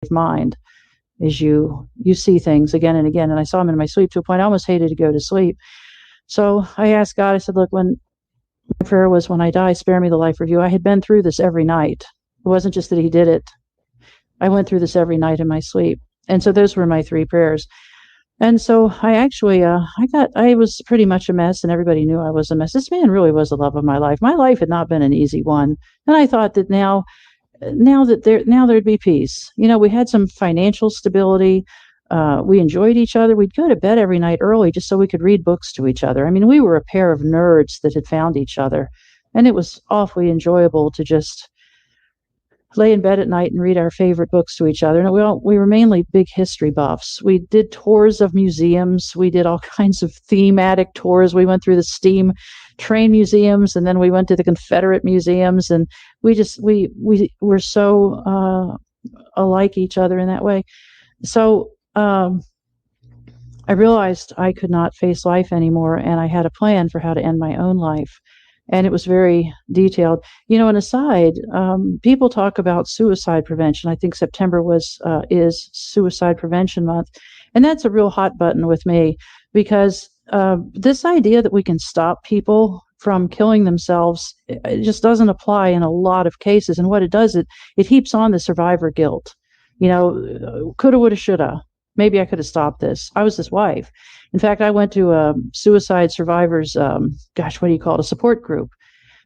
with mind, is you see things again and again. And I saw them in my sleep to a point I almost hated to go to sleep. So I asked God, I said, look, when my prayer was, when I die, spare me the life review. I had been through this every night. It wasn't just that he did it. I went through this every night in my sleep. And so those were my 3 prayers. And so I actually, I was pretty much a mess, and everybody knew I was a mess. This man really was the love of my life. My life had not been an easy one. And I thought that now there'd be peace. We had some financial stability. We enjoyed each other. We'd go to bed every night early just so we could read books to each other. I mean, we were a pair of nerds that had found each other, and it was awfully enjoyable to just lay in bed at night and read our favorite books to each other. And we were mainly big history buffs. We did tours of museums. We did all kinds of thematic tours. We went through the steam train museums, and then we went to the Confederate museums, and we were so alike each other in that way. So I realized I could not face life anymore, and I had a plan for how to end my own life. And it was very detailed. An aside, people talk about suicide prevention. I think September is Suicide Prevention Month. And that's a real hot button with me, because this idea that we can stop people from killing themselves, it just doesn't apply in a lot of cases. And what it does, it heaps on the survivor guilt. Coulda, woulda, shoulda. Maybe I could have stopped this. I was his wife. In fact, I went to a suicide survivors, a support group.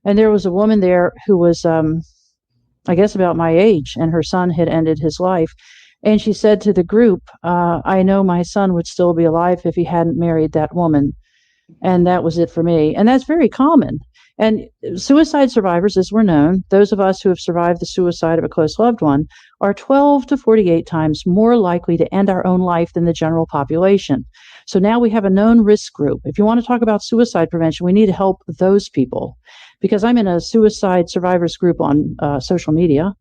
And there was a woman there who was, I guess, about my age, and her son had ended his life. And she said to the group, I know my son would still be alive if he hadn't married that woman. And that was it for me. And that's very common. And suicide survivors, as we're known, those of us who have survived the suicide of a close loved one, are 12 to 48 times more likely to end our own life than the general population. So now we have a known risk group. If you want to talk about suicide prevention, we need to help those people. Because I'm in a suicide survivors group on social media.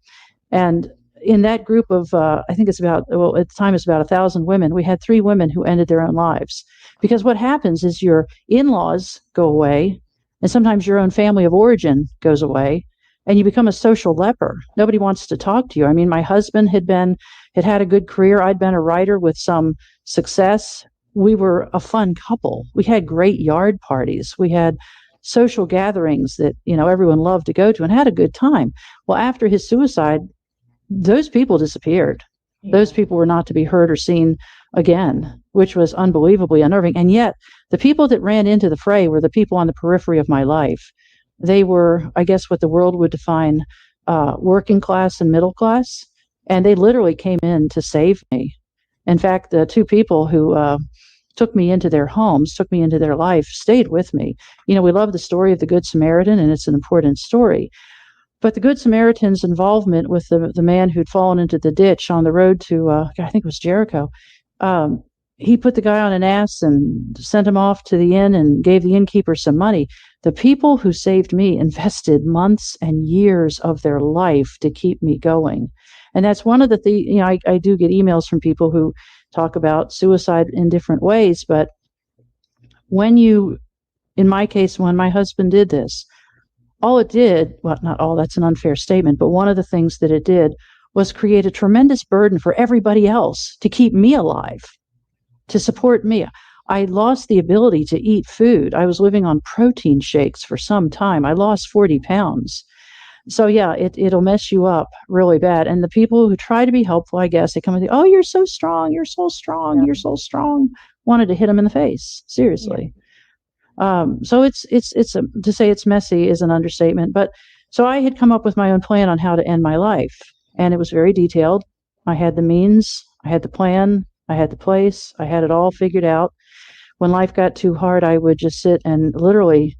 And in that group of, I think it's about, well, at the time it's about 1,000 women, we had 3 women who ended their own lives. Because what happens is your in-laws go away, and sometimes your own family of origin goes away, and you become a social leper. Nobody wants to talk to you. I mean, my husband had had a good career. I'd been a writer with some success. We were a fun couple. We had great yard parties. We had social gatherings that, everyone loved to go to and had a good time. Well, after his suicide, those people disappeared. Yeah. Those people were not to be heard or seen again, which was unbelievably unnerving. And yet the people that ran into the fray were the people on the periphery of my life. They were, I guess, what the world would define working class and middle class. And they literally came in to save me. In fact, the 2 people who took me into their homes, took me into their life, stayed with me. We love the story of the Good Samaritan, and it's an important story. But the Good Samaritan's involvement with the man who'd fallen into the ditch on the road to, I think it was Jericho, he put the guy on an ass and sent him off to the inn and gave the innkeeper some money. The people who saved me invested months and years of their life to keep me going. And that's one of the things, I do get emails from people who talk about suicide in different ways. But in my case, when my husband did this, all it did, well, not all, that's an unfair statement, but one of the things that it did was create a tremendous burden for everybody else to keep me alive, to support me. I lost the ability to eat food. I was living on protein shakes for some time. I lost 40 pounds. So yeah, it'll mess you up really bad. And the people who try to be helpful, I guess, they come and say, oh, you're so strong, you're so strong, yeah. You're so strong. Wanted to hit them in the face, seriously. Yeah. So to say it's messy is an understatement. But so I had come up with my own plan on how to end my life. And it was very detailed. I had the means, I had the plan, I had the place, I had it all figured out. When life got too hard, I would just sit and literally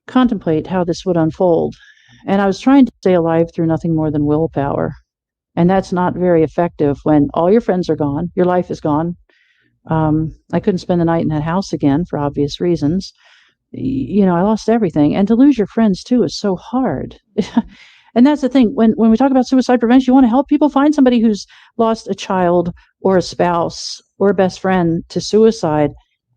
contemplate how this would unfold. And I was trying to stay alive through nothing more than willpower. And that's not very effective when all your friends are gone, your life is gone. I couldn't spend the night in that house again for obvious reasons. I lost everything. And to lose your friends, too, is so hard. And that's the thing. When we talk about suicide prevention, you want to help people find somebody who's lost a child or a spouse or a best friend to suicide,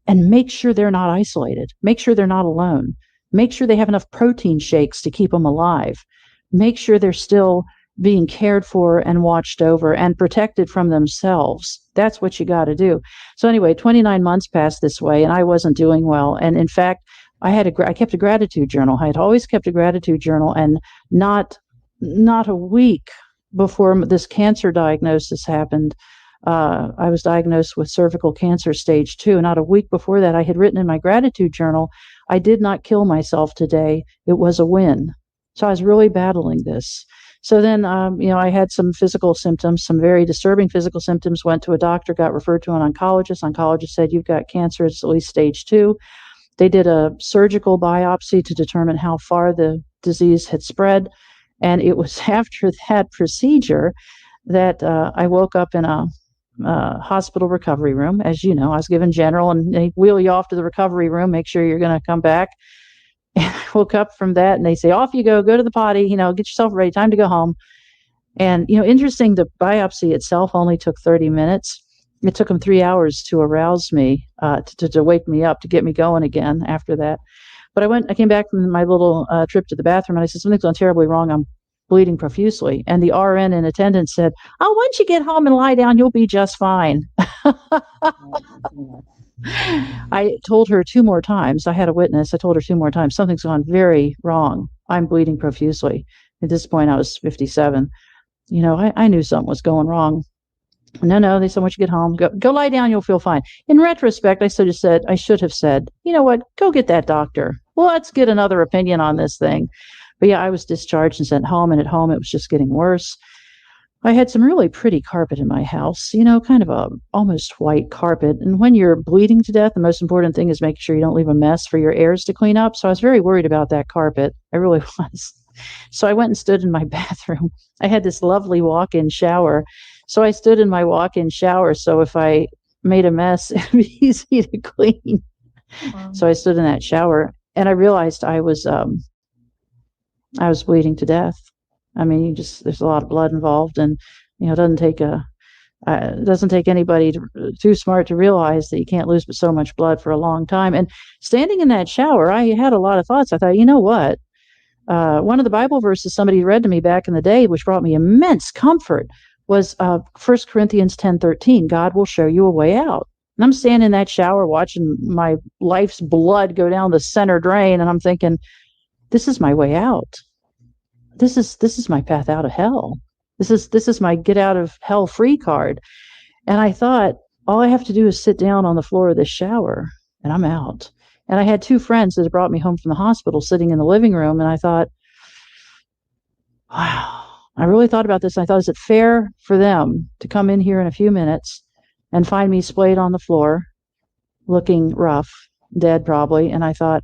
and make sure they're not isolated. Make sure they're not alone. Make sure they have enough protein shakes to keep them alive. Make sure they're still being cared for and watched over and protected from themselves. That's what you got to do. So anyway, 29 months passed this way, and I wasn't doing well. And in fact, I kept a gratitude journal. I had always kept a gratitude journal, and not a week before this cancer diagnosis happened, I was diagnosed with cervical cancer stage 2. Not a week before that, I had written in my gratitude journal, I did not kill myself today. It was a win. So I was really battling this. So then, I had some physical symptoms, some very disturbing physical symptoms, went to a doctor, got referred to an oncologist. Oncologist said, you've got cancer, it's at least stage 2. They did a surgical biopsy to determine how far the disease had spread. And it was after that procedure that I woke up in a hospital recovery room. As you know, I was given general, and they wheel you off to the recovery room, make sure you're going to come back. And I woke up from that, and they say, off you go to the potty, get yourself ready, time to go home. And, interesting, the biopsy itself only took 30 minutes. It took them 3 hours to arouse me, to wake me up, to get me going again after that. But I came back from my little trip to the bathroom, and I said, something's gone terribly wrong. I'm bleeding profusely. And the RN in attendance said, oh, once you get home and lie down, you'll be just fine. I told her 2 more times. I had a witness. I told her 2 more times, something's gone very wrong. I'm bleeding profusely. At this point, I was 57. I knew something was going wrong. No, they said, once you get home, go lie down, you'll feel fine. In retrospect, I should have said, you know what, go get that doctor. Well, let's get another opinion on this thing. But yeah, I was discharged and sent home, and at home it was just getting worse. I had some really pretty carpet in my house, kind of a almost white carpet. And when you're bleeding to death, the most important thing is making sure you don't leave a mess for your heirs to clean up. So I was very worried about that carpet. I really was. So I went and stood in my bathroom. I had this lovely walk-in shower. So I stood in my walk-in shower. So if I made a mess, it'd be easy to clean. So I stood in that shower, and I realized I was bleeding to death. I mean, there's a lot of blood involved, and it doesn't take anybody too smart to realize that you can't lose but so much blood for a long time. And standing in that shower, I had a lot of thoughts. I thought, you know what? One of the Bible verses somebody read to me back in the day, which brought me immense comfort, was 1 Corinthians 10:13. God will show you a way out. And I'm standing in that shower watching my life's blood go down the center drain, and I'm thinking, this is my way out. This is my path out of hell. This is my get out of hell free card. And I thought, all I have to do is sit down on the floor of this shower, and I'm out. And I had 2 friends that had brought me home from the hospital sitting in the living room, and I thought, wow. I really thought about this. And I thought, is it fair for them to come in here in a few minutes and find me splayed on the floor, looking rough, dead probably? And I thought,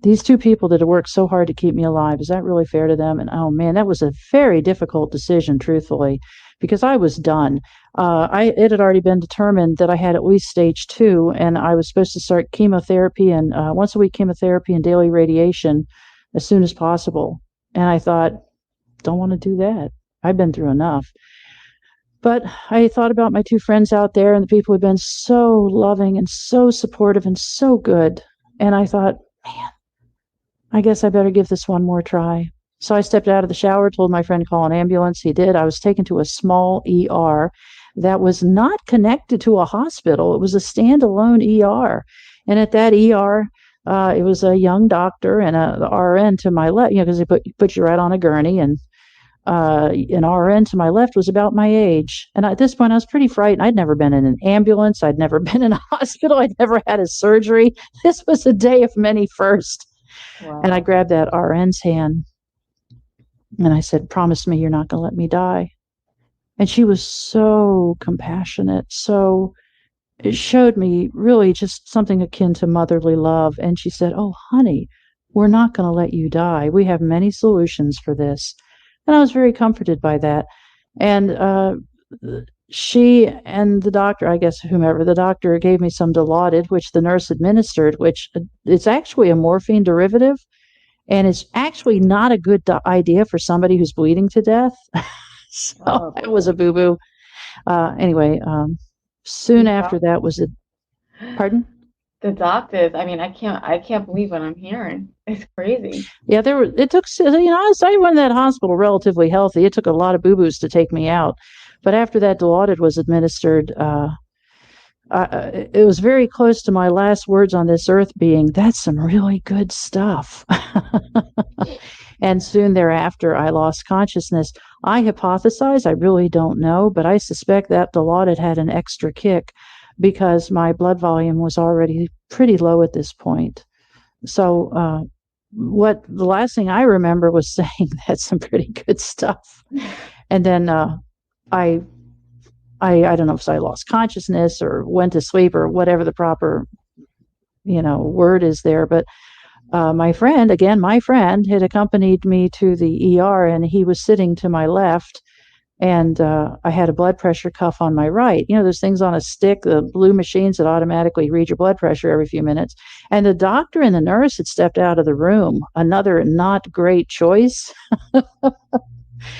these 2 people that have worked so hard to keep me alive, is that really fair to them? And oh man, that was a very difficult decision, truthfully, because I was done. It had already been determined that I had at least stage 2, and I was supposed to start chemotherapy and once a week chemotherapy and daily radiation as soon as possible. And I thought, don't want to do that. I've been through enough. But I thought about my 2 friends out there and the people who've been so loving and so supportive and so good. And I thought, man, I guess I better give this one more try. So I stepped out of the shower, told my friend to call an ambulance. He did. I was taken to a small ER that was not connected to a hospital. It was a standalone ER. And at that ER, it was a young doctor and the RN to my left, because they put you right on a gurney, and an RN to my left was about my age. And at this point, I was pretty frightened. I'd never been in an ambulance. I'd never been in a hospital. I'd never had a surgery. This was a day of many firsts. Wow. And I grabbed that RN's hand, and I said, promise me you're not going to let me die. And she was so compassionate, it showed me really just something akin to motherly love. And she said, oh, honey, we're not going to let you die. We have many solutions for this. And I was very comforted by that. And she and the doctor, I guess whomever, the doctor gave me some Dilaudid, which the nurse administered, which it's actually a morphine derivative. And it's actually not a good idea for somebody who's bleeding to death. So it was a boo-boo. Anyway, soon after that was pardon? the doctors. I mean, I can't believe what I'm hearing. It's crazy. Yeah, it took, I went in that hospital relatively healthy. It took a lot of boo-boos to take me out. But after that Dilaudid was administered, it was very close to my last words on this earth being, that's some really good stuff. And soon thereafter, I lost consciousness. I hypothesize, I really don't know, but I suspect that Dilaudid had an extra kick because my blood volume was already pretty low at this point. So, what the last thing I remember was saying that's some pretty good stuff. And then I I don't know if I lost consciousness or went to sleep or whatever the proper word is there, but my friend had accompanied me to the ER, and he was sitting to my left, and I had a blood pressure cuff on my right. Those things on a stick, the blue machines that automatically read your blood pressure every few minutes. And the doctor and the nurse had stepped out of the room. Another not great choice,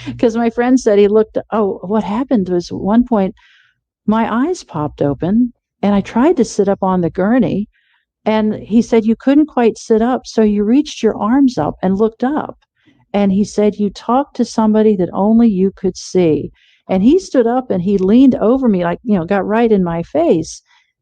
because my friend said he looked. Oh, what happened was at one point my eyes popped open, and I tried to sit up on the gurney. And he said, you couldn't quite sit up, so you reached your arms up and looked up. And he said, you talked to somebody that only you could see. And he stood up and he leaned over me, like, got right in my face.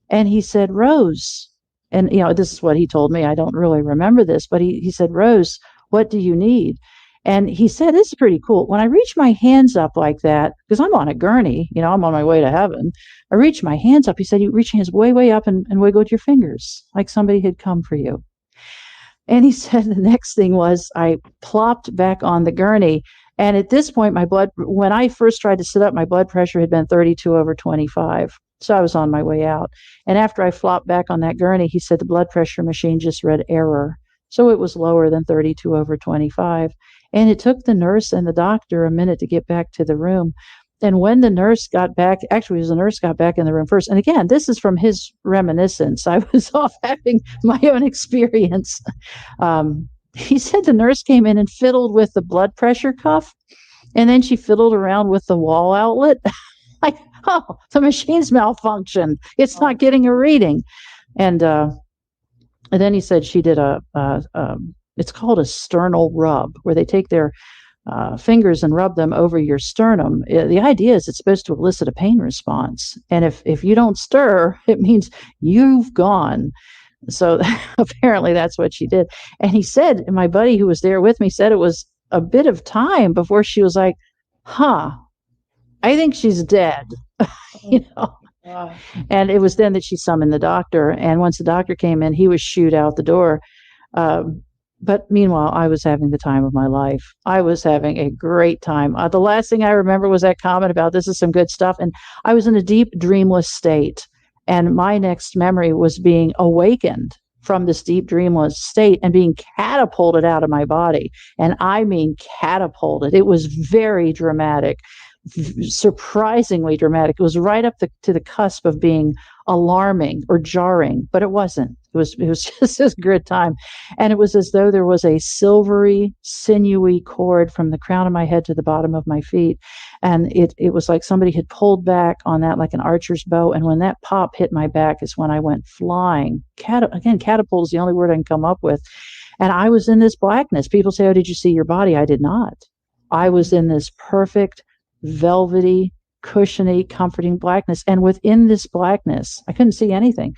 And he said, Rose. And, this is what he told me. I don't really remember this, but he said, Rose, what do you need? And he said, this is pretty cool. When I reach my hands up like that, because I'm on a gurney, I'm on my way to heaven. I reached my hands up. He said, you reach your hands way, way up and wiggled your fingers like somebody had come for you. And he said the next thing was I plopped back on the gurney. And at this point, when I first tried to sit up, my blood pressure had been 32/25. So I was on my way out. And after I flopped back on that gurney, he said the blood pressure machine just read error. So it was lower than 32/25. And it took the nurse and the doctor a minute to get back to the room. And when the nurse got back, actually, it was the nurse got back in the room first. And again, this is from his reminiscence. I was off having my own experience. He said the nurse came in and fiddled with the blood pressure cuff, and then she fiddled around with the wall outlet. Like, oh, the machine's malfunctioned. It's not getting a reading. And then he said she did it's called a sternal rub, where they take their fingers and rub them over your sternum. The idea is it's supposed to elicit a pain response. And if you don't stir, it means you've gone. So apparently that's what she did. And he said, and my buddy who was there with me said it was a bit of time before she was like, I think she's dead. you know. Wow. And it was then that she summoned the doctor. And once the doctor came in, he was shooed out the door. But meanwhile, I was having the time of my life. I was having a great time. The last thing I remember was that comment about this is some good stuff. And I was in a deep, dreamless state. And my next memory was being awakened from this deep, dreamless state and being catapulted out of my body. And I mean catapulted. It was very dramatic, surprisingly dramatic. It was right up to the cusp of being alarming or jarring, but it wasn't. It was just this good time. And it was as though there was a silvery, sinewy cord from the crown of my head to the bottom of my feet. And it was like somebody had pulled back on that like an archer's bow. And when that pop hit my back is when I went flying. Again, catapult is the only word I can come up with. And I was in this blackness. People say, oh, did you see your body? I did not. I was in this perfect, velvety, cushiony, comforting blackness. And within this blackness, I couldn't see anything.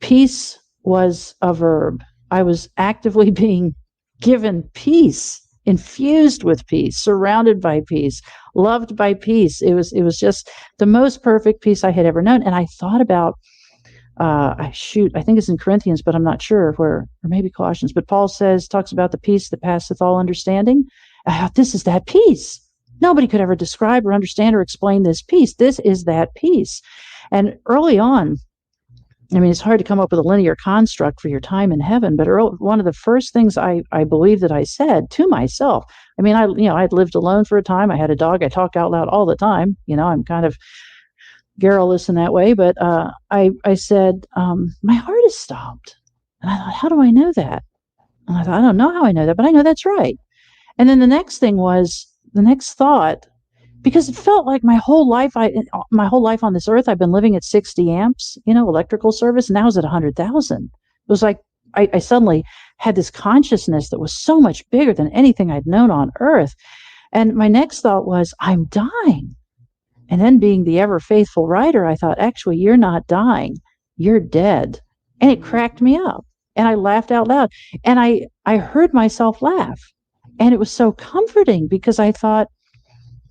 Peace was a verb. I was actively being given peace, infused with peace, surrounded by peace, loved by peace. It was just the most perfect peace I had ever known. And I thought about, I think it's in Corinthians, but I'm not sure or maybe Colossians, but Paul talks about the peace that passeth all understanding. I thought, this is that peace. Nobody could ever describe or understand or explain this peace. This is that peace. And early on, I mean, it's hard to come up with a linear construct for your time in heaven, but one of the first things I believe that I said to myself, I mean, I'd lived alone for a time. I had a dog. I talked out loud all the time. I'm kind of garrulous in that way, but I said, my heart is stopped. And I thought, how do I know that? And I thought, I don't know how I know that, but I know that's right. And then the next thought because it felt like my whole life on this earth, I've been living at 60 amps, electrical service. And now it's at 100,000. It was like I suddenly had this consciousness that was so much bigger than anything I'd known on earth. And my next thought was, I'm dying. And then, being the ever faithful writer, I thought, actually, you're not dying. You're dead. And it cracked me up. And I laughed out loud. And I heard myself laugh. And it was so comforting because I thought,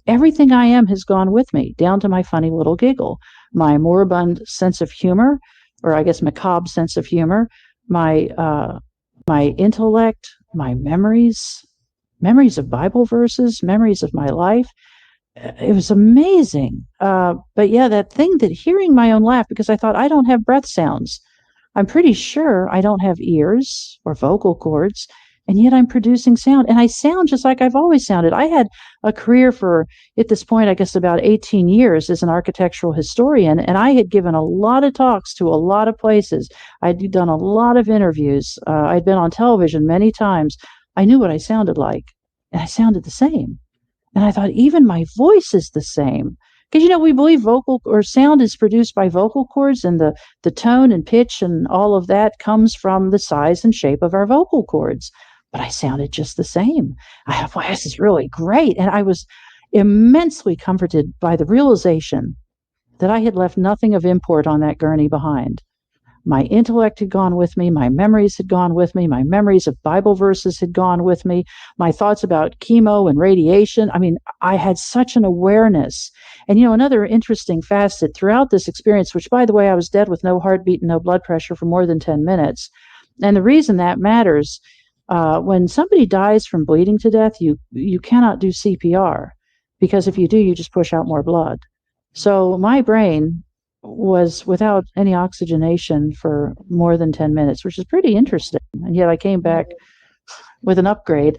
everything I am has gone with me, down to my funny little giggle, my moribund sense of humor, or I guess macabre sense of humor, my intellect, my memories of Bible verses, memories of my life. It was amazing. But yeah, that thing, that hearing my own laugh, because I thought, I don't have breath sounds. I'm pretty sure I don't have ears or vocal cords, and yet I'm producing sound, and I sound just like I've always sounded. I had a career for, at this point, I guess about 18 years as an architectural historian, and I had given a lot of talks to a lot of places. I'd done a lot of interviews. I'd been on television many times. I knew what I sounded like, and I sounded the same. And I thought, even my voice is the same. Because, we believe vocal or sound is produced by vocal cords, and the tone and pitch and all of that comes from the size and shape of our vocal cords. But I sounded just the same. I thought, wow, this is really great. And I was immensely comforted by the realization that I had left nothing of import on that gurney behind. My intellect had gone with me. My memories had gone with me. My memories of Bible verses had gone with me. My thoughts about chemo and radiation. I mean, I had such an awareness. And, another interesting facet throughout this experience, which, by the way, I was dead with no heartbeat and no blood pressure for more than 10 minutes. And the reason that matters, when somebody dies from bleeding to death, you cannot do CPR, because if you do, you just push out more blood. So my brain was without any oxygenation for more than 10 minutes, which is pretty interesting. And yet I came back with an upgrade.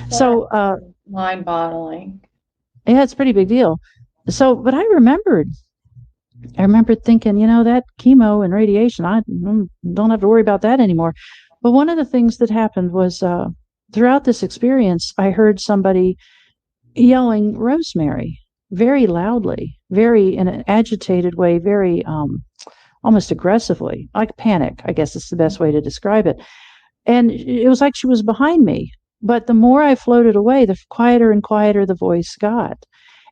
So, mind-boggling. Yeah, it's a pretty big deal. So, but I remembered thinking, that chemo and radiation, I don't have to worry about that anymore. But one of the things that happened was, throughout this experience, I heard somebody yelling Rosemary very loudly, very in an agitated way, very almost aggressively, like panic, I guess is the best way to describe it. And it was like she was behind me. But the more I floated away, the quieter and quieter the voice got.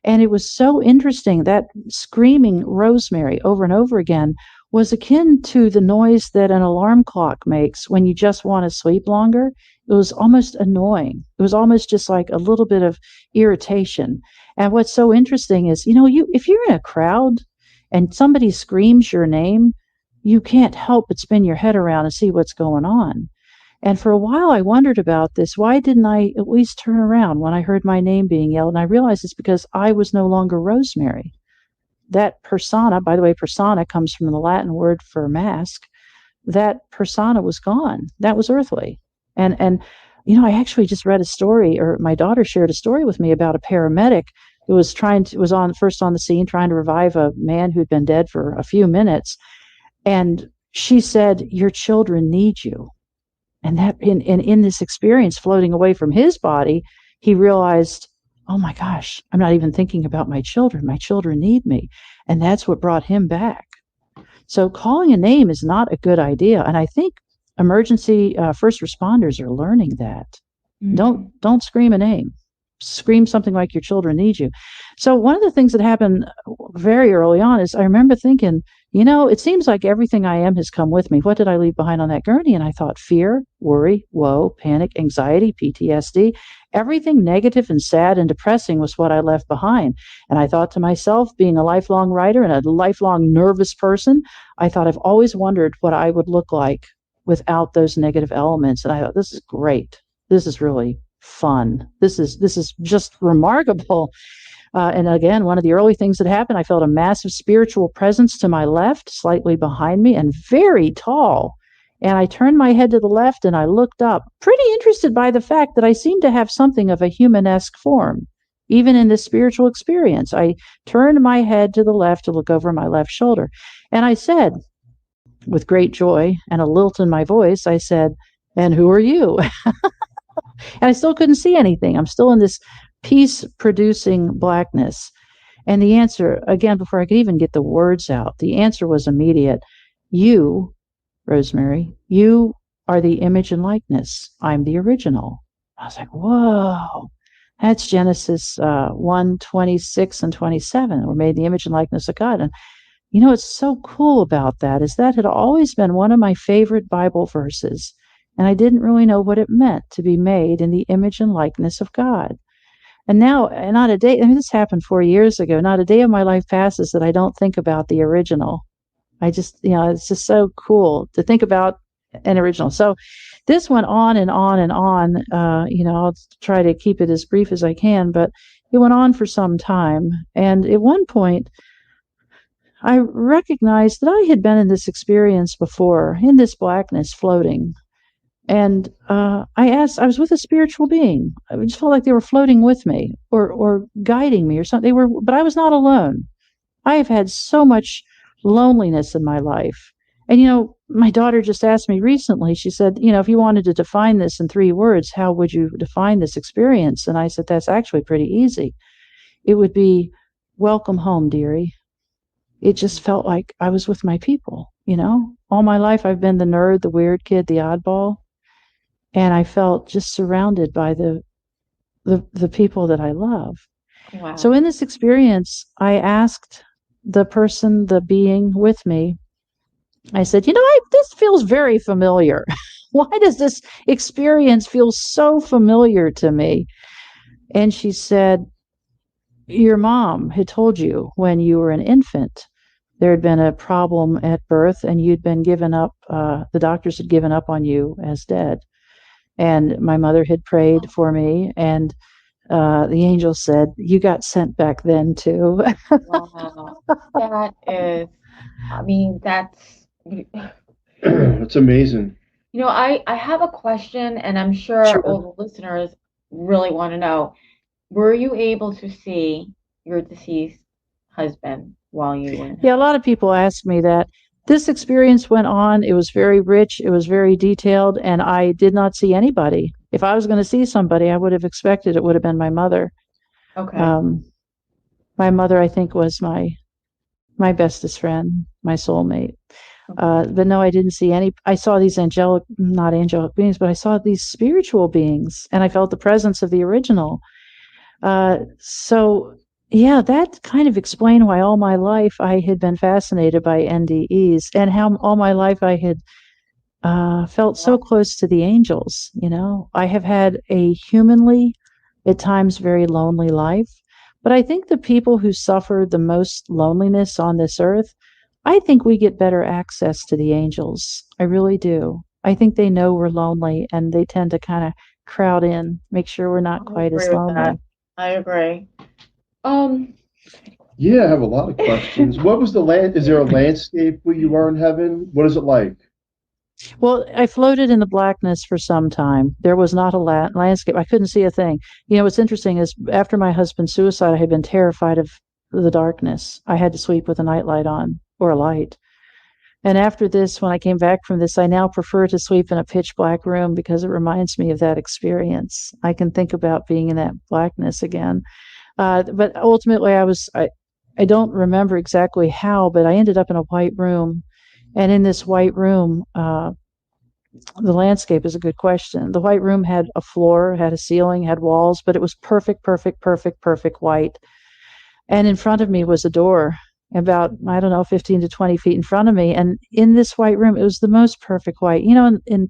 And it was so interesting that screaming Rosemary over and over again was akin to the noise that an alarm clock makes when you just want to sleep longer. It was almost annoying. It was almost just like a little bit of irritation. And what's so interesting is, if you're in a crowd and somebody screams your name, you can't help but spin your head around and see what's going on. And for a while, I wondered about this. Why didn't I at least turn around when I heard my name being yelled? And I realized it's because I was no longer Rosemary. That persona, by the way, persona comes from the Latin word for mask. That persona was gone. That was earthly. And I actually just read a story, or my daughter shared a story with me about a paramedic who was first on the scene trying to revive a man who'd been dead for a few minutes. And she said, your children need you. And that in this experience, floating away from his body, he realized, oh my gosh, I'm not even thinking about my children. My children need me. And that's what brought him back. So calling a name is not a good idea. And I think emergency first responders are learning that. Mm-hmm. Don't scream a name. Scream something like your children need you. So one of the things that happened very early on is I remember thinking, it seems like everything I am has come with me. What did I leave behind on that gurney? And I thought fear, worry, woe, panic, anxiety, PTSD, everything negative and sad and depressing was what I left behind. And I thought to myself, being a lifelong writer and a lifelong nervous person, I thought I've always wondered what I would look like without those negative elements. And I thought, this is great. This is really fun. This is just remarkable. And again, one of the early things that happened, I felt a massive spiritual presence to my left, slightly behind me, and very tall. And I turned my head to the left and I looked up, pretty interested by the fact that I seemed to have something of a humanesque form. Even in this spiritual experience, I turned my head to the left to look over my left shoulder. And I said, with great joy and a lilt in my voice, I said, and who are you? And I still couldn't see anything. I'm still in this peace producing blackness. And the answer, again, before I could even get the words out, the answer was immediate. You, Rosemary, you are the image and likeness. I'm the original. I was like, whoa. That's Genesis 1, 26 and 27. We're made in the image and likeness of God. And what's so cool about that is that had always been one of my favorite Bible verses. And I didn't really know what it meant to be made in the image and likeness of God. And now, not a day, this happened 4 years ago, not a day of my life passes that I don't think about the original. I just, it's just so cool to think about an original. So this went on and on and on. I'll try to keep it as brief as I can, but it went on for some time. And at one point, I recognized that I had been in this experience before, in this blackness floating. And I was with a spiritual being. I just felt like they were floating with me or guiding me or something. But I was not alone. I have had so much loneliness in my life. And, my daughter just asked me recently, she said, if you wanted to define this in 3 words, how would you define this experience? And I said, that's actually pretty easy. It would be, welcome home, dearie. It just felt like I was with my people, All my life I've been the nerd, the weird kid, the oddball. And I felt just surrounded by the people that I love. Wow. So in this experience, I asked the person, the being with me, I said, this feels very familiar. Why does this experience feel so familiar to me? And she said, your mom had told you when you were an infant, there had been a problem at birth and you'd been given up, the doctors had given up on you as dead. And my mother had prayed for me, and the angel said, you got sent back then too. Wow. That's That's amazing. I have a question, and I'm sure Sure. all the listeners really want to know. Were you able to see your deceased husband while you were in Yeah, a lot of people ask me that. This experience went on. It was very rich. It was very detailed, and I did not see anybody. If I was going to see somebody, I would have expected it would have been my mother. Okay. My mother, I think, was my bestest friend, my soulmate. But no, I didn't see any. I saw these not angelic beings, but I saw these spiritual beings, and I felt the presence of the original. So yeah, that kind of explained why all my life I had been fascinated by NDEs, and how all my life I had felt so close to the angels. I have had a humanly, at times, very lonely life. But I think the people who suffer the most loneliness on this earth, I think we get better access to the angels. I really do. I think they know we're lonely, and they tend to kind of crowd in, make sure we're not quite as lonely. I agree. Yeah, I have a lot of questions. What was the land? Is there a landscape where you are in heaven? What is it like? Well, I floated in the blackness for some time. There was not a landscape. I couldn't see a thing. What's interesting is after my husband's suicide, I had been terrified of the darkness. I had to sleep with a nightlight on or a light. And after this, when I came back from this, I now prefer to sleep in a pitch black room because it reminds me of that experience. I can think about being in that blackness again. But ultimately, I don't remember exactly how, but I ended up in a white room. And in this white room, the landscape is a good question. The white room had a floor, had a ceiling, had walls, but it was perfect white. And in front of me was a door about, 15 to 20 feet in front of me. And in this white room, it was the most perfect white. In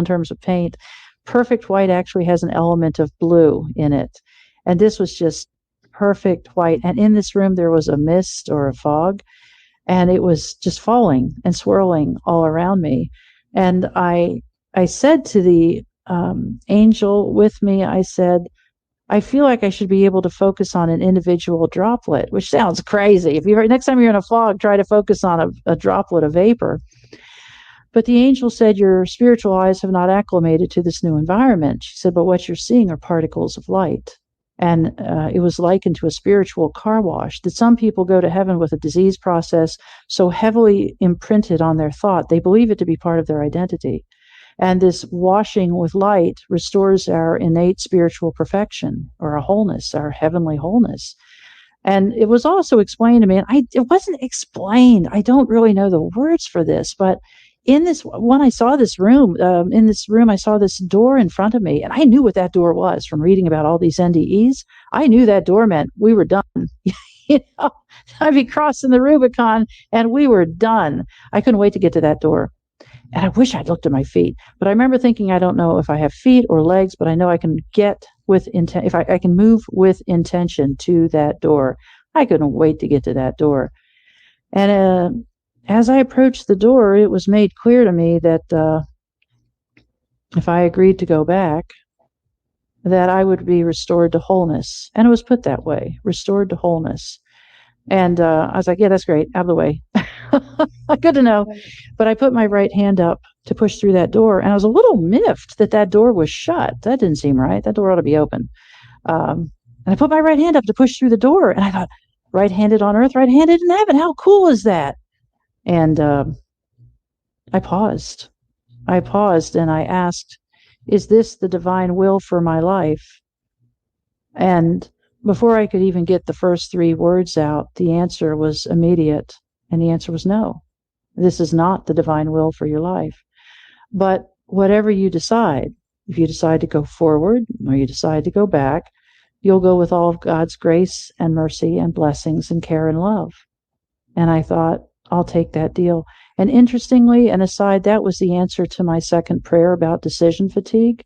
terms of paint, perfect white actually has an element of blue in it. And this was just perfect white. And in this room, there was a mist or a fog, and it was just falling and swirling all around me. And I said to the angel with me, I said, I feel like I should be able to focus on an individual droplet, which sounds crazy. Next time you're in a fog, try to focus on a droplet of vapor. But the angel said, your spiritual eyes have not acclimated to this new environment. She said, but what you're seeing are particles of light. And it was likened to a spiritual car wash, that some people go to heaven with a disease process so heavily imprinted on their thought, they believe it to be part of their identity. And this washing with light restores our innate spiritual perfection, or our wholeness, our heavenly wholeness. And it was also explained to me, and it wasn't explained. I don't really know the words for this, but when I saw this room, I saw this door in front of me, and I knew what that door was from reading about all these NDEs. I knew that door meant we were done. You know, I'd be crossing the Rubicon and we were done. I couldn't wait to get to that door. And I wish I'd looked at my feet, but I remember thinking, I don't know if I have feet or legs, but I know I can get with intent. If I can move with intention to that door. I couldn't wait to get to that door. And as I approached the door, it was made clear to me that if I agreed to go back, that I would be restored to wholeness. And it was put that way, restored to wholeness. And I was like, yeah, that's great. Out of the way. Good to know. But I put my right hand up to push through that door, and I was a little miffed that door was shut. That didn't seem right. That door ought to be open. And I put my right hand up to push through the door, and I thought, right-handed on earth, right-handed in heaven. How cool is that? And I paused. And I asked, is this the divine will for my life? And before I could even get the first 3 words out, the answer was immediate. And the answer was no. This is not the divine will for your life. But whatever you decide, if you decide to go forward or you decide to go back, you'll go with all of God's grace and mercy and blessings and care and love. And I thought, I'll take that deal. And interestingly, and aside, that was the answer to my second prayer about decision fatigue.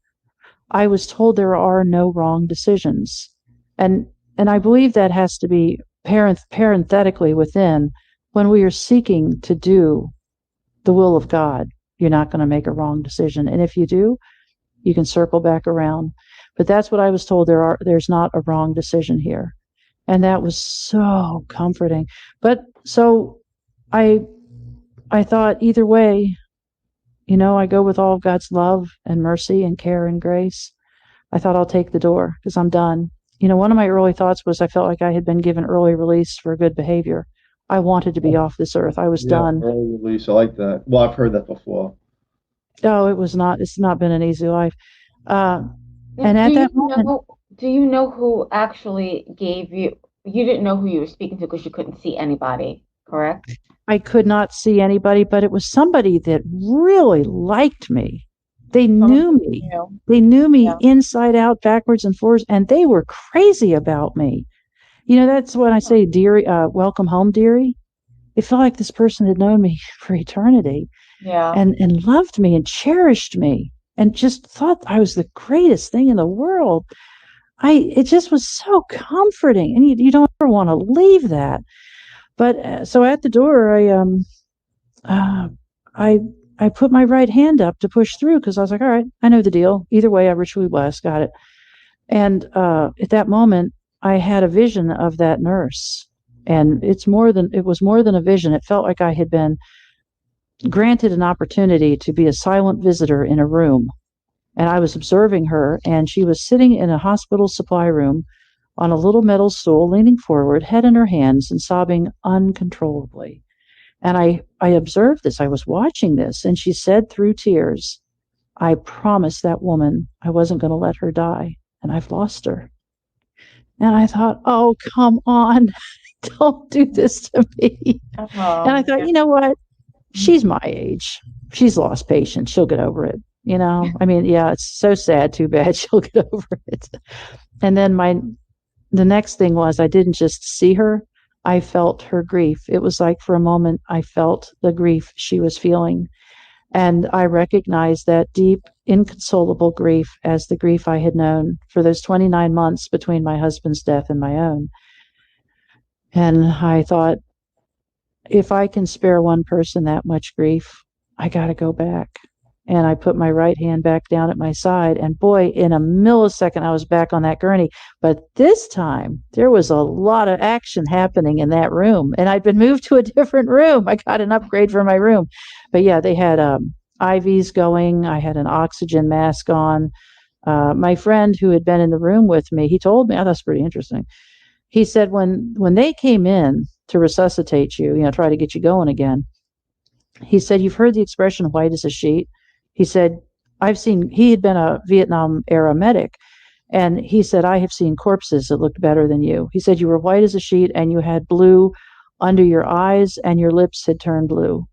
I was told there are no wrong decisions. And I believe that has to be parenthetically within, when we are seeking to do the will of God, you're not going to make a wrong decision. And if you do, you can circle back around. But that's what I was told. There's not a wrong decision here. And that was so comforting. But so I thought, either way, I go with all of God's love and mercy and care and grace. I thought, I'll take the door because I'm done. One of my early thoughts was I felt like I had been given early release for good behavior. I wanted to be off this earth. I was done. Early release. I like that. Well, I've heard that before. Oh, it's not been an easy life. And at that moment, do you know who actually gave you didn't know who you were speaking to because you couldn't see anybody, correct? I could not see anybody, but it was somebody that really liked me. They knew me. They knew me inside out, backwards and forwards, and they were crazy about me. That's when I say, dearie, welcome home, dearie. It felt like this person had known me for eternity. Yeah. And loved me and cherished me and just thought I was the greatest thing in the world. It just was so comforting, and you don't ever want to leave that. But so at the door, I put my right hand up to push through because I was like, all right, I know the deal. Either way, I ritually blessed, got it. And at that moment, I had a vision of that nurse, and it was more than a vision. It felt like I had been granted an opportunity to be a silent visitor in a room. And I was observing her, and she was sitting in a hospital supply room on a little metal stool, leaning forward, head in her hands, and sobbing uncontrollably. And I observed this. I was watching this, and she said through tears, I promised that woman I wasn't going to let her die, and I've lost her. And I thought, oh, come on, don't do this to me. And I thought, you know what? She's my age. She's lost patience. She'll get over it. I mean, yeah, it's so sad. Too bad. She'll get over it. And then the next thing was, I didn't just see her. I felt her grief. It was like for a moment, I felt the grief she was feeling. And I recognized that deep, inconsolable grief as the grief I had known for those 29 months between my husband's death and my own. And I thought, if I can spare one person that much grief, I got to go back. And I put my right hand back down at my side. And boy, in a millisecond, I was back on that gurney. But this time, there was a lot of action happening in that room. And I'd been moved to a different room. I got an upgrade for my room. But yeah, they had IVs going. I had an oxygen mask on. My friend who had been in the room with me, he told me, oh, that's pretty interesting. He said when they came in to resuscitate you, try to get you going again, he said, you've heard the expression white as a sheet. He said, he had been a Vietnam era medic, and he said, I have seen corpses that looked better than you. He said, you were white as a sheet and you had blue under your eyes and your lips had turned blue.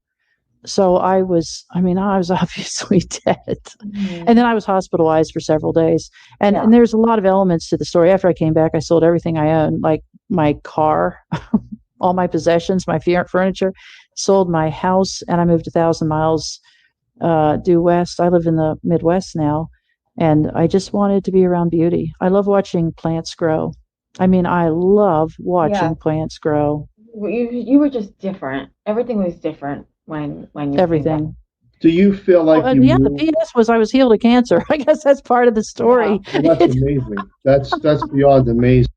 So I was obviously dead. Mhm. And then I was hospitalized for several days. Yeah. And there's a lot of elements to the story. After I came back, I sold everything I owned, like my car, all my possessions, my furniture, sold my house, and I moved 1,000 miles due west. I live in the Midwest now, and I just wanted to be around beauty. I love watching plants grow. I mean, I love Yeah. watching plants grow. You were just different. Everything was different when you came back. Everything. Do you feel like you Yeah, the moved? PS was I was healed of cancer. I guess that's part of the story. Well, that's amazing. That's beyond amazing.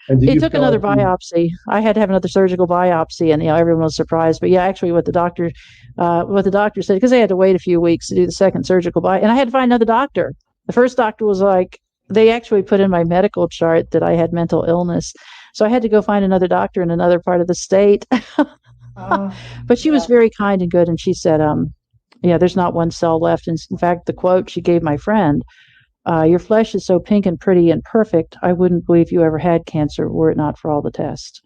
And do It you took feel another like you, biopsy. I had to have another surgical biopsy, and everyone was surprised. But yeah, actually, what the doctor said, because they had to wait a few weeks to do the second surgical biopsy, and I had to find another doctor. The first doctor was like, they actually put in my medical chart that I had mental illness, so I had to go find another doctor in another part of the state. But she was very kind and good, and she said, yeah, there's not one cell left. And in fact, the quote she gave my friend, your flesh is so pink and pretty and perfect, I wouldn't believe you ever had cancer were it not for all the tests.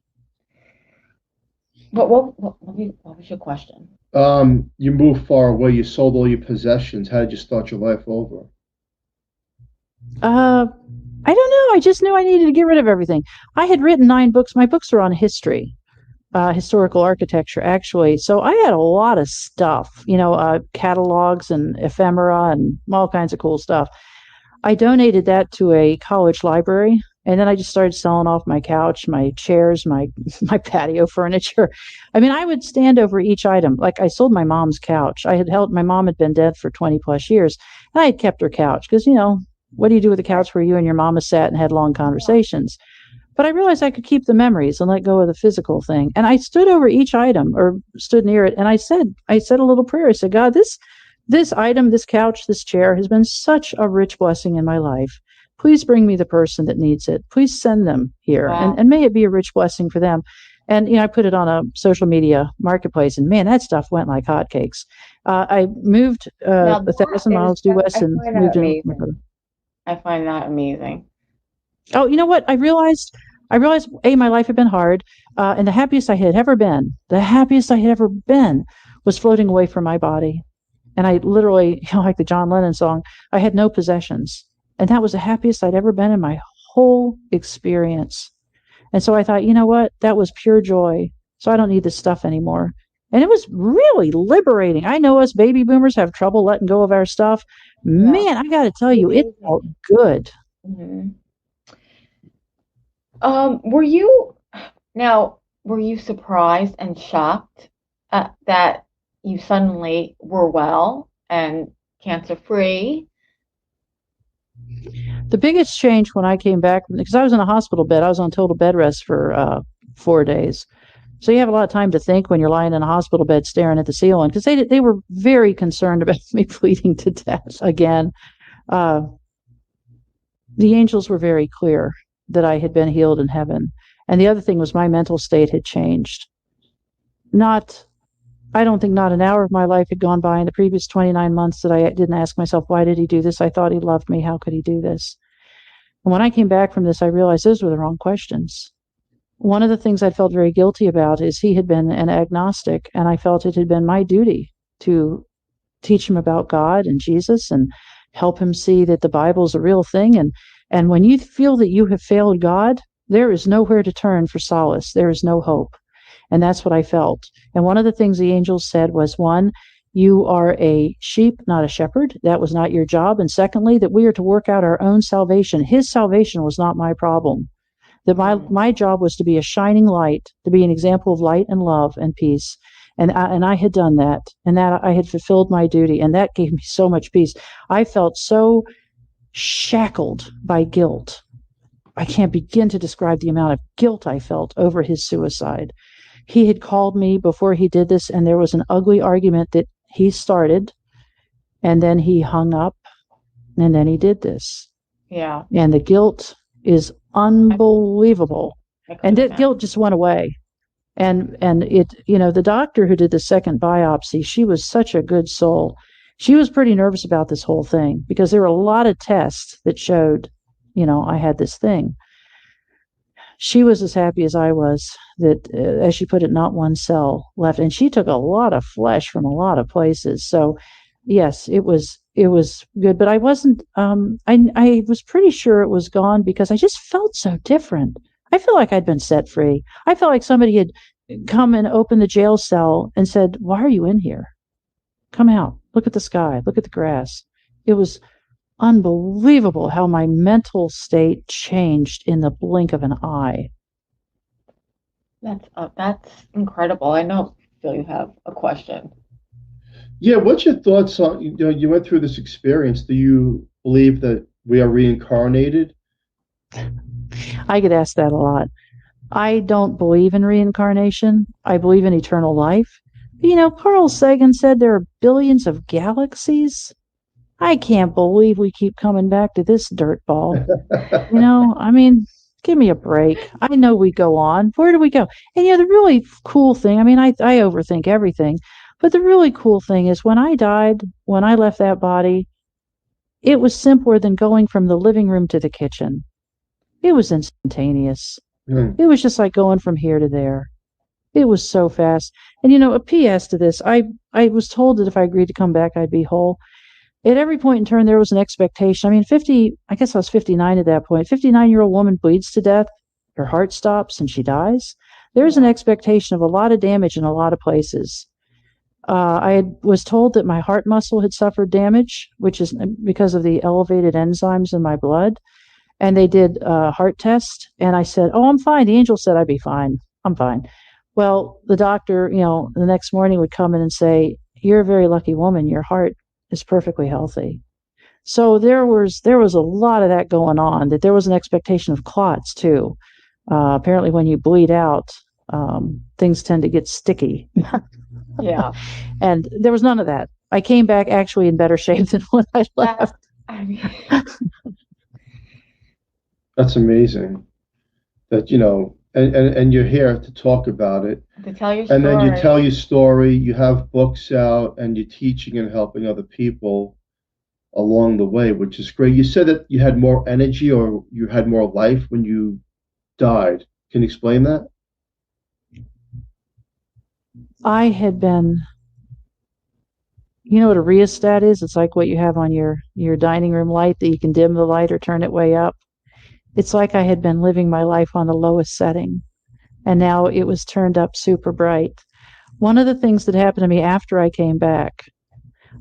But what was your question? you moved far away, you sold all your possessions. How did you start your life over? I don't know. I just knew I needed to get rid of everything. I had written 9 books. My books are on history, historical architecture, actually. So I had a lot of stuff, catalogs and ephemera and all kinds of cool stuff. I donated that to a college library, and then I just started selling off my couch, my chairs, my patio furniture. I mean, I would stand over each item. Like I sold my mom's couch. My mom had been dead for 20 plus years, and I had kept her couch because, what do you do with a couch where you and your mama sat and had long conversations? But I realized I could keep the memories and let go of the physical thing. And I stood over each item or stood near it, and I said a little prayer. I said, God, this item, this couch, this chair has been such a rich blessing in my life. Please bring me the person that needs it. Please send them here. Wow. And may it be a rich blessing for them. And, I put it on a social media marketplace, and man, that stuff went like hotcakes. I moved Now 1,000 miles due west and find that moved in. amazing. I find that amazing. Oh, you know what? I realized, my life had been hard. And the happiest I had ever been was floating away from my body. And I literally, like the John Lennon song, I had no possessions. And that was the happiest I'd ever been in my whole experience. And so I thought, you know what? That was pure joy. So I don't need this stuff anymore. And it was really liberating. I know us baby boomers have trouble letting go of our stuff. Yeah. Man, I got to tell you, it felt good. Mm-hmm. Were you surprised and shocked that you suddenly were well and cancer free? The biggest change when I came back, because I was in a hospital bed, I was on total bed rest for 4 days. So you have a lot of time to think when you're lying in a hospital bed staring at the ceiling, because they were very concerned about me bleeding to death again. The angels were very clear that I had been healed in heaven. And the other thing was my mental state had changed. I don't think not an hour of my life had gone by in the previous 29 months that I didn't ask myself, why did he do this? I thought he loved me. How could he do this? And when I came back from this, I realized those were the wrong questions. One of the things I felt very guilty about is he had been an agnostic, and I felt it had been my duty to teach him about God and Jesus and help him see that the Bible is a real thing. And when you feel that you have failed God, there is nowhere to turn for solace. There is no hope. And that's what I felt. And one of the things the angels said was, 1, you are a sheep, not a shepherd. That was not your job. And secondly, that we are to work out our own salvation. His salvation was not my problem. That my job was to be a shining light, to be an example of light and love and peace. And I had done that, and that I had fulfilled my duty, and that gave me so much peace. I felt so shackled by guilt. I can't begin to describe the amount of guilt I felt over his suicide. He had called me before he did this, and there was an ugly argument that he started, and then he hung up, and then he did this. Yeah. And the guilt is unbelievable. And that guilt just went away. And it, the doctor who did the second biopsy, she was such a good soul. she was pretty nervous about this whole thing because there were a lot of tests that showed, I had this thing. She was as happy as I was that, as she put it, not one cell left. And she took a lot of flesh from a lot of places. So, yes, it was good. But I wasn't. I was pretty sure it was gone because I just felt so different. I feel like I'd been set free. I felt like somebody had come and opened the jail cell and said, "Why are you in here? Come out. Look at the sky. Look at the grass." It was unbelievable how my mental state changed in the blink of an eye. That's incredible. I know, Phil, you have a question. Yeah, what's your thoughts on, you went through this experience. Do you believe that we are reincarnated? I get asked that a lot. I don't believe in reincarnation. I believe in eternal life. Carl Sagan said there are billions of galaxies. I can't believe we keep coming back to this dirt ball. I mean, give me a break. I know we go on. Where do we go? And the really cool thing, I mean, I overthink everything, but the really cool thing is when I died, when I left that body, it was simpler than going from the living room to the kitchen. It was instantaneous. Hmm. It was just like going from here to there. It was so fast. And a PS to this, I was told that if I agreed to come back, I'd be whole. At every point in turn, there was an expectation. I mean, I guess I was 59 at that point. 59-year-old woman bleeds to death. Her heart stops and she dies. There's an expectation of a lot of damage in a lot of places. Was told that my heart muscle had suffered damage, which is because of the elevated enzymes in my blood. And they did a heart test. And I said, "Oh, I'm fine." The angel said I'd be fine. I'm fine. Well, the doctor, the next morning would come in and say, "You're a very lucky woman. Your heart is perfectly healthy." So there was a lot of that going on, that there was an expectation of clots too. Apparently when you bleed out, things tend to get sticky. Yeah. And there was none of that. I came back actually in better shape than when I left. I mean, That's amazing that, and you're here to talk about it. to tell your And then you story. tell your story, you have books out, and you're teaching and helping other people along the way, which is great. You said that you had more energy or you had more life when you died. Can you explain that? I had been, what a rheostat is? It's like what you have on your dining room light that you can dim the light or turn it way up. It's like I had been living my life on the lowest setting, and now it was turned up super bright. One of the things that happened to me after I came back,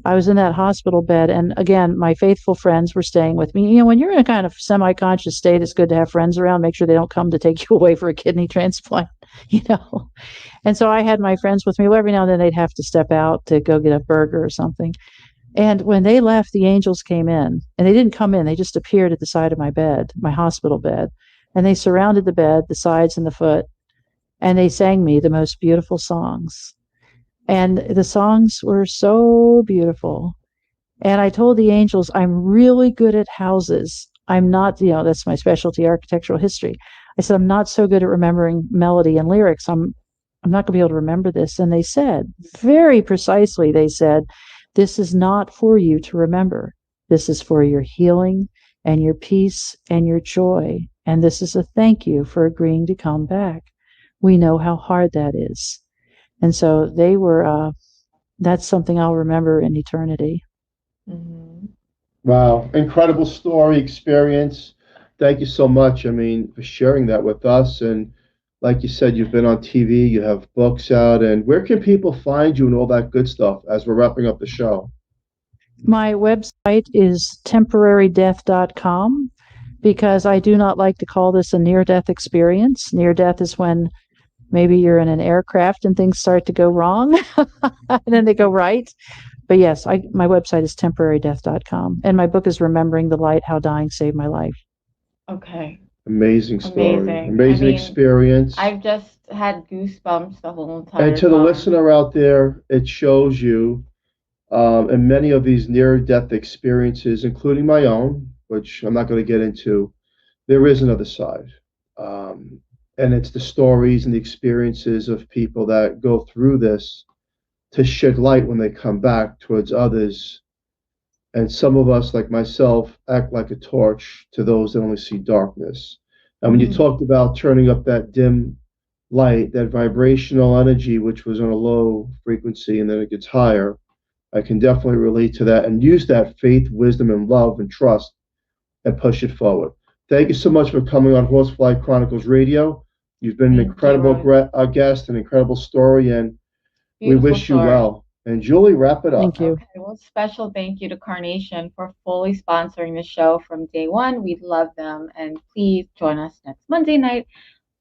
I was in that hospital bed, and again, my faithful friends were staying with me. When you're in a kind of semi-conscious state, it's good to have friends around. Make sure they don't come to take you away for a kidney transplant, you know. And so I had my friends with me. Well, every now and then they'd have to step out to go get a burger or something. And when they left, the angels came in, and they didn't come in. They just appeared at the side of my bed, my hospital bed, and they surrounded the bed, the sides and the foot, and they sang me the most beautiful songs. And the songs were so beautiful. And I told the angels, I'm really good at houses. I'm not, that's my specialty, architectural history. I said, I'm not so good at remembering melody and lyrics. I'm not going to be able to remember this. And they said, very precisely, they said, this is not for you to remember. This is for your healing and your peace and your joy. And this is a thank you for agreeing to come back. We know how hard that is. And so they were, that's something I'll remember in eternity. Mm-hmm. Wow, incredible story, experience. Thank you so much. I mean, for sharing that with us. And like you said, you've been on TV, you have books out, and where can people find you and all that good stuff as we're wrapping up the show? My website is temporarydeath.com because I do not like to call this a near-death experience. Near death is when maybe you're in an aircraft and things start to go wrong and then they go right. But yes, my website is temporarydeath.com. And my book is Remembering the Light, How Dying Saved My Life. Okay. Amazing story. Amazing. Amazing I mean, experience. I've just had goosebumps the whole entire And to the time. listener out there, it shows you, in many of these near-death experiences, including my own, which I'm not going to get into, there is another side. And it's the stories and the experiences of people that go through this to shed light when they come back towards others And some of us, like myself, act like a torch to those that only see darkness. And when you talked about turning up that dim light, that vibrational energy, which was on a low frequency and then it gets higher, I can definitely relate to that and use that faith, wisdom, and love and trust and push it forward. Thank you so much for coming on Horsefly Chronicles Radio. You've been an incredible guest, an incredible story, and we wish you well. And Julie, wrap it up. Thank you. Okay, well, special thank you to Carnation for fully sponsoring the show from day one. We love them. And please join us next Monday night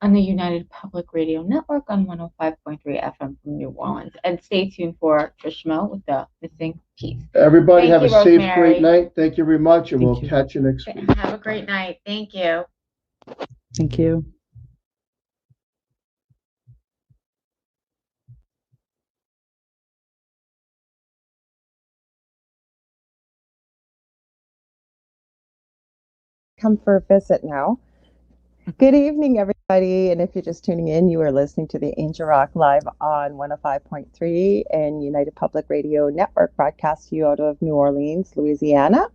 on the United Public Radio Network on 105.3 FM from New Orleans. And stay tuned for Trishmo with the missing piece. Everybody Thank have you, a safe, Rosemary. great night. Thank you very much, and Thank we'll you. catch you next week. Have a great night. Thank you. Thank you. Come for a visit now. Good evening, everybody. And if you're just tuning in, you are listening to the Angel Rock live on 105.3 and United Public Radio Network, broadcast to you out of New Orleans, Louisiana.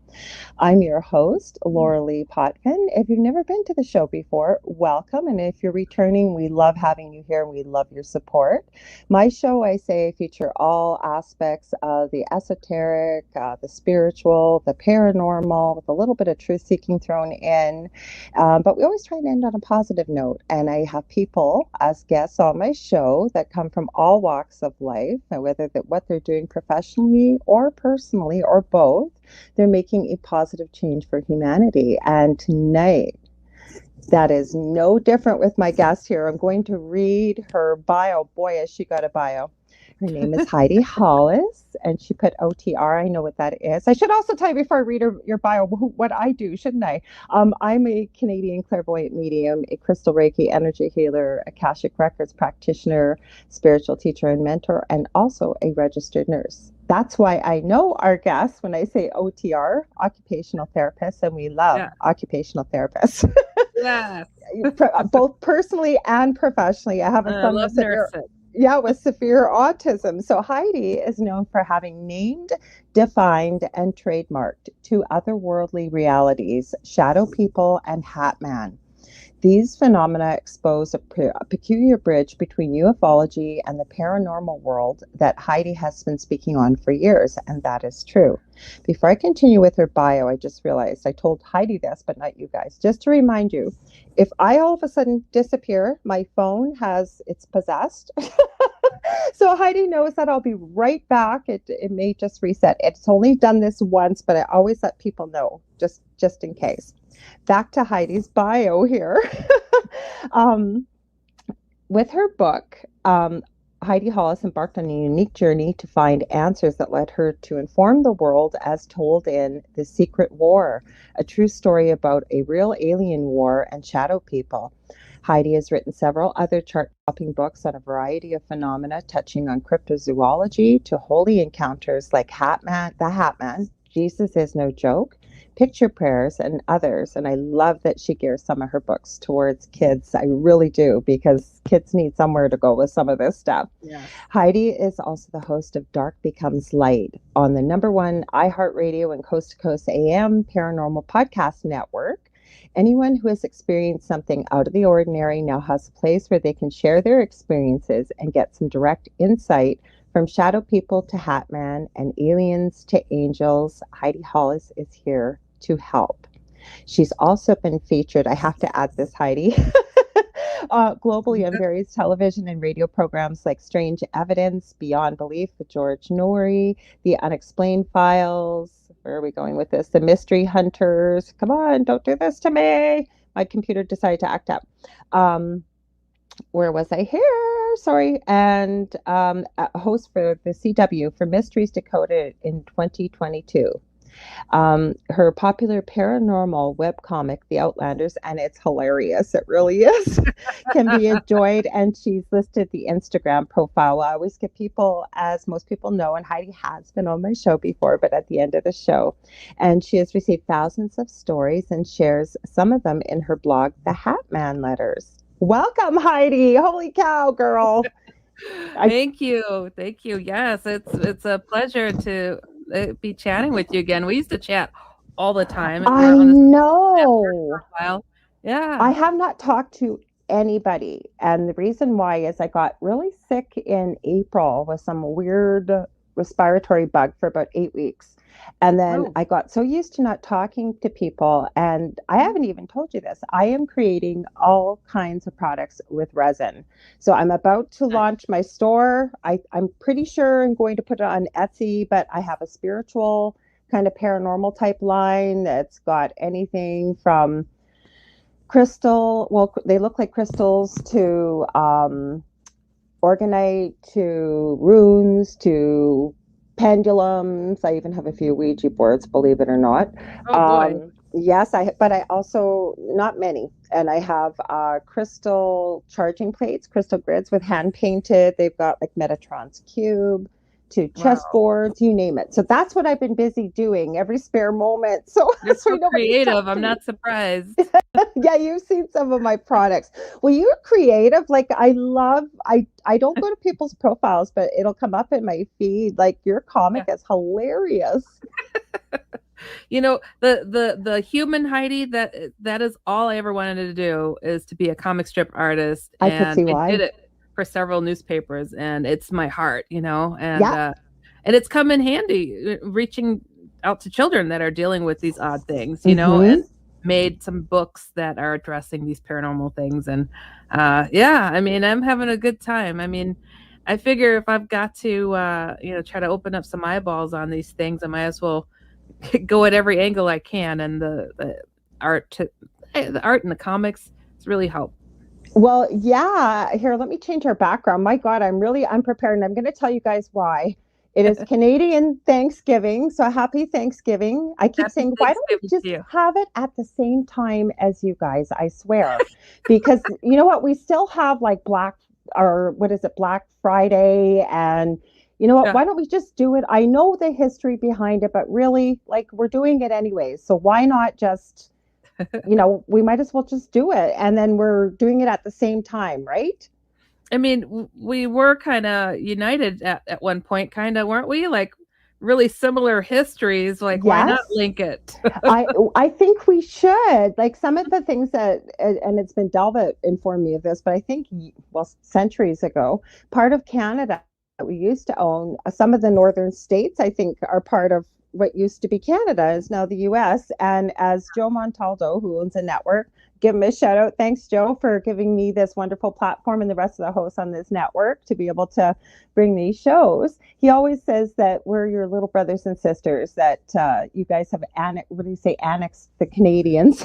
I'm your host, Laura Lee Potvin. If you've never been to the show before, welcome. And if you're returning, we love having you here and we love your support. My show, I say, feature all aspects of the esoteric, the spiritual, the paranormal, with a little bit of truth-seeking thrown in. But we always try and end on a positive note. And I have people as guests on my show that come from all walks of life, and whether what they're doing professionally or personally or both, they're making a positive change for humanity. And tonight, that is no different with my guest here. I'm going to read her bio. Boy, has she got a bio. Her name is Heidi Hollis, and she put OTR. I know what that is. I should also tell you before I read your bio what I do, shouldn't I? I'm a Canadian clairvoyant medium, a crystal Reiki energy healer, Akashic Records practitioner, spiritual teacher and mentor, and also a registered nurse. That's why I know our guests when I say OTR, occupational therapists, and we love occupational therapists. Yes. Both personally and professionally. I have a son with severe autism. So Heidi is known for having named, defined, and trademarked two otherworldly realities, Shadow People and Hat Man. These phenomena expose a peculiar bridge between ufology and the paranormal world that Heidi has been speaking on for years, and that is true. Before I continue with her bio, I just realized I told Heidi this, but not you guys. Just to remind you, if I all of a sudden disappear, my phone it's possessed. So Heidi knows that I'll be right back. It may just reset. It's only done this once, but I always let people know, just in case. Back to Heidi's bio here. With her book, Heidi Hollis embarked on a unique journey to find answers that led her to inform the world as told in The Secret War, a true story about a real alien war and shadow people. Heidi has written several other chart-topping books on a variety of phenomena touching on cryptozoology to holy encounters like the Hat Man, Jesus is No Joke, Picture Prayers, and others. And I love that she gears some of her books towards kids. I really do, because kids need somewhere to go with some of this stuff. Yes. Heidi is also the host of Dark Becomes Light on the #1 iHeartRadio and Coast to Coast AM Paranormal Podcast Network. Anyone who has experienced something out of the ordinary now has a place where they can share their experiences and get some direct insight. From shadow people to Hat Man and aliens to angels, Heidi Hollis is here to help. She's also been featured, I have to add this, Heidi, globally on various television and radio programs like Strange Evidence, Beyond Belief with George Norrie, The Unexplained Files. Where are we going with this? The Mystery Hunters. Come on, don't do this to me. My computer decided to act up. Where was I here? Sorry. And a host for the CW for Mysteries Decoded in 2022. Her popular paranormal webcomic, The Outlanders, and it's hilarious. It really is. Can be enjoyed. And she's listed the Instagram profile. I always get people, as most people know, and Heidi has been on my show before, but at the end of the show. And she has received thousands of stories and shares some of them in her blog, The Hat Man Letters. Welcome, Heidi. Holy cow, girl. Thank you. Yes, it's a pleasure to be chatting with you again. We used to chat all the time. I We're on this know. for a while. Yeah. I have not talked to anybody. And the reason why is I got really sick in April with some weird respiratory bug for about 8 weeks. And then Oh, I got so used to not talking to people. And I haven't even told you this. I am creating all kinds of products with resin. So I'm about to nice. launch my store. I'm pretty sure I'm going to put it on Etsy, but I have a spiritual kind of paranormal type line that's got anything from crystal, well, they look like crystals, to organite, to runes, to pendulums. I even have a few Ouija boards, believe it or not. Oh boy. Yes, but I also, not many. And I have crystal charging plates, crystal grids with hand painted. They've got like Metatron's cube to Wow. chessboards, you name it. So that's what I've been busy doing every spare moment. So You're so nobody's creative. talked I'm to me. not surprised. Yeah, you've seen some of my products. Well, you're creative. Like I don't go to people's profiles, but it'll come up in my feed. Like your comic is hilarious. You know, the human Heidi, that is all I ever wanted to do, is to be a comic strip artist. I could see And I why. did it for several newspapers, and it's my heart, you know, Yeah. and it's come in handy reaching out to children that are dealing with these odd things, you know, Mhm. and made some books that are addressing these paranormal things. And yeah, I mean, I'm having a good time. I mean, I figure if I've got to you know, try to open up some eyeballs on these things, I might as well go at every angle I can. And the art the art and the comics, it's really helped. Well, yeah. Here, let me change our background. My God, I'm really unprepared, and I'm going to tell you guys why. It is Canadian Thanksgiving, so happy Thanksgiving. I keep Happy saying, why don't we Thanksgiving just to you. have it at the same time as you guys? I swear. Because you know what? We still have like Black Friday, and you know what? Yeah. Why don't we just do it? I know the history behind it, but really, like, we're doing it anyways. So why not just, you know, we might as well just do it. And then we're doing it at the same time, right? I mean, we were kind of united at one point, kind of, weren't we? Like really similar histories. Like, why not Yes. link it? I think we should. Like some of the things that, and it's been Del that informed me of this, but I think, well, centuries ago, part of Canada that we used to own, some of the northern states, I think, are part of what used to be Canada, is now the US. And as Joe Montaldo, who owns a network, give him a shout out. Thanks, Joe, for giving me this wonderful platform and the rest of the hosts on this network to be able to bring these shows. He always says that we're your little brothers and sisters, that you guys have, annexed the Canadians.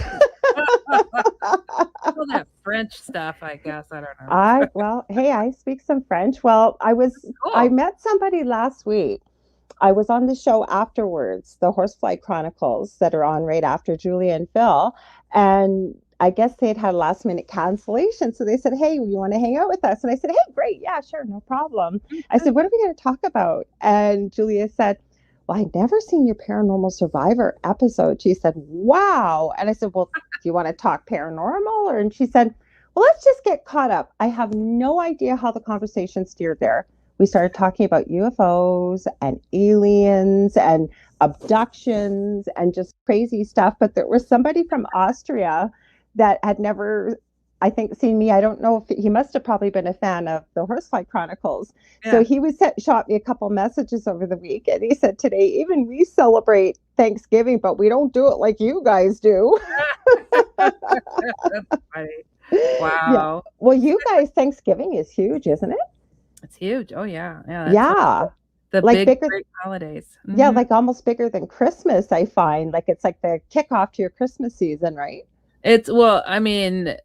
All that French stuff, I guess. I don't know. Well, hey, I speak some French. Well, I Cool. met somebody last week. I was on the show afterwards, the Horsefly Chronicles, that are on right after Julia and Phil. And I guess they'd had a last minute cancellation. So they said, hey, you want to hang out with us? And I said, hey, great. Yeah, sure. No problem. I said, what are we going to talk about? And Julia said, well, I'd never seen your Paranormal Survivor episode. She said, wow. And I said, well, do you want to talk paranormal? And she said, well, let's just get caught up. I have no idea how the conversation steered there. We started talking about UFOs and aliens and abductions and just crazy stuff. But there was somebody from Austria that had never, I think, seen me. I don't know if he must have probably been a fan of the Horsefly Chronicles. Yeah. So he shot me a couple messages over the week, and he said, today, even we celebrate Thanksgiving, but we don't do it like you guys do. That's funny. Wow. Yeah. Well, you guys, Thanksgiving is huge, isn't it? It's huge. Oh yeah. Yeah. That's Yeah. the Like big bigger, great holidays. yeah, Mhm. like almost bigger than Christmas, I find. Like it's like the kickoff to your Christmas season, right? It's, well, I mean,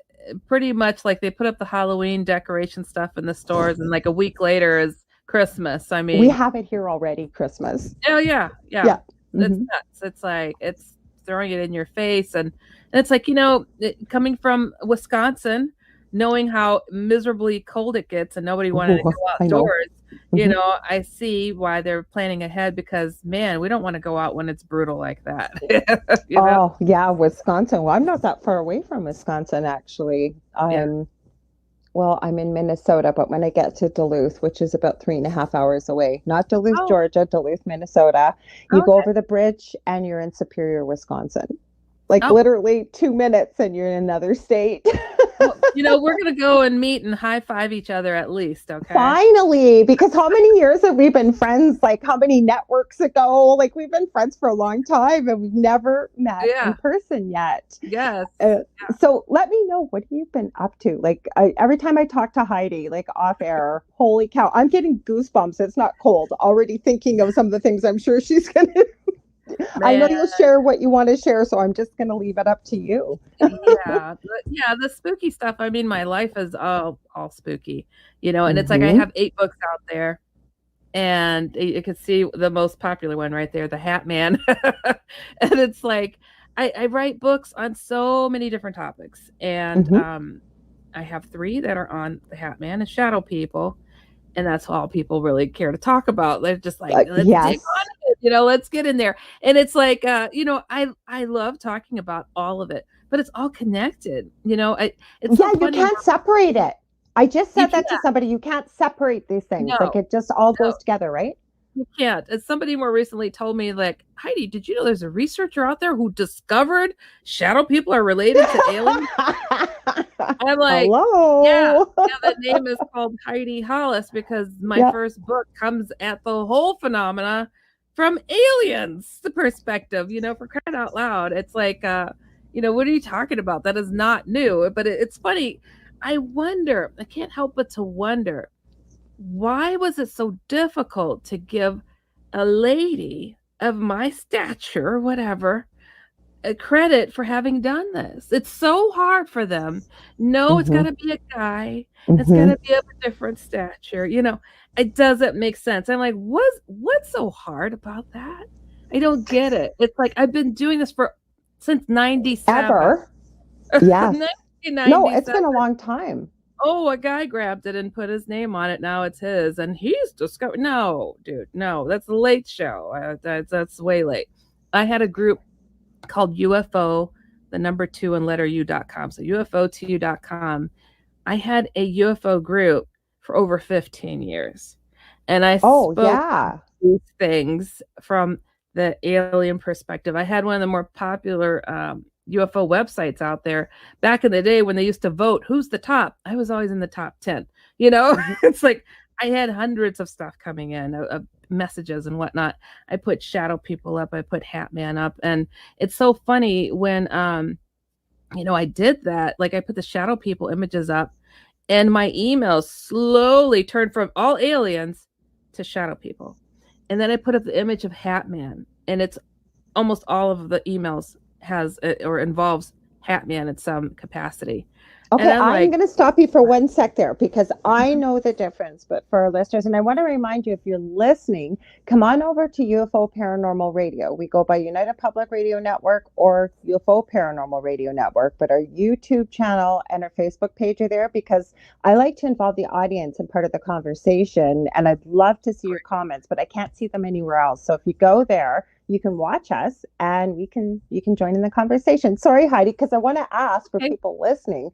pretty much like they put up the Halloween decoration stuff in the stores, and like a week later is Christmas. I We mean, have it here already, Christmas. oh yeah, yeah. Yeah. It's Mhm. nuts. It's like it's throwing it in your face, and it's like, you know, coming from Wisconsin, knowing how miserably cold it gets, and nobody wanted to Ooh, go I know. outdoors. You Mhm. know, I see why they're planning ahead, because man, we don't want to go out when it's brutal like that. You know? Oh, yeah, Wisconsin. Well, I'm not that far away from Wisconsin, actually. Yeah. Well, I'm in Minnesota, but when I get to Duluth, which is about 3.5 hours away, not Duluth, Oh, Georgia, Duluth, Minnesota, you go okay. over the bridge and you're in Superior, Wisconsin. Like Oh, literally 2 minutes and you're in another state. well, we're gonna go and meet and high five each other at least, okay? Finally, because how many years have we been friends? Like how many networks ago? Like we've been friends for a long time and we've never met in Yeah. person yet. Yes. Uh, so let me know, what have you been up to? Like every time I talk to Heidi, like off air, holy cow, I'm getting goosebumps. It's not cold. Already thinking of some of the things I'm sure she's going to. I know Man, you'll share what you want to share, so I'm just going to leave it up to you. yeah. Yeah, the spooky stuff. I mean, my life is all spooky, and it's like I Mm-hmm. have 8 books out there. And you can see the most popular one right there, the Hat Man. And it's like I write books on so many different topics, and Mm-hmm. I have 3 that are on the Hat Man and shadow people, and that's all people really care to talk about. They're just like, let's dig Yes. on it, let's get in there. And it's like, I love talking about all of it, but it's all connected. It's so Yeah, you funny. can't separate it. I just You said that can't. to somebody. You can't separate these things. Like No, it just all no. goes together, right? You can't. As somebody more recently told me, like, Heidi, did you know there's a researcher out there who discovered shadow people are related to aliens? I'm like, yeah, Hello. the name is called Heidi Hollis because my Yeah. first book comes at the whole phenomena from aliens, the perspective, for crying out loud. It's like, what are you talking about? That is not new, but it's funny. I can't help but to wonder, why was it so difficult to give a lady of my stature or whatever a credit for having done this? It's so hard for them. No, it's got Mm-hmm. to be a guy. It's got Mm-hmm. to be of a different stature. It doesn't make sense. I'm like, what's so hard about that? I don't get it. It's like I've been doing this since 97. Ever. Yes. No, it's 1997. been a long time. Oh, a guy grabbed it and put his name on it. Now it's his, and he's discovered. No, dude, no, that's the late show. That's way late. I had a group called UFO, the number 2 and letter U.com. So UFO2U.com. I had a UFO group for over 15 years, and I Oh, spoke yeah. these things from the alien perspective. I had one of the more popular UFO websites out there back in the day when they used to vote who's the top. I was always in the top 10. It's like I had hundreds of stuff coming in, of messages and whatnot. I put shadow people up, I put Hat Man up, and it's so funny when I did that. Like I put the shadow people images up, and my emails slowly turned from all aliens to shadow people. And then I put up the image of Hat Man, and it's almost all of the emails has or involves Hat Man in some capacity. And Okay, I'm I'm like, going to stop you for 1 sec there because I know the difference, but for our listeners, and I want to remind you, if you're listening, come on over to UFO Paranormal Radio. We go by United Public Radio Network or UFO Paranormal Radio Network, but our YouTube channel and our Facebook page are there because I like to involve the audience in part of the conversation, and I'd love to see your comments, but I can't see them anywhere else. So if you go there, you can watch us and you can join in the conversation. Sorry, Heidi, because I want to ask for hey, people listening.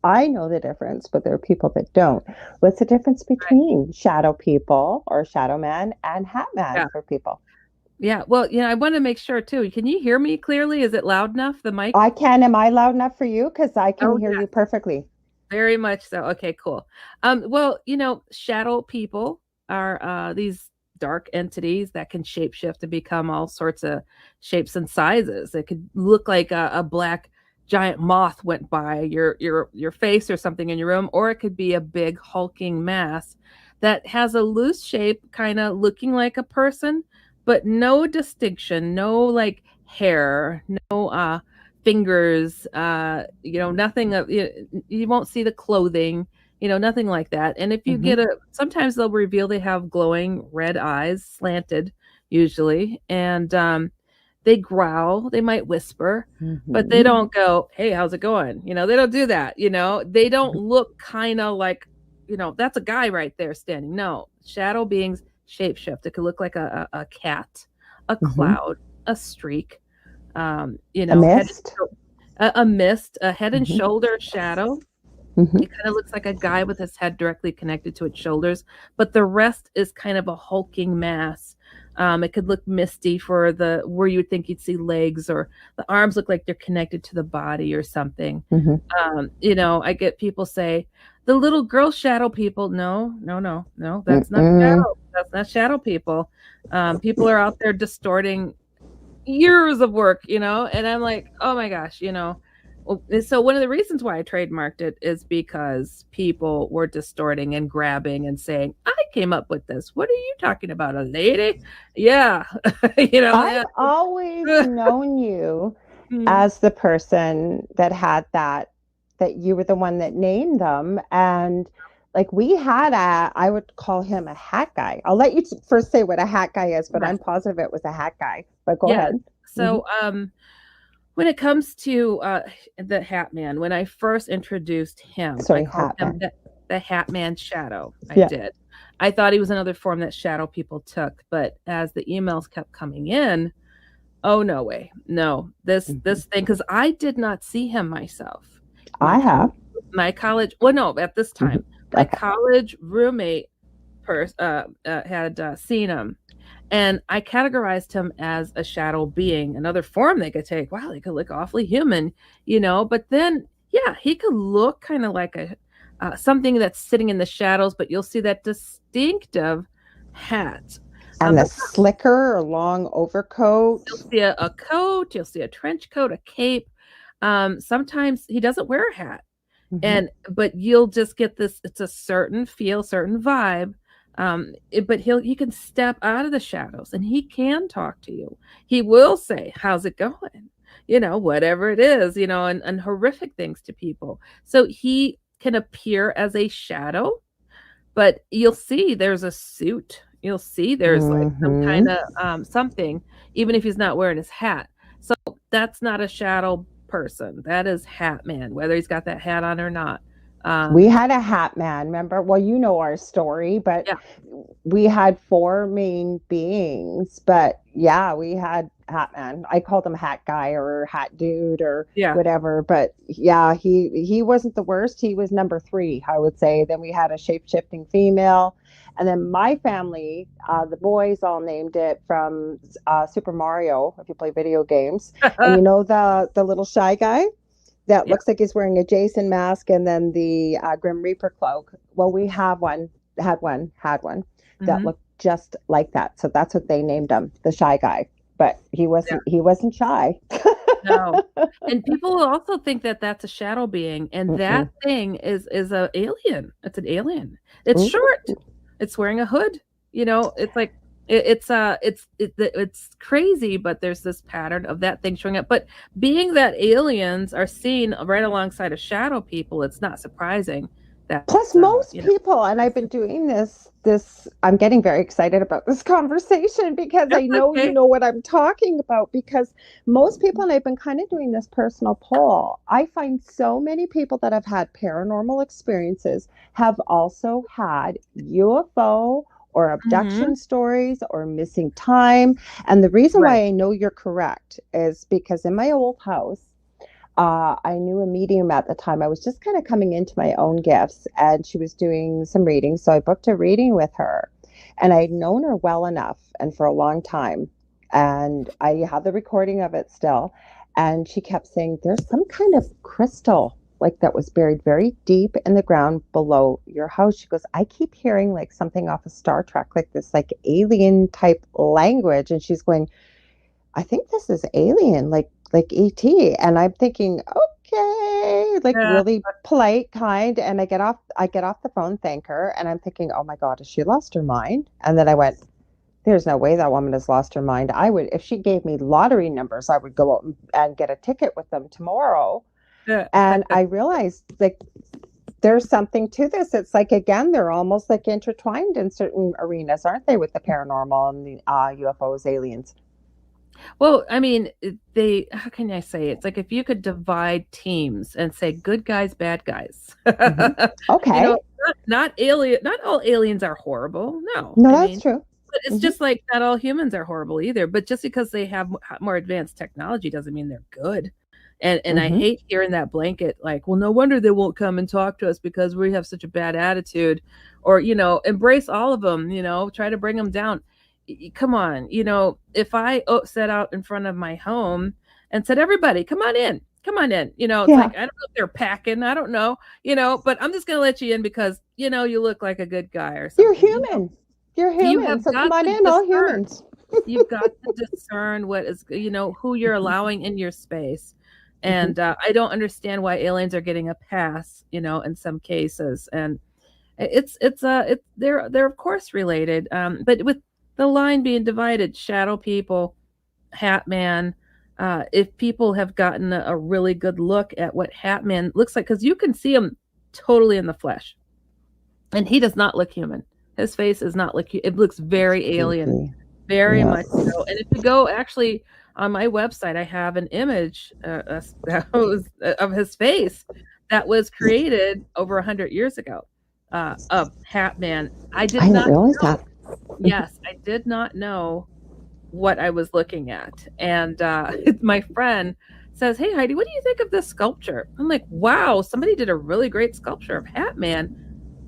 I know the difference, but there are people that don't. What's the difference between shadow people or shadow man and hat man yeah, for people? yeah. Well, I want to make sure too. Can you hear me clearly? Is it loud enough? The mic? I can. Am I loud enough for you? Because I can Oh, hear yeah, you perfectly. very much so. Okay, cool. Well, shadow people are these dark entities that can shapeshift and become all sorts of shapes and sizes. It could look like a black giant moth went by your face or something in your room, or it could be a big hulking mass that has a loose shape, kind of looking like a person, but no distinction, no like hair, no fingers, nothing of you won't see the clothing, nothing like that. And if you Mm-hmm. get sometimes they'll reveal they have glowing red eyes, slanted usually, and they growl, they might whisper, but they Mm-hmm. don't go, "Hey, how's it going?" They don't do that. They don't look kind of like, that's a guy right there standing. No, shadow beings shapeshift. It could look like a cat, a Mm-hmm. cloud, a streak, A mist. a mist, a head and Mm-hmm. shoulder shadow, Mhm. It kind of looks like a guy with his head directly connected to its shoulders, but the rest is kind of a hulking mass. It could look misty for the where you would think you'd see legs, or the arms look like they're connected to the body or something. Mhm. I get people say the little girl shadow people. No, no, no, no. That's not Mm-mm. shadow. That's not shadow people. People are out there distorting years of work, and I'm like, oh my gosh. So one of the reasons why I trademarked it is because people were distorting and grabbing and saying, I came up with this. What are you talking about? A lady? Yeah. I've Yeah. always known you Mm. as the person that had that you were the one that named them. And like we had I would call him a hat guy. I'll let you first say what a hat guy is, but Yes. I'm positive it was a hat guy. But go Yeah. ahead. So when it comes to the Hat Man, when I first introduced him, Sorry, I called Hat him Man. the Hat Man Shadow. I Yeah. did. I thought he was another form that shadow people took, but as the emails kept coming in, oh no way, no, this thing, because I did not see him myself. I have. My college, well, no, at this time, my Okay. college roommate had seen him. And I categorized him as a shadow being, another form they could take. Wow, they could look awfully human, But then, yeah, he could look kind of like a something that's sitting in the shadows, but you'll see that distinctive hat. And the But slicker or long overcoat. you'll see a coat, you'll see a trench coat, a cape. Sometimes he doesn't wear a hat. Mhm. But you'll just get this, it's a certain feel, certain vibe. But he can step out of the shadows and he can talk to you. He will say, how's it going? Whatever it is, and horrific things to people. So he can appear as a shadow, but you'll see there's a suit. You'll see there's like some kind of something, even if he's not wearing his hat. So that's not a shadow person. That is Hat Man, whether he's got that hat on or not. We had a hat man, remember? Well, you know our story, but Yeah. we had 4 main beings. But yeah, we had hat man. I called him hat guy or hat dude or Yeah. whatever. But yeah, he wasn't the worst. He was number 3, I would say. Then we had a shape-shifting female. And then my family, the boys all named it from Super Mario, if you play video games. And you know the little shy guy? That Yeah. looks like he's wearing a Jason mask and then the Grim Reaper cloak. Well, we had one that Mhm. looked just like that. So that's what they named him, the shy guy. But he wasn't shy. No. And people will also think that that's a shadow being, and that thing is a alien. It's an alien. It's short. It's wearing a hood. It's like it's crazy, but there's this pattern of that thing showing up. But being that aliens are seen right alongside of shadow people, it's not surprising that Plus, most people, and I've been doing this, I'm getting very excited about this conversation because I know you know what I'm talking about. Because most people, and I've been kind of doing this personal poll, I find so many people that have had paranormal experiences have also had UFO or abduction stories or missing time. And the reason why I know you're correct is because in my old house, I knew a medium at the time. I was just kind of coming into my own gifts and she was doing some readings. So I booked a reading with her and I'd known her well enough and for a long time. And I have the recording of it still. And she kept saying, there's some kind of crystal like that was buried very deep in the ground below your house. She goes, I keep hearing like something off of Star Trek, like this like alien type language. And she's going, I think this is alien, like ET. And I'm thinking, okay, like really polite, kind. And I get off the phone, thank her, and I'm thinking, oh my God, has she lost her mind? And then I went, there's no way that woman has lost her mind. I would, if she gave me lottery numbers, I would go out and get a ticket with them tomorrow. And I realized like there's something to this. It's like, again, they're almost like intertwined in certain arenas, aren't they, with the paranormal and the UFOs, aliens? Well, I mean, how can I say it? It's like if you could divide teams and say good guys, bad guys. Okay. Not all aliens are horrible. No, that's true. But it's just like not all humans are horrible either. But just because they have more advanced technology doesn't mean they're good. And I hate hearing that blanket, like, well, no wonder they won't come and talk to us because we have such a bad attitude, or, embrace all of them, try to bring them down. Come on, if I set out in front of my home and said, everybody, come on in, it's like, I don't know if they're packing, I don't know, but I'm just going to let you in because, you look like a good guy or something. You're human. You're human. So come on in, all humans. You've got to discern what is, who you're allowing in your space. And I don't understand why aliens are getting a pass, in some cases. And they're of course related. But with the line being divided, shadow people, Hat Man, if people have gotten a really good look at what Hat Man looks like, because you can see him totally in the flesh, and he does not look human. His face is not like, it looks very alien, very much so. And if you go actually on my website, I have an image of his face that was created over 100 years ago of Hat Man. I didn't realize that. Yes, I did not know what I was looking at. And my friend says, hey, Heidi, what do you think of this sculpture? I'm like, wow, somebody did a really great sculpture of Hat Man.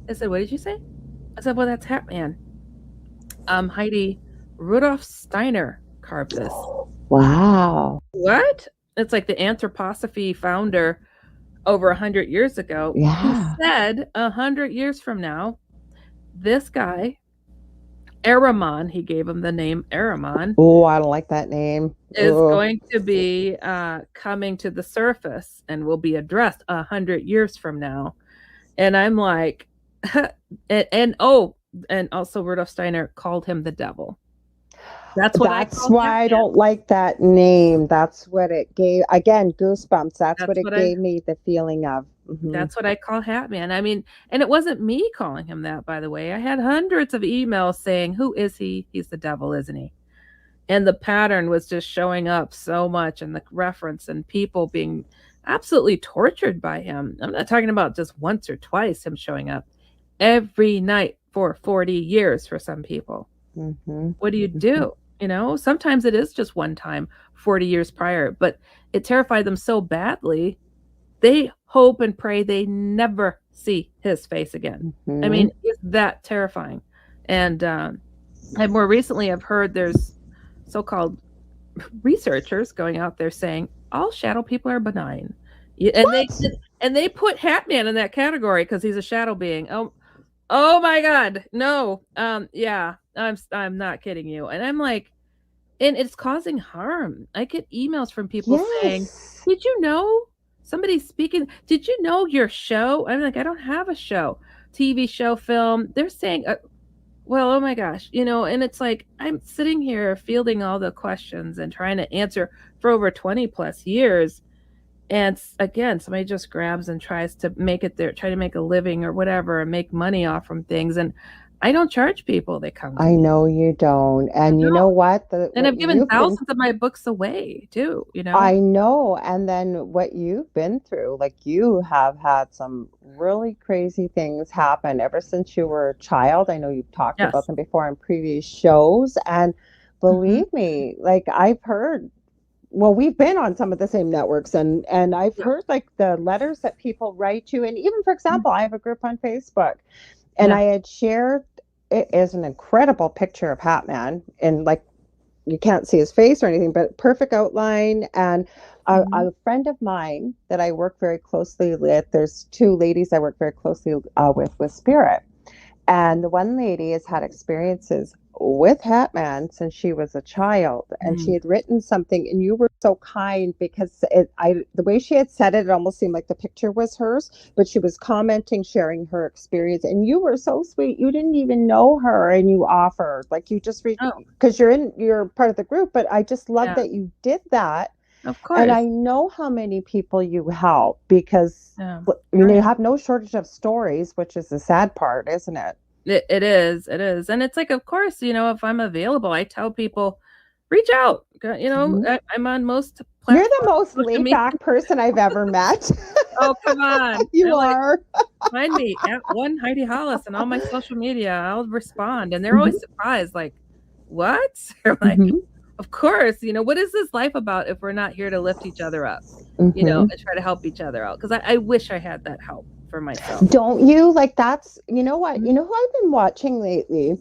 I said, what did you say? I said, well, that's Hat Man. Heidi, Rudolf Steiner carved this. Wow. What? It's like the anthroposophy founder over 100 years ago. He said 100 years from now, this guy, Ahriman, he gave him the name Ahriman. Oh, I don't like that name. Is going to be coming to the surface and will be addressed 100 years from now. And I'm like, and also Rudolf Steiner called him the devil. That's why I don't like that name. That's what it gave. Again, goosebumps. That's what it gave me the feeling of. That's what I call Hat Man. I mean, and it wasn't me calling him that, by the way. I had hundreds of emails saying, who is he? He's the devil, isn't he? And the pattern was just showing up so much, and the reference, and people being absolutely tortured by him. I'm not talking about just once or twice him showing up. Every night for 40 years for some people. What do you do? Sometimes it is just one time 40 years prior, but it terrified them so badly. They hope and pray they never see his face again. I mean, it's that terrifying. And I more recently have heard there's so-called researchers going out there saying all shadow people are benign. And they put Hat Man in that category because he's a shadow being. Oh my God. No. Yeah, I'm not kidding you. And I'm like, and it's causing harm. I get emails from people saying, did you know somebody's speaking? Did you know your show? I'm like, I don't have a show, TV show, film. They're saying, well, oh my gosh, and it's like, I'm sitting here fielding all the questions and trying to answer for over 20 plus years. And again, somebody just grabs and tries to make it there, try to make a living or whatever, and make money off from things. And I don't charge people. They come. I know you don't. And you know what? And I've given thousands of my books away too, I know. And then what you've been through, like you have had some really crazy things happen ever since you were a child. I know you've talked about them before on previous shows. And believe me, like I've heard, well, we've been on some of the same networks, and I've heard like the letters that people write you. And even, for example, I have a group on Facebook, and I had shared, it is an incredible picture of Hat Man, and like you can't see his face or anything, but perfect outline. And a friend of mine that I work very closely with, there's two ladies I work very closely with Spirit. And the one lady has had experiences with Hat Man since she was a child, and she had written something, and you were so kind because the way she had said it, it almost seemed like the picture was hers, but she was commenting, sharing her experience, and you were so sweet. You didn't even know her, and you offered, like, you just because you're part of the group, but I just love that you did that. Of course. And I know how many people you help because you have no shortage of stories, which is the sad part, isn't it? It is. And it's like, of course, if I'm available, I tell people, reach out. I'm on most platforms. You're the most laid back person I've ever met. Oh, come on. You are. Find me at one Heidi Hollis and all my social media. I'll respond. And they're always surprised, like, what? They're like, of course, what is this life about if we're not here to lift each other up, Mhm. and try to help each other out? Because I wish I had that help for myself. Don't you? Like, that's, you know what? You know who I've been watching lately?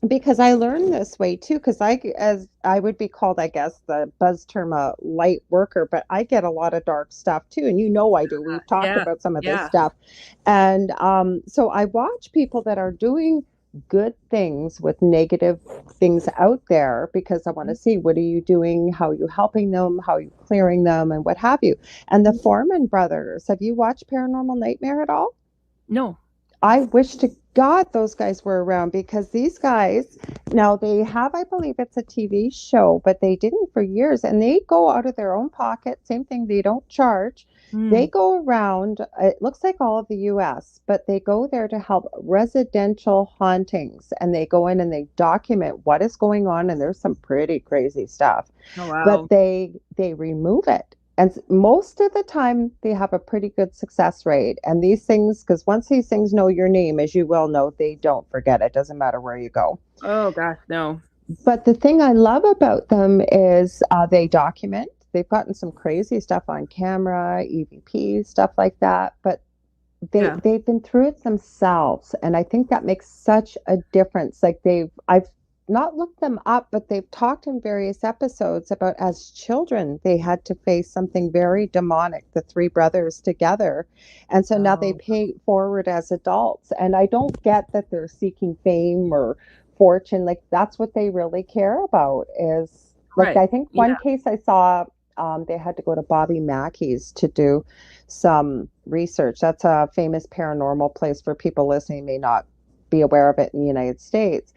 Because I learned this way too, because as I would be called, I guess, the buzz term, a light worker, but I get a lot of dark stuff too. And I do. We've talked Yeah, about some of this yeah. stuff. And so I watch people that are doing good things with negative things out there, because I want to see, what are you doing? How are you helping them? How are you clearing them? And what have you? And the Foreman brothers, have you watched Paranormal Nightmare at all? No. I wish to God those guys were around, because these guys, now they have, I believe it's a TV show, but they didn't for years, and they go out of their own pocket. Same thing, they don't charge. They go around, it looks like all of the US, but they go there to help residential hauntings, and they go in and they document what is going on, and there's some pretty crazy stuff. Oh, wow. But they remove it. And most of the time, they have a pretty good success rate. And these things, because once these things know your name, as you well know, they don't forget. It doesn't matter where you go. Oh, gosh, no. But the thing I love about them is they document. They've gotten some crazy stuff on camera, EVP, stuff like that. But they've been through it themselves. And I think that makes such a difference. Like, I've not looked them up, but they've talked in various episodes about, as children, they had to face something very demonic, the three brothers together. And so now they pay it forward as adults. And I don't get that they're seeking fame or fortune. Like, that's what they really care about is, like, Right. I think one case I saw, they had to go to Bobby Mackey's to do some research. That's a famous paranormal place for people listening may not be aware of it in the United States.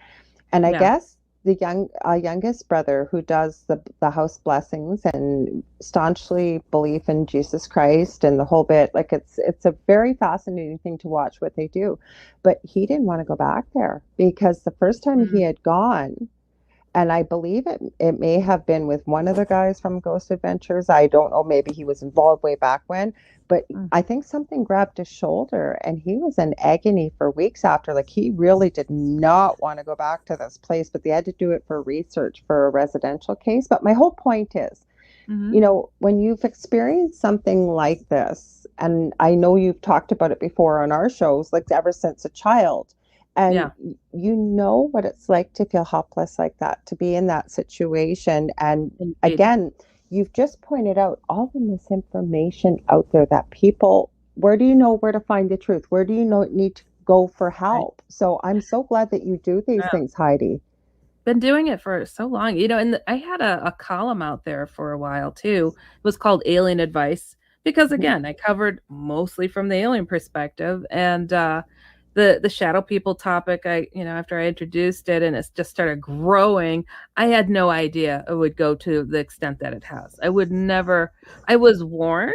And I guess the youngest brother, who does the house blessings and staunchly belief in Jesus Christ and the whole bit, like, it's a very fascinating thing to watch what they do. But he didn't want to go back there, because the first time he had gone, and I believe it may have been with one of the guys from Ghost Adventures. I don't know, maybe he was involved way back when, but I think something grabbed his shoulder, and he was in agony for weeks after. Like, he really did not want to go back to this place, but they had to do it for research for a residential case. But my whole point is, when you've experienced something like this, and I know you've talked about it before on our shows, like, ever since a child, and you know what it's like to feel helpless like that, to be in that situation. And again, you've just pointed out all the misinformation out there that people, where do you know where to find the truth? Where do you need to go for help? Right. So I'm so glad that you do these things, Heidi. Been doing it for so long, and I had a column out there for a while too. It was called Alien Advice, because again, I covered mostly from the alien perspective, and the shadow people topic, after I introduced it and it just started growing, I had no idea it would go to the extent that it has. I was warned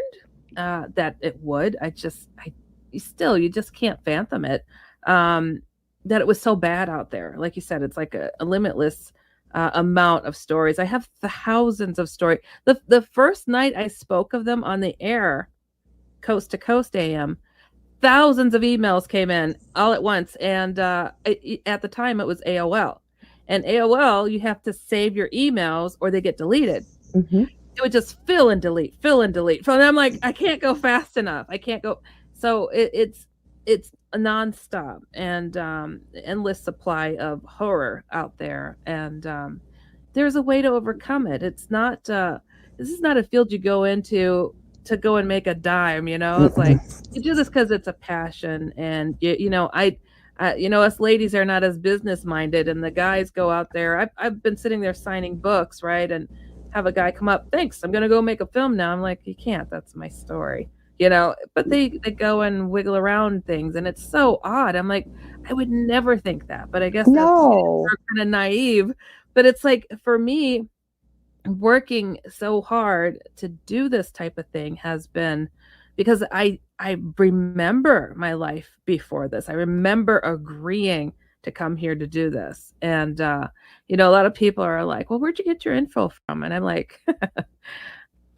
that it would. You just can't fathom it. That it was so bad out there. Like you said, it's like a limitless amount of stories. I have thousands of stories. The first night I spoke of them on the air, Coast to Coast AM, thousands of emails came in all at once. And at the time it was AOL. And AOL, you have to save your emails or they get deleted. It would just fill and delete. And I'm like, I can't go fast enough. I can't go. So it's a nonstop and endless supply of horror out there. And there's a way to overcome it. It's not, this is not a field you go into to go and make a dime, it's like, you do this because it's a passion. And us ladies are not as business minded, and the guys go out there. I've been sitting there signing books, right? And have a guy come up, thanks, I'm going to go make a film now. I'm like, you can't, that's my story, but they go and wiggle around things. And it's so odd. I'm like, I would never think that, but I guess that's kind of naive. But it's like, for me, working so hard to do this type of thing has been because I remember my life before this. I remember agreeing to come here to do this. And, a lot of people are like, well, where'd you get your info from? And I'm like,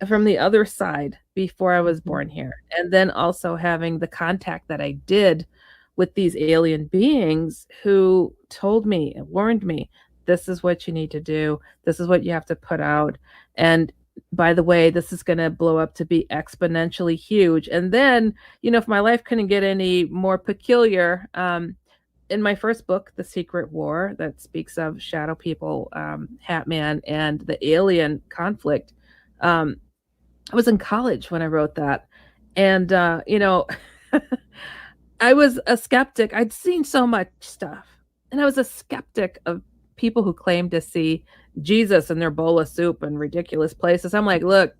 from the other side before I was born here. And then also having the contact that I did with these alien beings who told me and warned me, this is what you need to do. This is what you have to put out. And by the way, this is going to blow up to be exponentially huge. And then, if my life couldn't get any more peculiar, in my first book, The Secret War, that speaks of shadow people, Hat Man, and the alien conflict, I was in college when I wrote that. And, I was a skeptic. I'd seen so much stuff. And I was a skeptic of people who claim to see Jesus in their bowl of soup in ridiculous places. I'm like, look,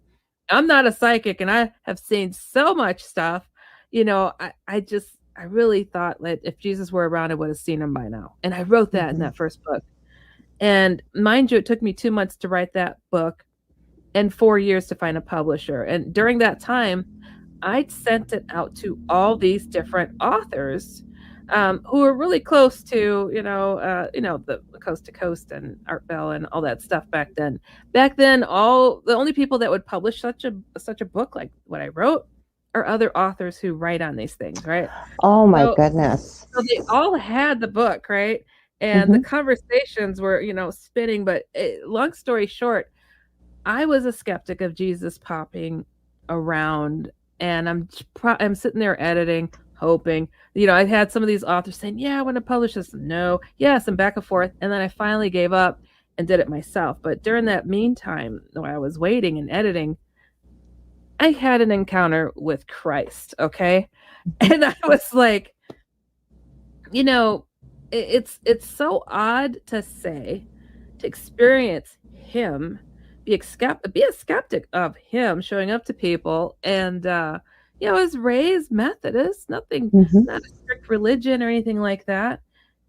I'm not a psychic and I have seen so much stuff. I really thought that if Jesus were around, I would have seen him by now. And I wrote that in that first book. And mind you, it took me 2 months to write that book and 4 years to find a publisher. And during that time, I'd sent it out to all these different authors who were really close to, the Coast to Coast and Art Bell and all that stuff back then. Back then, the only people that would publish such a book like what I wrote are other authors who write on these things, right? Oh my goodness. So they all had the book, right? And the conversations were, spinning. But long story short, I was a skeptic of Jesus popping around, and I'm sitting there editing, hoping. I had some of these authors saying, "Yeah, I want to publish this." No, yes, and back and forth. And then I finally gave up and did it myself. But during that meantime, while I was waiting and editing, I had an encounter with Christ, okay? And I was like, it's so odd to say, to experience him, be a skeptic of him showing up to people. And, I was raised Methodist, not a strict religion or anything like that.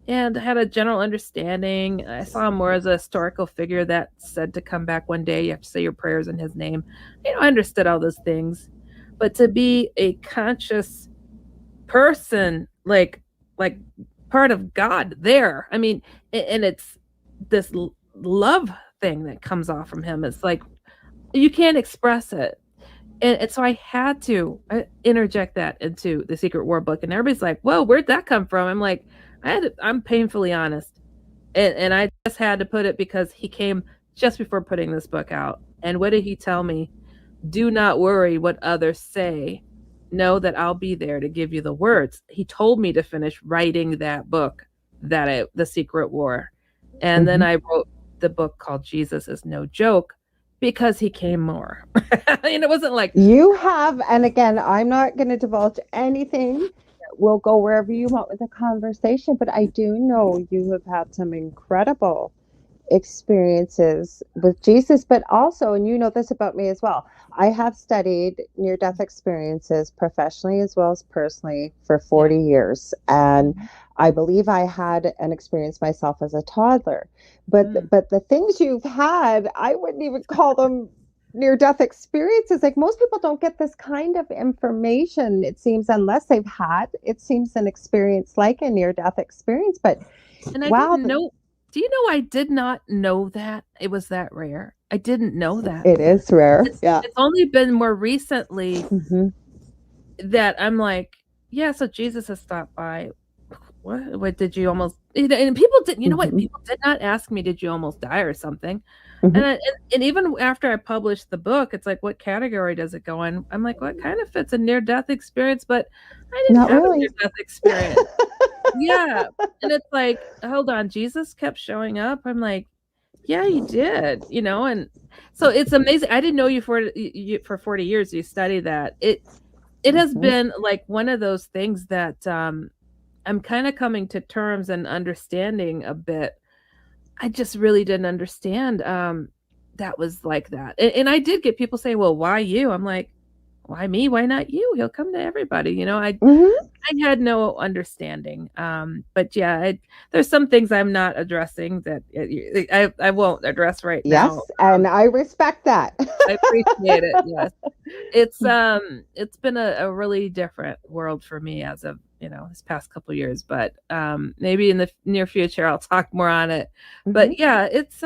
And I had a general understanding. I saw him more as a historical figure that said to come back one day, you have to say your prayers in his name. I understood all those things. But to be a conscious person, like part of God there, I mean, and it's this love thing that comes off from him. It's like, you can't express it. And so I had to interject that into the Secret War book. And everybody's like, whoa, where'd that come from? I'm like, I'm painfully honest. And I just had to put it because he came just before putting this book out. And what did he tell me? Do not worry what others say. Know that I'll be there to give you the words. He told me to finish writing that book, The Secret War. And then I wrote the book called Jesus is No Joke, because he came more. And it wasn't like you have, and again, I'm not going to divulge anything. We'll go wherever you want with the conversation, but I do know you have had some incredible experiences with Jesus, but also, and you know this about me as well, I have studied near-death experiences professionally as well as personally for 40 years. And I believe I had an experience myself as a toddler. But the things you've had, I wouldn't even call them near-death experiences. Like, most people don't get this kind of information, it seems, unless they've had, it seems, an experience like a near-death experience. But and I didn't know. Do you know I did not know that it was that rare? I didn't know that. It is rare. It's only been more recently that I'm like, yeah, so Jesus has stopped by. What did you almost, and people didn't, you know what? People did not ask me, did you almost die or something? And even after I published the book, it's like, what category does it go in? I'm like, well, it kind of fits a near-death experience, but I didn't have a near-death experience. Yeah. And it's like, hold on, Jesus kept showing up. I'm like, yeah, he did, and so it's amazing. I didn't know you for 40 years. You study that. It has been like one of those things that I'm kind of coming to terms and understanding a bit. I just really didn't understand that was like that. And I did get people say, well, why you? I'm like, why me? Why not you? He'll come to everybody. I had no understanding. But yeah, there's some things I'm not addressing that I won't address right now. Yes, and I respect that. I appreciate it. Yes, it's been a really different world for me as of this past couple of years. But maybe in the near future I'll talk more on it. But yeah, it's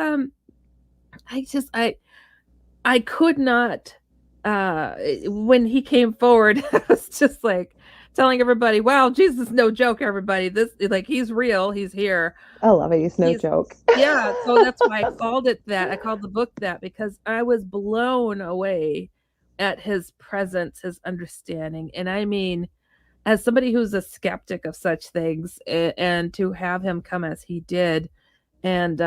I could not. When he came forward, I was just like, telling everybody, wow, Jesus is no joke, everybody. This, like, he's real. He's here. I love it. He's no He's- joke. Yeah. So that's why I called it that. I called the book that because I was blown away at his presence, his understanding. And I mean, as somebody who's a skeptic of such things, and to have him come as he did and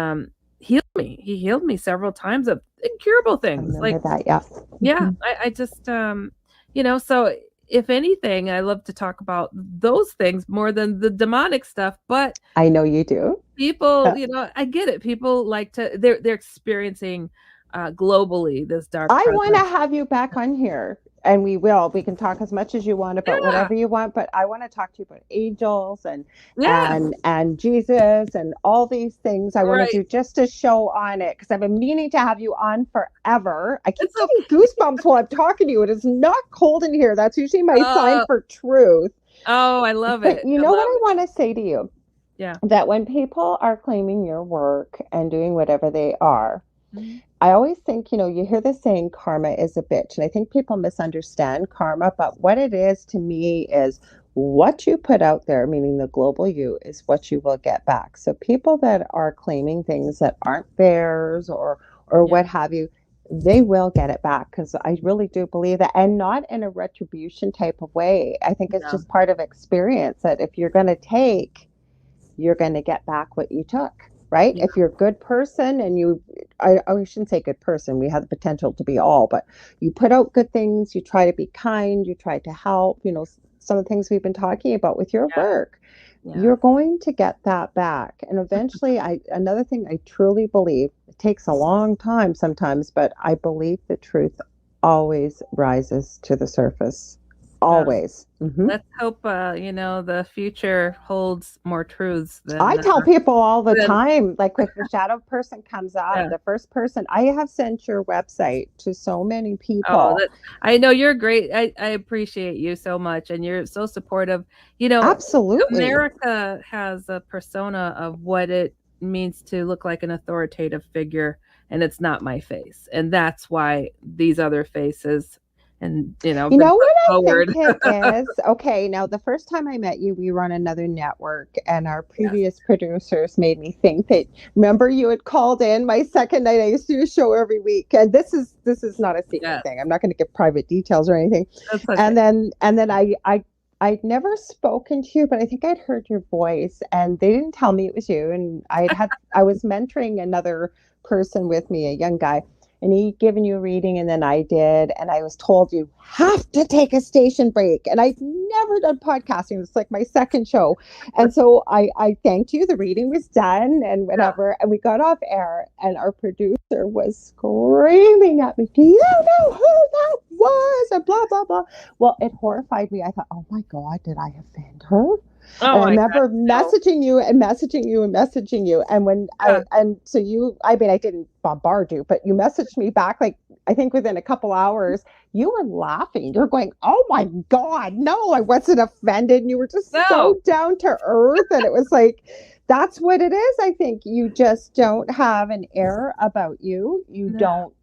heal me. He healed me several times of incurable I things. remember Like, that. Yeah. yeah, I just, so if anything, I love to talk about those things more than the demonic stuff. But I know you do. people, I get it. People like they're experiencing globally this dark I want to presence. have you back on here, and we will. We can talk as much as you want about Yeah. whatever you want, but I want to talk to you about angels Yeah. and Jesus and all these things. I want Right. to do just a show on it because I've been meaning to have you on forever. I keep It's okay. getting goosebumps while I'm talking to you. It is not cold in here. That's usually my sign for truth. Oh, I love But it. you know what I want to say to you? Yeah. That when people are claiming your work and doing whatever they are, Mhm. I always think, you hear the saying karma is a bitch. And I think people misunderstand karma. But what it is to me is what you put out there, meaning the global you, is what you will get back. So people that are claiming things that aren't theirs or what have you, they will get it back because I really do believe that, and not in a retribution type of way. I think it's No. just part of experience that if you're going to take, you're going to get back what you took, right? Yeah. If you're a good person and I shouldn't say good person, we have the potential to be all, but you put out good things, you try to be kind, you try to help, some of the things we've been talking about with your work, you're going to get that back. And eventually, another thing I truly believe, it takes a long time sometimes, but I believe the truth always rises to the surface. Always. Let's hope, the future holds more truths than I tell people all the time, like if a shadow person comes up, the first person, I have sent your website to so many people. I know you're great. I appreciate you so much, and you're so supportive. Absolutely. America has a persona of what it means to look like an authoritative figure, and it's not my face. And that's why these other faces and you know what forward. I think it is? Okay, now the first time I met you, we were on another network, and our previous producers made me think that. Remember, you had called in my second night. I used to do a show every week, and this is not a secret thing. I'm not going to give private details or anything. Okay. And then I'd never spoken to you, but I think I'd heard your voice, and they didn't tell me it was you. And I was mentoring another person with me, a young guy. And he'd given you a reading, and then I did. And I was told you have to take a station break. And I'd never done podcasting. It's like my second show. And so I thanked you. The reading was done and whatever. Yeah. And we got off air, and our producer was screaming at me, do you know who that was? And blah, blah, blah. Well, it horrified me. I thought, oh my God, did I offend her? Oh, and I remember messaging you. And when so you, I mean, I didn't bombard you, but you messaged me back, like, I think within a couple hours, you were laughing. You're going, oh my God, no, I wasn't offended. And you were just so down to earth. And it was like, that's what it is. I think you just don't have an air about you. You don't,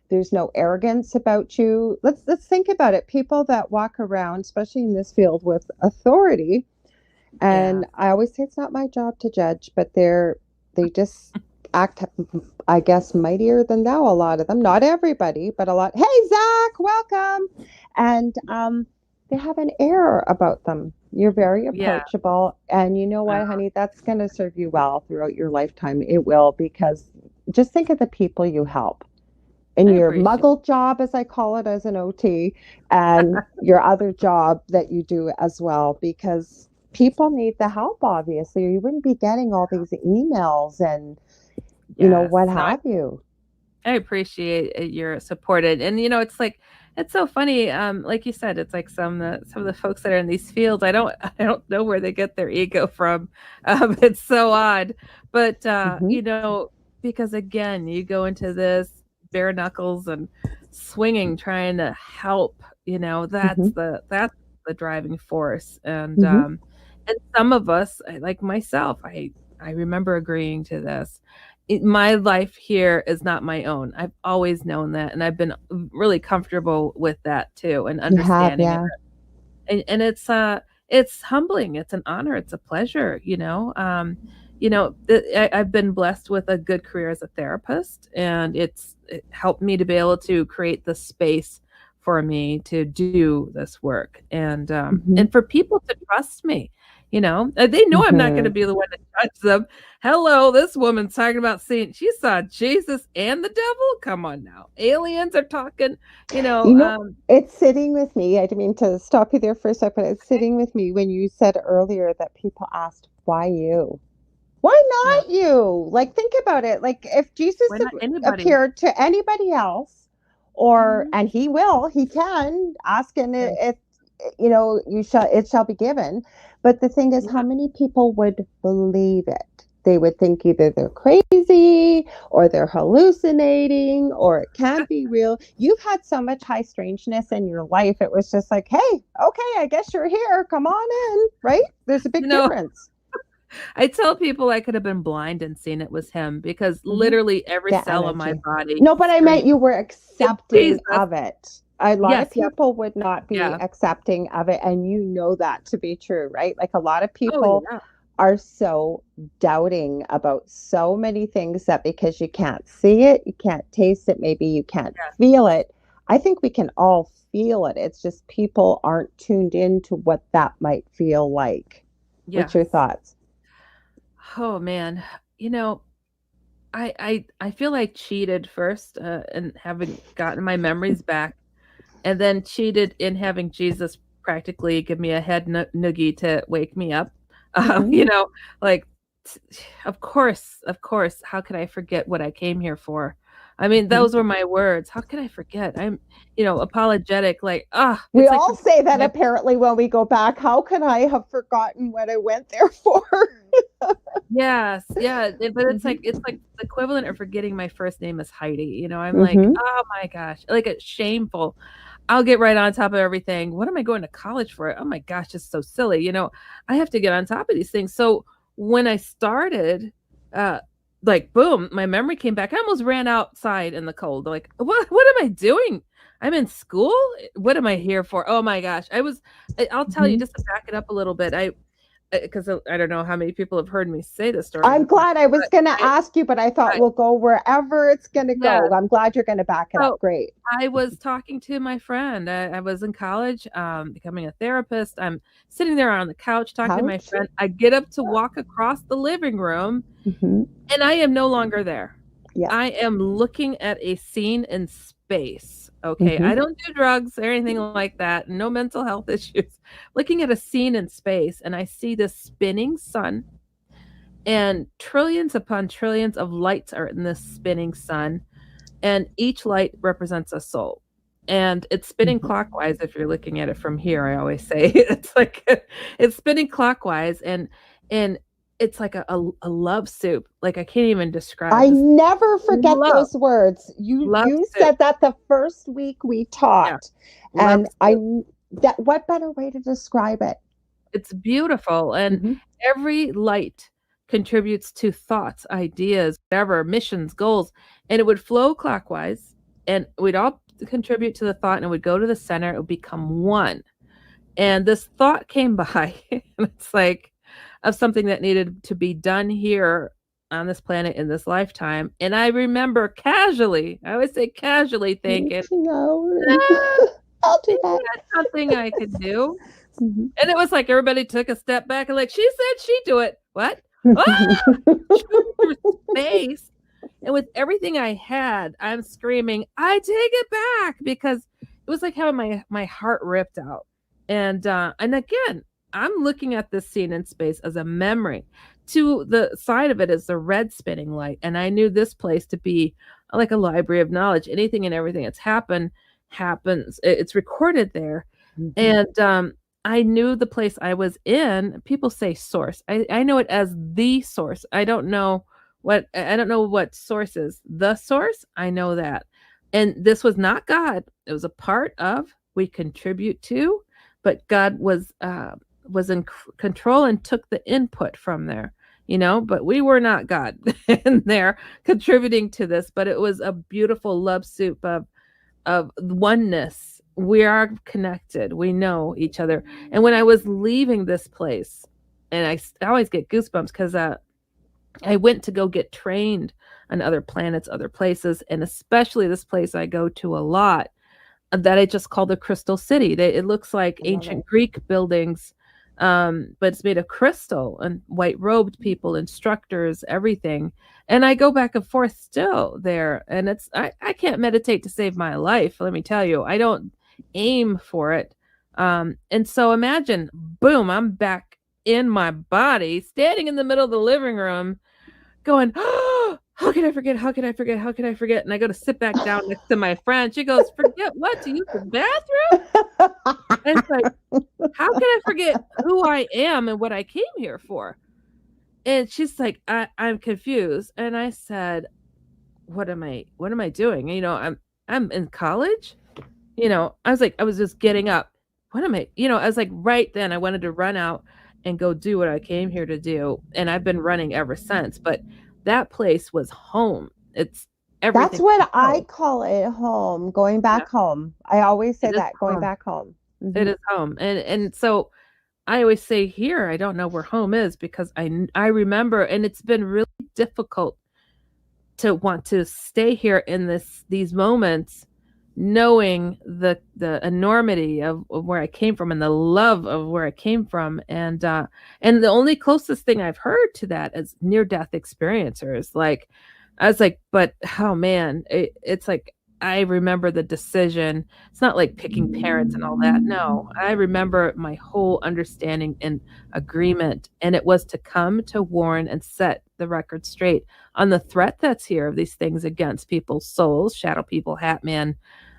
there's no arrogance about you. Let's think about it. People that walk around, especially in this field, with authority, and I always say it's not my job to judge, but they just act, I guess, mightier than thou. A lot of them, not everybody, but a lot. Hey, Zach, welcome. And they have an air about them. You're very approachable, and you know what, honey, that's going to serve you well throughout your lifetime. It will, because just think of the people you help. In your muggle job, as I call it, as an OT, and your other job that you do as well, because people need the help, obviously, or you wouldn't be getting all these emails and, what have you. I appreciate your support. And, it's like, it's so funny. Like you said, it's like some of the folks that are in these fields, I don't know where they get their ego from. It's so odd. But, because again, you go into this bare knuckles and swinging, trying to help, that's that's the driving force. And and some of us, like myself, I remember agreeing to this. My life here is not my own. I've always known that, and I've been really comfortable with that too, and understanding it. and it's humbling, it's an honor, it's a pleasure, I've been blessed with a good career as a therapist, and it helped me to be able to create the space for me to do this work, and for people to trust me. They know I'm not going to be the one to judge them. Hello, this woman's talking about she saw Jesus and the devil. Come on now, aliens are talking. It's sitting with me. I didn't mean to stop you there for a second, but it's sitting with me when you said earlier that people asked, why you? Why not you? Like, think about it. Like, if Jesus appeared to anybody else, and he can ask, and it shall be given. But the thing is, how many people would believe it? They would think either they're crazy or they're hallucinating or it can't be real. You've had so much high strangeness in your life. It was just like, hey, okay, I guess you're here. Come on in, right? There's a big difference. I tell people I could have been blind and seen it was him, because literally every cell of my body. No, but I meant you were accepting of it. A lot of people would not be accepting of it, and you know that to be true, right? Like, a lot of people are so doubting about so many things that because you can't see it, you can't taste it, maybe you can't feel it. I think we can all feel it. It's just people aren't tuned into what that might feel like. What's your thoughts? Oh man, I feel I cheated first in having gotten my memories back, and then cheated in having Jesus practically give me a head noogie to wake me up. Like, of course, how could I forget what I came here for? I mean, those were my words. How could I forget? I'm, apologetic. Like, we all say that apparently when we go back. How could I have forgotten what I went there for? Yes, yeah, but it's like the equivalent of forgetting my first name is Heidi. I'm like, oh my gosh, like, it's shameful. I'll get right on top of everything. What am I going to college for? Oh my gosh, it's so silly. I have to get on top of these things. So when I started, like, boom, my memory came back. I almost ran outside in the cold. Like, what am I doing? I'm in school. What am I here for? Oh my gosh. I'll tell you, just to back it up a little bit. Because I don't know how many people have heard me say this story. I'm glad. I was going to ask you, but I thought we'll go wherever it's going to go. I'm glad you're going to back it up. Great. I was talking to my friend. I was in college, becoming a therapist. I'm sitting there on the couch talking to my friend. I get up to walk across the living room, and I am no longer there. Yeah. I am looking at a scene in space. Okay. I don't do drugs or anything like that. No mental health issues. Looking at a scene in space, and I see this spinning sun, and trillions upon trillions of lights are in this spinning sun, and each light represents a soul, and it's spinning clockwise. If you're looking at it from here, I always say it's like it's spinning clockwise, and it's like a love soup. Like, I can't even describe. I never forget those words. You said that the first week we talked, and what better way to describe it? It's beautiful, and every light contributes to thoughts, ideas, whatever, missions, goals, and it would flow clockwise, and we'd all contribute to the thought, and it would go to the center. It would become one. And this thought came by, and it's like, of something that needed to be done here on this planet in this lifetime. And I remember casually, I always say casually, thinking, I'll do that. That's something I could do. And it was like everybody took a step back and like, she said she'd do it. What? Through space. And with everything I had, I'm screaming, I take it back, because it was like having my heart ripped out. And again, I'm looking at this scene in space as a memory. To the side of it is the red spinning light. And I knew this place to be like a library of knowledge. Anything and everything that's happens. It's recorded there. And I knew the place I was in. People say source. I know it as the source. I don't know what source is. The source, I know that. And this was not God. It was a part of, we contribute to, but God was in control and took the input from there, but we were not God in there contributing to this, but it was a beautiful love soup of oneness we are connected. We know each other. And when I was leaving this place, and I always get goosebumps because I went to go get trained on other planets, other places, and especially this place I go to a lot that I just call the Crystal City. It looks like I love ancient it. Greek buildings, but it's made of crystal and white robed people, instructors, everything. And I go back and forth still there. And I can't meditate to save my life. Let me tell you, I don't aim for it. And so imagine, boom, I'm back in my body, standing in the middle of the living room, going, oh, how could I forget? How could I forget? How could I forget? And I go to sit back down next to my friend. She goes, forget what? To use the bathroom? And it's like, how can I forget who I am and what I came here for? And she's like, I'm confused. And I said, what am I doing? I'm in college. I was just getting up. What am I? I was like, right then I wanted to run out and go do what I came here to do. And I've been running ever since. But that place was home. It's everything. That's what was I home. call it, home, going back Yeah, home. I always say it is that, going home. back home. It Mhm. is home. And so I always say here, I don't know where home is because I remember, and it's been really difficult to want to stay here in these moments, knowing the enormity of where I came from and the love of where I came from. And the only closest thing I've heard to that is near death experiencers. Like I was like, but oh man, it's like I remember the decision. It's not like picking parents and all that. No, I remember my whole understanding and agreement, and it was to come to warn and set the record straight on the threat that's here of these things against people's souls, shadow people, hat man,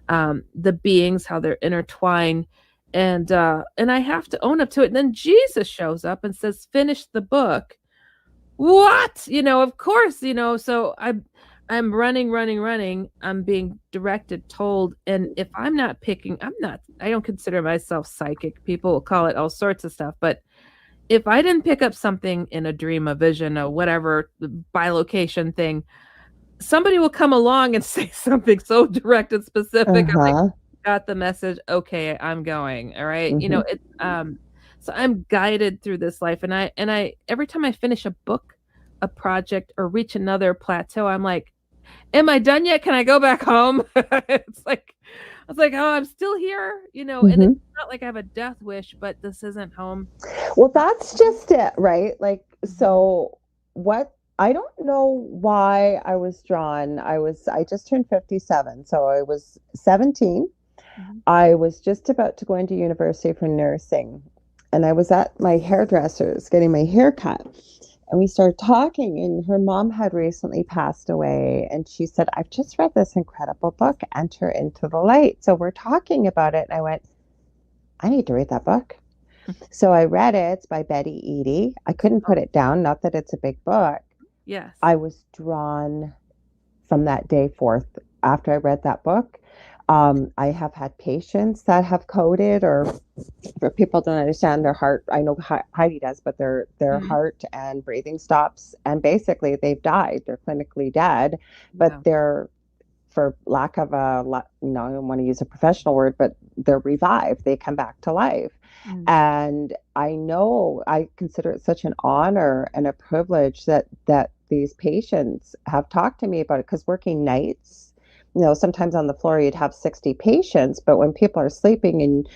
the beings, how they're intertwined. And I have to own up to it. And then Jesus shows up and says, finish the book. What? Of course, so I'm running. I'm being directed, told. And if I'm not picking, I don't consider myself psychic. People will call it all sorts of stuff. But if I didn't pick up something in a dream, a vision, or whatever bilocation thing, somebody will come along and say something so direct and specific. I'm like, Uh-huh. got the message. Okay, I'm going. All right. Mhm. It's so I'm guided through this life. And I every time I finish a book, a project, or reach another plateau, I'm like, am I done yet? Can I go back home? It's like I was like, oh, I'm still here, and it's Mhm. not like I have a death wish, but this isn't home. Well, that's just it, right? Like, so what I don't know why I was drawn. I just turned 57, so I was 17. Mhm. I was just about to go into university for nursing, and I was at my hairdresser's getting my hair cut. And we started talking, and her mom had recently passed away. And she said, I've just read this incredible book, Enter into the Light. So we're talking about it. And I went, I need to read that book. So I read it. It's by Betty Eady. I couldn't put it down, not that it's a big book. Yes. I was drawn from that day forth after I read that book. I have had patients that have coded, or for people don't understand, their heart. I know Heidi does, but their Mhm. heart and breathing stops, and basically they've died. They're clinically dead, but Yeah. they're, for lack of I don't want to use a professional word, but they're revived. They come back to life. Mm. And I consider it such an honor and a privilege that these patients have talked to me about it, because working nights, sometimes on the floor you'd have 60 patients, but when people are sleeping, and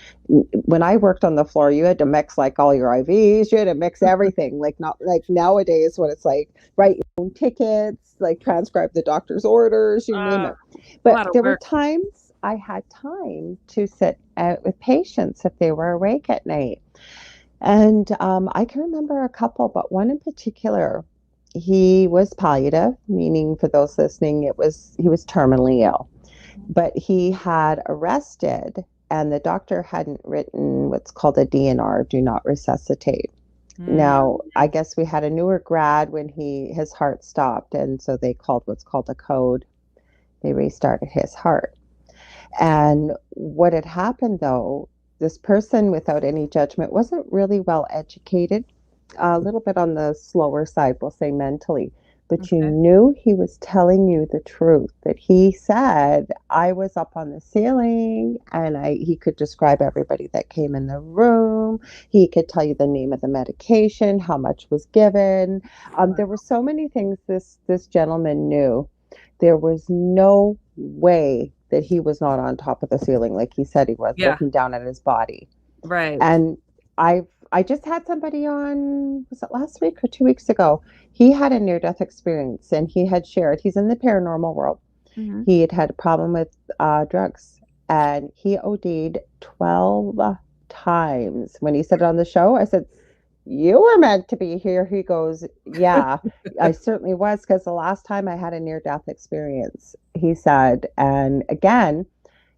when I worked on the floor, you had to mix like all your IVs, you had to mix everything, like not like nowadays when it's like write your own tickets, like transcribe the doctor's orders, you name Ah, it. a But lot of there were work. times I had time to sit out with patients if they were awake at night. And I can remember a couple, but one in particular, he was palliative, meaning, for those listening, he was terminally ill, but he had arrested, and the doctor hadn't written what's called a DNR, do not resuscitate. Mm. Now, I guess we had a newer grad when his heart stopped, and so they called what's called a code. They restarted his heart. And what had happened, though, this person, without any judgment, wasn't really well educated, a little bit on the slower side, we'll say, mentally. but you Okay. knew he was telling you the truth. That he said, I was up on the ceiling and he could describe everybody that came in the room. He could tell you the name of the medication, how much was given. There were so many things this gentleman knew. There was no way that he was not on top of the ceiling like he said he was, Yeah. looking down at his body. Right. And I just had somebody on, was it last week or 2 weeks ago? He had a near death experience and he had shared, he's in the paranormal world. Mhm. He had a problem with drugs and he OD'd 12 times. When he said it on the show, I said, you were meant to be here. He goes, yeah, I certainly was, because the last time I had a near death experience, he said. And again,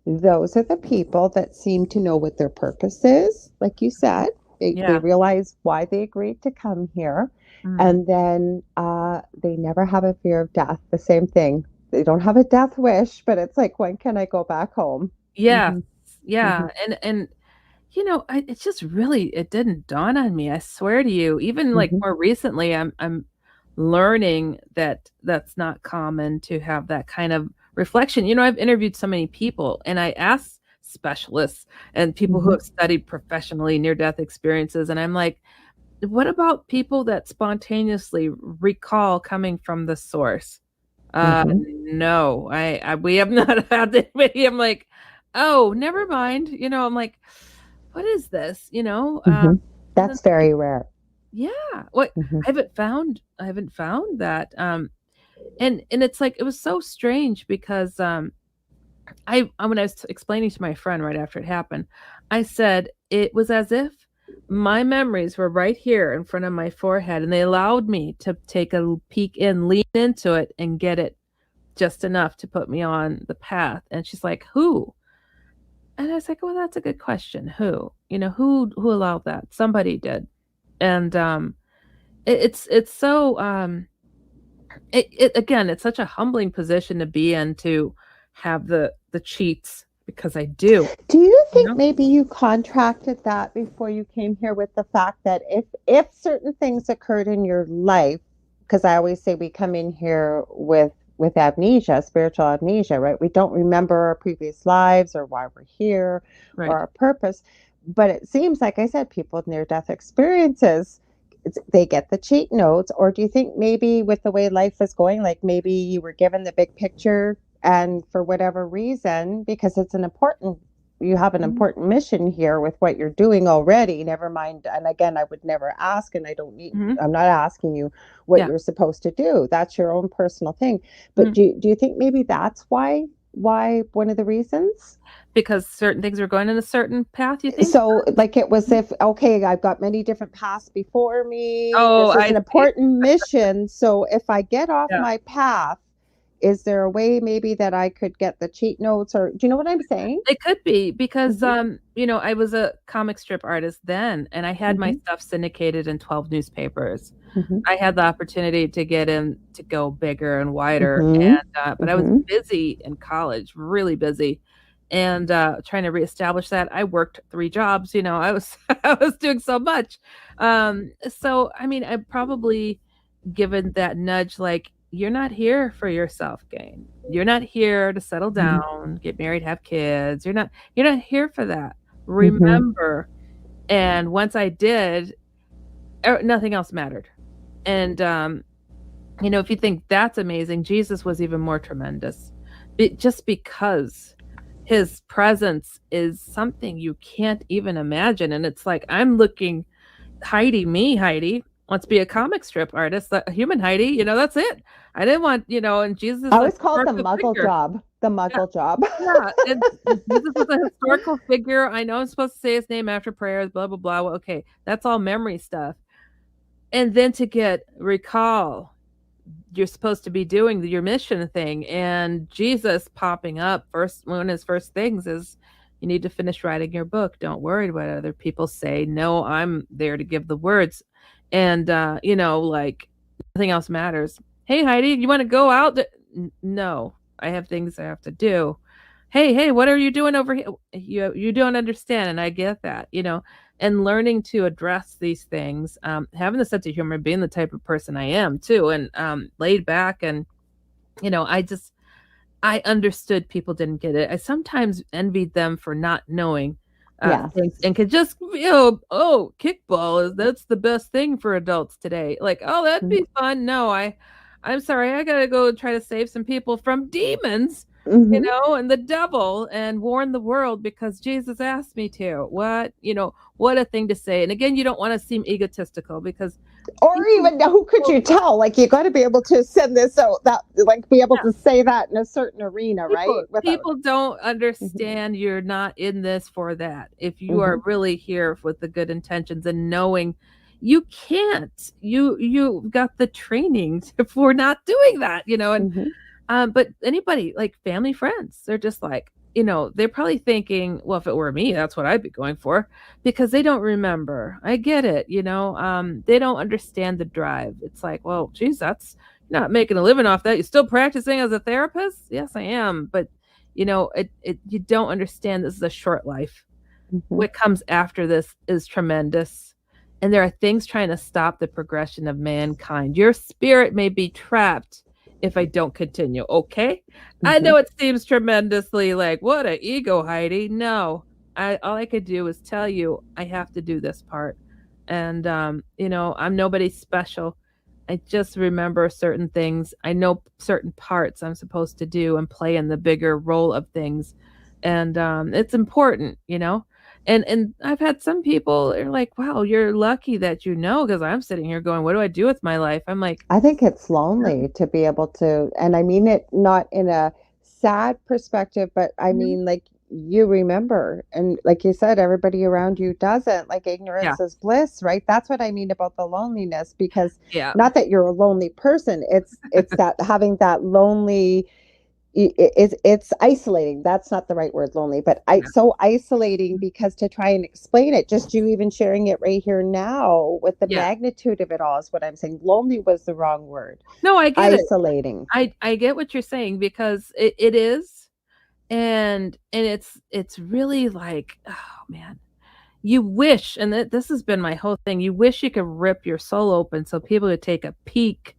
those are the people that seem to know what their purpose is. Like you said, they Yeah. realize why they agreed to come here. Mhm. And then they never have a fear of death. The same thing. They don't have a death wish, but it's like, when can I go back home? Yeah. Mhm. Yeah. And you know, it just really, it didn't dawn on me. I swear to you, even like Mhm. more recently, I'm learning that that's not common to have that kind of reflection. You know, I've interviewed so many people and I asked specialists and people who Mhm. have studied professionally near-death experiences, and I'm like, what about people that spontaneously recall coming from the source? Mhm. No, we have not had anybody. I'm like, oh, never mind. You know, I'm like, what is this? You know, Mhm. and then That's very rare. yeah, what Mhm. I haven't found that. And it's like it was so strange because when I was explaining to my friend right after it happened, I said it was as if my memories were right here in front of my forehead, and they allowed me to take a peek in, lean into it, and get it just enough to put me on the path. And she's like, "Who?" And I was like, "Well, that's a good question. Who? You know, who allowed that? Somebody did." And it's so it again, it's such a humbling position to be in, to have the cheats, because I do, Do you you think know? maybe you contracted that before you came here, with the fact that if certain things occurred in your life, because I always say we come in here with amnesia, spiritual amnesia, right? We don't remember our previous lives or why we're here or Right. our purpose. But it seems, like I said, people with near death experiences, they get the cheat notes. Or do you think maybe with the way life is going, like maybe you were given the big picture, and for whatever reason, because it's an important, you have an Mhm. important mission here with what you're doing already, never mind. And again, I would never ask, and I don't need, Mhm. I'm not asking you what Yeah. you're supposed to do. That's your own personal thing. But Mhm. do you think maybe that's why one of the reasons? Because certain things are going in a certain path, you think? So like it was, if, okay, I've got many different paths before me, Oh, this is I an see. important mission, so if I get off Yeah. my path, is there a way maybe that I could get the cheat notes? Or do you know what I'm saying? It could be because, Mhm. you know, I was a comic strip artist then, and I had my Mhm. stuff syndicated in 12 newspapers. Mhm. I had the opportunity to get in to go bigger and wider, Mhm. and, but I was Mhm. busy in college, really busy, and, trying to reestablish that. I worked 3 jobs, you know, I was I was doing so much. So, I mean, I probably given that nudge, like, "You're not here for your self-gain. You're not here to settle Mhm. down, get married, have kids. You're not here for that. Mhm. Remember." And once I did, nothing else mattered. And, you know, if you think that's amazing, Jesus was even more tremendous. Just because his presence is something you can't even imagine, and it's like, I'm looking Heidi wants to be a comic strip artist, a human Heidi, you know, that's it. I didn't want, you know, and Jesus I is a always call it the historical muggle figure. job. The Yeah, muggle job. yeah, and Jesus was a historical figure. I know I'm supposed to say his name after prayers, blah, blah, blah. Well, okay, that's all memory stuff. And then to get recall, you're supposed to be doing your mission thing, and Jesus popping up first, one of his first things is, you need to finish writing your book. Don't worry what other people say. No, I'm there to give the words. And you know, like, nothing else matters. Hey Heidi, you want to go out? No, I have things I have to do. Hey, what are you doing over here? You don't understand, and I get that, you know. and learning to address these things, having the sense of humor, being the type of person I am too, and laid back. And, I understood people didn't get it. I sometimes envied them for not knowing things and could just, oh, kickball that's the best thing for adults today. Like, oh, that'd be fun. No, I'm sorry, I gotta go try to save some people from demons, and the devil, and warn the world because Jesus asked me to. What a thing to say. And again, you don't want to seem egotistical because even who could you tell? Like, you got to be able to send this out, that, like, be able to say that in a certain arena, right? People don't understand you're not in this for that. If you are really here with the good intentions and knowing you can't, you got the training for not doing that, but anybody, like family, friends, they're just like, they're probably thinking, well, if it were me, that's what I'd be going for, because they don't remember. I get it. They don't understand the drive. It's like, well, geez, that's not making a living off that. You're still practicing as a therapist? Yes, I am. But, you don't understand this is a short life. What comes after this is tremendous. And there are things trying to stop the progression of mankind. Your spirit may be trapped if I don't continue. Okay. I know it seems tremendously like, what a ego, Heidi. No, all I could do is tell you, I have to do this part. And, I'm nobody special. I just remember certain things. I know certain parts I'm supposed to do and play in the bigger role of things. And, it's important, and I've had some people are like, wow, you're lucky that because I'm sitting here going, what do I do with my life? I'm like, I think it's lonely to be able to, and I mean it not in a sad perspective, but I mean, like, you remember, and like you said, everybody around you doesn't. Like, ignorance is bliss, right? That's what I mean about the loneliness, because not that you're a lonely person, it's that having that lonely, it's isolating. That's not the right word, lonely, but so isolating, because to try and explain it, just you even sharing it right here now with the magnitude of it all is what I'm saying. Lonely was the wrong word. No, I get isolating. I get what you're saying, because it is, and it's really like, oh man, you wish, and this has been my whole thing, you wish you could rip your soul open so people would take a peek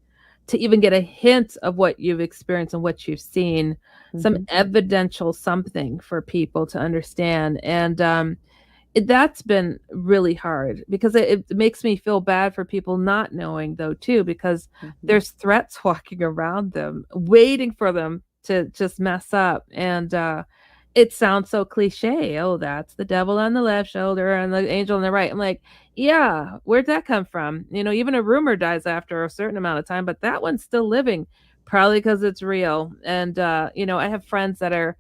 to even get a hint of what you've experienced and what you've seen, some evidential something for people to understand. And that's been really hard, because it makes me feel bad for people not knowing, though, too, because there's threats walking around them, waiting for them to just mess up. And it sounds so cliche. Oh, that's the devil on the left shoulder and the angel on the right. I'm like, yeah, where'd that come from? Even a rumor dies after a certain amount of time, but that one's still living, probably because it's real. And, I have friends that are,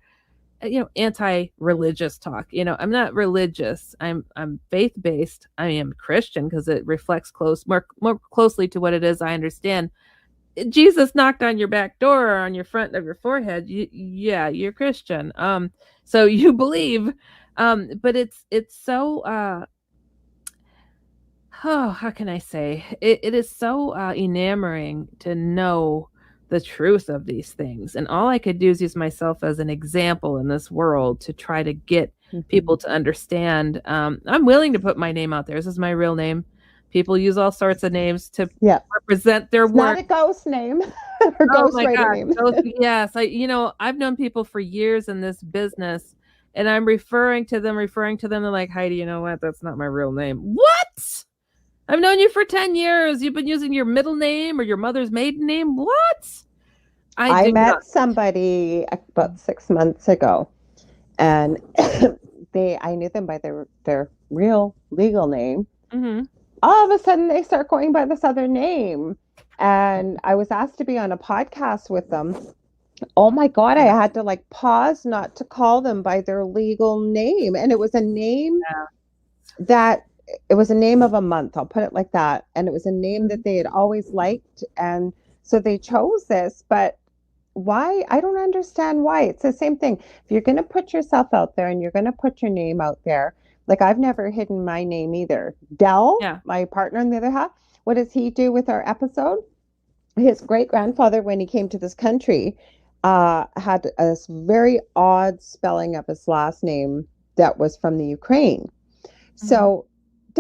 anti-religious talk. I'm not religious. I'm faith-based. I am Christian because it reflects more closely to what it is I understand. Jesus knocked on your back door or on your front of your forehead. You're Christian. So you believe, but it's so, how can I say? It is so enamoring to know the truth of these things. And all I could do is use myself as an example in this world to try to get people to understand. I'm willing to put my name out there. This is my real name. People use all sorts of names to represent their work. Not a ghost name. Or ghostwriter name. Yes. I've known people for years in this business, and I'm referring to them. They're like, Heidi, you know what? That's not my real name. What? I've known you for 10 years. You've been using your middle name or your mother's maiden name. What? I met somebody about 6 months ago, and I knew them by their real legal name. All of a sudden they start going by this other name, and I was asked to be on a podcast with them. Oh my God, I had to pause not to call them by their legal name. And it was a name it was a name of a month, I'll put it like that. And it was a name that they had always liked. And so they chose this, but why? I don't understand why. It's the same thing. If you're going to put yourself out there and you're going to put your name out there, I've never hidden my name either. Dell, my partner on the other half, what does he do with our episode? His great-grandfather, when he came to this country, had a very odd spelling of his last name that was from the Ukraine. So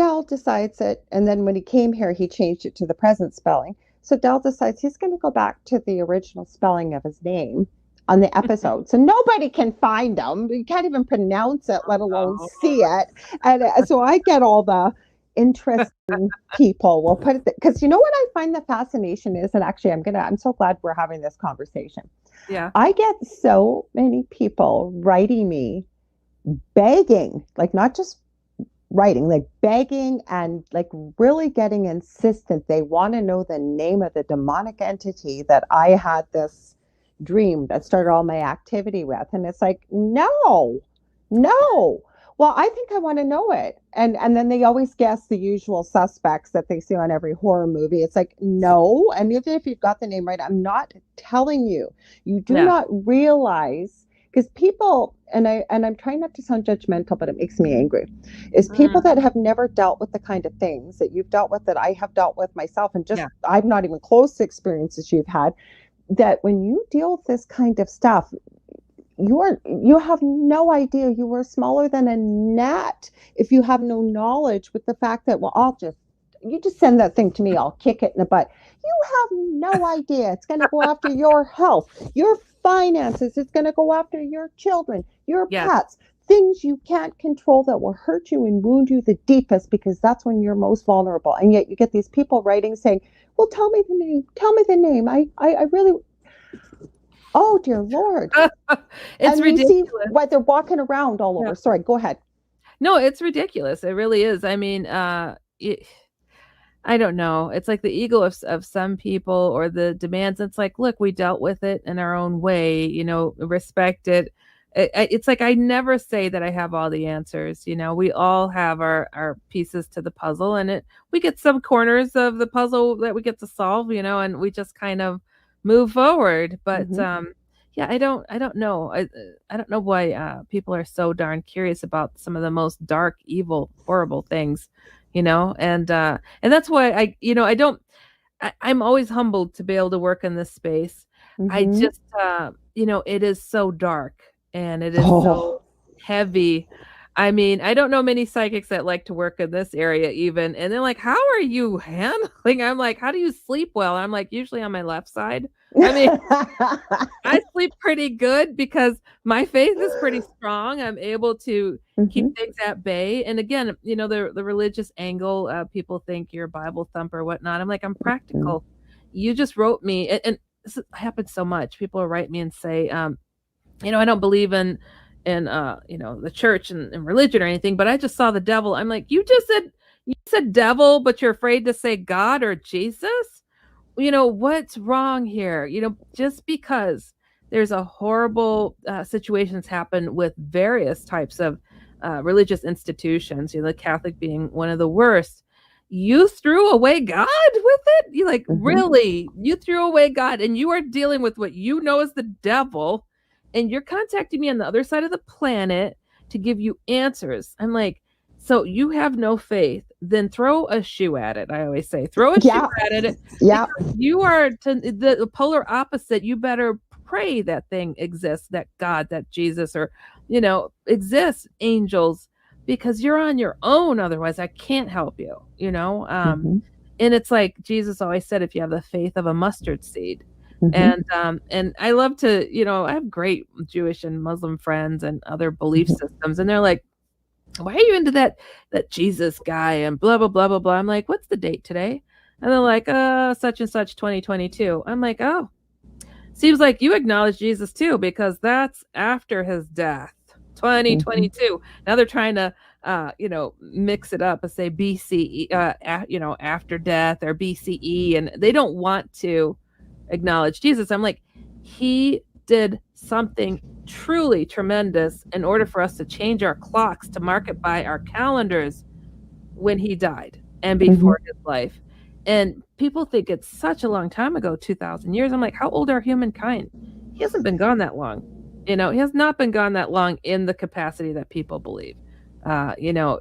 Dell decides it, and then when he came here, he changed it to the present spelling. So Dell decides he's going to go back to the original spelling of his name on the episode. So nobody can find him. You can't even pronounce it, let alone see it. And so I get all the interesting people. We'll put it because you know what I find the fascination is, and actually I'm so glad we're having this conversation. Yeah. I get so many people writing me begging, like not just writing, like begging and like really getting insistent. They want to know the name of the demonic entity that I had this dream that started all my activity with. And it's like, no. Well, I think I want to know it. And then they always guess the usual suspects that they see on every horror movie. It's like, no. And even if you've got the name right, I'm not telling you. You do not realize, because people, and I'm trying not to sound judgmental, but it makes me angry, is people that have never dealt with the kind of things that you've dealt with, that I have dealt with myself, and just I'm not even close to experiences you've had, that when you deal with this kind of stuff, you have no idea. You are smaller than a gnat if you have no knowledge, with the fact that, well, you just send that thing to me, I'll kick it in the butt. You have no idea. It's going to go after your health, your finances. It's going to go after your children, your pets, things you can't control that will hurt you and wound you the deepest, because that's when you're most vulnerable. And yet you get these people writing saying, well, tell me the name. I really... Oh, dear Lord. It's ridiculous. You see why they're walking around all over. Sorry, go ahead. No, it's ridiculous. It really is. I mean, I don't know. It's like the ego of some people, or the demands. It's like, look, we dealt with it in our own way, respect it. It's like, I never say that I have all the answers. We all have our pieces to the puzzle, and we get some corners of the puzzle that we get to solve, and we just kind of move forward. But I don't know. I don't know why people are so darn curious about some of the most dark, evil, horrible things, and that's why I'm always humbled to be able to work in this space. I just it is so dark, and it is so heavy. I mean, I don't know many psychics that like to work in this area even. And they're like, how are you handling? I'm like, how do you sleep well? I'm like, usually on my left side. I mean, I sleep pretty good because my faith is pretty strong. I'm able to keep things at bay. And again, the religious angle, people think you're a Bible thumper or whatnot. I'm like, I'm practical. You just wrote me. And this happens so much. People will write me and say, I don't believe in the church and religion or anything, but I just saw the devil. I'm like, you said devil, but you're afraid to say God or Jesus? What's wrong here? Just because there's a horrible situations happen with various types of religious institutions, the Catholic being one of the worst. You threw away God with it? You like, really? You threw away God, and you are dealing with what you know is the devil, and you're contacting me on the other side of the planet to give you answers. I'm like, so you have no faith, then throw a shoe at it. I always say, throw a shoe at it. Yeah. You are the polar opposite. You better pray that thing exists, that God, that Jesus, or, exists, angels, because you're on your own. Otherwise, I can't help you, And it's like Jesus always said, if you have the faith of a mustard seed. And I love to, I have great Jewish and Muslim friends and other belief systems, and they're like, why are you into that Jesus guy and blah, blah, blah, blah, blah. I'm like, what's the date today? And they're like, such and such 2022. I'm like, oh, seems like you acknowledge Jesus too, because that's after his death, 2022. Now they're trying to, mix it up and say BCE, after death, or BCE, and they don't want to acknowledge Jesus. I'm like, he did something truly tremendous in order for us to change our clocks to mark it by our calendars when he died and before his life. And people think it's such a long time ago, 2,000 years. I'm like, how old are humankind? He hasn't been gone that long. He has not been gone that long in the capacity that people believe.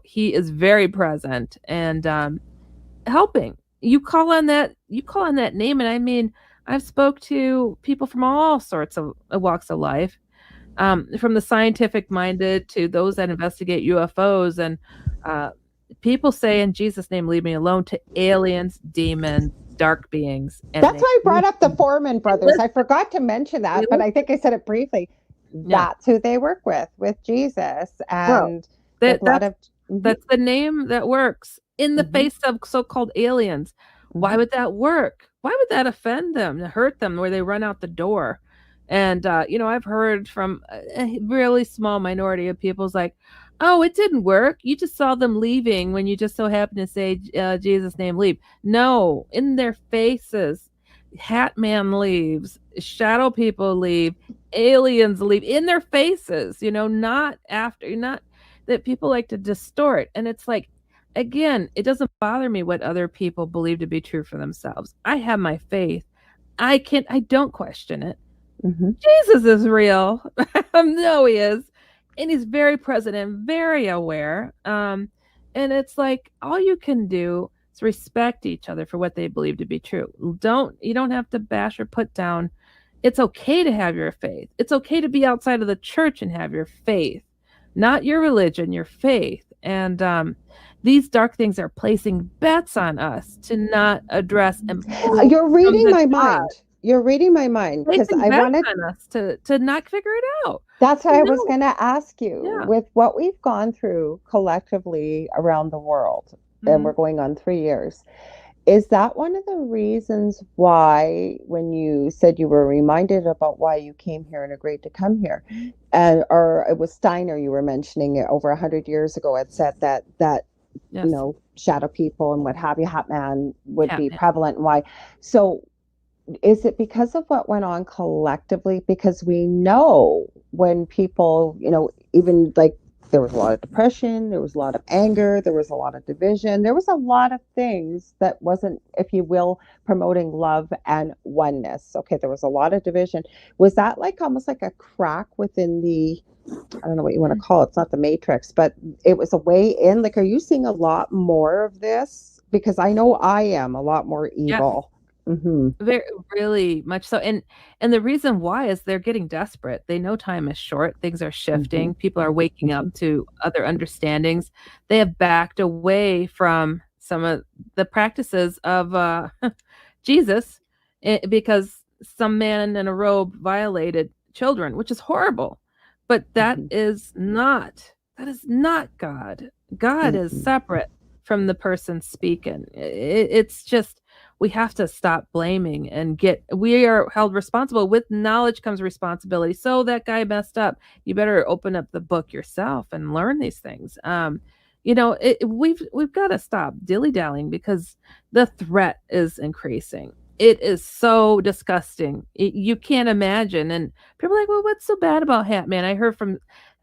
He is very present and helping. You call on that name, and I mean, I've spoke to people from all sorts of walks of life, from the scientific minded to those that investigate UFOs, and people say in Jesus' name, leave me alone, to aliens, demons, dark beings. And That's why I brought up the Foreman brothers. I forgot to mention that, but I think I said it briefly. That's who they work with Jesus. And there's a lot of... That's the name that works in the face of so-called aliens. Why would that work? Why would that offend them, hurt them, where they run out the door? And, I've heard from a really small minority of people's like, oh, it didn't work. You just saw them leaving when you just so happened to say Jesus' name, leave. No, in their faces. Hat Man leaves. Shadow people leave. Aliens leave. In their faces, not after. Not that people like to distort. And it's like, again, it doesn't bother me what other people believe to be true for themselves. I have my faith. I don't question it. Jesus is real. No, he is. And he's very present and very aware. And it's like, all you can do is respect each other for what they believe to be true. You don't have to bash or put down. It's okay to have your faith. It's okay to be outside of the church and have your faith, not your religion, your faith. And these dark things are placing bets on us to not address and You're reading my mind. You're reading my mind, because I wanted us to not figure it out. That's what I was going to ask you. With what we've gone through collectively around the world, and we're going on 3 years, is that one of the reasons why, when you said you were reminded about why you came here and agreed to come here, or it was Steiner you were mentioning it over 100 years ago, had said that shadow people and what have you, Hat Man would be prevalent, and why? So is it because of what went on collectively? Because we know when people, even like there was a lot of depression, there was a lot of anger, there was a lot of division, there was a lot of things that wasn't, if you will, promoting love and oneness. Okay, there was a lot of division. Was that like almost like a crack within the, I don't know what you want to call it, it's not the matrix, but it was a way in? Like, are you seeing a lot more of this? Because I know I am a lot more evil. Very, really much so. And the reason why is they're getting desperate. They know time is short. Things are shifting. People are waking up to other understandings. They have backed away from some of the practices of Jesus because some man in a robe violated children, which is horrible. But that is not God. God is separate from the person speaking. It's just, we have to stop blaming and we are held responsible. With knowledge comes responsibility. So that guy messed up. You better open up the book yourself and learn these things. We've got to stop dilly-dallying, because the threat is increasing. It is so disgusting. You can't imagine. And people are like, well, what's so bad about Hat Man? I heard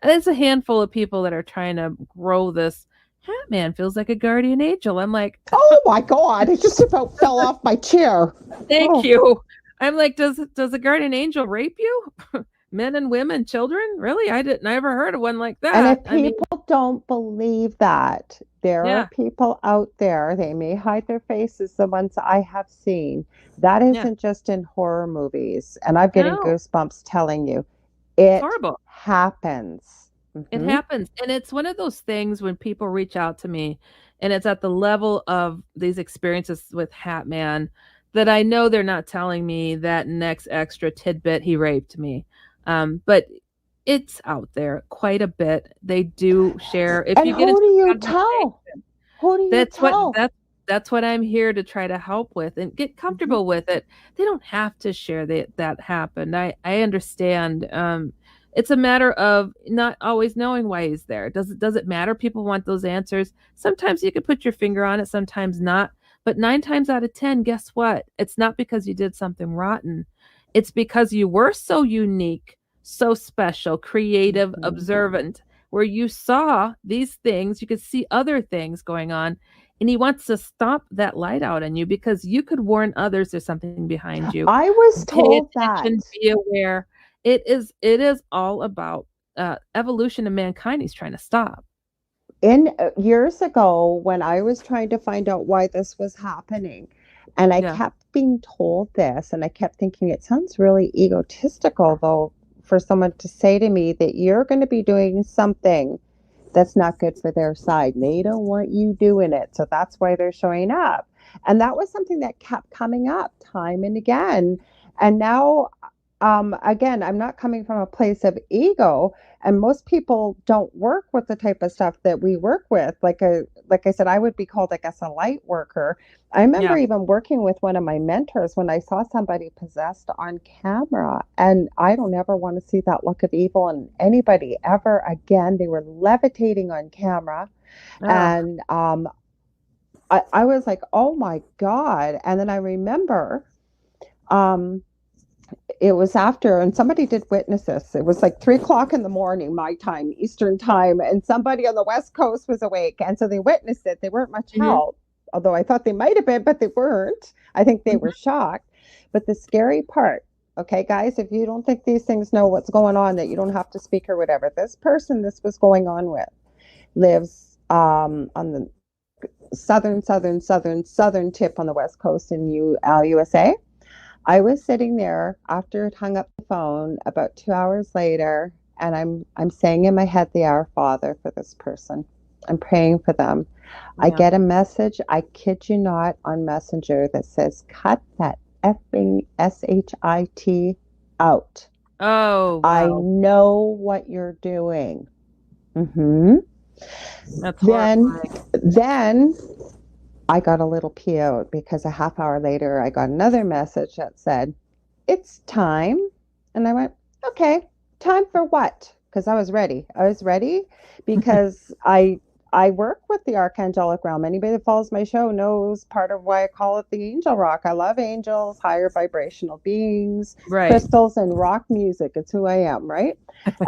there's a handful of people that are trying to grow this. Hat Man feels like a guardian angel. I'm like, oh my God, it just about fell off my chair. Thank you. I'm like, does a guardian angel rape you? Men and women, children? Really? I never heard of one like that. And if people don't believe that, there are people out there, they may hide their faces, the ones I have seen. That isn't just in horror movies. And I'm getting goosebumps telling you. It happens. It happens. And it's one of those things when people reach out to me, and it's at the level of these experiences with Hat Man, that I know they're not telling me that next extra tidbit, he raped me. But it's out there quite a bit. They do share. If and you get who do you tell? Who do you tell? That's what I'm here to try to help with and get comfortable with it. They don't have to share that happened. I understand. It's a matter of not always knowing why he's there. Does it matter? People want those answers. Sometimes you can put your finger on it, sometimes not. But 9 times out of 10, guess what? It's not because you did something rotten. It's because you were so unique, so special, creative, observant, where you saw these things, you could see other things going on. And he wants to stomp that light out on you because you could warn others there's something behind you. I was told that. Be aware. It is all about evolution of mankind he's trying to stop. Years ago, when I was trying to find out why this was happening, and I kept being told this, and I kept thinking, it sounds really egotistical, though, for someone to say to me that you're going to be doing something that's not good for their side. They don't want you doing it. So that's why they're showing up. And that was something that kept coming up time and again. And now, again, I'm not coming from a place of ego, and most people don't work with the type of stuff that we work with. Like I said, I would be called, I guess, a light worker. I remember even working with one of my mentors when I saw somebody possessed on camera, and I don't ever want to see that look of evil in anybody ever again. They were levitating on camera, and I was like, oh my God. And then I remember it was after, and somebody did witness this. It was like 3 o'clock in the morning, my time, Eastern time, and somebody on the West Coast was awake. And so they witnessed it. They weren't much help, although I thought they might have been, but they weren't. I think they were shocked. But the scary part, okay, guys, if you don't think these things know what's going on, that you don't have to speak or whatever, this person this was going on with lives on the southern tip on the West Coast in USA. I was sitting there after it hung up the phone about 2 hours later, and I'm saying in my head the Our Father for this person. I'm praying for them. I get a message, I kid you not, on Messenger that says, cut that effing SHIT out. Oh, wow. I know what you're doing. That's horrifying. Then I got a little PO'd because a half hour later, I got another message that said, it's time. And I went, okay, time for what? Because I was ready. I was ready because I work with the archangelic realm. Anybody that follows my show knows part of why I call it the angel rock. I love angels, higher vibrational beings, crystals, and rock music. It's who I am, right?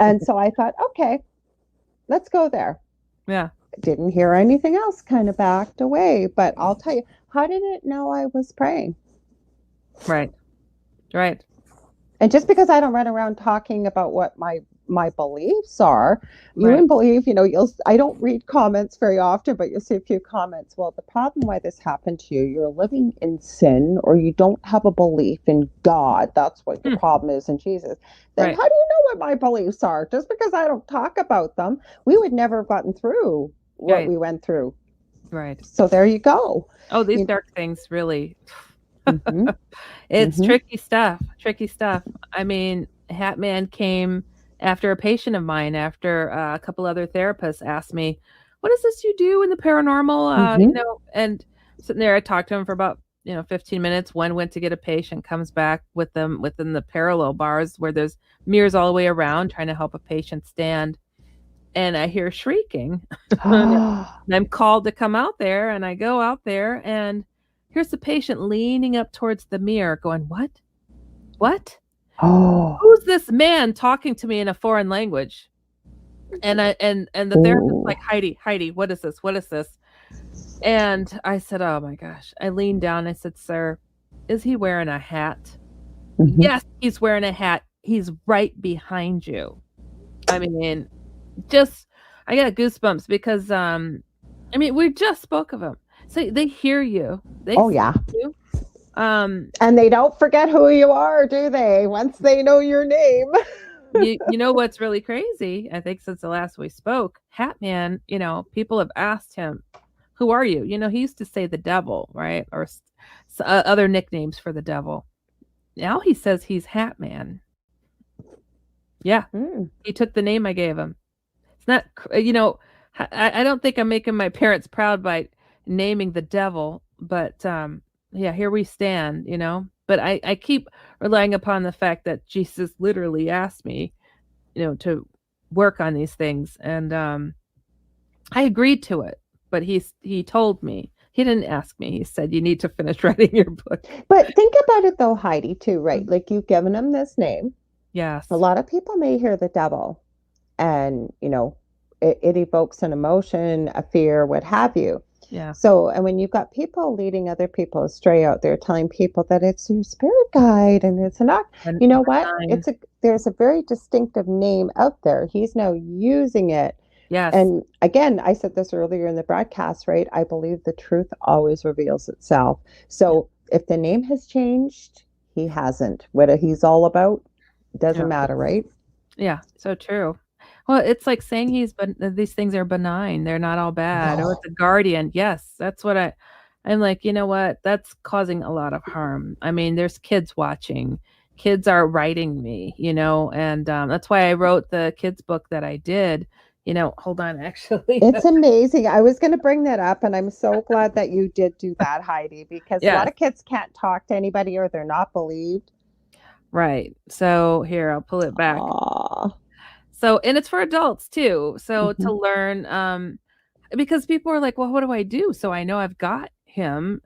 And so I thought, okay, let's go there. Yeah. Didn't hear anything else, kind of backed away. But I'll tell you, how did it know I was praying? Right. And just because I don't run around talking about what my beliefs are, you wouldn't believe, I don't read comments very often, but you'll see a few comments. Well, the problem why this happened to you, you're living in sin, or you don't have a belief in God. That's what your problem is in Jesus. Then how do you know what my beliefs are? Just because I don't talk about them, we would never have gotten through what we went through. Right. So there you go. Oh, these dark things really. It's tricky stuff. I mean, Hat Man came after a patient of mine, after a couple other therapists asked me, what is this you do in the paranormal? And sitting there, I talked to him for about 15 minutes. One went to get a patient, comes back with them within the parallel bars where there's mirrors all the way around, trying to help a patient stand. And I hear shrieking. And I'm called to come out there, and I go out there, and here's the patient leaning up towards the mirror going, what? Who's this man talking to me in a foreign language? And the therapist like, Heidi, what is this? And I said, oh my gosh. I leaned down. I said, sir, is he wearing a hat? Yes, he's wearing a hat. He's right behind you. I mean, I got goosebumps because, we just spoke of him. So they hear you. They see you. And they don't forget who you are, do they? Once they know your name. you know what's really crazy? I think since the last we spoke, Hat Man, people have asked him, who are you? He used to say the devil, right? Or other nicknames for the devil. Now he says he's Hat Man. Yeah. He took the name I gave him. It's not, I don't think I'm making my parents proud by naming the devil, but here we stand, but I keep relying upon the fact that Jesus literally asked me, to work on these things, and I agreed to it, but he told me, he didn't ask me, he said, you need to finish writing your book. But think about it though, Heidi, too, right? Like, you've given him this name. Yes. A lot of people may hear the devil and it evokes an emotion, a fear, what have you. Yeah. So, and when you've got people leading other people astray out there, telling people that it's your spirit guide and it's not, you know what? There's a very distinctive name out there. He's now using it. Yes. And again, I said this earlier in the broadcast, right? I believe the truth always reveals itself. So if the name has changed, he hasn't. What he's all about doesn't matter, right? Yeah, so true. Well, it's like saying these things are benign. They're not all bad. Oh, No. it's a guardian. Yes, that's what I'm like, you know what? That's causing a lot of harm. I mean, there's kids watching. Kids are writing me, and that's why I wrote the kids book that I did. Hold on, actually. It's amazing. I was going to bring that up, and I'm so glad that you did do that, Heidi, because a lot Yes, of kids can't talk to anybody or they're not believed. right. So here, I'll pull it back. Aw. So, and it's for adults too. So Mhm. to learn, because people are like, well, what do I do? So I know I've got him,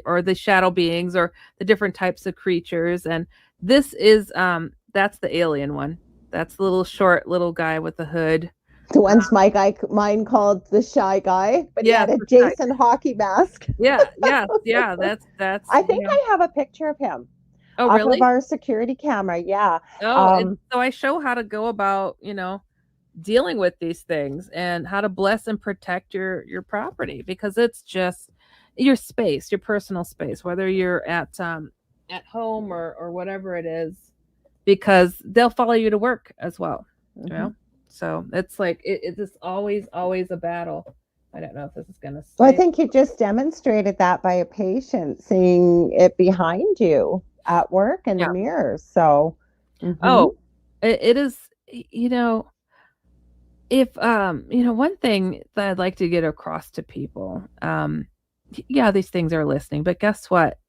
or the shadow beings, or the different types of creatures. And this is, that's the alien one. That's the little short little guy with the hood. The one's mine called the shy guy, but he Yeah, had a the shy- Jason hockey mask. yeah, yeah. That's. I think I have a picture of him Oh, off really? of our security camera. Yeah. Oh, and so I show how to go about, dealing with these things and how to bless and protect your property, because it's just your space, your personal space, whether you're at home or whatever it is, because they'll follow you to work as well. Mhm. So it's like it's just always a battle. I don't know if this is gonna stay. Well, I think you just demonstrated that by a patient seeing it behind you at work in the mirrors. So, Oh, it is, if one thing that I'd like to get across to people, yeah, these things are listening, but guess what?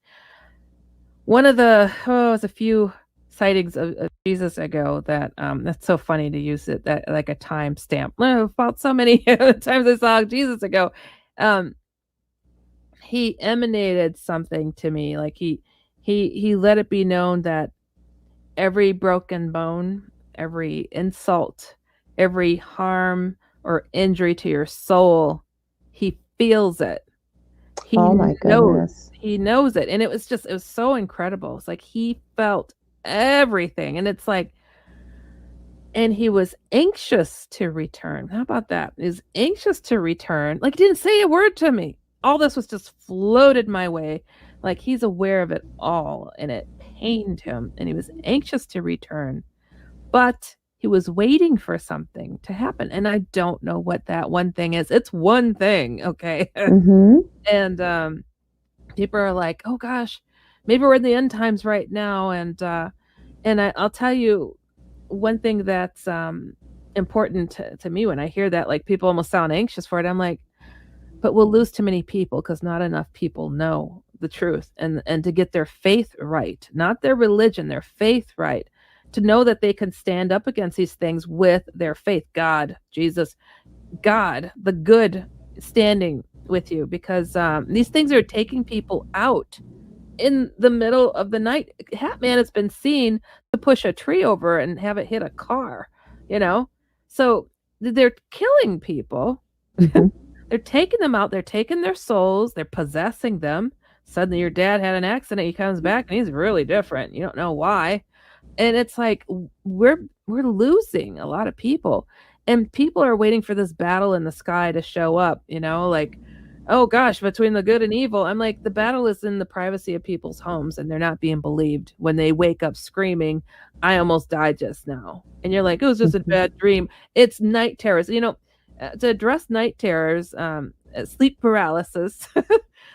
One of it was a few sightings of Jesus ago that that's so funny to use it that like a time stamp. About so many times I saw Jesus ago. He emanated something to me, like he let it be known that every broken bone, every insult, every harm or injury to your soul, he feels it. He oh my knows. goodness. He knows it. And it was so incredible. It's like he felt everything. And it's like, and he was anxious to return. How about that? Is anxious to return. Like, he didn't say a word to me. All this was just floated my way. Like, he's aware of it all, and it pained him, and he was anxious to return. But he was waiting for something to happen, and I don't know what that one thing is. It's one thing, okay? Mm-hmm. And people are like, "Oh gosh, maybe we're in the end times right now." And I'll tell you one thing that's important to me when I hear that. Like, people almost sound anxious for it. I'm like, but we'll lose too many people because not enough people know the truth, and to get their faith right, not their religion, their faith right, to know that they can stand up against these things with their faith. God, Jesus, God, the good, standing with you, because these things are taking people out in the middle of the night. Hatman has been seen to push a tree over and have it hit a car, so they're killing people. Mm-hmm. They're taking them out, they're taking their souls, they're possessing them. Suddenly your dad had an accident, he comes back and he's really different, you don't know why. And it's like we're losing a lot of people, and people are waiting for this battle in the sky to show up, like, oh gosh, between the good and evil. I'm like, the battle is in the privacy of people's homes, and they're not being believed when they wake up screaming, I almost died just now. And you're like, it was just a bad dream. It's night terrors, to address night terrors, sleep paralysis.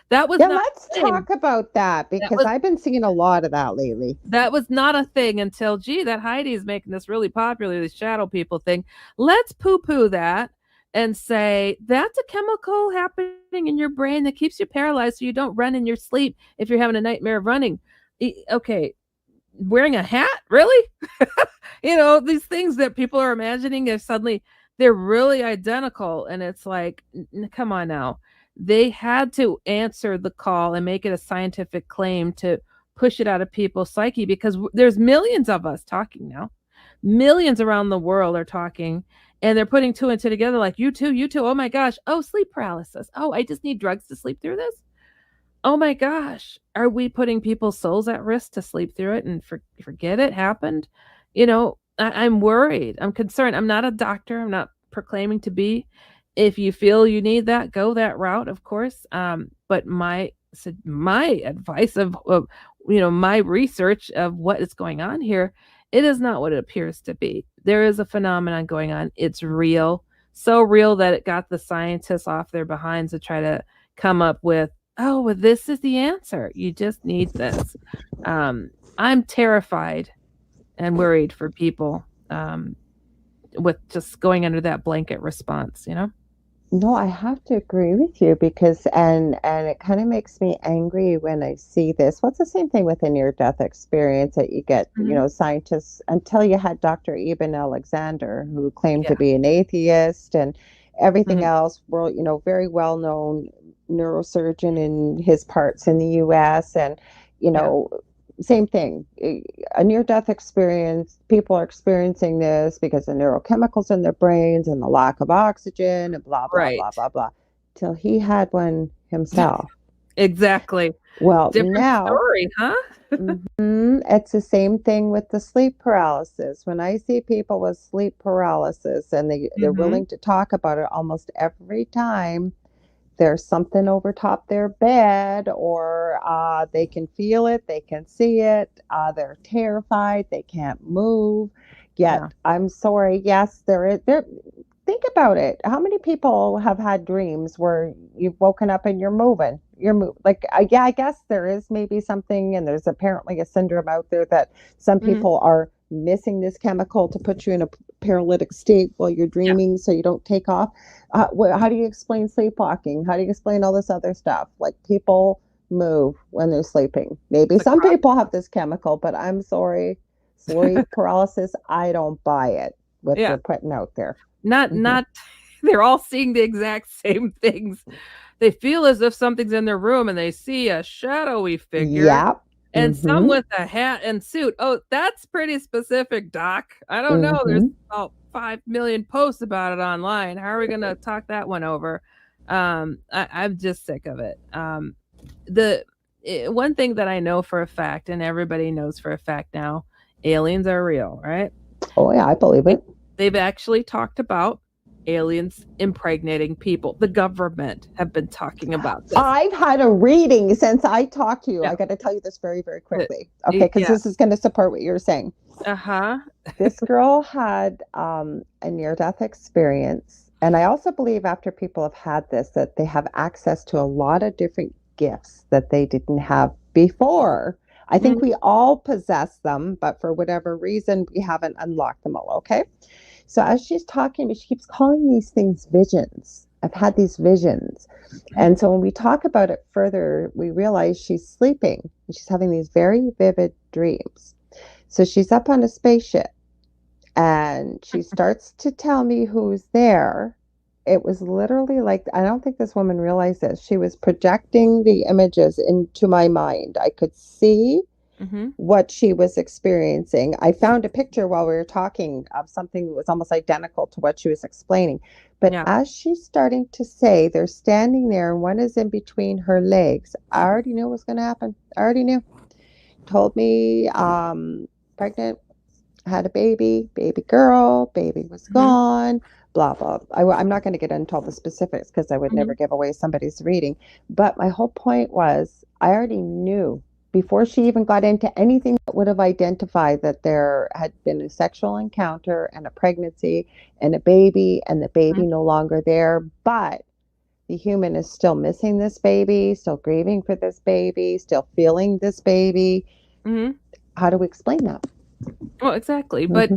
That was let's talk about that, because I've been seeing a lot of that lately. That was not a thing until, that Heidi's making this really popular, this shadow people thing. Let's poo-poo that and say that's a chemical happening in your brain that keeps you paralyzed so you don't run in your sleep if you're having a nightmare of running. Okay, wearing a hat? Really? These things that people are imagining, if suddenly they're really identical, and it's like, come on now. They had to answer the call and make it a scientific claim to push it out of people's psyche, because there's millions of us talking now. Millions around the world are talking, and they're putting two and two together, like, you too. Oh my gosh. Oh, sleep paralysis. Oh, I just need drugs to sleep through this. Oh my gosh. Are we putting people's souls at risk to sleep through it and forget it happened? I'm worried. I'm concerned. I'm not a doctor. I'm not proclaiming to be. If you feel you need that, go that route, of course. But my advice of my research of what is going on here, it is not what it appears to be. there is a phenomenon going on. It's real. So real that it got the scientists off their behinds to try to come up with, oh, well, this is the answer. You just need this. I'm terrified and worried for people with just going under that blanket response, you know? No, I have to agree with you because and it kind of makes me angry when I see this. What's the same thing with a near-death experience that you get, scientists until you had Dr. Eben Alexander, who claimed to be an atheist and everything else, very well-known neurosurgeon in his parts in the US and same thing. A near-death experience, people are experiencing this because of neurochemicals in their brains and the lack of oxygen and blah, blah, blah, blah, blah, till he had one himself. Exactly. Well, different now, story, huh? It's the same thing with the sleep paralysis. When I see people with sleep paralysis and they're willing to talk about it almost every time, there's something over top their bed or they can feel it, they can see it, they're terrified, they can't move. Yet, I'm sorry, yes, there. Think about it. How many people have had dreams where you've woken up and you're moving? I guess there is maybe something, and there's apparently a syndrome out there that some people are missing this chemical to put you in a paralytic state while you're dreaming so you don't take off. How do you explain sleepwalking? How do you explain all this other stuff? Like, people move when they're sleeping. Maybe some people have this chemical, but I'm sorry, sleep paralysis, I don't buy it, what they're putting out there. Not they're all seeing the exact same things. They feel as if something's in their room and they see a shadowy figure. And some with a hat and suit. Oh, that's pretty specific, Doc. I don't know. There's about 5 million posts about it online. How are we going to talk that one over? I'm just sick of it. One thing that I know for a fact, and everybody knows for a fact now, aliens are real, right? Oh, yeah, I believe it. They've actually talked about aliens impregnating people. The government have been talking about this. I've had a reading since I talked to you. I got to tell you this very, very quickly. Okay, because this is going to support what you're saying. This girl had a near-death experience. And I also believe after people have had this, that they have access to a lot of different gifts that they didn't have before. I think we all possess them, but for whatever reason, we haven't unlocked them all, okay? So as she's talking, she keeps calling these things visions. I've had these visions. And so when we talk about it further, we realize she's sleeping and she's having these very vivid dreams. So she's up on a spaceship and she starts to tell me who's there. It was literally like, I don't think this woman realized this. She was projecting the images into my mind. I could see what she was experiencing. I found a picture while we were talking of something that was almost identical to what she was explaining. But as she's starting to say, they're standing there and one is in between her legs. I already knew what was going to happen. I already knew. Told me pregnant, had a baby girl, baby was gone, blah, blah. I'm not going to get into all the specifics because I would never give away somebody's reading. But my whole point was I already knew before she even got into anything that would have identified that there had been a sexual encounter and a pregnancy and a baby and the baby no longer there. But the human is still missing this baby, still grieving for this baby, still feeling this baby. How do we explain that? Well, exactly. But,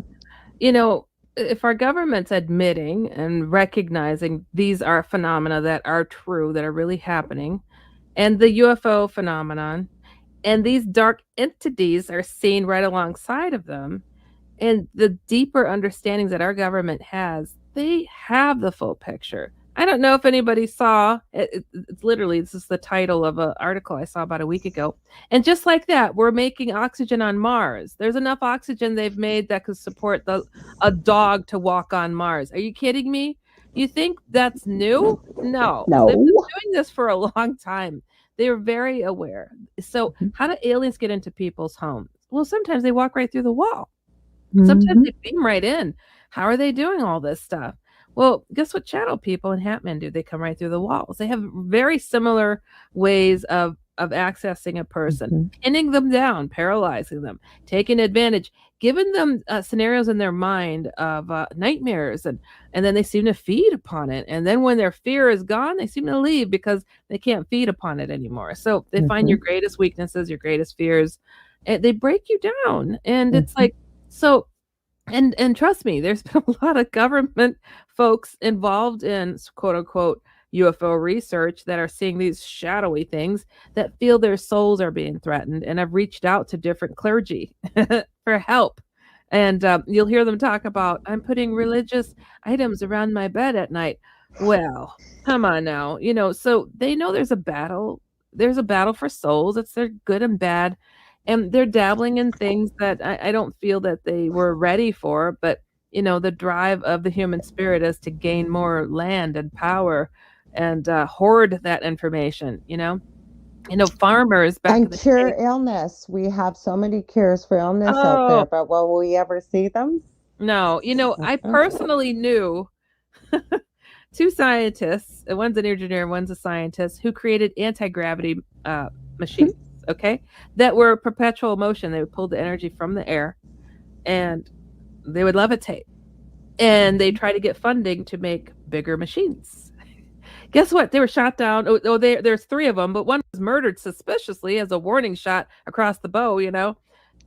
if our government's admitting and recognizing these are phenomena that are true, that are really happening, and the UFO phenomenon, and these dark entities are seen right alongside of them, and the deeper understandings that our government has, they have the full picture. I don't know if anybody saw it. It's literally, this is the title of an article I saw about a week ago. And just like that, we're making oxygen on Mars. There's enough oxygen they've made that could support a dog to walk on Mars. Are you kidding me? You think that's new? No. They've been doing this for a long time. They are very aware. So how do aliens get into people's homes? Well, sometimes they walk right through the wall. Sometimes they beam right in. How are they doing all this stuff? Well, guess what shadow people and Hatmen do? They come right through the walls. They have very similar ways of of accessing a person, Mhm. pinning them down, paralyzing them, taking advantage, giving them scenarios in their mind of nightmares, and then they seem to feed upon it. And then when their fear is gone, they seem to leave because they can't feed upon it anymore. So they find your Mhm. greatest weaknesses, your greatest fears, and they break you down. And it's Mhm. like, so, and trust me, there's been a lot of government folks involved in quote unquote UFO research that are seeing these shadowy things that feel their souls are being threatened and have reached out to different clergy for help. And you'll hear them talk about, I'm putting religious items around my bed at night. Well, come on now, so they know there's a battle. There's a battle for souls. It's their good and bad, and they're dabbling in things that I don't feel that they were ready for. But the drive of the human spirit is to gain more land and power and hoard that information. Farmers back in And the cure day. illness. We have so many cures for illness out there, Oh but will we ever see them? no, I Uh-uh. personally knew two scientists. One's an engineer, one's a scientist, who created anti-gravity machines. Okay, that were perpetual motion. They would pull the energy from the air, and they would levitate. And they try to get funding to make bigger machines. Guess what? They were shot down. There's three of them, but one was murdered suspiciously as a warning shot across the bow.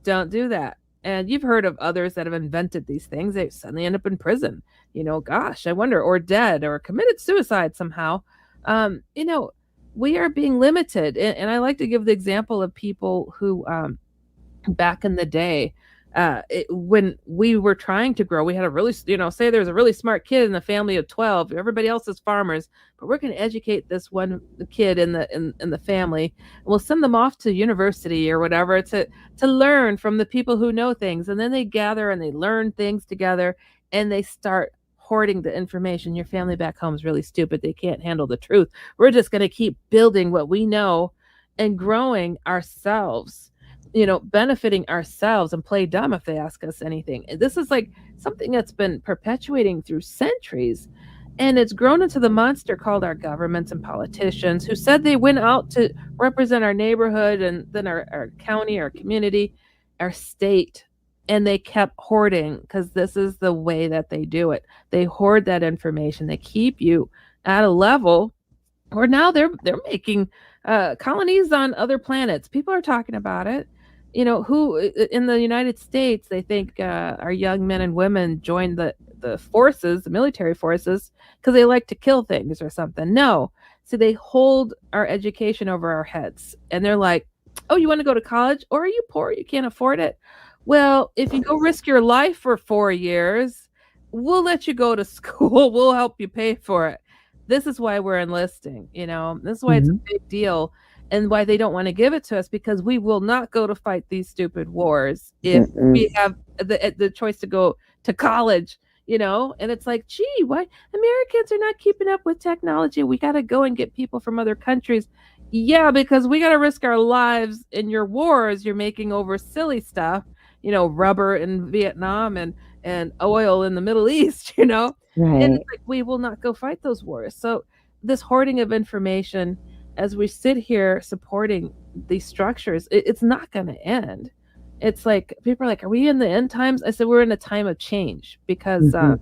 Don't do that. And you've heard of others that have invented these things. They suddenly end up in prison. Gosh, I wonder, or dead, or committed suicide somehow. Um, you know, we are being limited, and I like to give the example of people who back in the day, when we were trying to grow, we had a really, say there's a really smart kid in the family of 12, everybody else is farmers, but we're going to educate this one kid in the family, and we'll send them off to university or whatever to learn from the people who know things. And then they gather and they learn things together, and they start hoarding the information. Your family back home is really stupid. They can't handle the truth. We're just going to keep building what we know and growing ourselves, benefiting ourselves, and play dumb if they ask us anything. This is like something that's been perpetuating through centuries. And it's grown into the monster called our governments and politicians, who said they went out to represent our neighborhood and then our county, our community, our state. And they kept hoarding, because this is the way that they do it. They hoard that information. They keep you at a level or now they're making colonies on other planets. People are talking about it. Who in the United States they think our young men and women join the forces, the military forces, because they like to kill things or something. No, so they hold our education over our heads, and they're like, "Oh, you want to go to college, or are you poor? You can't afford it? Well, if you go risk your life for 4 years, we'll let you go to school. We'll help you pay for it." This is why we're enlisting. This is why it's a Mhm. big deal, and why they don't want to give it to us, because we will not go to fight these stupid wars if we Mm-mm. have the choice to go to college. And it's like, gee, why Americans are not keeping up with technology? We got to go and get people from other countries. Yeah, because we got to risk our lives in your wars you're making over silly stuff, rubber in Vietnam and oil in the Middle East. And Right. it's like, we will not go fight those wars. So this hoarding of information, as we sit here supporting these structures, it's not going to end. It's like people are like, "Are we in the end times?" I said, "We're in a time of change, because Mhm.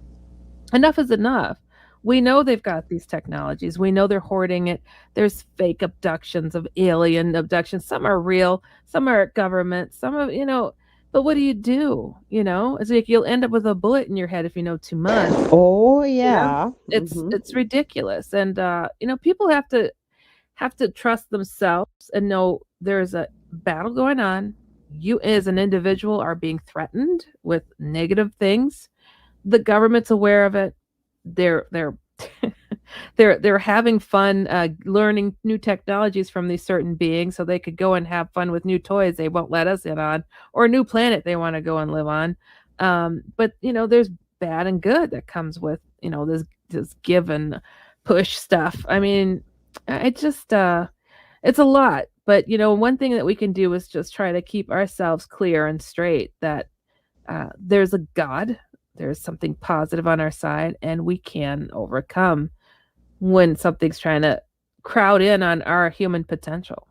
enough is enough." We know they've got these technologies. We know they're hoarding it. There's fake abductions of alien abductions. Some are real. Some are government. Some are, But what do you do? It's like you'll end up with a bullet in your head if you know too much. Oh, You know, yeah. it's Mhm. it's ridiculous, and people have to trust themselves and know there's a battle going on. You as an individual are being threatened with negative things. The government's aware of it. They're they're having fun learning new technologies from these certain beings, so they could go and have fun with new toys they won't let us in on, or a new planet they want to go and live on. But there's bad and good that comes with this give and push stuff. I mean, I just it's a lot. But one thing that we can do is just try to keep ourselves clear and straight, that there's a God, there's something positive on our side, and we can overcome when something's trying to crowd in on our human potential.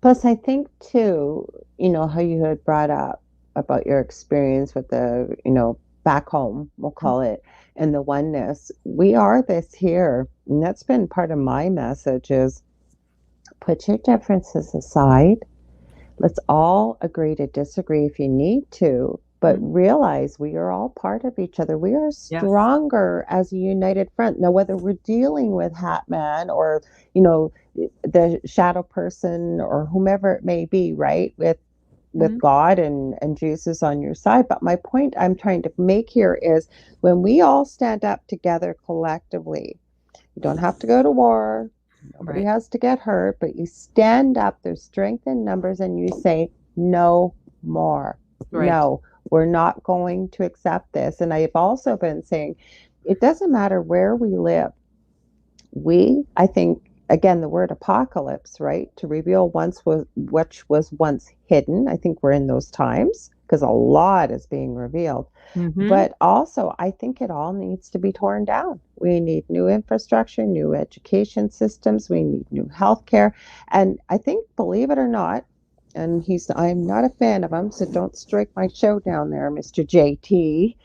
Plus, I think too, how you had brought up about your experience with the, back home, we'll call it, and the oneness. We are this here. And that's been part of my message is put your differences aside. Let's all agree to disagree if you need to, but realize we are all part of each other. We are stronger as a united front. Now, whether we're dealing with Hat Man or, the shadow person or whomever it may be, right? With God and Jesus on your side. But my point I'm trying to make here is when we all stand up together collectively, you don't have to go to war. Nobody has to get hurt, but you stand up, there's strength in numbers, and you say, no more. No, we're not going to accept this. And I've also been saying, it doesn't matter where we live. I think, again, the word apocalypse, right? To reveal which was once hidden. I think we're in those times because a lot is being revealed. But also, I think it all needs to be torn down. We need new infrastructure, new education systems. We need new healthcare. And I think, believe it or not, and I'm not a fan of him, so don't strike my show down there, Mr. JT,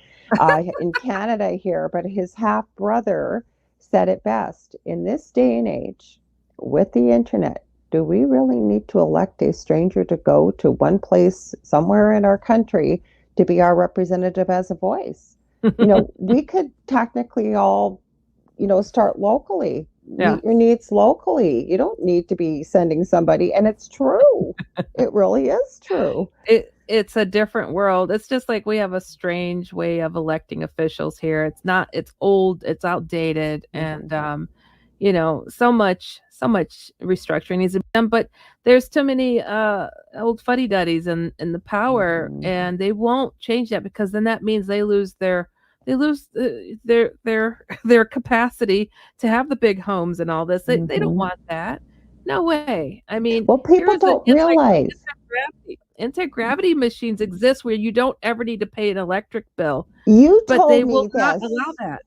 in Canada here, but his half brother said it best. In this day and age, with the internet, do we really need to elect a stranger to go to one place somewhere in our country to be our representative as a voice? We could technically all, start locally. Meet your needs locally. You don't need to be sending somebody. And it's true. It really is true. It's a different world. It's just like we have a strange way of electing officials here. It's old, it's outdated, and so much restructuring needs to be done. But there's too many old fuddy-duddies in the power, and they won't change that because then that means they lose their capacity to have the big homes and all this. They don't want that. No way. I mean, well, people don't realize anti-gravity machines exist where you don't ever need to pay an electric bill. But they will not allow that.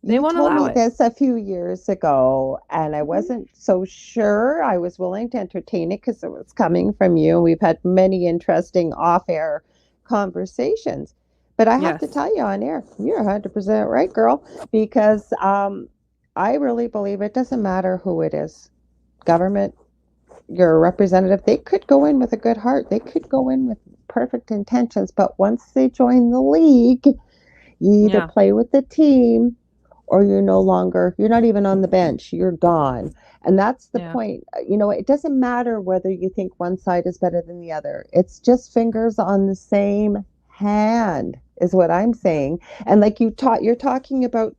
They won't allow it. You told me this a few years ago, and I wasn't so sure. I was willing to entertain it because it was coming from you. We've had many interesting off-air conversations. But I have to tell you on air, you're 100% right, girl, because I really believe it doesn't matter who it is. Government, your representative, they could go in with a good heart. They could go in with perfect intentions. But once they join the league, you either play with the team or you're not even on the bench. You're gone. And that's the point. It doesn't matter whether you think one side is better than the other. It's just fingers on the same hand is what I'm saying. And like you're talking about,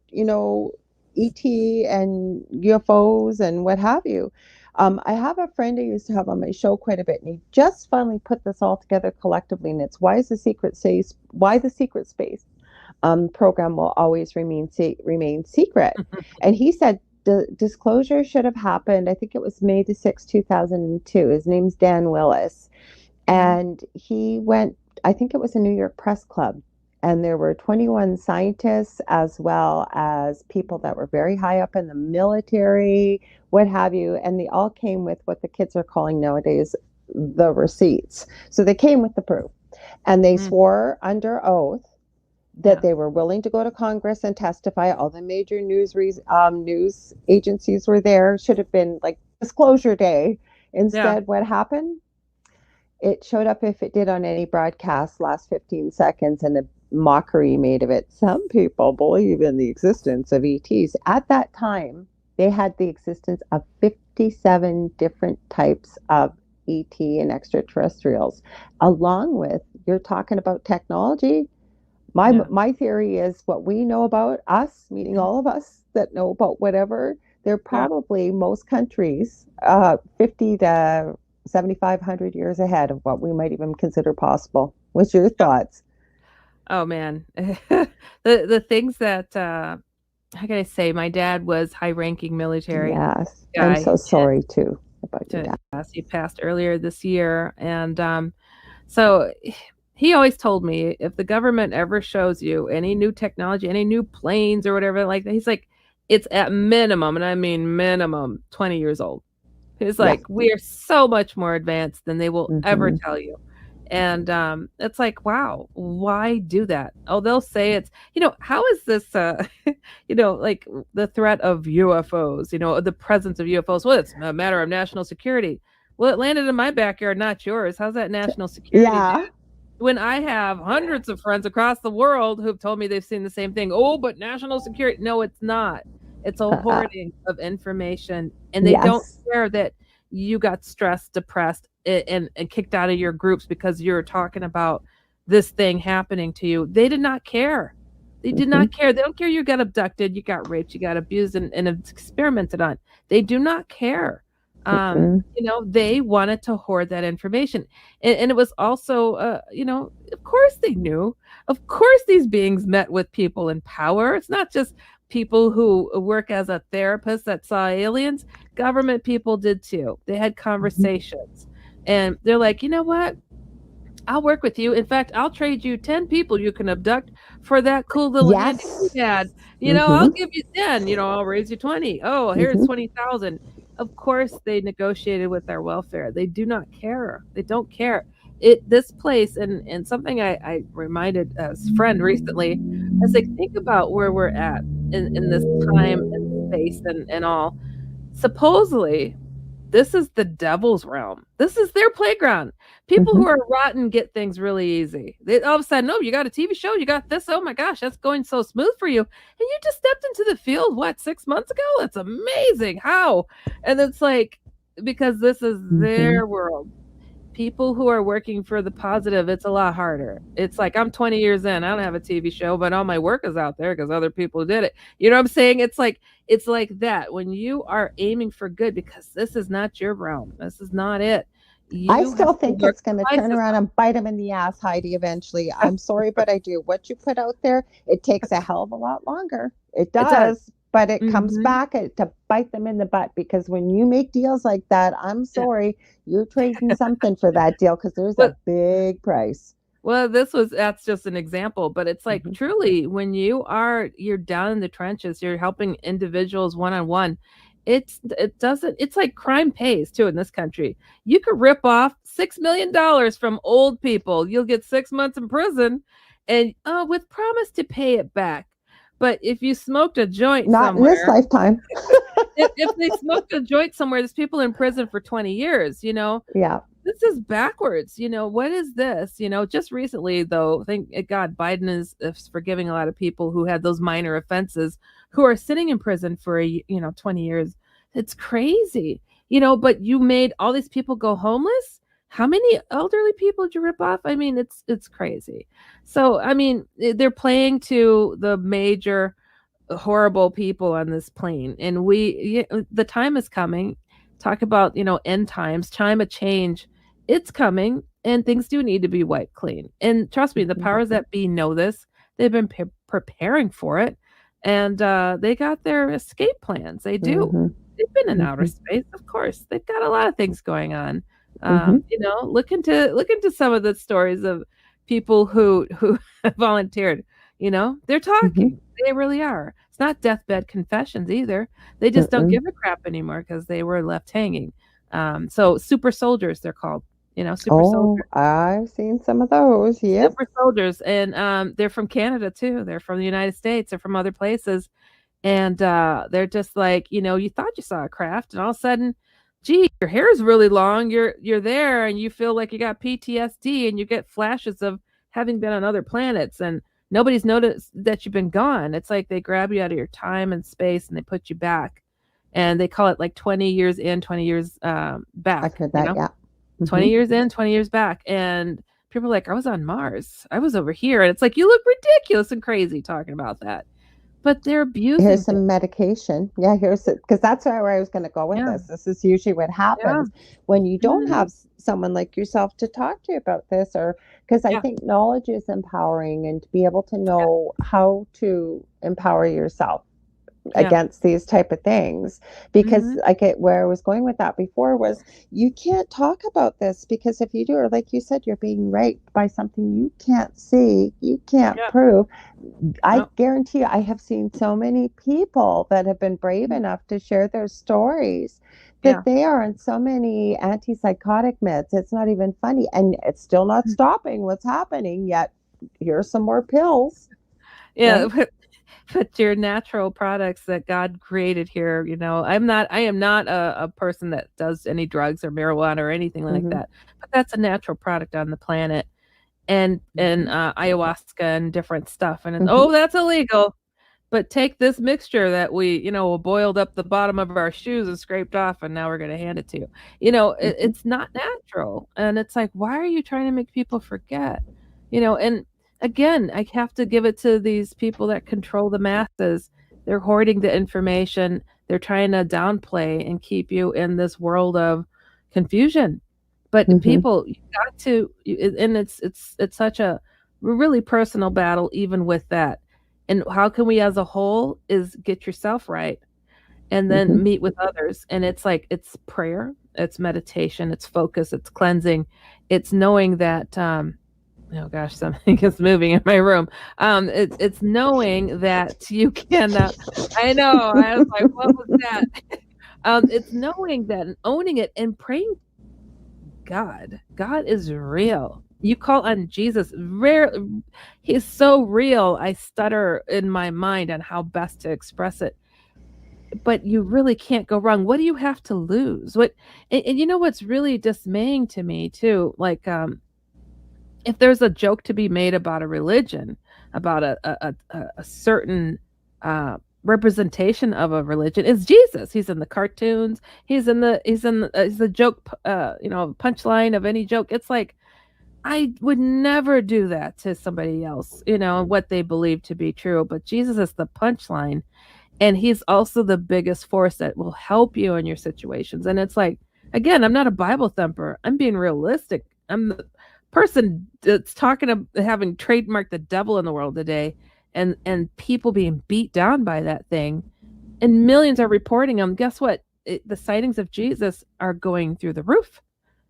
ET and UFOs and what have you. I have a friend I used to have on my show quite a bit, and he just finally put this all together collectively, and it's why the secret space program will always remain secret. And he said the disclosure should have happened, I think it was May the 6th, 2002. His name's Dan Willis. And he went, I think it was a New York Press Club, and there were 21 scientists as well as people that were very high up in the military, what have you, and they all came with what the kids are calling nowadays the receipts. So they came with the proof, and they swore under oath that they were willing to go to Congress and testify. All the major news agencies were there. Should have been like disclosure day. Instead, what happened? It showed up if it did on any broadcast last 15 seconds, and a mockery made of it. Some people believe in the existence of ETs. At that time, they had the existence of 57 different types of ET and extraterrestrials, along with, you're talking about technology. My theory is what we know about us, meaning all of us that know about whatever, they're probably most countries 50 to 7,500 years ahead of what we might even consider possible. What's your thoughts? Oh man, the things that how can I say? My dad was high-ranking military. Yes, guy. I'm so sorry too about your dad. He passed earlier this year, and so he always told me if the government ever shows you any new technology, any new planes or whatever like that, he's like, it's at minimum, and I mean minimum, 20 years old. It's Yeah. like we are so much more advanced than they will ever Mhm. tell you. And it's like, wow, why do that? Oh, they'll say it's, how is this, like the threat of UFOs, the presence of UFOs? Well, it's a matter of national security. Well, it landed in my backyard, not yours. How's that national security, dude? Yeah. When I have hundreds of friends across the world who've told me they've seen the same thing. Oh, but national security. No, it's not. It's a hoarding of information. And they don't Yes. care that you got stressed, depressed, and kicked out of your groups because you're talking about this thing happening to you. They did not care. They did not care. They don't care you got abducted, you got raped, you got abused, and experimented on. They do not care. They wanted to hoard that information. And it was also, of course they knew. Of course these beings met with people in power. It's not just people who work as a therapist that saw aliens. Government people did too. They had conversations. And they're like, you know what? I'll work with you. In fact, I'll trade you 10 people you can abduct for that cool little handy Yes. keypad. I'll give you 10, I'll raise you 20. Oh, here's 20,000. Of course they negotiated with our welfare. They do not care. They don't care. This place, and something I reminded a friend recently, I was like, think about where we're at in this time and space and all. Supposedly, this is the devil's realm. This is their playground. People who are rotten get things really easy. They all of a sudden, oh, you got a TV show, you got this. Oh my gosh, that's going so smooth for you. And you just stepped into the field, 6 months ago? That's amazing. How? And it's like, because this is their world. People who are working for the positive, it's a lot harder. It's like, I'm 20 years in, I don't have a TV show, but all my work is out there because other people did it. You know what I'm saying? It's like that when you are aiming for good, because this is not your realm. This is not it. I still think it's going to turn around and bite them in the ass, Heidi, eventually. I'm sorry, but I do. What you put out there, it takes a hell of a lot longer. It does. But it comes back to bite them in the butt, because when you make deals like that, I'm sorry, you're trading something for that deal, because there's a big price. Well, that's just an example, but it's like truly when you're down in the trenches, you're helping individuals one-on-one. It's like crime pays too in this country. You could rip off $6 million from old people. You'll get 6 months in prison and with promise to pay it back. But if you smoked a joint not somewhere, in this lifetime. if they smoked a joint somewhere, there's people in prison for 20 years, Yeah. This is backwards. What is this? Just recently, though, thank God Biden is forgiving a lot of people who had those minor offenses who are sitting in prison for 20 years. It's crazy, but you made all these people go homeless. How many elderly people did you rip off? I mean, it's crazy. So, I mean, they're playing to the major horrible people on this plane, and the time is coming. Talk about end times, time of change. It's coming, and things do need to be wiped clean. And trust me, the powers that be know this. They've been preparing for it, and they got their escape plans. They do. They've been in outer space, of course. They've got a lot of things going on. Look into some of the stories of people who volunteered. They're talking. They really are. It's not deathbed confessions either. They just don't give a crap anymore because they were left hanging. So super soldiers, they're called. Super soldiers. I've seen some of those. Yep. Super soldiers, and they're from Canada too. They're from the United States. They're from other places, and they're just like, you thought you saw a craft, and all of a sudden, gee, your hair is really long. You're there, and you feel like you got PTSD, and you get flashes of having been on other planets, and nobody's noticed that you've been gone. It's like they grab you out of your time and space, and they put you back, and they call it like 20 years in, 20 years back. I've heard that, yeah. 20 years in, 20 years back. And people are like, I was on Mars. I was over here. And it's like, you look ridiculous and crazy talking about that. But they're abusing. Here's some medication. Yeah, because that's where I was going to go with this. This is usually what happens when you don't have someone like yourself to talk to you about this, or because I think knowledge is empowering, and to be able to know how to empower yourself against these type of things, because I get where I was going with that before was you can't talk about this, because if you do, or like you said, you're being raped by something you can't see, you can't prove. I guarantee you, I have seen so many people that have been brave enough to share their stories that they are on so many antipsychotic meds. It's not even funny. And it's still not stopping what's happening yet. Here's some more pills. Yeah. Right? But your natural products that God created here, I am not a person that does any drugs or marijuana or anything like that. But that's a natural product on the planet. And ayahuasca and different stuff. And that's illegal. But take this mixture that we, boiled up the bottom of our shoes and scraped off, and now we're going to hand it to you. It's not natural. And it's like, why are you trying to make people forget? And again, I have to give it to these people that control the masses. They're hoarding the information. They're trying to downplay and keep you in this world of confusion. But people, you got to, and it's such a really personal battle, even with that. And how can we as a whole is get yourself right and then meet with others. And it's like, it's prayer, it's meditation, it's focus, it's cleansing. It's knowing that, oh gosh, something is moving in my room. It's knowing that you can, I know, I was like, what was that? It's knowing that and owning it and praying. God is real. You call on Jesus. He's so real. I stutter in my mind on how best to express it. But you really can't go wrong. What do you have to lose? And you know what's really dismaying to me too? Like, if there's a joke to be made about a religion, about a certain representation of a religion, is Jesus. He's in the cartoons. He's the joke, punchline of any joke. It's like, I would never do that to somebody else, what they believe to be true. But Jesus is the punchline. And he's also the biggest force that will help you in your situations. And it's like, again, I'm not a Bible thumper. I'm being realistic. I'm the person that's talking of having trademarked the devil in the world today, and people being beat down by that thing. And millions are reporting them. Guess what? The sightings of Jesus are going through the roof.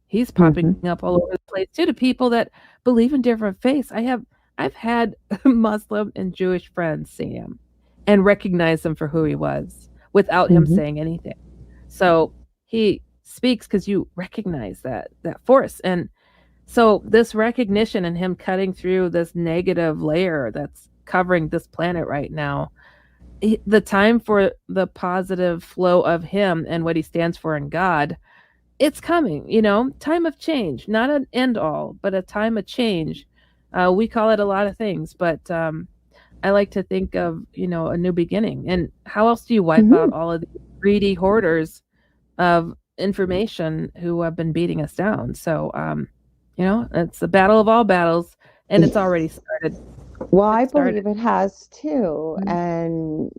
He's popping up all over the place too, to people that believe in different faiths. I've had Muslim and Jewish friends see him and recognize him for who he was without him saying anything. So he speaks because you recognize that force. And so this recognition and him cutting through this negative layer that's covering this planet right now, the time for the positive flow of him and what he stands for in God, it's coming, time of change, not an end all, but a time of change. We call it a lot of things, but I like to think of, a new beginning. And how else do you wipe out all of the greedy hoarders of information who have been beating us down? So, it's the battle of all battles, and it's already started. Well, I believe it has too. And,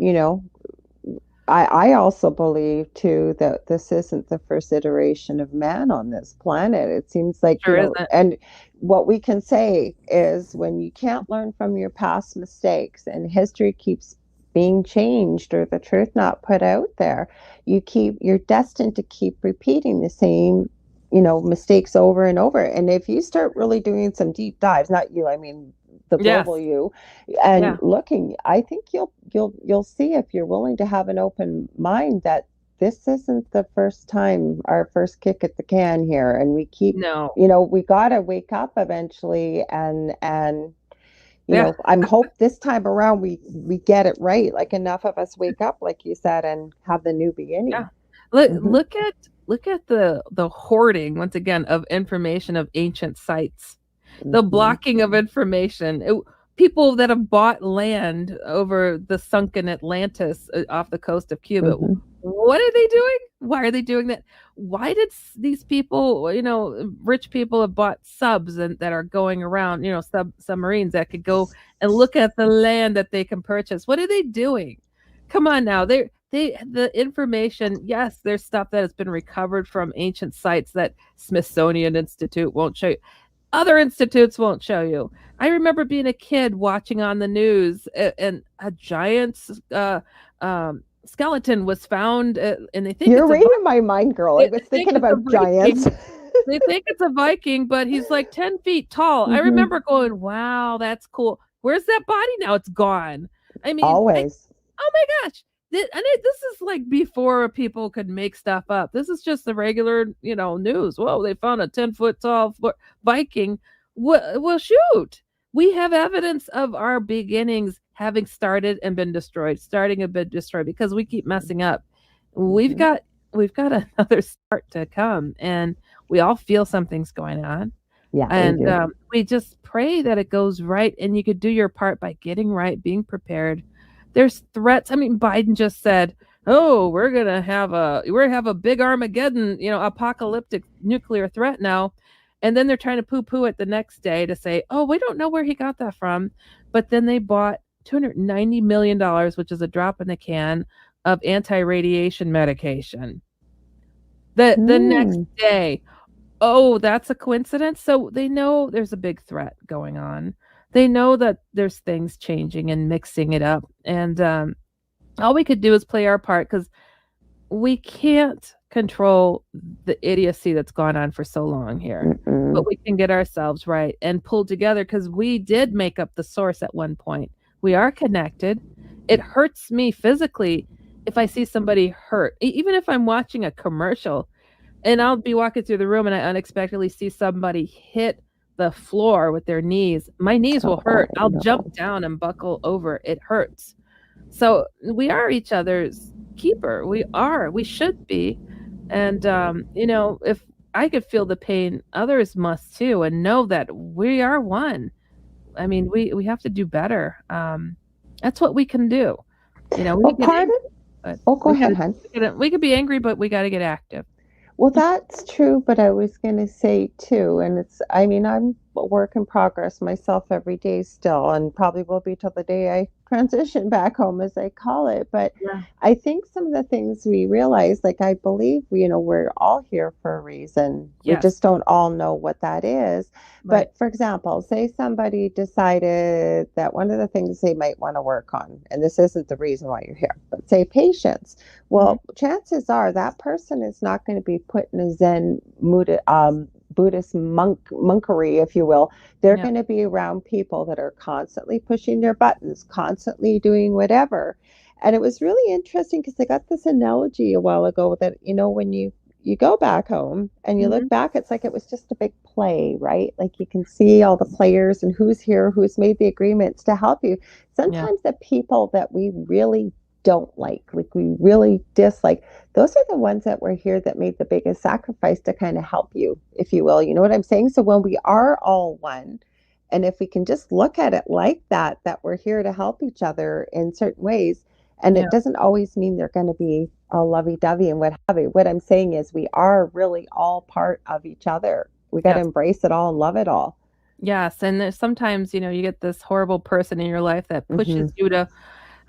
I also believe too that this isn't the first iteration of man on this planet. It seems like, and what we can say is, when you can't learn from your past mistakes and history keeps being changed or the truth not put out there, you're destined to keep repeating the same, mistakes over and over. And if you start really doing some deep dives, not you, I mean, the global you, and looking, I think you'll see, if you're willing to have an open mind, that this isn't the first time, our first kick at the can here, and we keep, we got to wake up eventually, and I'm hope this time around we get it right, like enough of us wake up, like you said, and have the new beginning. Look at the hoarding once again of information of ancient sites. The blocking of information. People that have bought land over the sunken Atlantis off the coast of Cuba. What are they doing? Why are they doing that? Why did these people, rich people have bought subs that are going around, submarines that could go and look at the land that they can purchase? What are they doing? Come on now. The information, yes, there's stuff that has been recovered from ancient sites that Smithsonian Institute won't show you. Other institutes won't show you. I remember being a kid watching on the news, and a giant skeleton was found, and they think you're reading my mind, girl. I was thinking about giants. They think it's a Viking, but he's like 10 feet tall. I remember going, "Wow, that's cool. Where's that body now? It's gone." I mean, always. Oh my gosh, This is like before people could make stuff up. This is just the regular, news. Whoa, they found a 10-foot tall Viking. Well, shoot. We have evidence of our beginnings having started and been destroyed, starting and been destroyed because we keep messing up. We've got another start to come, and we all feel something's going on. Yeah, And we do. we just pray that it goes right, and you could do your part by getting right, being prepared. There's threats. I mean, Biden just said, "Oh, we're gonna have a big Armageddon, apocalyptic nuclear threat now," and then they're trying to poo-poo it the next day to say, "Oh, we don't know where he got that from," but then they bought $290 million, which is a drop in the can, of anti-radiation medication. The next Mm. day. Oh, that's a coincidence? So they know there's a big threat going on. They know that there's things changing and mixing it up. And all we could do is play our part because we can't control the idiocy that's gone on for so long here. Mm-mm. But we can get ourselves right and pull together because we did make up the source at one point. We are connected. It hurts me physically if I see somebody hurt, even if I'm watching a commercial. And I'll be walking through the room and I unexpectedly see somebody hit the floor with their knees. My knees will hurt. Oh, I'll no. jump down and buckle over. It hurts. So we are each other's keeper. We should be. And, if I could feel the pain, others must too, and know that we are one. I mean, we have to do better. That's what we can do. We Well, can part angry, of, but go ahead, hon. we could be angry, but we got to get active. Well, that's true, but I was going to say too, and I'm a work in progress myself every day still, and probably will be till the day I transition back home, as I call it. But Yeah. I think some of the things we realize, like I believe, we're all here for a reason. We Yes. just don't all know what that is. Right. But for example, say somebody decided that one of the things they might want to work on, and this isn't the reason why you're here, but say patience. Well, chances are that person is not going to be put in a Zen mood, Buddhist monkery, if you will. They're Yeah. going to be around people that are constantly pushing their buttons, constantly doing whatever. And it was really interesting because I got this analogy a while ago that, when you go back home and you look back, it's like it was just a big play, right? Like you can see all the players and who's here, who's made the agreements to help you. Sometimes the people that we really don't like we really dislike, those are the ones that were here that made the biggest sacrifice to kind of help you, if you will. You know what I'm saying? So when we are all one, and if we can just look at it like that we're here to help each other in certain ways, and Yeah. it doesn't always mean they're going to be all lovey-dovey and what have you. What I'm saying is we are really all part of each other. We got to Yes. embrace it all and love it all. Yes, and there's sometimes, you get this horrible person in your life that pushes Mhm. you to,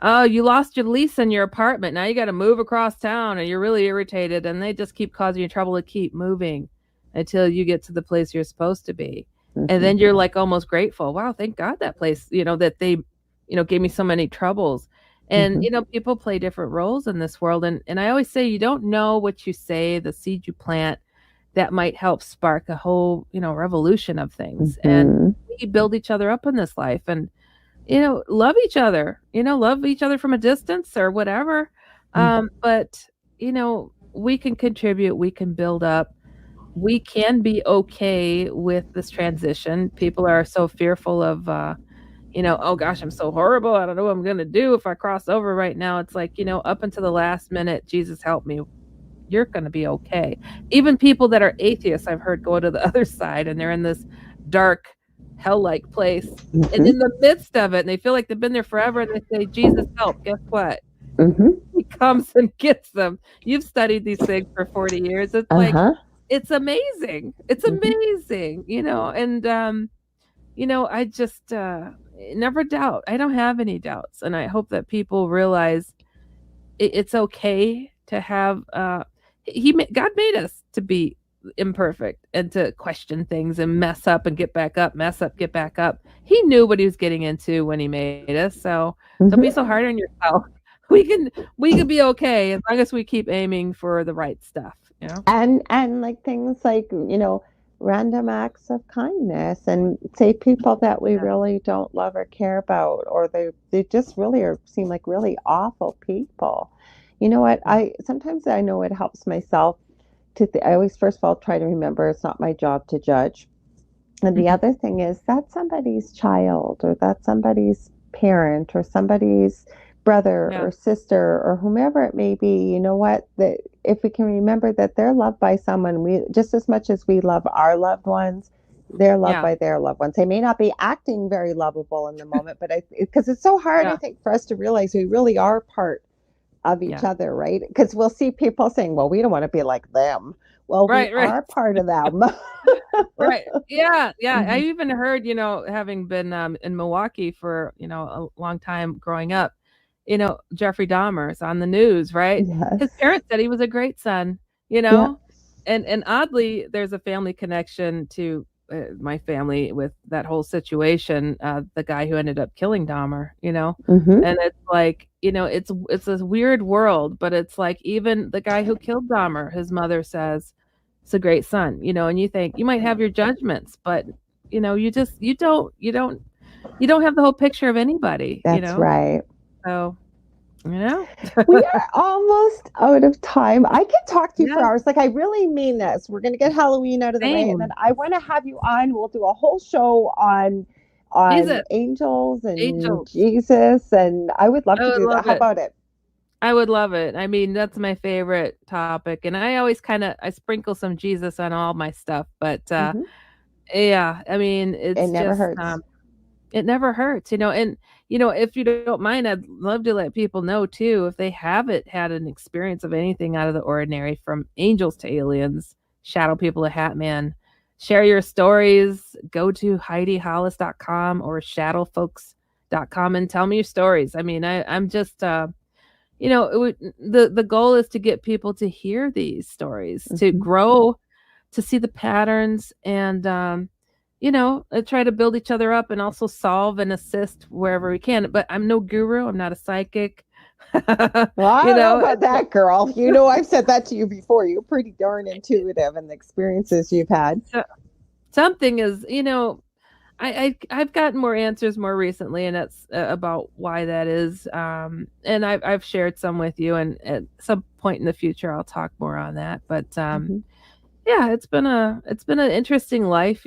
oh, you lost your lease in your apartment. Now you got to move across town and you're really irritated and they just keep causing you trouble to keep moving until you get to the place you're supposed to be. And then Mhm. you're like almost grateful. Wow, thank God that place, that they, gave me so many troubles. And, Mhm. people play different roles in this world. And I always say, you don't know what you say, the seed you plant, that might help spark a whole, revolution of things. And Mhm. we build each other up in this life and, love each other from a distance or whatever. But, we can contribute, we can build up, we can be okay with this transition. People are so fearful of, oh gosh, I'm so horrible. I don't know what I'm going to do if I cross over right now. It's like, up until the last minute, Jesus help me. You're going to be okay. Even people that are atheists, I've heard go to the other side and they're in this dark, hell-like place. And Mhm. in the midst of it, and they feel like they've been there forever, and they say, Jesus help. Guess what? Mhm. He comes and gets them. You've studied these things for 40 years. It's like, Uh-huh. it's amazing. It's Mhm. amazing, and I just never doubt. I don't have any doubts, and I hope that people realize it's okay to have. God made us to be imperfect and to question things and mess up and get back up, mess up, get back up. He knew what he was getting into when he made us. So don't be Mhm. so hard on yourself. We can be okay as long as we keep aiming for the right stuff. And like things like, random acts of kindness, and say people that we Yeah. really don't love or care about, or they just really seem like really awful people. You know what? Sometimes I know it helps myself I always first of all try to remember it's not my job to judge. And the Mhm. other thing is that's somebody's child, or that's somebody's parent, or somebody's brother Yeah. or sister, or whomever it may be. You know what? That if we can remember that they're loved by someone, we just as much as we love our loved ones, they're loved Yeah. by their loved ones. They may not be acting very lovable in the moment, but because it's so hard, Yeah. I think, for us to realize we really are part of each Yeah. other, right? Because we'll see people saying, well, we don't want to be like them. Well, we Right. are part of them. Right. Yeah. Yeah. I Mhm. even heard, having been in Milwaukee for, a long time growing up, Jeffrey Dahmer's on the news, right? His Yes. parents said he was a great son, Yeah. and oddly, there's a family connection to my family with that whole situation. The guy who ended up killing Dahmer, Hmm. and it's like, it's this weird world, but it's like even the guy who killed Dahmer, his mother says it's a great son, and you think you might have your judgments, but you don't have the whole picture of anybody, That's right. so, you know. We are almost out of time. I could talk to you for Yeah, hours. Like, I really mean this. We're going to get Halloween out of the way, and then same. I want to have you on. We'll do a whole show on Jesus, angels and angels. Jesus, and I would love I to would do that. love How it. about it? I would love it. I mean, that's my favorite topic, and I always I sprinkle some Jesus on all my stuff, but, Hmm. yeah, I mean, It it's never just, hurts. it never hurts, and, if you don't mind, I'd love to let people know too, if they haven't had an experience of anything out of the ordinary, from angels to aliens, shadow people to Hat Man, share your stories. Go to HeidiHollis.com or shadowfolks.com and tell me your stories. I mean, I'm just, the goal is to get people to hear these stories, to Hmm. grow, to see the patterns, and try to build each other up and also solve and assist wherever we can. But I'm no guru. I'm not a psychic. Well, I you don't know know, about that, girl. You know, I've said that to you before. You're pretty darn intuitive in the experiences you've had. so- something is, I've gotten more answers more recently, and that's about why that is. And I've shared some with you, and at some point in the future, I'll talk more on that. But Hmm. yeah, it's been an interesting life.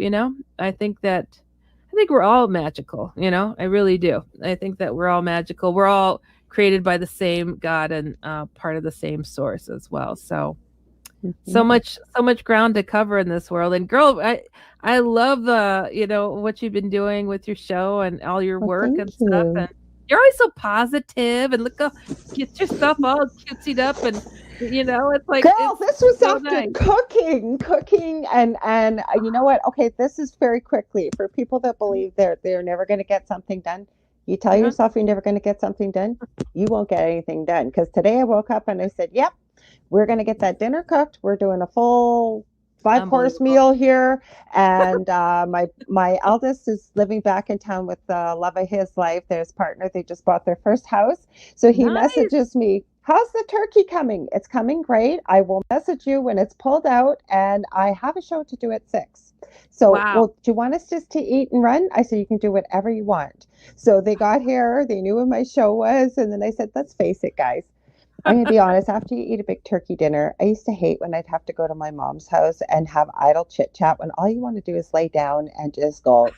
I think we're all magical. I really do. I think that we're all magical. We're all created by the same God, and part of the same source as well. So Hmm. so much ground to cover in this world. And girl, I love the what you've been doing with your show and all your Well, work thank and stuff. you. And you're always so positive, and look, get your stuff all cutesied up, and it's like Girl, it's this was so after nice. cooking, and you know what? Okay, this is very quickly for people that believe they're never going to get something done. You tell Uh-huh. yourself you're never going to get something done, you won't get anything done. Because today I woke up and I said, "Yep, we're going to get that dinner cooked. We're doing a full 5 course Unbelievable. meal here." And my eldest is living back in town with the love of his life. Their partner. They just bought their first house, so he Nice. messages me. How's the turkey coming? It's coming great. I will message you when it's pulled out, and I have a show to do at 6. So, Wow. well, do you want us just to eat and run? I said, you can do whatever you want. So they got here, they knew what my show was, and then I said, let's face it, guys. I'm going to be honest, after you eat a big turkey dinner, I used to hate when I'd have to go to my mom's house and have idle chit chat when all you want to do is lay down and just go.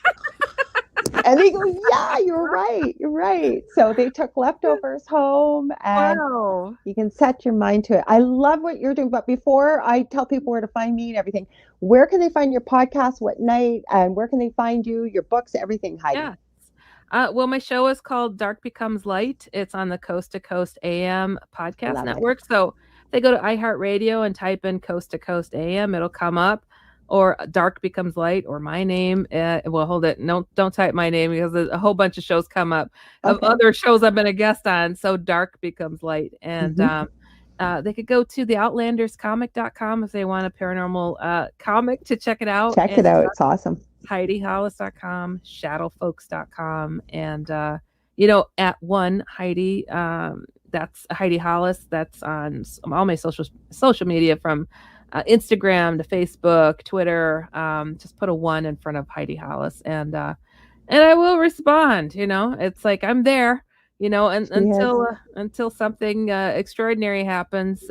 And they go, yeah, you're right. You're right. So they took leftovers home, and Wow. you can set your mind to it. I love what you're doing. But before I tell people where to find me and everything, where can they find your podcast, what night, and where can they find you, your books, everything, Heidi? Yeah. Well, my show is called Dark Becomes Light. It's on the Coast to Coast AM podcast Love it. network. So if they go to iHeartRadio and type in Coast to Coast AM, it'll come up. Or Dark Becomes Light, or my name. Well, hold it. No, don't type my name, because a whole bunch of shows come up of Okay. other shows I've been a guest on. So Dark Becomes Light. And Mhm. they could go to theoutlanderscomic.com if they want a paranormal comic to check it out. Check it And out. It's awesome. HeidiHollis.com, shadowfolks.com, and at one Heidi, that's Heidi Hollis. That's on all my social media, from Instagram to Facebook, Twitter. Just put a 1 in front of Heidi Hollis, and I will respond. It's like I'm there. And until something extraordinary happens,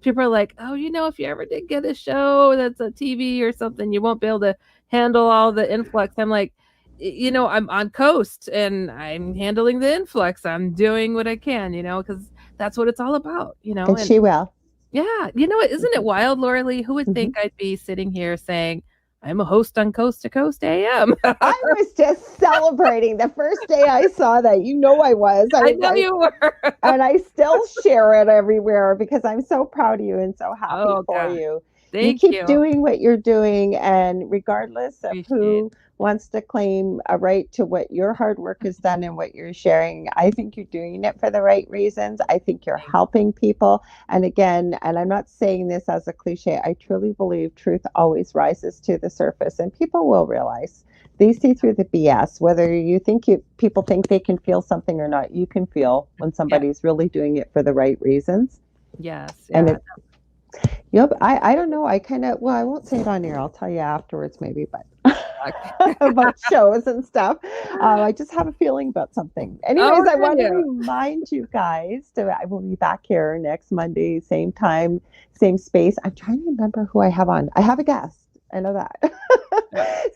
people are like, oh, if you ever did get a show that's a TV or something, you won't be able to handle all the influx. I'm like, I'm on coast and I'm handling the influx. I'm doing what I can, because that's what it's all about, And she will. Yeah. Isn't it wild, Laura Lee? Who would think I'd be sitting here saying, I'm a host on Coast to Coast AM. I was just celebrating the first day I saw that. I was. I know you were. And I still share it everywhere because I'm so proud of you and so happy for you. Thank you. Keep doing what you're doing, and regardless of who wants to claim a right to what your hard work has done and what you're sharing, I think you're doing it for the right reasons. I think you're helping people. And again, and I'm not saying this as a cliche, I truly believe truth always rises to the surface, and people will realize. They see through the BS. Whether you think people think they can feel something or not, you can feel when somebody's really doing it for the right reasons. Yes. And I don't know. I won't say it on air. I'll tell you afterwards maybe, but about shows and stuff. I just have a feeling about something. Anyways, I want to remind you guys I will be back here next Monday, same time, same space. I'm trying to remember who I have on. I have a guest. I know that.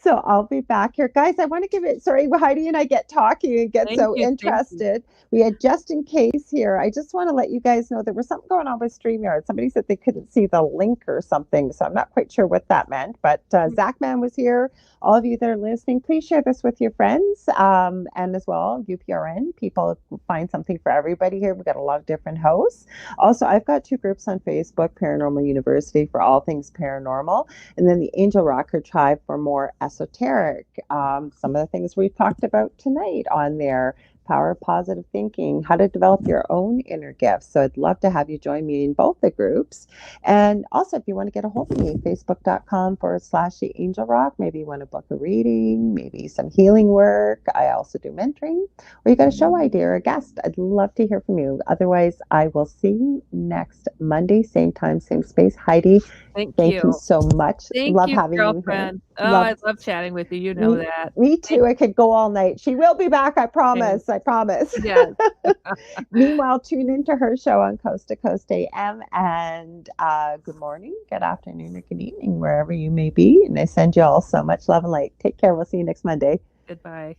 So I'll be back here. Guys, I want to give it, sorry, Heidi and I get talking and get interested. We had Just In Case here. I just want to let you guys know there was something going on with StreamYard. Somebody said they couldn't see the link or something. So I'm not quite sure what that meant. But Zachman was here. All of you that are listening, please share this with your friends. And as well, UPRN. People find something for everybody here. We've got a lot of different hosts. Also, I've got 2 groups on Facebook, Paranormal University for all things paranormal, and then the Angel Rocker Tribe for more esoteric. Some of the things we've talked about tonight on there. Power of positive thinking, how to develop your own inner gifts. So I'd love to have you join me in both the groups. And also, if you want to get a hold of me, facebook.com/The Angel Rock. Maybe you want to book a reading, maybe some healing work. I also do mentoring, or you got a show idea or a guest. I'd love to hear from you. Otherwise, I will see you next Monday, same time, same space. Heidi, thank you so much. Love having girlfriend. you here. I love chatting with you. You know that. Me too. I could go all night. She will be back. I promise. I promise. Yes. Meanwhile, tune into her show on Coast to Coast AM. And good morning, good afternoon, or good evening, wherever you may be. And I send you all so much love and light. Take care. We'll see you next Monday. Goodbye.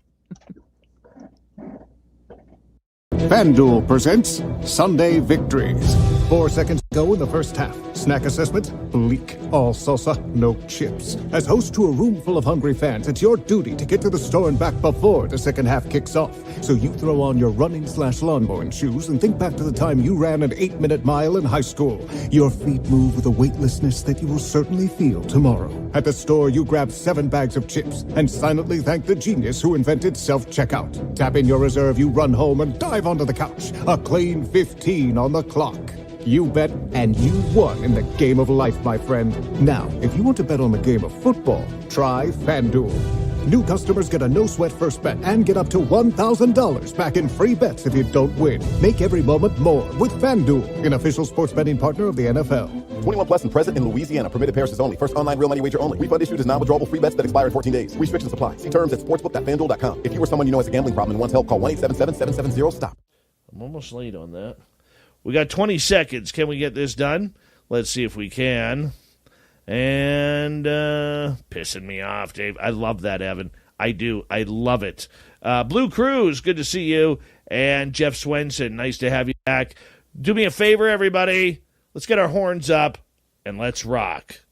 FanDuel presents Sunday Victories. 4 seconds go in the first half. Snack assessment? Bleak. All salsa, no chips. As host to a room full of hungry fans, it's your duty to get to the store and back before the second half kicks off. So you throw on your running/lawn mowing shoes and think back to the time you ran an 8-minute mile in high school. Your feet move with a weightlessness that you will certainly feel tomorrow. At the store, you grab 7 bags of chips and silently thank the genius who invented self-checkout. Tap in your reserve, you run home and dive onto the couch. A clean 15 on the clock. You bet, and you won in the game of life, my friend. Now, if you want to bet on the game of football, try FanDuel. New customers get a no-sweat first bet and get up to $1,000 back in free bets if you don't win. Make every moment more with FanDuel, an official sports betting partner of the NFL. 21 plus and present in Louisiana. Permitted pairs only. First online real money wager only. Refund issued as non-withdrawable free bets that expire in 14 days. Restrictions apply. See terms at sportsbook.fanduel.com. If you or someone you know has a gambling problem and wants help, call 1-877-770-STOP. I'm almost late on that. We got 20 seconds. Can we get this done? Let's see if we can. And pissing me off, Dave. I love that, Evan. I do. I love it. Blue Cruz, good to see you. And Jeff Swenson, nice to have you back. Do me a favor, everybody. Let's get our horns up and let's rock.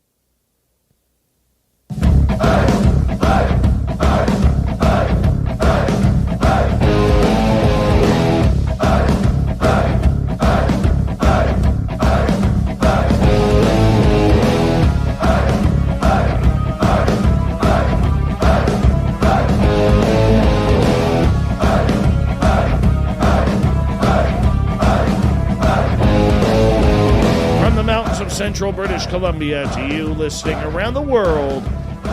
Of Central British Columbia to you listening around the world.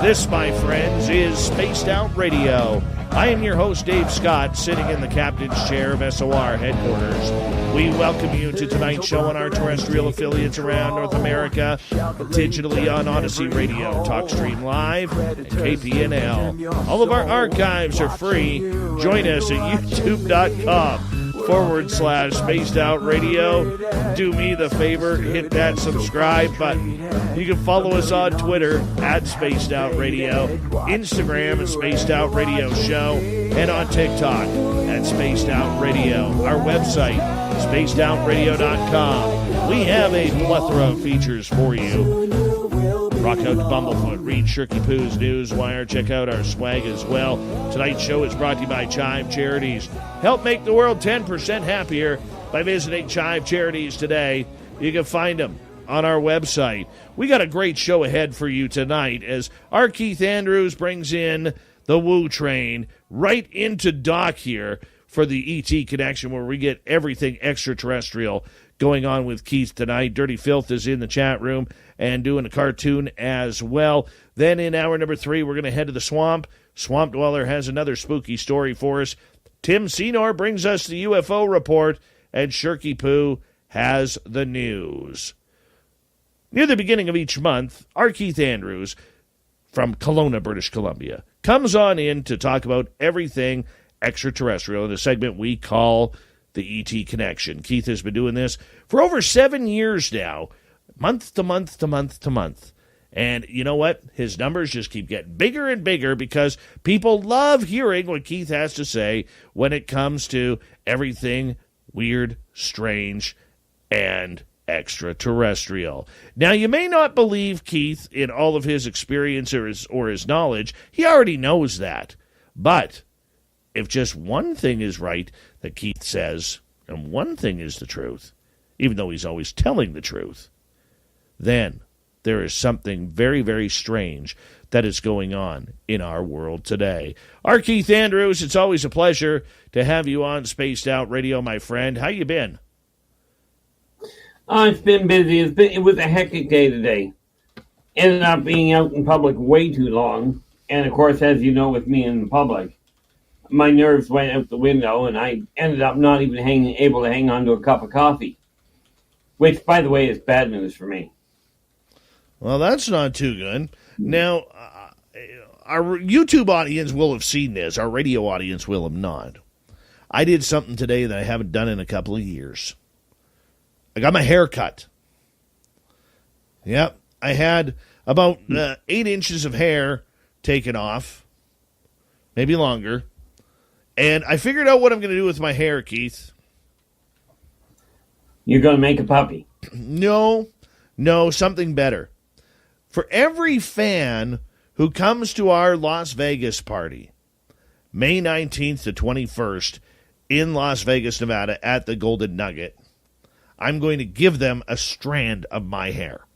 This, my friends, is Spaced Out Radio I am your host, Dave Scott, sitting in the captain's chair of SOR headquarters. We welcome you to tonight's show on our terrestrial affiliates around North America, digitally on Odyssey Radio, TalkStream Live, and KPNL. All of our archives are free. Join us at youtube.com/Spaced Out Radio. Do me the favor, hit that subscribe button. You can follow us on Twitter at Spaced Out Radio, Instagram at Spaced Out Radio Show, and on TikTok at Spaced Out Radio. Our website, spacedoutradio.com. We have a plethora of features for you. Rock out to Bumblefoot, read Shirky Poo's Newswire, check out our swag as well. Tonight's show is brought to you by Chive Charities. Help make the world 10% happier by visiting Chive Charities today. You can find them on our website. We got a great show ahead for you tonight as our Keith Andrews brings in the Woo Train right into dock here for the ET Connection, where we get everything extraterrestrial going on with Keith tonight. Dirty Filth is in the chat room and doing a cartoon as well. Then in hour number 3, we're going to head to the swamp. Swamp Dweller has another spooky story for us. Tim Senor brings us the UFO report, and Shirky Poo has the news. Near the beginning of each month, our Keith Andrews from Kelowna, British Columbia, comes on in to talk about everything extraterrestrial in a segment we call the ET Connection. Keith has been doing this for over 7 years now, month to month to month to month. And you know what? His numbers just keep getting bigger and bigger because people love hearing what Keith has to say when it comes to everything weird, strange, and extraterrestrial. Now, you may not believe Keith in all of his experience or his knowledge. He already knows that. But if just one thing is right that Keith says, and one thing is the truth, even though he's always telling the truth, then there is something very, very strange that is going on in our world today. Our Keith Andrews, it's always a pleasure to have you on Spaced Out Radio, my friend. How you been? Oh, it's been busy. It was a hectic day today. Ended up being out in public way too long. And, of course, as you know, with me in the public, my nerves went out the window, and I ended up not even able to hang on to a cup of coffee. Which, by the way, is bad news for me. Well, that's not too good. Now, our YouTube audience will have seen this. Our radio audience will have not. I did something today that I haven't done in a couple of years. I got my hair cut. Yep, I had about 8 inches of hair taken off, maybe longer. And I figured out what I'm going to do with my hair, Keith. You're going to make a puppy. No, something better. For every fan who comes to our Las Vegas party, May 19th to 21st in Las Vegas, Nevada at the Golden Nugget, I'm going to give them a strand of my hair.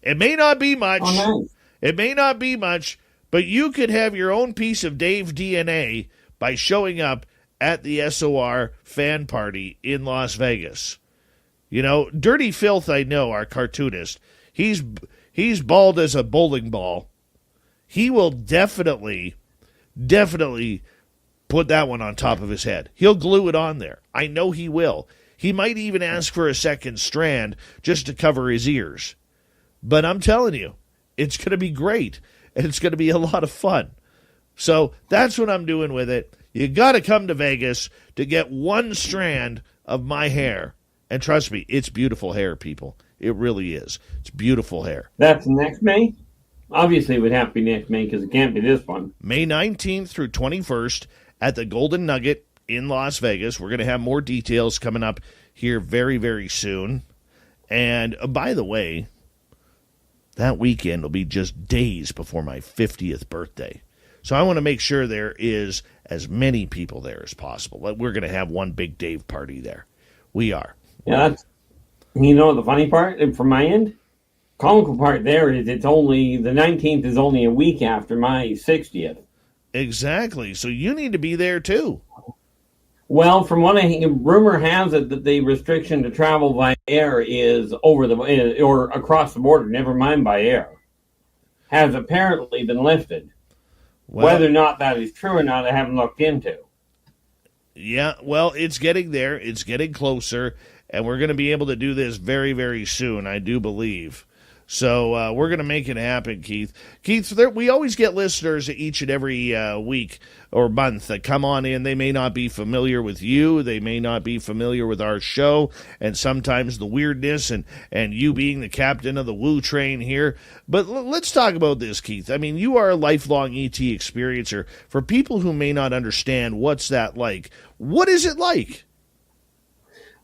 It may not be much. Oh, nice. It may not be much, but you could have your own piece of Dave DNA by showing up at the SOR fan party in Las Vegas. You know, Dirty Filth, I know, our cartoonist, he's bald as a bowling ball. He will definitely put that one on top of his head. He'll glue it on there. I know he will. He might even ask for a second strand just to cover his ears. But I'm telling you, it's going to be great, and it's going to be a lot of fun. So that's what I'm doing with it. You got to come to Vegas to get one strand of my hair. And trust me, it's beautiful hair, people. It really is. It's beautiful hair. That's next May? Obviously, it would have to be next May because it can't be this one. May 19th through 21st at the Golden Nugget in Las Vegas. We're going to have more details coming up here very, very soon. And by the way, that weekend will be just days before my 50th birthday. So I want to make sure there is as many people there as possible. We're going to have one big Dave party there. We are. Yeah, you know the funny part from my end? Comical part there is it's only, the 19th is only a week after my 60th. Exactly. So you need to be there too. Well, from what rumor has it that the restriction to travel by air is or across the border, never mind by air, has apparently been lifted. Whether or not that is true or not, I haven't looked into. Yeah, well, it's getting there. It's getting closer, and we're going to be able to do this very, very soon, I do believe. So we're going to make it happen, Keith. Keith, we always get listeners each and every week or month that come on in. They may not be familiar with you. They may not be familiar with our show and sometimes the weirdness and you being the captain of the Woo train here. But let's talk about this, Keith. I mean, you are a lifelong ET experiencer. For people who may not understand what's that like, what is it like?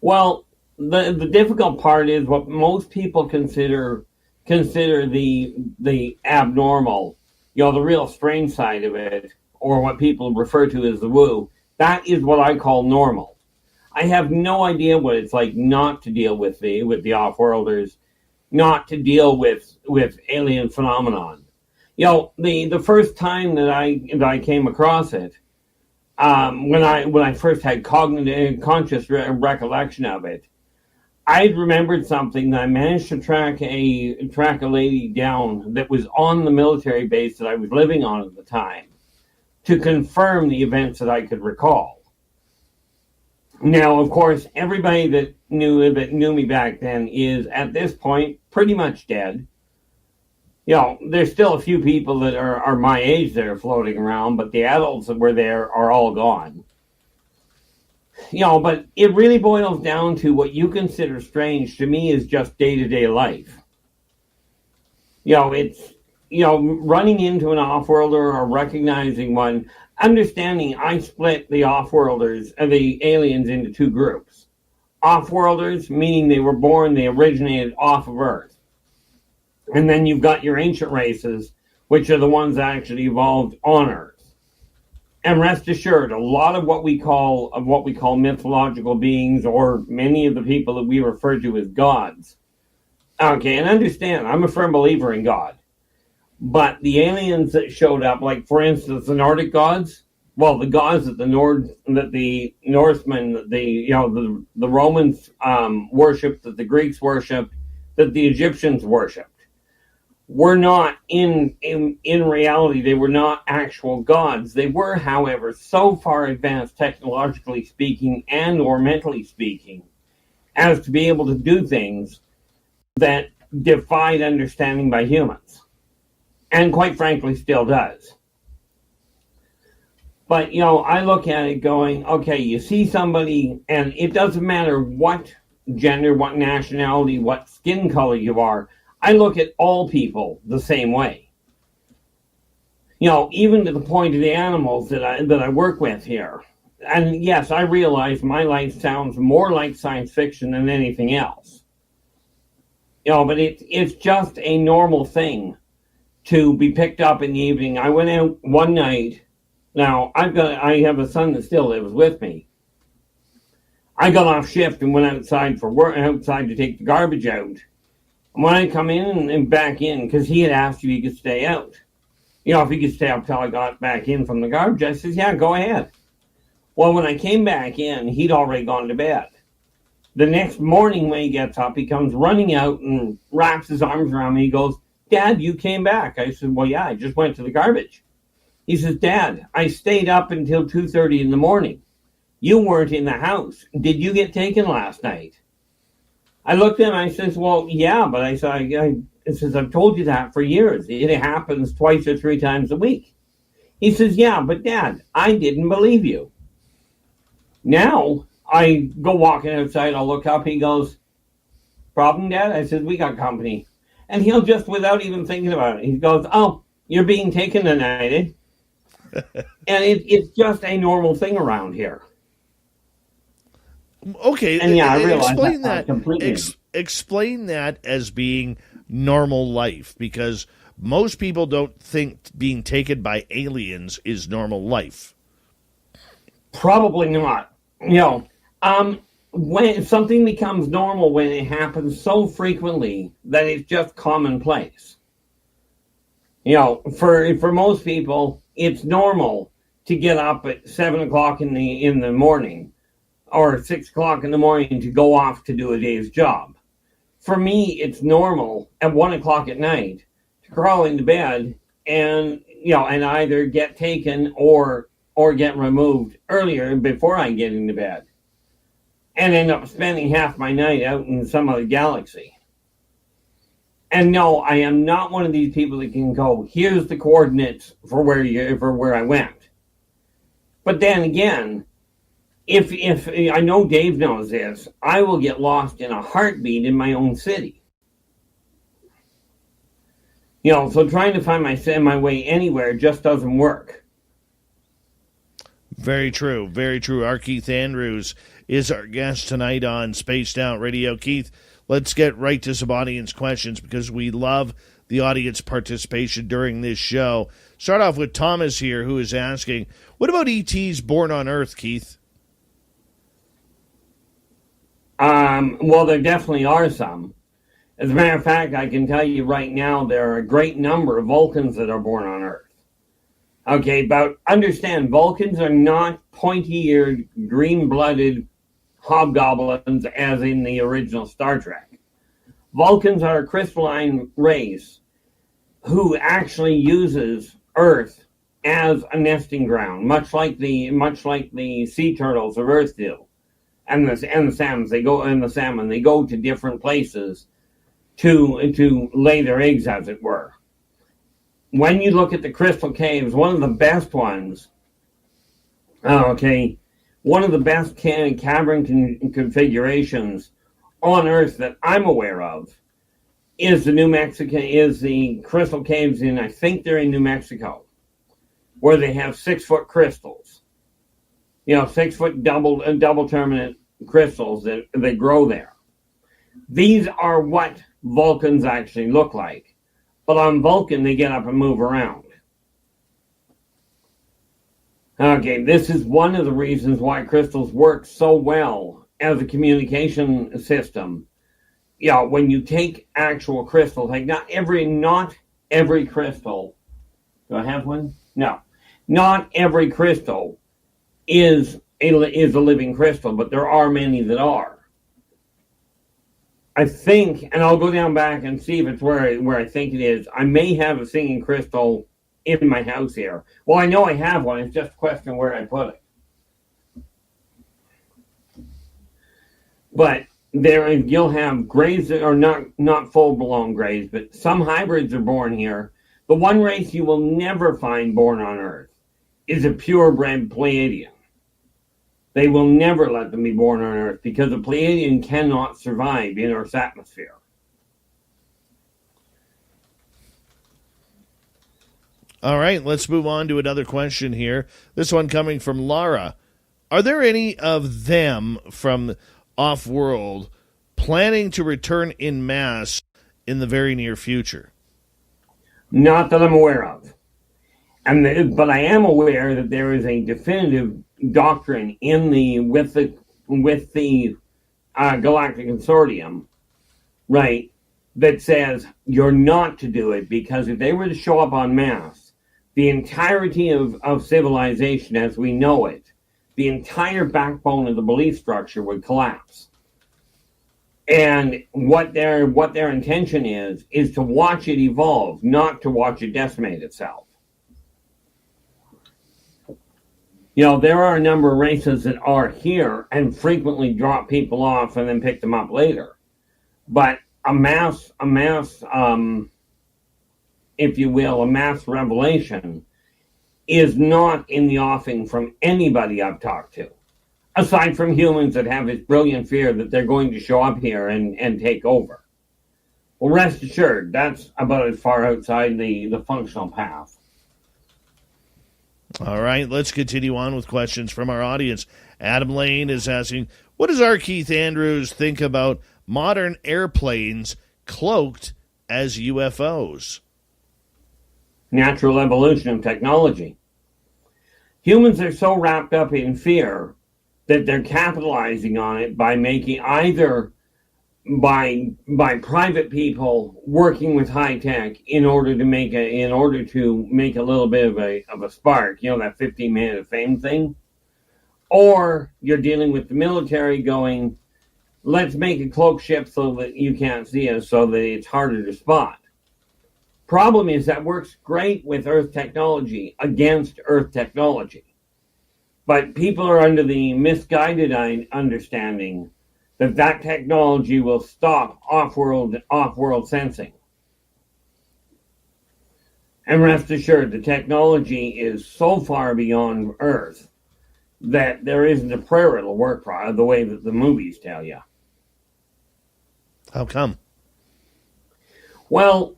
Well, the difficult part is what most people consider the abnormal, the real strange side of it, or what people refer to as the woo. That is what I call normal. I have no idea what it's like not to deal with the off-worlders, not to deal with alien phenomenon. The first time that I came across it, when I first had conscious recollection of it, I remembered something that I managed to track a lady down that was on the military base that I was living on at the time to confirm the events that I could recall. Now, of course, everybody that knew me back then is at this point pretty much dead. There's still a few people that are my age that are floating around, but the adults that were there are all gone. But it really boils down to what you consider strange to me is just day-to-day life. It's, running into an off-worlder or recognizing one, understanding I split the off-worlders and the aliens into two groups. Off-worlders, meaning they originated off of Earth. And then you've got your ancient races, which are the ones that actually evolved on Earth. And rest assured, a lot of what we call mythological beings, or many of the people that we refer to as gods. Okay, and understand, I'm a firm believer in God. But the aliens that showed up, like for instance, the Nordic gods, well, the gods that the Norsemen, the Romans worshipped, that the Greeks worshipped, that the Egyptians worshipped, were not in reality, they were not actual gods. They were, however, so far advanced technologically speaking and or mentally speaking as to be able to do things that defied understanding by humans. And quite frankly, still does. But, I look at it going, okay, you see somebody, and it doesn't matter what gender, what nationality, what skin color you are, I look at all people the same way. Even to the point of the animals that I work with here. And yes, I realize my life sounds more like science fiction than anything else. But it's just a normal thing to be picked up in the evening. I went out one night. Now, I have a son that still lives with me. I got off shift and went outside to take the garbage out. When I come in and back in, because he had asked if he could stay out. If he could stay up till I got back in from the garbage, I said, yeah, go ahead. Well, when I came back in, he'd already gone to bed. The next morning when he gets up, he comes running out and wraps his arms around me. He goes, Dad, you came back. I said, well, yeah, I just went to the garbage. He says, Dad, I stayed up until 2:30 in the morning. You weren't in the house. Did you get taken last night? I looked at him, I says, well, yeah, but I said, I've told you that for years. It happens twice or three times a week. He says, yeah, but Dad, I didn't believe you. Now, I go walking outside, I'll look up, he goes, problem, Dad? I said, we got company. And he'll just, without even thinking about it, he goes, oh, you're being taken tonight, eh? And it's just a normal thing around here. Okay, and yeah, I realize explain that completely. Explain that as being normal life, because most people don't think being taken by aliens is normal life. Probably not. When something becomes normal, when it happens so frequently that it's just commonplace. For most people, it's normal to get up at 7 o'clock in the morning, or 6 o'clock in the morning to go off to do a day's job. For me, it's normal at 1 o'clock at night to crawl into bed and and either get taken or get removed earlier before I get into bed, and end up spending half my night out in some other galaxy. And no, I am not one of these people that can go, here's the coordinates for where I went. But then again, if I know Dave knows this, I will get lost in a heartbeat in my own city. So trying to find my way anywhere just doesn't work. Very true. Very true. Our Keith Andrews is our guest tonight on Spaced Out Radio. Keith, let's get right to some audience questions because we love the audience participation during this show. Start off with Thomas here, who is asking, what about ETs born on Earth, Keith? Well, there definitely are some. As a matter of fact, I can tell you right now there are a great number of Vulcans that are born on Earth. Okay, but understand, Vulcans are not pointy-eared, green-blooded hobgoblins as in the original Star Trek. Vulcans are a crystalline race who actually uses Earth as a nesting ground, much like the sea turtles of Earth do. And the salmon, they go to different places to lay their eggs, as it were. When you look at the crystal caves, one of the best ones, one of the best cavern configurations on Earth that I'm aware of is the crystal caves I think they're in New Mexico, where they have 6-foot crystals. 6-foot double terminate crystals that they grow there. These are what Vulcans actually look like. But on Vulcan, they get up and move around. Okay, this is one of the reasons why crystals work so well as a communication system. When you take actual crystals, like not every crystal. Do I have one? No. Not every crystal is a living crystal, but there are many that are. I think, and I'll go down back and see if it's where I think it is. I may have a singing crystal in my house here. Well, I know I have one. It's just a question of where I put it. But you'll have grays that are not full-blown grays, but some hybrids are born here. The one race you will never find born on Earth is a purebred Pleiadian. They will never let them be born on Earth because a Pleiadian cannot survive in Earth's atmosphere. All right, let's move on to another question here. This one coming from Laura. Are there any of them from off-world planning to return in mass in the very near future? Not that I'm aware of. But I am aware that there is a definitive doctrine with the Galactic Consortium, right, that says you're not to do it because if they were to show up en masse, the entirety of civilization as we know it, the entire backbone of the belief structure would collapse. And what their intention is to watch it evolve, not to watch it decimate itself. There are a number of races that are here and frequently drop people off and then pick them up later. But a mass, if you will, a mass revelation is not in the offing from anybody I've talked to, aside from humans that have this brilliant fear that they're going to show up here and take over. Well, rest assured, that's about as far outside the functional path. All right, let's continue on with questions from our audience. Adam Lane is asking, what does our Keith Andrews think about modern airplanes cloaked as UFOs? Natural evolution of technology. Humans are so wrapped up in fear that they're capitalizing on it by making either by private people working with high tech in order to make a little bit of a spark, that 15 minute of fame thing, or you're dealing with the military going, let's make a cloak ship so that you can't see us, so that it's harder to spot. Problem is that works great with Earth technology against Earth technology. But people are under the misguided understanding that that technology will stop off-world sensing. And rest assured, the technology is so far beyond Earth that there isn't a prayer it'll work for the way that the movies tell you. How come? Well,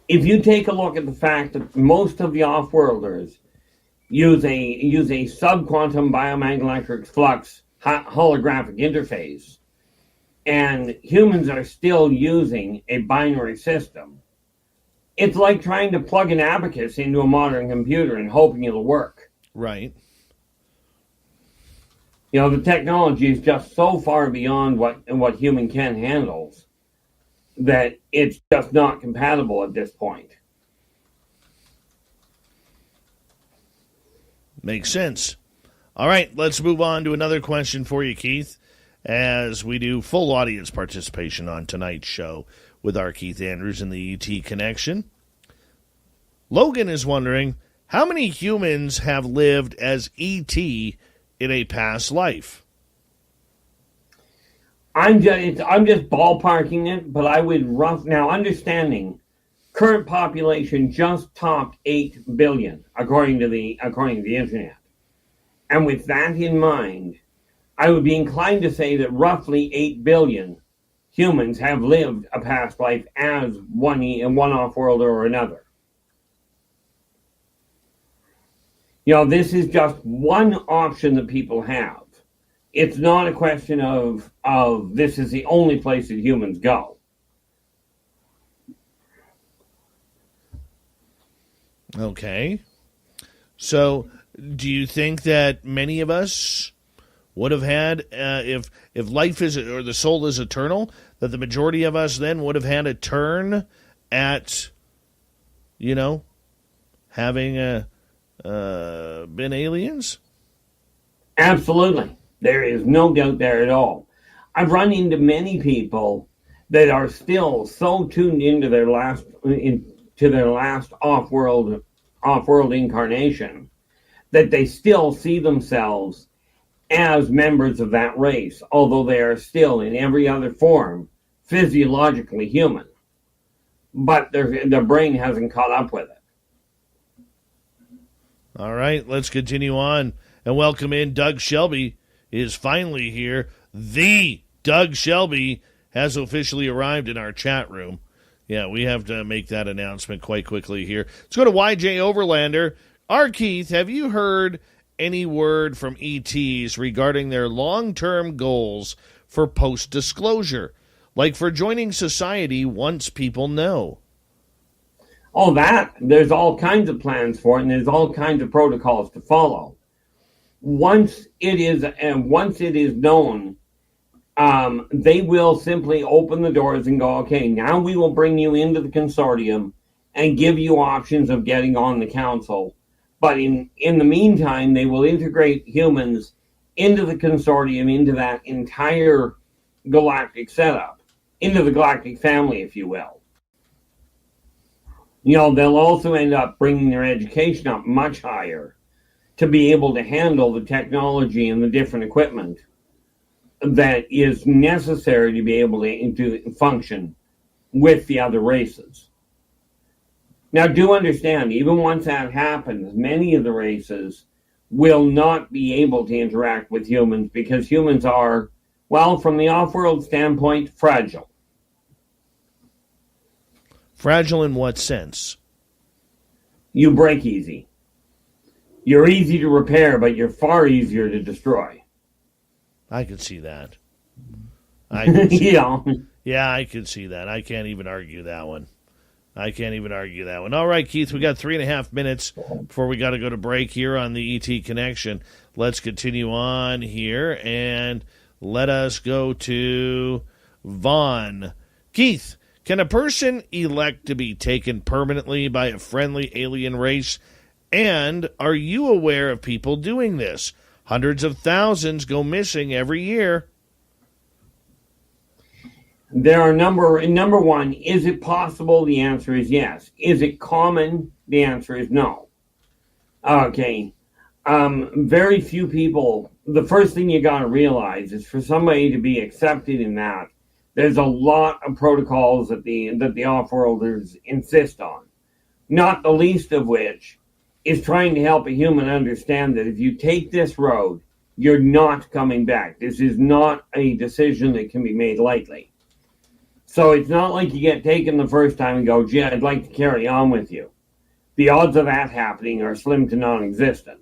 if you take a look at the fact that most of the off-worlders use a subquantum biomagnetic flux holographic interface, and humans are still using a binary system, it's like trying to plug an abacus into a modern computer and hoping it'll work. Right. You know, the technology is just so far beyond what human can handles that it's just not compatible at this point. Makes sense. All right, let's move on to another question for you, Keith, as we do full audience participation on tonight's show with our Keith Andrews and the ET Connection. Logan is wondering, how many humans have lived as ET in a past life? I'm just ballparking it, but I would now understanding current population just topped 8 billion according to the internet. And with that in mind, I would be inclined to say that roughly 8 billion humans have lived a past life as one off-worlder or another. You know, this is just one option that people have. It's not a question of this is the only place that humans go. Okay. So, do you think that many of us would have had, if life is, or the soul is eternal, that the majority of us then would have had a turn at, having been aliens? Absolutely. There is no doubt there at all. I've run into many people that are still so tuned into their last off-world incarnation that they still see themselves as members of that race, although they are still in every other form physiologically human. But their brain hasn't caught up with it. All right, let's continue on and welcome in Doug Shelby. Is finally here. The Doug Shelby has officially arrived in our chat room. Yeah, we have to make that announcement quite quickly here. Let's go to YJ Overlander. Keith, have you heard any word from ETs regarding their long-term goals for post-disclosure? Like for joining society once people know? Oh, there's all kinds of plans for it, and there's all kinds of protocols to follow. Once it is known, they will simply open the doors and go, okay, now we will bring you into the consortium and give you options of getting on the council. But in the meantime, they will integrate humans into the consortium, into that entire galactic setup, into the galactic family, if you will. You know, they'll also end up bringing their education up much higher to be able to handle the technology and the different equipment that is necessary to be able to function with the other races. Now, do understand, even once that happens, many of the races will not be able to interact with humans because humans are, well, from the off-world standpoint, fragile. Fragile in what sense? You break easy. You're easy to repair, but you're far easier to destroy. I could see that. Yeah. Yeah, I could see that. I can't even argue that one. All right, Keith, we got 3.5 minutes before we got to go to break here on the ET Connection. Let's continue on here and let us go to Vaughn. Keith, can a person elect to be taken permanently by a friendly alien race? And are you aware of people doing this? Hundreds of thousands go missing every year. There are number one, is it possible? The answer is yes. Is it common? The answer is no. Okay. Very few people, the first thing you got to realize is for somebody to be accepted in that, there's a lot of protocols that the off-worlders insist on. Not the least of which is trying to help a human understand that if you take this road, you're not coming back. This is not a decision that can be made lightly. So it's not like you get taken the first time and go, gee, I'd like to carry on with you. The odds of that happening are slim to non-existent.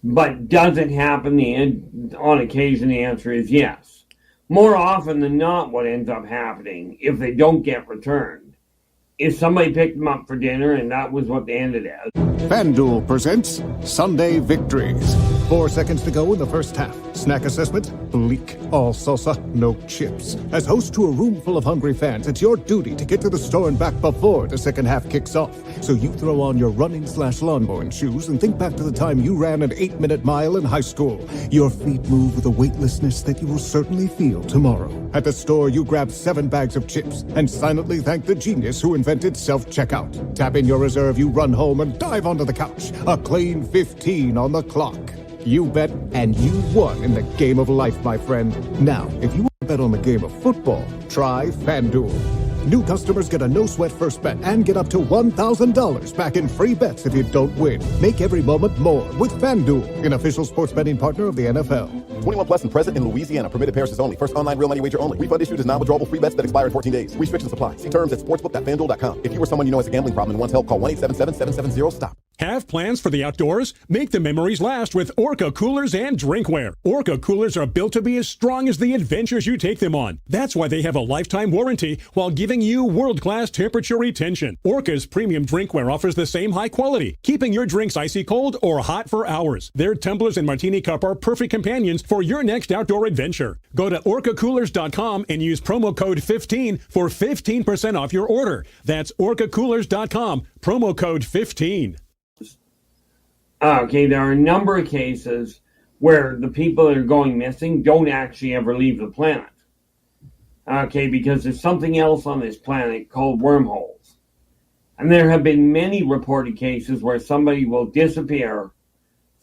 But does it happen? On occasion, the answer is yes. More often than not, what ends up happening, if they don't get returned, is somebody picked them up for dinner, and that was what they ended as. FanDuel presents Sunday Victories. 4 seconds to go in the first half. Snack assessment, bleak. All salsa, no chips. As host to a room full of hungry fans, it's your duty to get to the store and back before the second half kicks off. So you throw on your running/lawn mowing shoes and think back to the time you ran an 8-minute mile in high school. Your feet move with a weightlessness that you will certainly feel tomorrow. At the store, you grab 7 bags of chips and silently thank the genius who invented self-checkout. Tap in your reserve, you run home and dive onto the couch. A clean 15 on the clock. You bet, and you won in the game of life, my friend. Now, if you want to bet on the game of football, try FanDuel. New customers get a no-sweat first bet and get up to $1,000 back in free bets if you don't win. Make every moment more with FanDuel, an official sports betting partner of the NFL. 21 plus and present in Louisiana. Permitted pairs only. First online real money wager only. Refund issued as non-withdrawable free bets that expire in 14 days. Restrictions apply. See terms at sportsbook.fanduel.com. If you or someone you know has a gambling problem and wants help, call 1-877-770-STOP. Have plans for the outdoors? Make the memories last with Orca coolers and drinkware. Orca coolers are built to be as strong as the adventures you take them on. That's why they have a lifetime warranty while giving you world-class temperature retention. Orca's premium drinkware offers the same high quality, keeping your drinks icy cold or hot for hours. Their tumblers and martini cup are perfect companions for your next outdoor adventure. Go to orcacoolers.com and use promo code 15 for 15% off your order. That's orcacoolers.com, promo code 15. Okay, there are a number of cases where the people that are going missing don't actually ever leave the planet. Okay, because there's something else on this planet called wormholes. And there have been many reported cases where somebody will disappear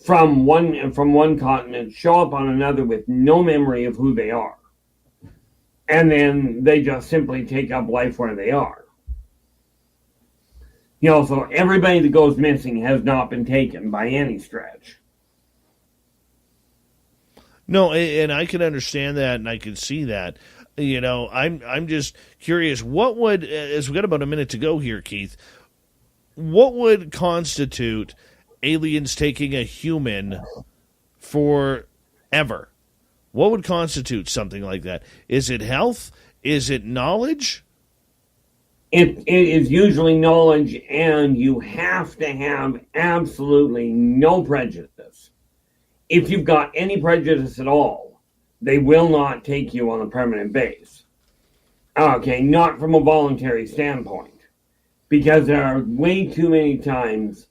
from one continent, show up on another with no memory of who they are. And then they just simply take up life where they are. So everybody that goes missing has not been taken by any stretch. No, and I can understand that, and I can see that. I'm just curious. What would, as we've got about a minute to go here, Keith, what would constitute aliens taking a human forever? What would constitute something like that? Is it health? Is it knowledge? It is usually knowledge, and you have to have absolutely no prejudice. If you've got any prejudice at all, they will not take you on a permanent base. Okay, not from a voluntary standpoint. Because there are way too many times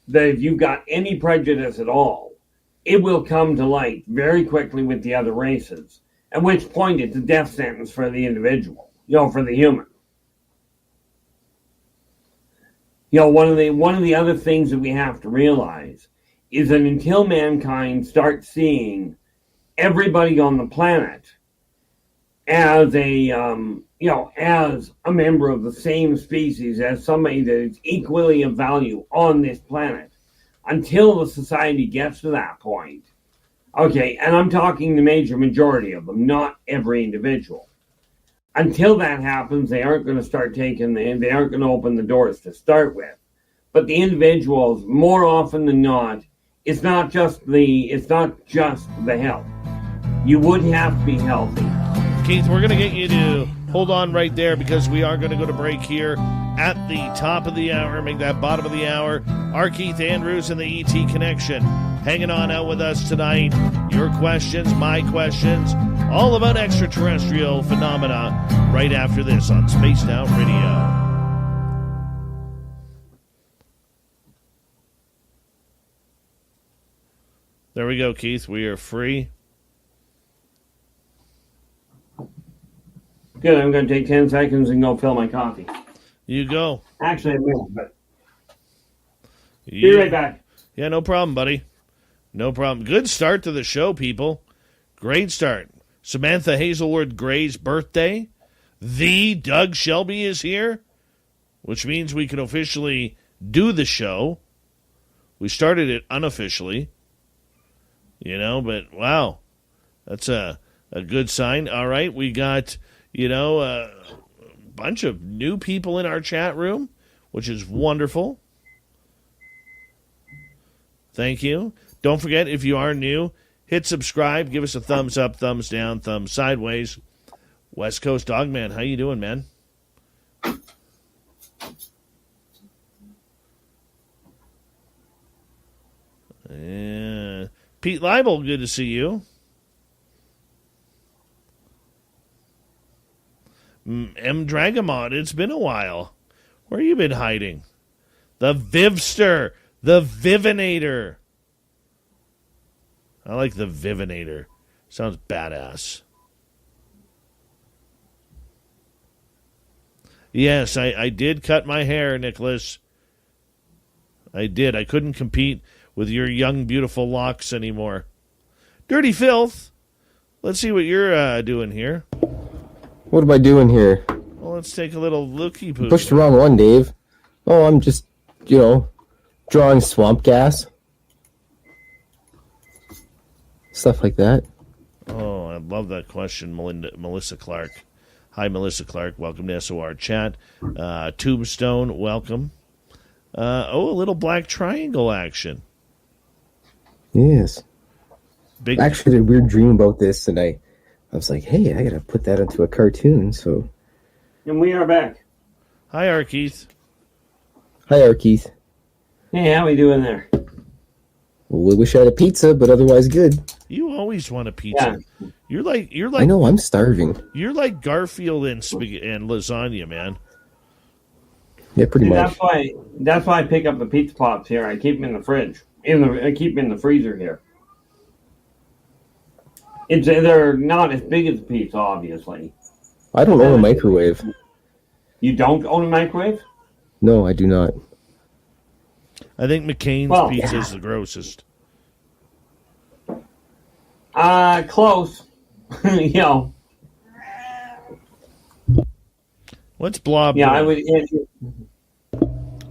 that if you've got any prejudice at all, it will come to light very quickly with the other races, at which point it's a death sentence for the individual, for the human. One of the other things that we have to realize is that until mankind starts seeing everybody on the planet as as a member of the same species, as somebody that is equally of value on this planet, until the society gets to that point, okay, and I'm talking the major majority of them, not every individual. Until that happens, they aren't going to start they aren't going to open the doors to start with. But the individuals, more often than not, it's not just the health. You would have to be healthy. Keith, we're going to get you to hold on right there because we are going to go to break here at the top of the hour, make that bottom of the hour. Our Keith Andrews and the ET Connection hanging on out with us tonight. Your questions, my questions, all about extraterrestrial phenomena right after this on Spaced Out Radio. There we go, Keith. We are free. Good. I'm going to take 10 seconds and go fill my coffee. You go. Actually, I will, but be right back. Yeah, no problem, buddy. No problem. Good start to the show, people. Great start. Samantha Hazelwood Gray's birthday. The Doug Shelby is here, which means we can officially do the show. We started it unofficially, but wow, that's a good sign. All right, we got, a bunch of new people in our chat room, which is wonderful. Thank you. Don't forget, if you are new, hit subscribe, give us a thumbs up, thumbs down, thumbs sideways. West Coast Dogman, how you doing, man? Yeah. Pete Leibel, good to see you. M. Dragamon, it's been a while. Where you been hiding? The Vivster, the Vivinator. I like the Vivinator. Sounds badass. Yes, I did cut my hair, Nicholas. I did. I couldn't compete with your young, beautiful locks anymore. Dirty Filth, let's see what you're doing here. What am I doing here? Well, let's take a little looky-poo. Pushed the wrong one, Dave. Oh, I'm just, drawing swamp gas. Stuff like that. Oh, I love that question, Melissa Clark. Hi, Melissa Clark. Welcome to SOR Chat. Tombstone, welcome. A little black triangle action. Yes. I actually had a weird dream about this, and I was like, hey, I got to put that into a cartoon, so... And we are back. Hi, Arkeith. Hi, Arkeith. Hey, how we doing there? Well, we wish I had a pizza, but otherwise good. You always want a pizza. Yeah. You're like. I know, I'm starving. You're like Garfield and lasagna, man. Yeah, pretty much. That's why I pick up the pizza pops here. I keep them in the fridge. I keep them in the freezer here. They're not as big as a pizza, obviously. I don't own a microwave. You don't own a microwave? No, I do not. I think McCain's pizza is the grossest. Close. What's Blob? Yeah, I would.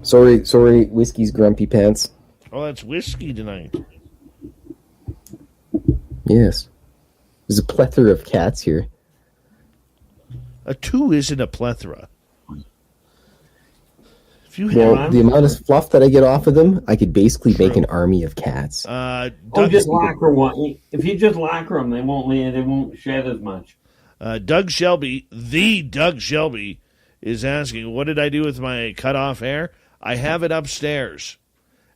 Sorry, Whiskey's grumpy pants. Oh, that's whiskey tonight. Yes. There's a plethora of cats here. A two isn't a plethora. The amount of fluff that I get off of them, I could basically make an army of cats. Just lacquer one. If you just lacquer them, they won't shed as much. Doug Shelby, the Doug Shelby, is asking, what did I do with my cut off hair? I have it upstairs.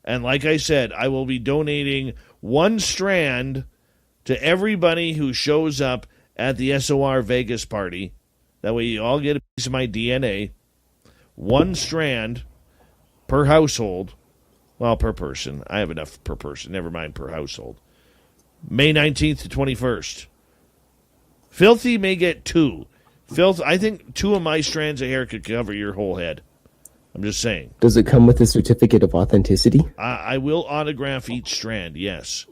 And like I said, I will be donating one strand to everybody who shows up at the SOR Vegas party. That way you all get a piece of my DNA. One strand per household. Well, per person. I have enough per person. Never mind per household. May 19th to 21st. Filthy may get two. I think two of my strands of hair could cover your whole head. I'm just saying. Does it come with a certificate of authenticity? I will autograph each strand, yes.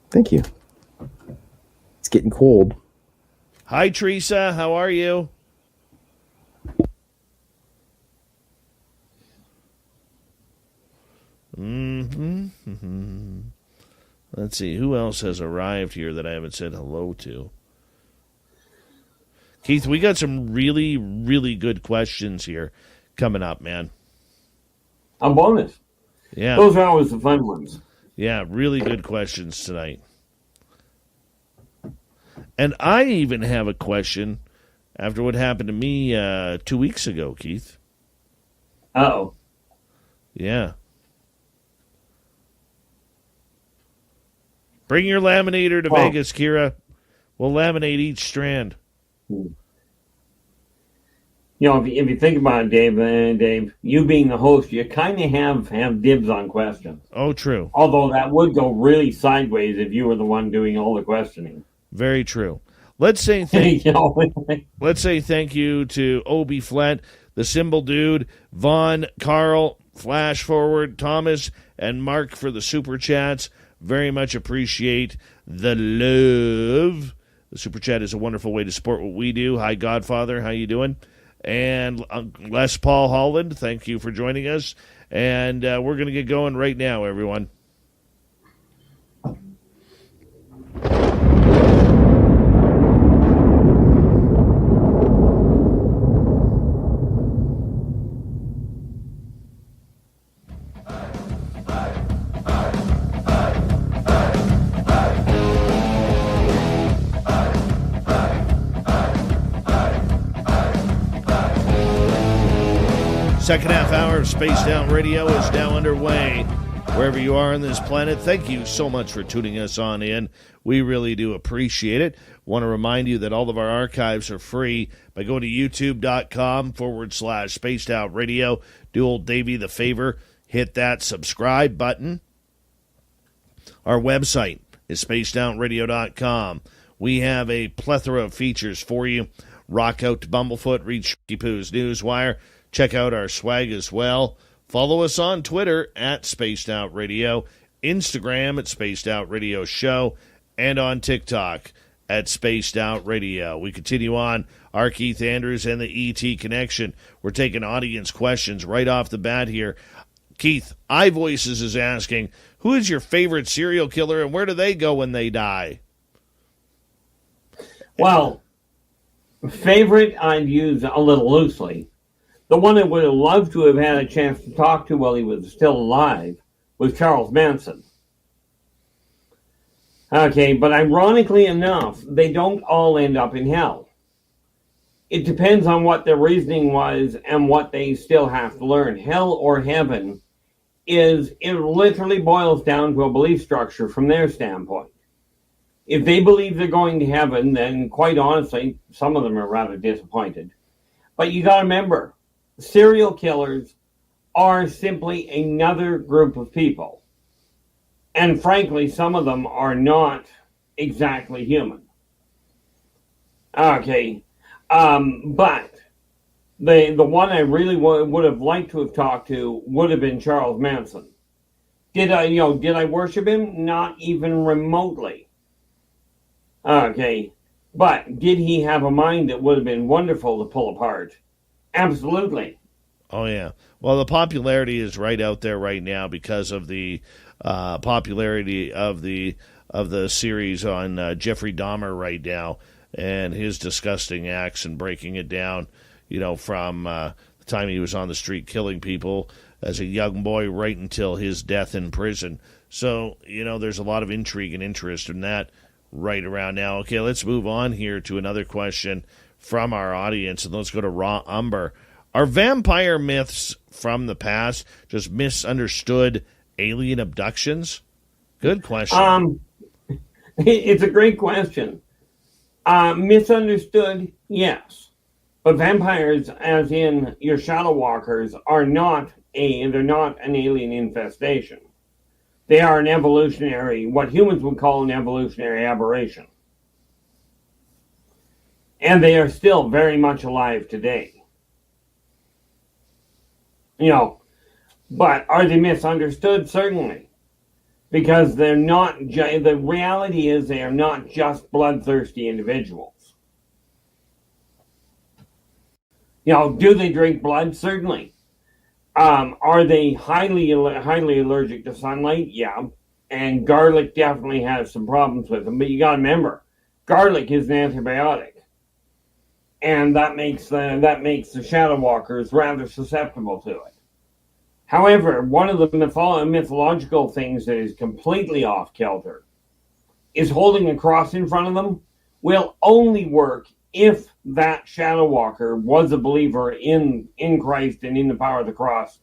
Thank you. It's getting cold. Hi, Teresa. How are you? Let's see. Who else has arrived here that I haven't said hello to? Keith, we got some really, really good questions here coming up, man. A bonus. Yeah. Those are always the fun ones. Yeah, really good questions tonight. And I even have a question after what happened to me 2 weeks ago, Keith. Uh-oh. Yeah. Bring your laminator to Vegas, Kira. We'll laminate each strand. If you think about it, Dave, you being the host, you kind of have dibs on questions. Oh, true. Although that would go really sideways if you were the one doing all the questioning. Very true. Let's say thank you to Obi Flett, the Symbol Dude, Vaughn, Carl, Flash Forward, Thomas, and Mark for the super chats. Very much appreciate the love. The super chat is a wonderful way to support what we do. Hi, Godfather. How you doing? And Les Paul Holland, thank you for joining us. And we're going to get going right now, everyone. Second half hour of Spaced Out Radio is now underway. Wherever you are on this planet, thank you so much for tuning us on in. We really do appreciate it. Want to remind you that all of our archives are free by going to youtube.com/Spaced Out Radio. Do old Davey the favor, hit that subscribe button. Our website is spacedoutradio.com. We have a plethora of features for you. Rock out to Bumblefoot, read Shooky Poo's Newswire. Check out our swag as well. Follow us on Twitter at Spaced Out Radio, Instagram at Spaced Out Radio Show, and on TikTok at Spaced Out Radio. We continue on our Keith Andrews and the ET Connection. We're taking audience questions right off the bat here. Keith, iVoices is asking, who is your favorite serial killer and where do they go when they die? Well, favorite I'd use a little loosely. The one I would have loved to have had a chance to talk to while he was still alive was Charles Manson. Okay, but ironically enough, they don't all end up in hell. It depends on what their reasoning was and what they still have to learn. Hell or heaven it literally boils down to a belief structure from their standpoint. If they believe they're going to heaven, then quite honestly, some of them are rather disappointed. But you got to remember, serial killers are simply another group of people. And frankly, some of them are not exactly human. Okay. But the one I really would have liked to have talked to would have been Charles Manson. Did I worship him? Not even remotely. Okay. But did he have a mind that would have been wonderful to pull apart? Absolutely. Oh, yeah. Well, the popularity is right out there right now because of the popularity of the series on Jeffrey Dahmer right now and his disgusting acts and breaking it down, from the time he was on the street killing people as a young boy right until his death in prison. So, there's a lot of intrigue and interest in that right around now. Okay, let's move on here to another question from our audience, and let's go to Raw Umber. Are vampire myths from the past just misunderstood alien abductions? Good question. It's a great question. Misunderstood, yes. But vampires, as in your shadow walkers, they're not an alien infestation. They are an evolutionary, what humans would call an evolutionary aberration. And they are still very much alive today. But are they misunderstood? Certainly. Because they're not, the reality is they are not just bloodthirsty individuals. Do they drink blood? Certainly. Are they highly allergic to sunlight? Yeah. And garlic definitely has some problems with them. But you got to remember, garlic is an antibiotic. And that makes the shadow walkers rather susceptible to it. However, one of the mythological things that is completely off kilter is holding a cross in front of them will only work if that shadow walker was a believer in Christ and in the power of the cross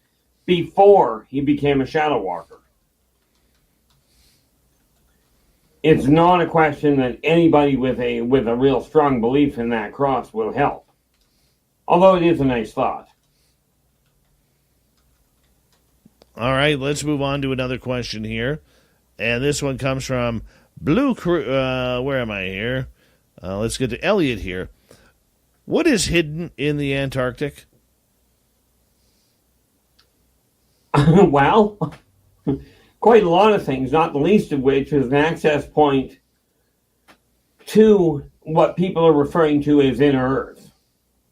before he became a shadow walker. It's not a question that anybody with a real strong belief in that cross will help. Although it is a nice thought. All right, let's move on to another question here. And this one comes from Blue Crew. Where am I here? Let's get to Elliot here. What is hidden in the Antarctic? Well, quite a lot of things, not the least of which is an access point to what people are referring to as inner Earth.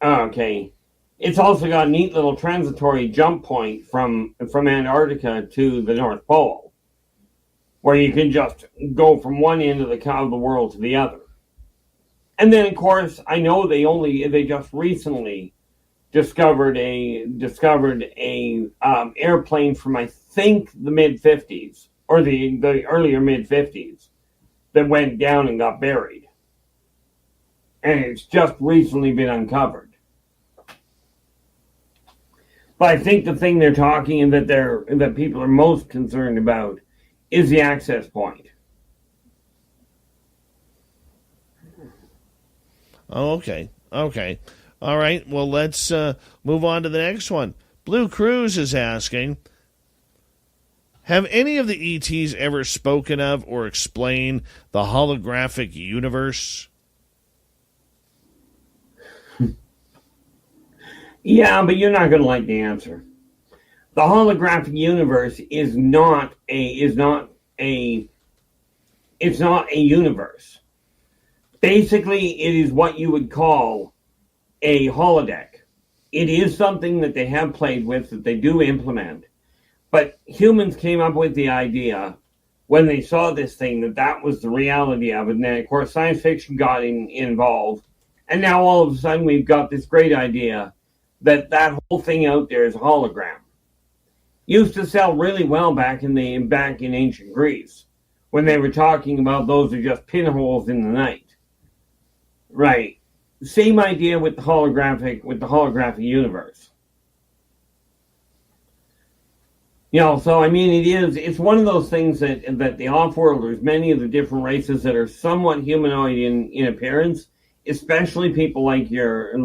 Okay. It's also got a neat little transitory jump point from Antarctica to the North Pole, where you can just go from one end of the world to the other. And then, of course, I know they just recently discovered a airplane from, I think, the mid-50s or the earlier mid-50s that went down and got buried, and it's just recently been uncovered. But I think the thing they're talking and that people are most concerned about is the access point. Oh, okay. Okay. All right. Well, let's move on to the next one. Blue Cruz is asking, have any of the ETs ever spoken of or explained the holographic universe? Yeah, but you're not going to like the answer. The holographic universe is not a universe. Basically, it is what you would call a holodeck. It is something that they have played with, that they do implement. But humans came up with the idea when they saw this thing that was the reality of it. And then, of course, science fiction got involved. And now all of a sudden we've got this great idea that whole thing out there is a hologram. Used to sell really well back in ancient Greece when they were talking about those are just pinholes in the night. Right. Same idea with the holographic universe. So I mean it's one of those things that the off-worlders, many of the different races that are somewhat humanoid in appearance, especially people like your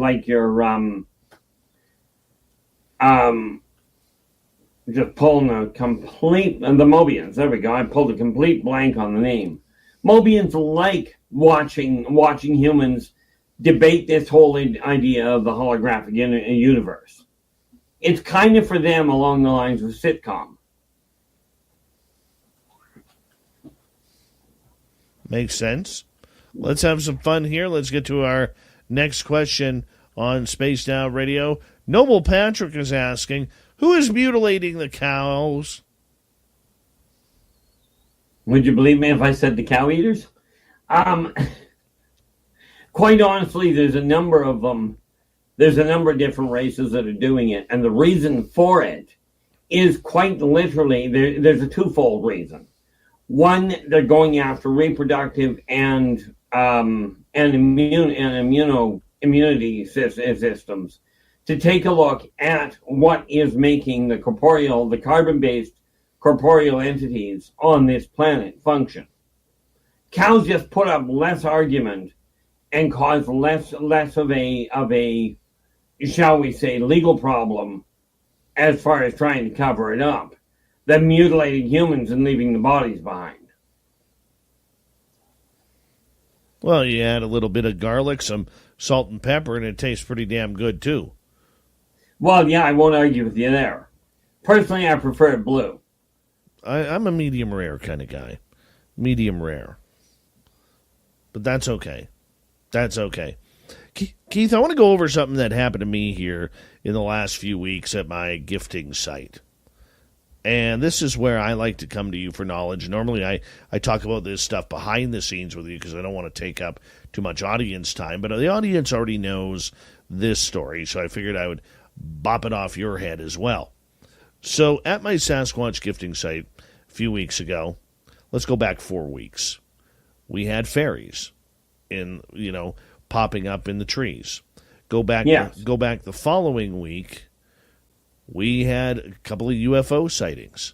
just pulling the Mobians. There we go. I pulled a complete blank on the name. Mobians like watching humans debate this whole idea of the holographic universe. It's kind of for them along the lines of sitcom. Makes sense. Let's have some fun here. Let's get to our next question on Space Now Radio. Noble Patrick is asking, who is mutilating the cows? Would you believe me if I said the cow eaters? Quite honestly, there's a number of them. There's a number of different races that are doing it. And the reason for it is quite literally, there's a twofold reason. One, they're going after reproductive and immunity systems to take a look at what is making the carbon-based corporeal entities on this planet function. Cows just put up less argument and cause less of a shall we say legal problem as far as trying to cover it up than mutilating humans and leaving the bodies behind. Well, you add a little bit of garlic, some salt and pepper, and it tastes pretty damn good too. Well, yeah, I won't argue with you there. Personally, I prefer it blue. I'm a medium rare kind of guy. Medium rare. But that's okay. That's okay. Keith, I want to go over something that happened to me here in the last few weeks at my gifting site. And this is where I like to come to you for knowledge. Normally, I talk about this stuff behind the scenes with you because I don't want to take up too much audience time. But the audience already knows this story, so I figured I would bop it off your head as well. So at my Sasquatch gifting site a few weeks ago, let's go back 4 weeks, we had fairies popping up in the trees. Go back the following week, we had a couple of UFO sightings,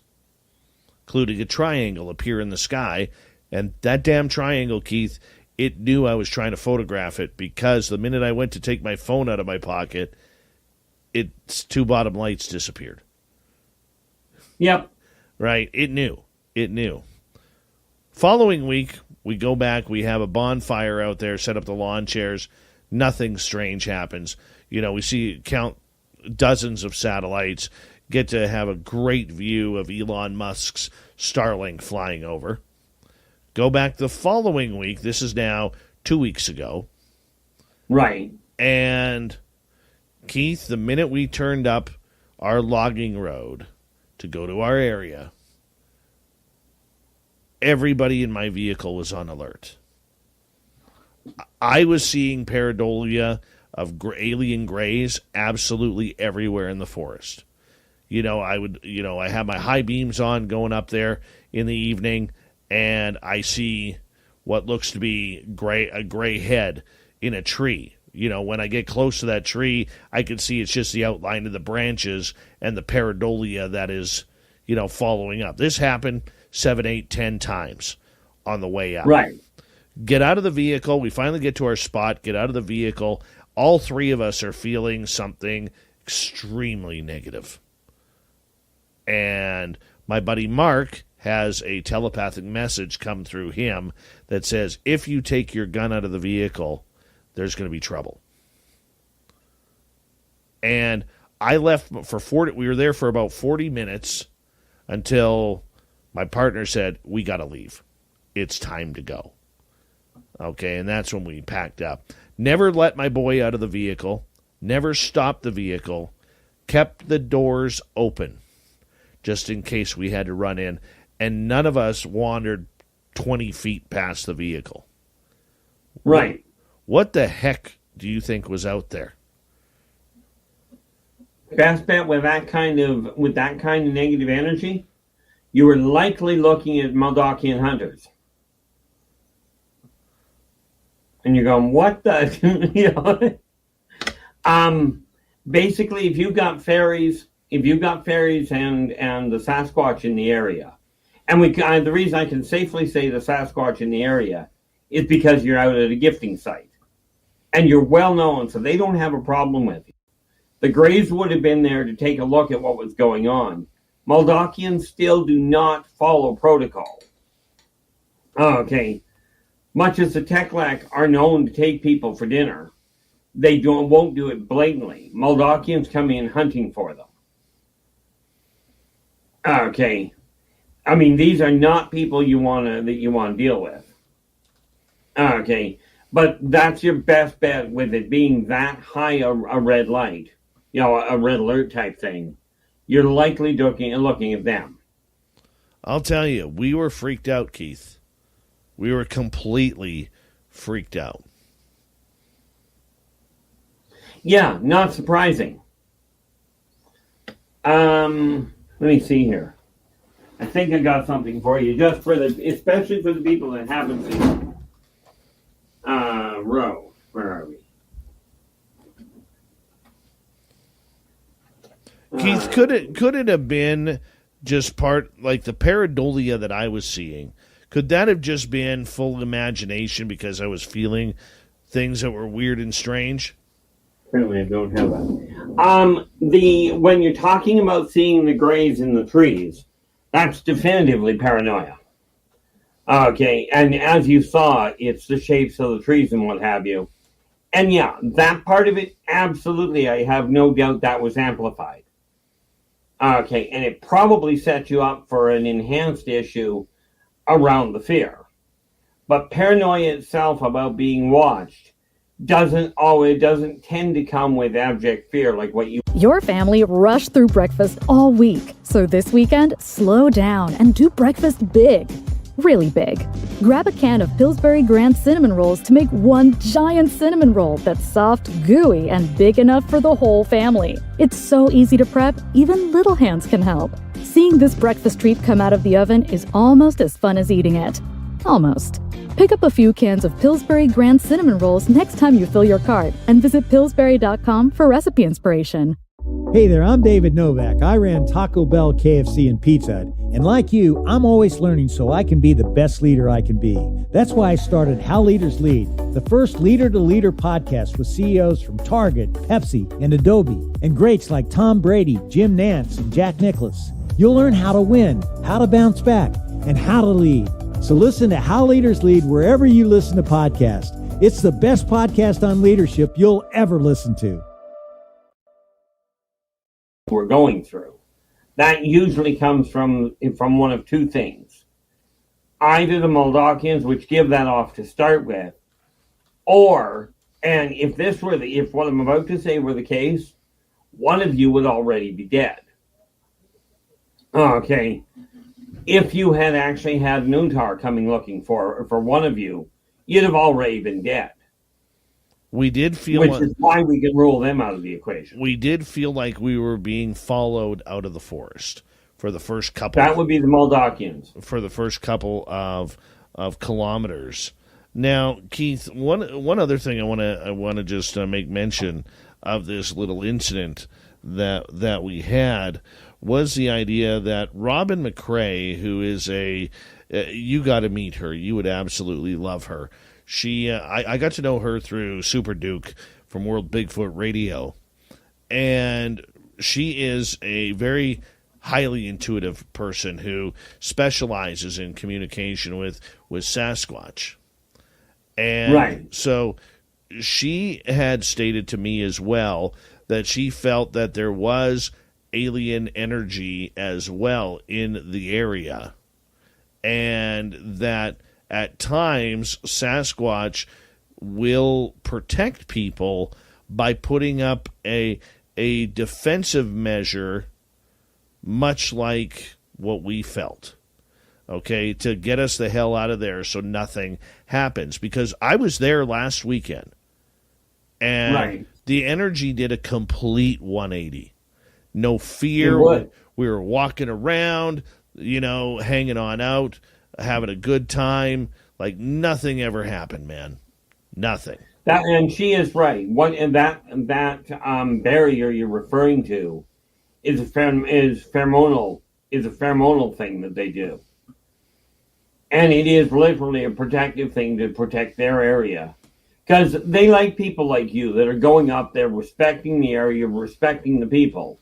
including a triangle appear in the sky. And that damn triangle, Keith, it knew I was trying to photograph it because the minute I went to take my phone out of my pocket, its two bottom lights disappeared. Yep. Right? It knew. Following week, we go back, we have a bonfire out there, set up the lawn chairs. Nothing strange happens. We count dozens of satellites, get to have a great view of Elon Musk's Starlink flying over. Go back the following week. This is now 2 weeks ago. Right. And Keith, the minute we turned up our logging road to go to our area, everybody in my vehicle was on alert. I was seeing pareidolia of alien grays absolutely everywhere in the forest. I have my high beams on going up there in the evening, and I see what looks to be a gray head in a tree. When I get close to that tree, I can see it's just the outline of the branches and the pareidolia that is, following up. This happened 7, 8, 10 times on the way up. Right. Get out of the vehicle. We finally get to our spot, get out of the vehicle. All three of us are feeling something extremely negative. And my buddy Mark has a telepathic message come through him that says, if you take your gun out of the vehicle, there's going to be trouble. And I left we were there for about 40 minutes until my partner said, we got to leave. It's time to go. Okay, and that's when we packed up. Never let my boy out of the vehicle. Never stopped the vehicle. Kept the doors open just in case we had to run in. And none of us wandered 20 feet past the vehicle. Right. What the heck do you think was out there? Best bet with that kind of negative energy, you were likely looking at Moldakian hunters. And you're going, what the basically if you've got fairies and the Sasquatch in the area, and the reason I can safely say the Sasquatch in the area is because you're out at a gifting site. And you're well known, so they don't have a problem with you. The Greys would have been there to take a look at what was going on. Moldakians still do not follow protocol. Okay. Much as the Teklak are known to take people for dinner, they won't do it blatantly. Moldakians come in hunting for them. Okay. I mean, these are not people that you want to deal with. Okay. But that's your best bet with it being that high a red light, a red alert type thing. You're likely looking at them. I'll tell you, we were freaked out, Keith. We were completely freaked out. Yeah, not surprising. Let me see here. I think I got something for you, especially for the people that haven't seen it. Row, where are we? Keith, could it have been just part like the pareidolia that I was seeing? Could that have just been full imagination because I was feeling things that were weird and strange? Apparently I don't have that. When you're talking about seeing the grays in the trees, that's definitively paranoia. Okay, and as you saw, it's the shapes of the trees and what have you. And yeah, that part of it, absolutely, I have no doubt that was amplified. Okay, and it probably set you up for an enhanced issue around the fear. But paranoia itself about being watched doesn't tend to come with abject fear like what you... Your family rushed through breakfast all week. So this weekend, slow down and do breakfast big. Really big. Grab a can of Pillsbury Grand Cinnamon Rolls to make one giant cinnamon roll that's soft, gooey, and big enough for the whole family. It's so easy to prep, even little hands can help. Seeing this breakfast treat come out of the oven is almost as fun as eating it. Almost. Pick up a few cans of Pillsbury Grand Cinnamon Rolls next time you fill your cart and visit Pillsbury.com for recipe inspiration. Hey there, I'm David Novak. I ran Taco Bell, KFC, and Pizza Hut. And like you, I'm always learning so I can be the best leader I can be. That's why I started How Leaders Lead, the first leader-to-leader podcast with CEOs from Target, Pepsi, and Adobe, and greats like Tom Brady, Jim Nantz, and Jack Nicklaus. You'll learn how to win, how to bounce back, and how to lead. So listen to How Leaders Lead wherever you listen to podcasts. It's the best podcast on leadership you'll ever listen to. We're going through. That usually comes from one of two things. Either the Moldakians, which give that off to start with, or, and if what I'm about to say were the case, one of you would already be dead. Okay. If you had actually had Nuntar coming looking for one of you, you'd have already been dead. We did feel, which is why we can rule them out of the equation. We did feel like we were being followed out of the forest for the first couple. That would be the Moldakians. For the first couple of kilometers. Now, Keith, one other thing I want to just make mention of this little incident that we had was the idea that Robin McCrae, who is you got to meet her. You would absolutely love her. She, I got to know her through Super Duke from World Bigfoot Radio, and she is a very highly intuitive person who specializes in communication with Sasquatch. And right. So she had stated to me as well that she felt that there was alien energy as well in the area, and that at times Sasquatch will protect people by putting up a defensive measure, much like what we felt, okay, to get us the hell out of there so nothing happens. Because I was there last weekend, and right. The energy did a complete 180. No fear. We were walking around, hanging on out, having a good time. Like nothing ever happened, man. Nothing. And she is right. That barrier you're referring to is a pheromonal thing that they do, and it is literally a protective thing to protect their area, because they like people like you that are going up there, respecting the area, respecting the people.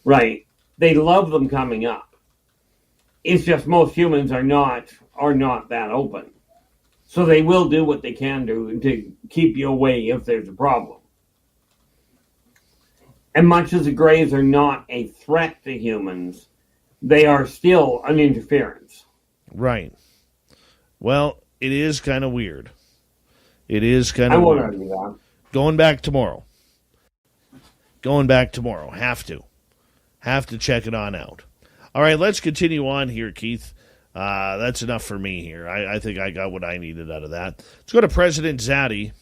Right? They love them coming up. It's just most humans are not that open. So they will do what they can do to keep you away if there's a problem. And much as the Greys are not a threat to humans, they are still an interference. Right. Well, it is kind of weird. It is kind of I won't weird. argue that. Going back tomorrow. Have to check it on out. All right, let's continue on here, Keith. That's enough for me here. I think I got what I needed out of that. Let's go to President Zaddy.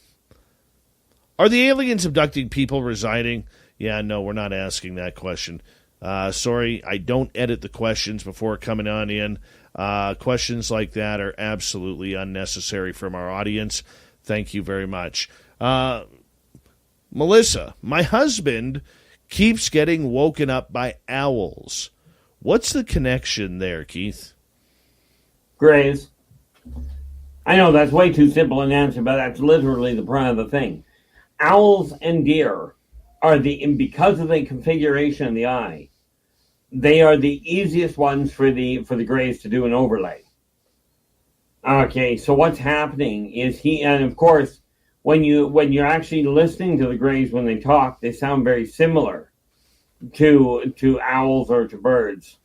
Are the aliens abducting people residing? Yeah, no, we're not asking that question. Sorry, I don't edit the questions before coming on in. Questions like that are absolutely unnecessary from our audience. Thank you very much. Melissa, my husband keeps getting woken up by owls. What's the connection there, Keith? Grays. I know that's way too simple an answer, but that's literally the thing. Owls and deer are because of the configuration of the eye, they are the easiest ones for the Greys to do an overlay. Okay, so what's happening is and of course, when you're actually listening to the Greys when they talk, they sound very similar to owls or to birds,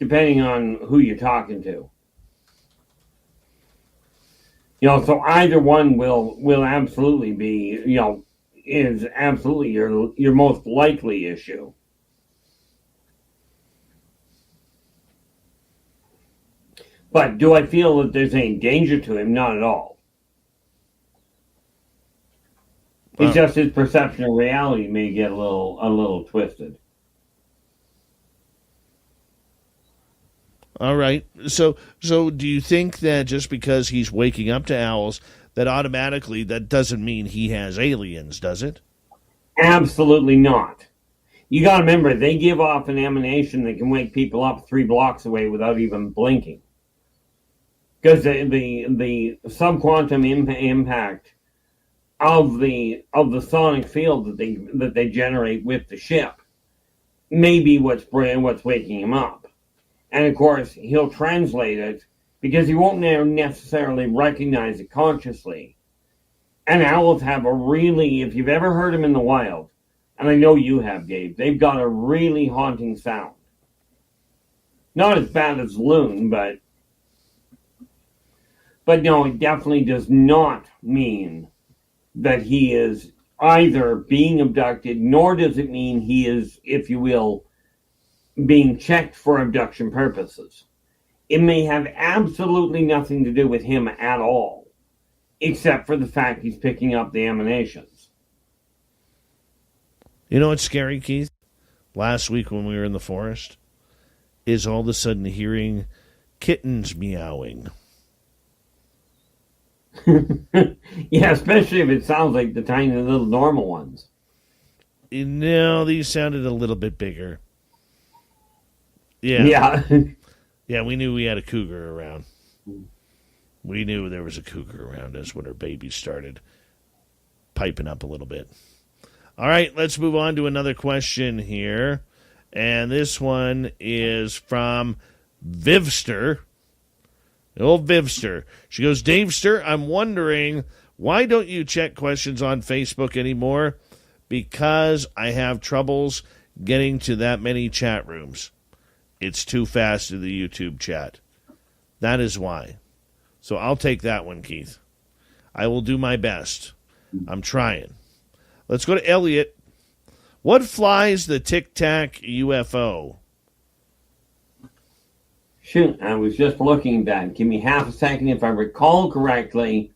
depending on who you're talking to. So either one will absolutely be, is absolutely your most likely issue. But do I feel that there's any danger to him? Not at all. It's just his perception of reality may get a little twisted. All right. So do you think that just because he's waking up to owls, that automatically that doesn't mean he has aliens, does it? Absolutely not. You got to remember, they give off an emanation that can wake people up 3 blocks away without even blinking. Because the subquantum impact of the sonic field that they generate with the ship may be what's waking him up. And of course, he'll translate it because he won't necessarily recognize it consciously. And owls have a really, if you've ever heard them in the wild, and I know you have, Gabe, they've got a really haunting sound. Not as bad as loon, but no, it definitely does not mean that he is either being abducted, nor does it mean he is, if you will, being checked for abduction purposes. It may have absolutely nothing to do with him at all, except for the fact he's picking up the emanations. You know what's scary, Keith? Last week when we were in the forest, is all of a sudden hearing kittens meowing. Yeah, especially if it sounds like the tiny little normal ones. No, these sounded a little bit bigger. Yeah. Yeah. Yeah, we knew we had a cougar around. We knew there was a cougar around us when our baby started piping up a little bit. All right, let's move on to another question here. And this one is from Vivster. Old Vivster. She goes, Davester, I'm wondering, why don't you check questions on Facebook anymore? Because I have troubles getting to that many chat rooms. It's too fast in the YouTube chat. That is why. So I'll take that one, Keith. I will do my best. I'm trying. Let's go to Elliot. What flies the Tic Tac UFO? Shoot, I was just looking at that. Give me half a second. If I recall correctly,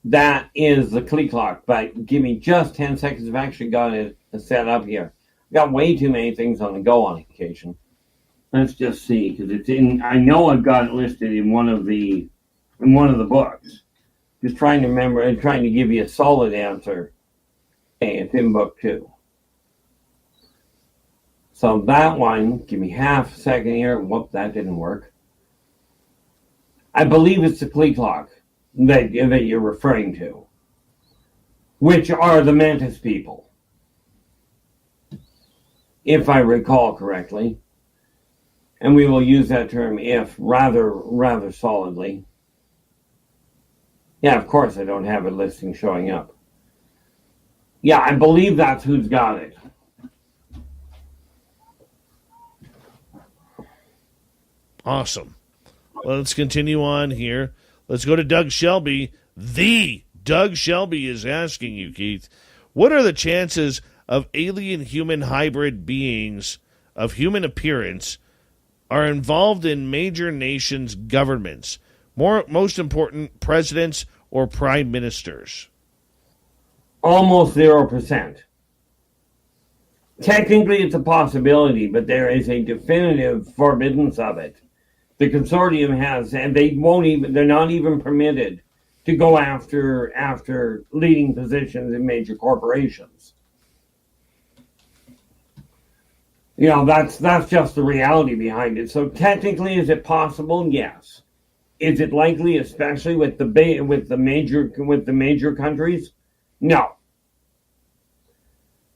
that is the click clock. But give me just 10 seconds. I've actually got it set up here. I've got way too many things on the go on occasion. Let's just see, because it's in. I know I've got it listed in one of the books. Just trying to remember and trying to give you a solid answer. Okay, it's in book 2. So that one, give me half a second here. Whoop, that didn't work. I believe it's the Klee clock that you're referring to, which are the Mantis people, if I recall correctly. And we will use that term if rather solidly. Yeah, of course I don't have a listing showing up. Yeah, I believe that's who's got it. Awesome. Well, let's continue on here. Let's go to Doug Shelby. The Doug Shelby is asking you, Keith, what are the chances of alien-human hybrid beings of human appearance are involved in major nations' governments? Most important, presidents or prime ministers? Almost 0%. Technically, it's a possibility, but there is a definitive forbiddance of it. The consortium has, and they're not even permitted to go after leading positions in major corporations. You know, that's just the reality behind it. So technically, is it possible? Yes. Is it likely, especially with the major countries? No.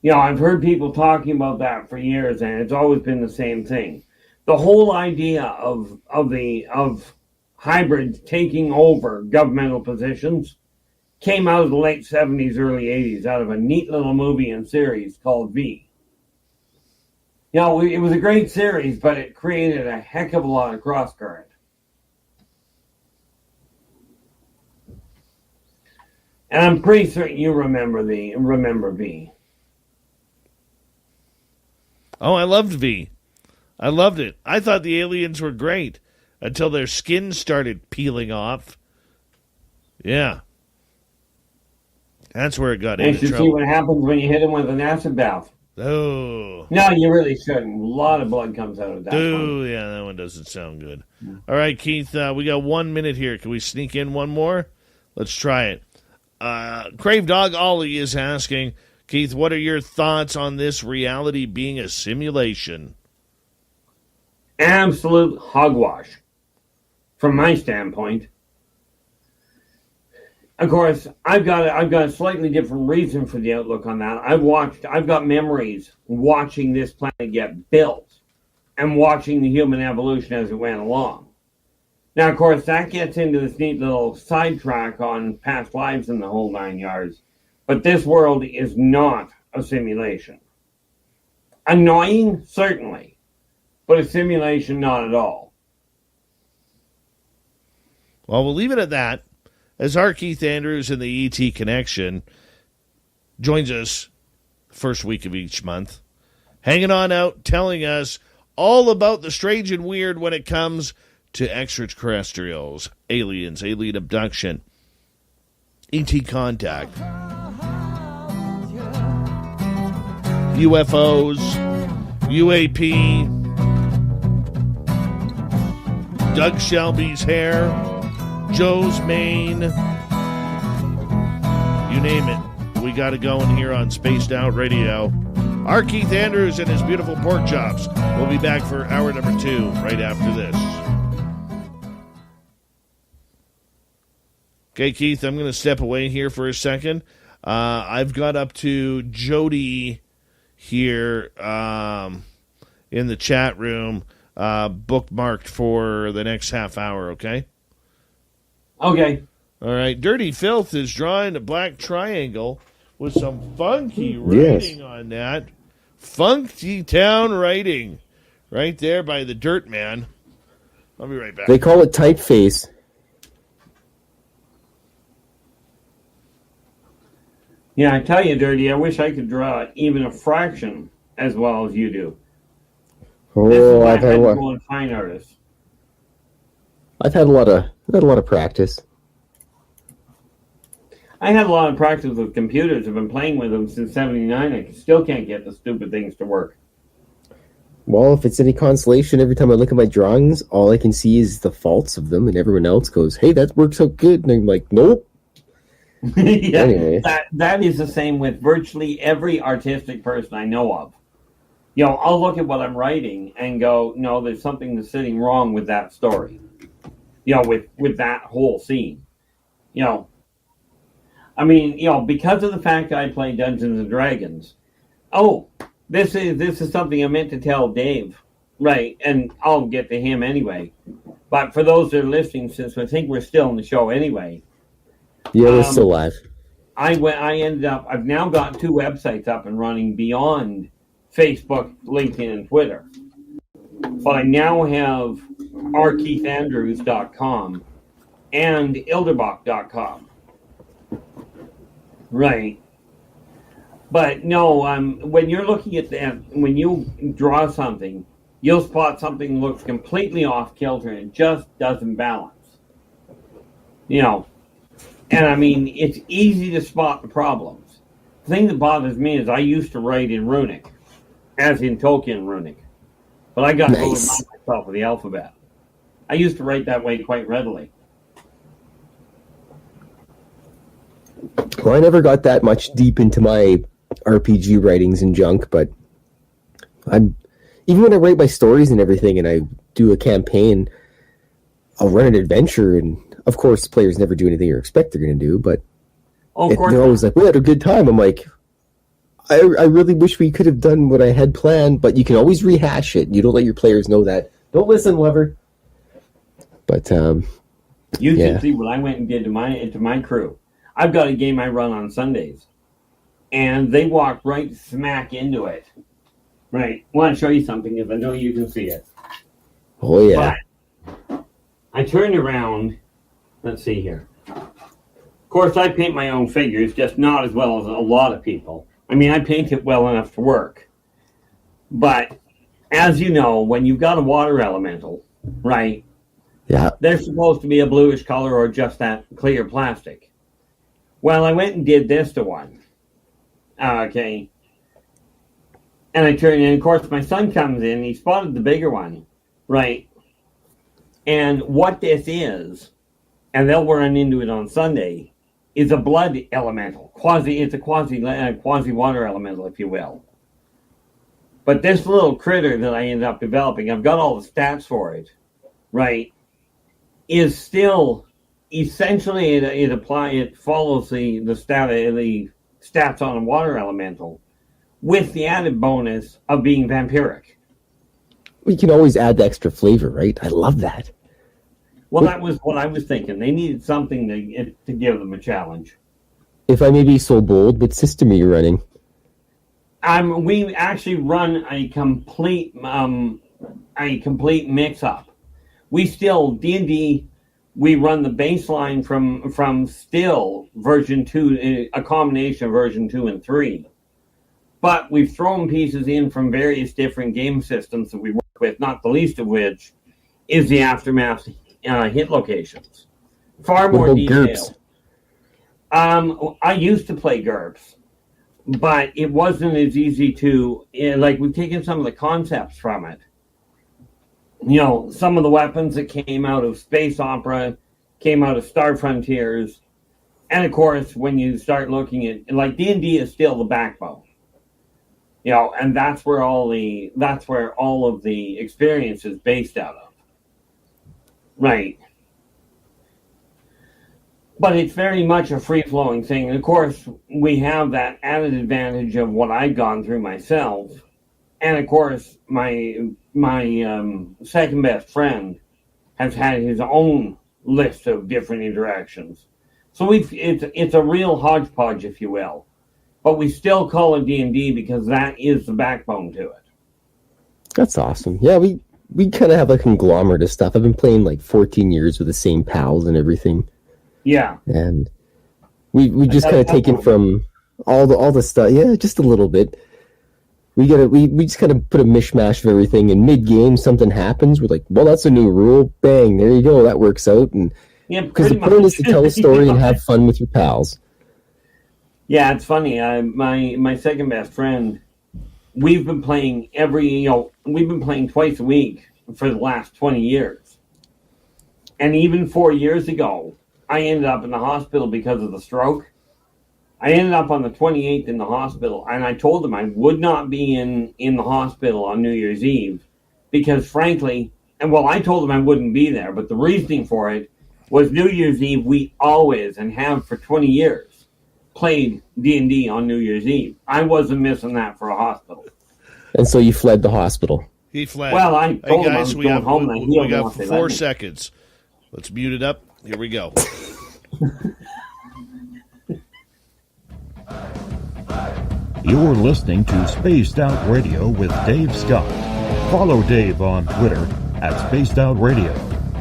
You know, I've heard people talking about that for years, and it's always been the same thing. The whole idea of hybrids taking over governmental positions came out of the late 70s, early 80s, out of a neat little movie and series called V. You know, it was a great series, but it created a heck of a lot of cross-current. And I'm pretty certain you remember V. Oh, I loved V. I loved it. I thought the aliens were great until their skin started peeling off. Yeah. That's where it got into trouble. You should see what happens when you hit them with an acid bath. Oh. No, you really shouldn't. A lot of blood comes out of that one. Yeah, that one doesn't sound good. Yeah. All right, Keith, we got 1 minute here. Can we sneak in one more? Let's try it. Crave Dog Ollie is asking, Keith, what are your thoughts on this reality being a simulation? Absolute hogwash, from my standpoint. Of course, I've got a slightly different reason for the outlook on that. I've got memories watching this planet get built and watching the human evolution as it went along. Now, of course, that gets into this neat little sidetrack on past lives and the whole 9 yards. But this world is not a simulation. Annoying, certainly, but a simulation, not at all. Well, we'll leave it at that. As our Keith Andrews in the ET Connection joins us first week of each month, hanging on out, telling us all about the strange and weird when it comes to extraterrestrials, aliens, alien abduction, ET contact, UFOs, UAP, Doug Shelby's hair, Joe's mane, you name it. We got it going here on Spaced Out Radio. Our Keith Andrews and his beautiful pork chops. We'll be back for hour number 2 right after this. Okay, Keith, I'm going to step away here for a second. I've got up to Jody here in the chat room, bookmarked for the next half hour, okay? Okay. All right. Dirty Filth is drawing a black triangle with some funky writing on that. Funky town writing. Right there by the Dirt Man. I'll be right back. They call it typeface. Yeah, I tell you, Dirty, I wish I could draw even a fraction as well as you do. This is why I had to go and find artists. I've had a lot of practice. I had a lot of practice with computers. I've been playing with them since '79. I still can't get the stupid things to work. Well, if it's any consolation, every time I look at my drawings, all I can see is the faults of them, and everyone else goes, "Hey, that works so good," and I'm like, "Nope." Yeah, anyway. that is the same with virtually every artistic person I know of. You know, I'll look at what I'm writing and go, "No, there's something that's sitting wrong with that story." You know, with that whole scene. You know, I mean, you know, because of the fact that I play Dungeons and Dragons. Oh, this is something I meant to tell Dave, right? And I'll get to him anyway. But for those that are listening, since I think we're still in the show anyway. Yeah, we're still live. I ended up. I've now got 2 websites up and running beyond Facebook, LinkedIn, and Twitter. But I now have rkeithandrews.com and ilderbach.com. Right. But no, when you're looking at that, when you draw something, you'll spot something that looks completely off kilter and it just doesn't balance. You know, and I mean, it's easy to spot the problems. The thing that bothers me is I used to write in runic, as in Tolkien runic, but I got to remind myself of the alphabet. I used to write that way quite readily. Well, I never got that much deep into my RPG writings and junk, but even when I write my stories and everything and I do a campaign, I'll run an adventure, and of course players never do anything you expect they're going to do, but they're always like, we had a good time. I'm like, I really wish we could have done what I had planned, but you can always rehash it. You don't let your players know that. Don't listen, lover. But you can see what I went and did to my crew. I've got a game I run on Sundays, and they walked right smack into it. Right, I want to show you something because I know you can see it. Oh yeah. But I turned around. Let's see here. Of course, I paint my own figures, just not as well as a lot of people. I mean, I paint it well enough to work. But as you know, when you've got a water elemental, right? Yeah. They're supposed to be a bluish color or just that clear plastic. Well, I went and did this to one. Okay. And I turned in, of course, my son comes in, he spotted the bigger one, right? And what this is, and they'll run into it on Sunday, is a blood elemental. It's a quasi water elemental, if you will. But this little critter that I ended up developing, I've got all the stats for it, right? Is still essentially it follows the stats on a water elemental, with the added bonus of being vampiric. We can always add the extra flavor, right? I love that. Well, that was what I was thinking. They needed something to give them a challenge. If I may be so bold, what system are you running? We actually run a complete mix-up. We still D&D. We run the baseline from still version 2, a combination of version 2 and 3. But we've thrown pieces in from various different game systems that we work with, not the least of which is the Aftermath hit locations. Far more detailed. I used to play GURPS, but it wasn't as easy to, we've taken some of the concepts from it. Some of the weapons that came out of Space Opera, came out of Star Frontiers, and of course, when you start looking at, D&D is still the backbone. And that's where all of the experience is based out of. Right. But it's very much a free-flowing thing. And of course, we have that added advantage of what I've gone through myself. And of course, my second best friend has had his own list of different interactions. So it's a real hodgepodge, if you will. But we still call it D&D because that is the backbone to it. That's awesome. Yeah, we kind of have a conglomerate of stuff. I've been playing 14 years with the same pals and everything. Yeah. And we just kind of taken from all the stuff. Yeah, just a little bit. We just kind of put a mishmash of everything, and mid-game something happens. We're like, well, that's a new rule. Bang, there you go. That works out. And because the point is to tell a story and have fun with your pals. Yeah, it's funny. My second best friend, we've been playing twice a week for the last 20 years. And even 4 years ago, I ended up in the hospital because of the stroke. I ended up on the 28th in the hospital, and I told him I would not be in the hospital on New Year's Eve because, frankly, I told him I wouldn't be there, but the reasoning for it was New Year's Eve, we always, and have for 20 years, played D&D on New Year's Eve. I wasn't missing that for a hospital. And so you fled the hospital. He fled. Well, I told him I was we going have, home. We got 4 seconds. Let's mute it up. Here we go. You're listening to Spaced Out Radio with Dave Scott. Follow Dave on Twitter at Spaced Out Radio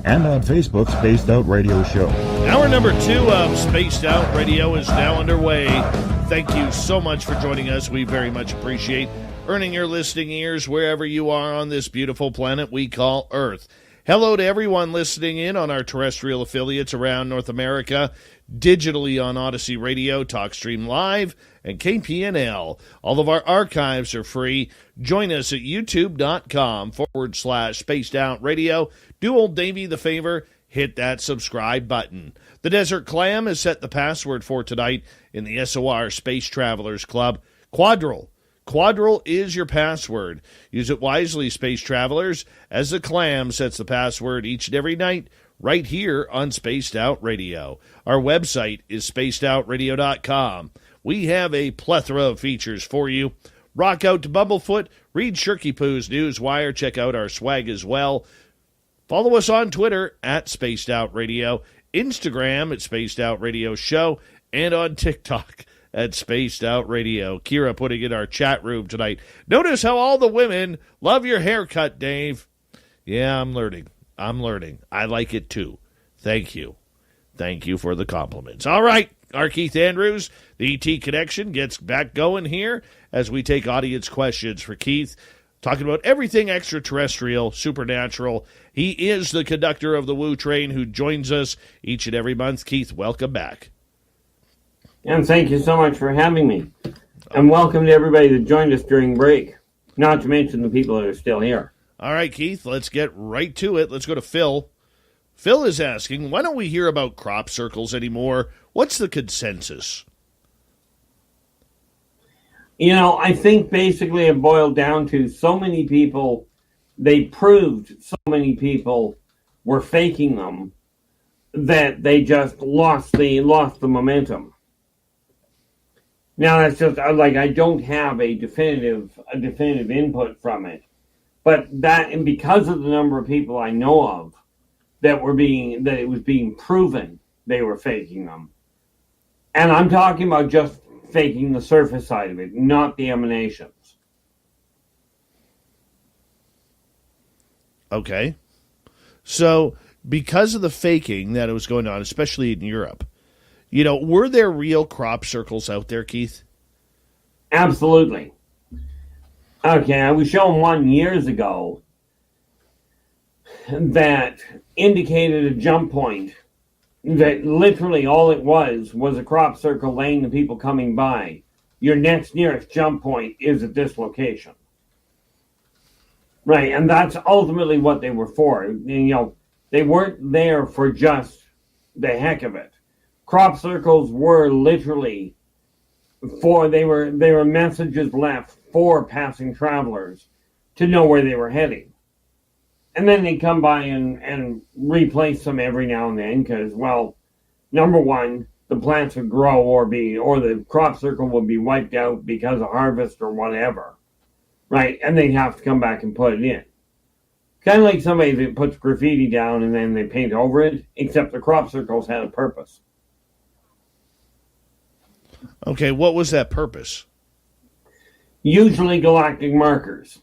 and on Facebook, Spaced Out Radio Show. Hour number 2 of Spaced Out Radio is now underway. Thank you so much for joining us. We very much appreciate earning your listening ears wherever you are on this beautiful planet we call Earth. Hello to everyone listening in on our terrestrial affiliates around North America, digitally on Odyssey Radio, TalkStream Live, and KPNL. All of our archives are free. Join us at youtube.com/Spaced Out Radio. Do old Davey the favor, hit that subscribe button. The Desert Clam has set the password for tonight in the SOR Space Travelers Club. Quadrille. Quadrille is your password. Use it wisely, space travelers, as the Clam sets the password each and every night right here on Spaced Out Radio. Our website is spacedoutradio.com. We have a plethora of features for you. Rock out to Bumblefoot, read Shirky Poo's Newswire, check out our swag as well. Follow us on Twitter at Spaced Out Radio, Instagram at Spaced Out Radio Show, and on TikTok at Spaced Out Radio. Kira putting in our chat room tonight. Notice how all the women love your haircut, Dave. Yeah, I'm learning. I like it too. Thank you. Thank you for the compliments. All right, our Keith Andrews, the ET Connection, gets back going here as we take audience questions for Keith, talking about everything extraterrestrial, supernatural. He is the conductor of the Woo Train who joins us each and every month. Keith, welcome back. And thank you so much for having me. And welcome to everybody that joined us during break, not to mention the people that are still here. All right, Keith, let's get right to it. Let's go to Phil. Phil is asking, why don't we hear about crop circles anymore? What's the consensus? I think basically it boiled down to so many people, they proved so many people were faking them that they just lost the momentum. Now that's just I don't have a definitive input from it, but that, and because of the number of people I know of that it was being proven they were faking them. And I'm talking about just faking the surface side of it, not the emanations. Okay. So, because of the faking that was going on, especially in Europe, were there real crop circles out there, Keith? Absolutely. Okay, I was shown one years ago that indicated a jump point that literally all it was a crop circle laying the people coming by. Your next nearest jump point is at this location. Right, and that's ultimately what they were for. They weren't there for just the heck of it. Crop circles were literally they were messages left for passing travelers to know where they were heading. And then they come by and replace them every now and then because, well, number one, the plants would grow or the crop circle would be wiped out because of harvest or whatever. Right? And they'd have to come back and put it in. Kind of like somebody that puts graffiti down and then they paint over it, except the crop circles had a purpose. Okay, what was that purpose? Usually galactic markers.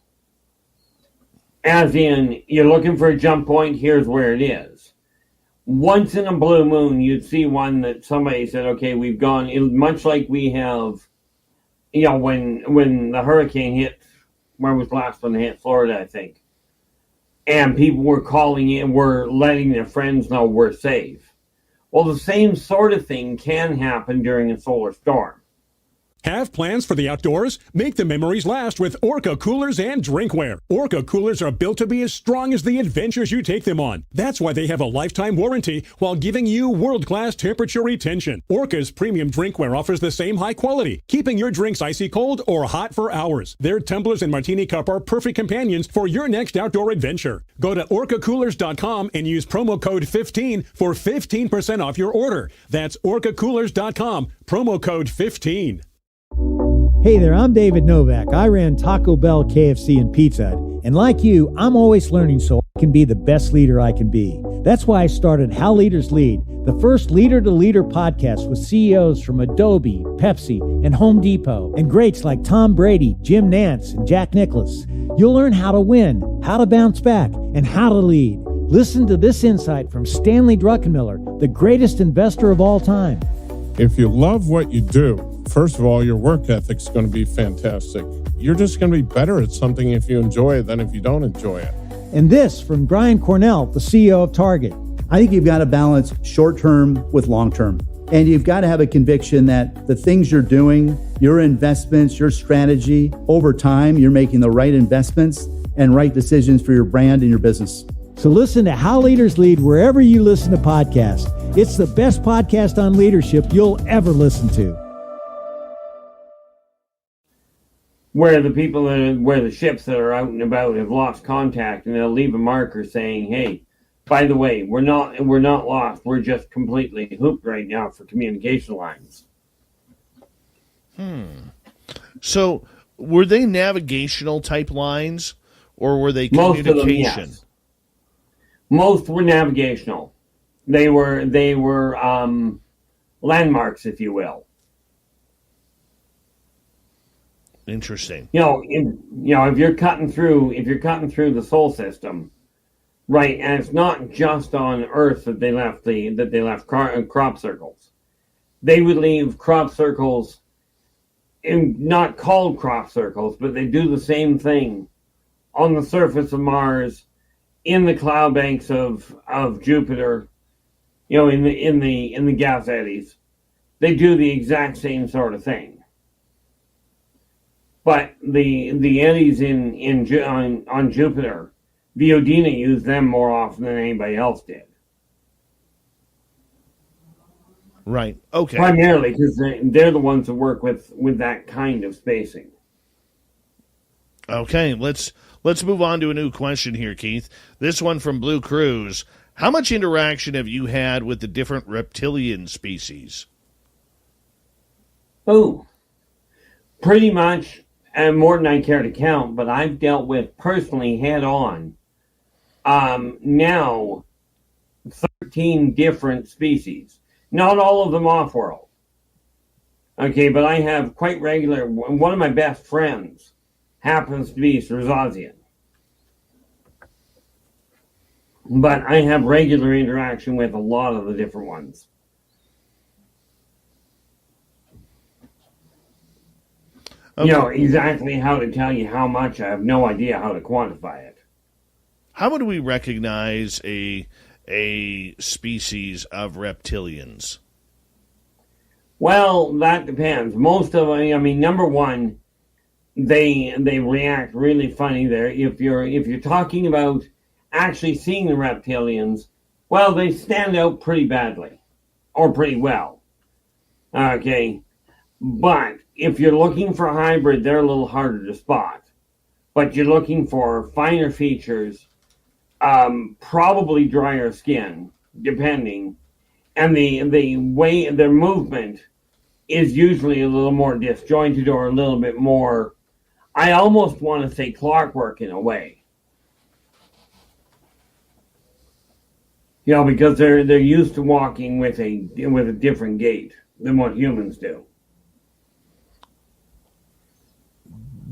As in, you're looking for a jump point, here's where it is. Once in a blue moon, you'd see one that somebody said, okay, we've gone, much like we have, when the hurricane hit, where was the last one that hit Florida, I think. And people were calling in, were letting their friends know we're safe. Well, the same sort of thing can happen during a solar storm. Have plans for the outdoors? Make the memories last with Orca coolers and drinkware. Orca coolers are built to be as strong as the adventures you take them on. That's why they have a lifetime warranty while giving you world-class temperature retention. Orca's premium drinkware offers the same high quality, keeping your drinks icy cold or hot for hours. Their tumblers and martini cup are perfect companions for your next outdoor adventure. Go to orcacoolers.com and use promo code 15 for 15% off your order. That's orcacoolers.com, promo code 15. Hey there, I'm David Novak. I ran Taco Bell, KFC, and Pizza Hut. And like you, I'm always learning so I can be the best leader I can be. That's why I started How Leaders Lead, the first leader-to-leader podcast with CEOs from Adobe, Pepsi, and Home Depot, and greats like Tom Brady, Jim Nantz, and Jack Nicklaus. You'll learn how to win, how to bounce back, and how to lead. Listen to this insight from Stanley Druckenmiller, the greatest investor of all time. If you love what you do, first of all, your work ethic's going to be fantastic. You're just going to be better at something if you enjoy it than if you don't enjoy it. And this from Brian Cornell, the CEO of Target. I think you've got to balance short-term with long-term. And you've got to have a conviction that the things you're doing, your investments, your strategy, over time, you're making the right investments and right decisions for your brand and your business. So listen to How Leaders Lead wherever you listen to podcasts. It's the best podcast on leadership you'll ever listen to. Where the ships that are out and about have lost contact, and they'll leave a marker saying, "Hey, by the way, we're not lost. We're just completely hooped right now for communication lines." So, were they navigational type lines, or were they communication? Most of them, yes. Most were navigational. They were landmarks, if you will. Interesting. If you're cutting through the solar system, right, and it's not just on Earth that they left crop circles. They would leave crop circles, not called crop circles, but they do the same thing on the surface of Mars, in the cloud banks of Jupiter, in the gas eddies. They do the exact same sort of thing. But the eddies on Jupiter, the Odina used them more often than anybody else did. Right. Okay. Primarily because they're the ones that work with that kind of spacing. Okay, let's move on to a new question here, Keith. This one from Blue Cruise. How much interaction have you had with the different reptilian species? Oh, pretty much, and more than I care to count, but I've dealt with personally head on. Now, 13 different species. Not all of them off-world. Okay, but I have quite regular, one of my best friends happens to be Sirzazian. But I have regular interaction with a lot of the different ones. Okay. You know, exactly how to tell you how much, I have no idea how to quantify it. How would we recognize a species of reptilians? Well, that depends. Most of them, I mean, number one, they react really funny there. If you're talking about actually seeing the reptilians, well, they stand out pretty badly or pretty well. Okay. But if you're looking for a hybrid, they're a little harder to spot. But you're looking for finer features, probably drier skin, depending. And the way their movement is usually a little more disjointed or a little bit more, I almost want to say clockwork in a way. You know, because they're used to walking with a different gait than what humans do.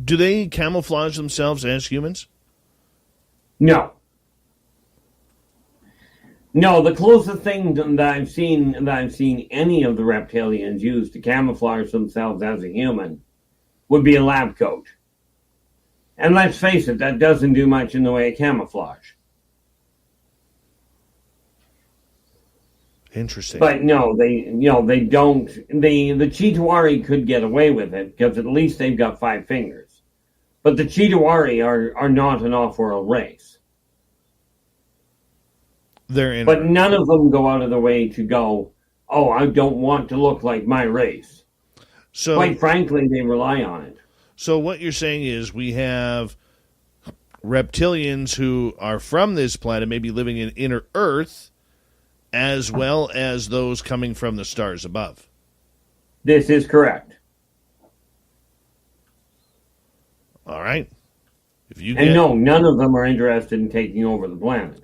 Do they camouflage themselves as humans? No. No, the closest thing that I've seen any of the reptilians use to camouflage themselves as a human would be a lab coat. And let's face it, that doesn't do much in the way of camouflage. Interesting. But no, they don't. The Chitauri could get away with it because at least they've got 5 fingers. But the Chitauri are not an off-world race. But none of them go out of the way to go, oh, I don't want to look like my race. So, quite frankly, they rely on it. So what you're saying is we have reptilians who are from this planet, maybe living in inner Earth, as well as those coming from the stars above. This is correct. All right. No, none of them are interested in taking over the planet.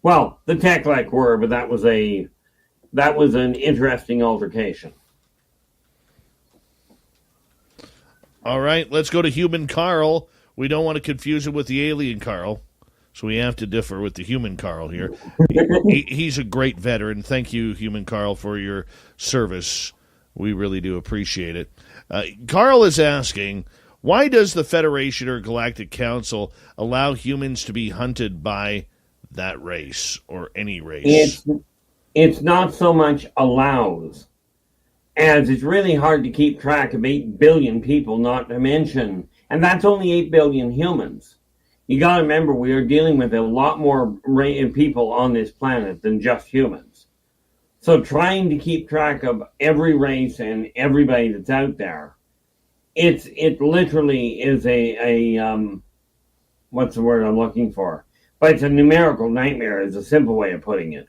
Well, the Tech-like were, but that was an interesting altercation. All right, let's go to Human Carl. We don't want to confuse it with the alien Carl, so we have to differ with the human Carl here. He's a great veteran. Thank you, Human Carl, for your service. We really do appreciate it. Carl is asking, why does the Federation or Galactic Council allow humans to be hunted by that race or any race? It's not so much allows as it's really hard to keep track of 8 billion people, not to mention, and that's only 8 billion humans. You got to remember, we are dealing with a lot more people on this planet than just humans. So trying to keep track of every race and everybody that's out there, it literally is a what's the word I'm looking for? But it's a numerical nightmare, is a simple way of putting it.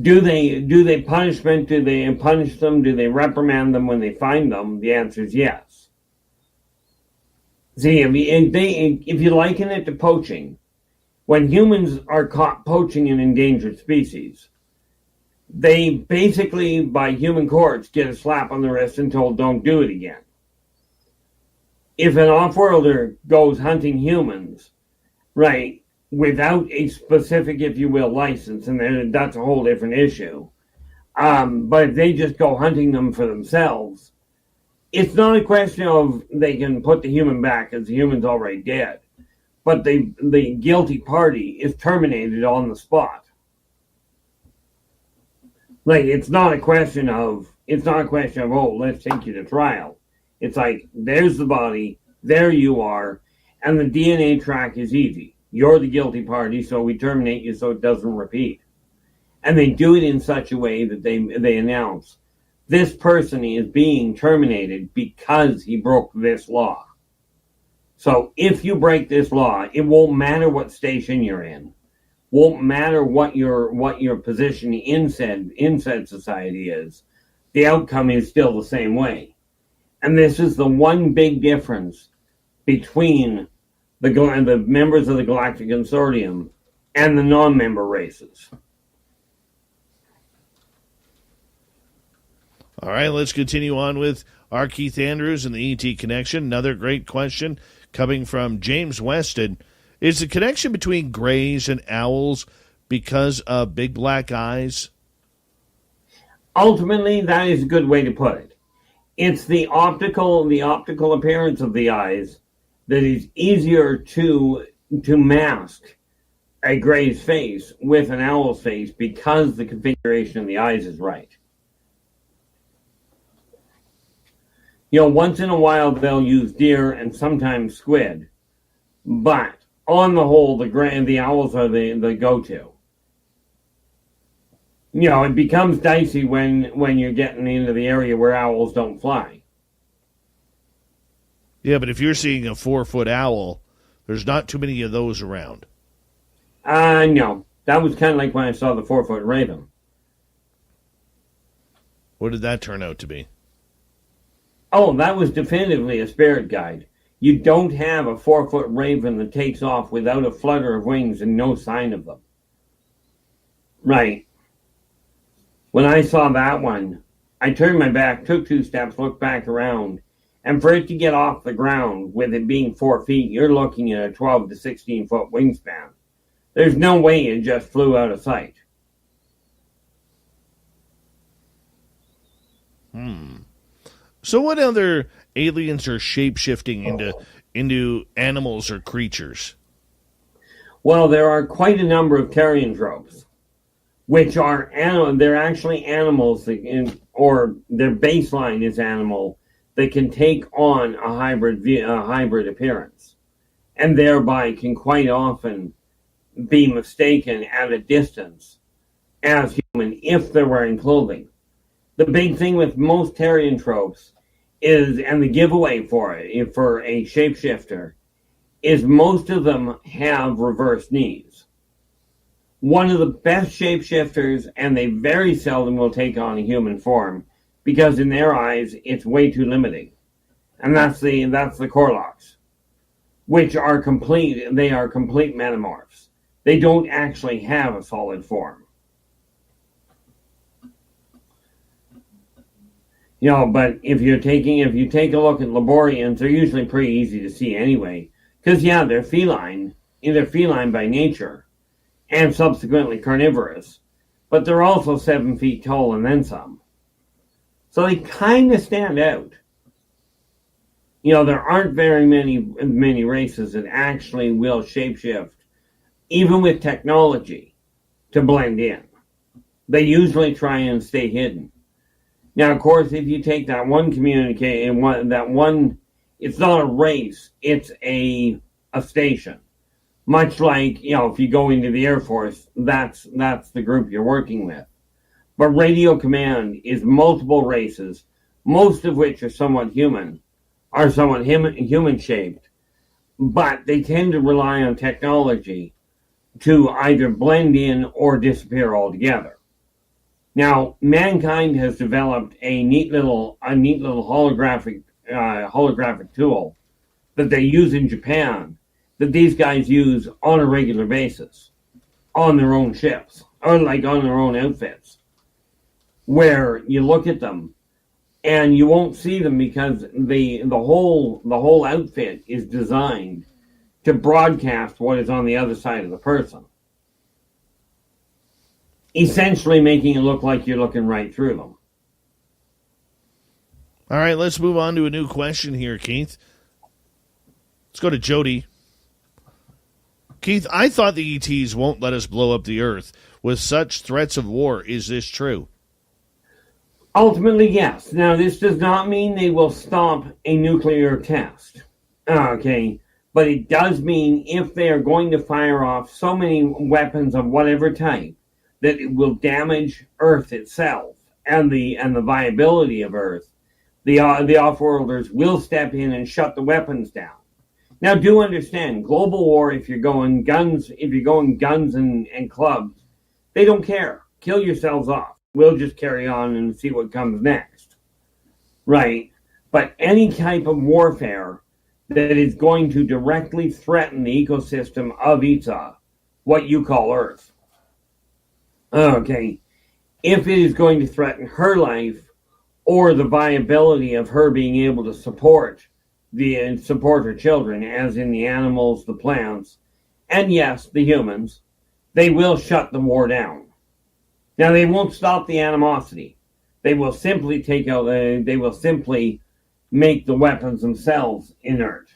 Do they punishment? Do they punish them? Do they reprimand them when they find them? The answer is yes. See, if you liken it to poaching, when humans are caught poaching an endangered species, they basically, by human courts, get a slap on the wrist and told, don't do it again. If an off-worlder goes hunting humans, right, without a specific, if you will, license, and that's a whole different issue. But if they just go hunting them for themselves, it's not a question of they can put the human back because the human's already dead. But the guilty party is terminated on the spot. Like, it's not a question of, oh, let's take you to trial. It's like, there's the body, there you are, and the DNA track is easy. You're the guilty party, so we terminate you so it doesn't repeat. And they do it in such a way that they announce, this person is being terminated because he broke this law. So if you break this law, it won't matter what station you're in. Won't matter what your position in said society is. The outcome is still the same way. And this is the one big difference between the members of the Galactic Consortium and the non-member races. All right, let's continue on with our Keith Andrews and the ET Connection. Another great question coming from James Weston. Is the connection between grays and owls because of big black eyes? Ultimately, that is a good way to put it. It's the optical appearance of the eyes that is easier to mask a gray's face with an owl's face because the configuration of the eyes is right. Once in a while they'll use deer and sometimes squid, but on the whole, the owls are the go-to. It becomes dicey when you're getting into the area where owls don't fly. Yeah, but if you're seeing a 4-foot owl, there's not too many of those around. No. That was kind of like when I saw the 4-foot raven. What did that turn out to be? Oh, that was definitively a spirit guide. You don't have a 4-foot raven that takes off without a flutter of wings and no sign of them. Right. When I saw that one, I turned my back, took 2 steps, looked back around, and for it to get off the ground, with it being 4 feet, you're looking at a 12 to 16 foot wingspan. There's no way it just flew out of sight. So what other aliens are shape-shifting into animals or creatures? Well, there are quite a number of therianthropes, which are they're actually animals or their baseline is animal that can take on a hybrid appearance, and thereby can quite often be mistaken at a distance as human if they're wearing clothing. The big thing with most therianthropes is, and the giveaway for it, for a shapeshifter, is most of them have reversed knees. One of the best shapeshifters, and they very seldom will take on a human form, because in their eyes, it's way too limiting. And that's the Korlocks, which are complete metamorphs. They don't actually have a solid form. But if you take a look at Laborians, they're usually pretty easy to see anyway. Because, they're feline. They're feline by nature. And subsequently carnivorous. But they're also 7 feet tall and then some. So they kind of stand out. There aren't very many races that actually will shapeshift, even with technology, to blend in. They usually try and stay hidden. Now, of course, if you take that one community, it's not a race, it's a station. Much like, if you go into the Air Force, that's the group you're working with. But radio command is multiple races, most of which are somewhat human shaped, but they tend to rely on technology to either blend in or disappear altogether. Now, mankind has developed a neat little holographic tool that they use in Japan, that these guys use on a regular basis on their own ships, or like on their own outfits, where you look at them and you won't see them because the whole outfit is designed to broadcast what is on the other side of the person, essentially making it look like you're looking right through them. All right, let's move on to a new question here, Keith. Let's go to Jody. Keith, I thought the ETs won't let us blow up the Earth with such threats of war. Is this true? Ultimately, yes. Now, this does not mean they will stop a nuclear test. Okay. But it does mean if they are going to fire off so many weapons of whatever type that it will damage Earth itself and the viability of Earth, the off-worlders will step in and shut the weapons down. Now, do understand, global war, if you're going guns and clubs, they don't care. Kill yourselves off. We'll just carry on and see what comes next. Right? But any type of warfare that is going to directly threaten the ecosystem of Itza, what you call Earth. Okay. If it is going to threaten her life or the viability of her being able to support her children, as in the animals, the plants, and yes, the humans, they will shut the war down. Now, they won't stop the animosity. They will simply make the weapons themselves inert.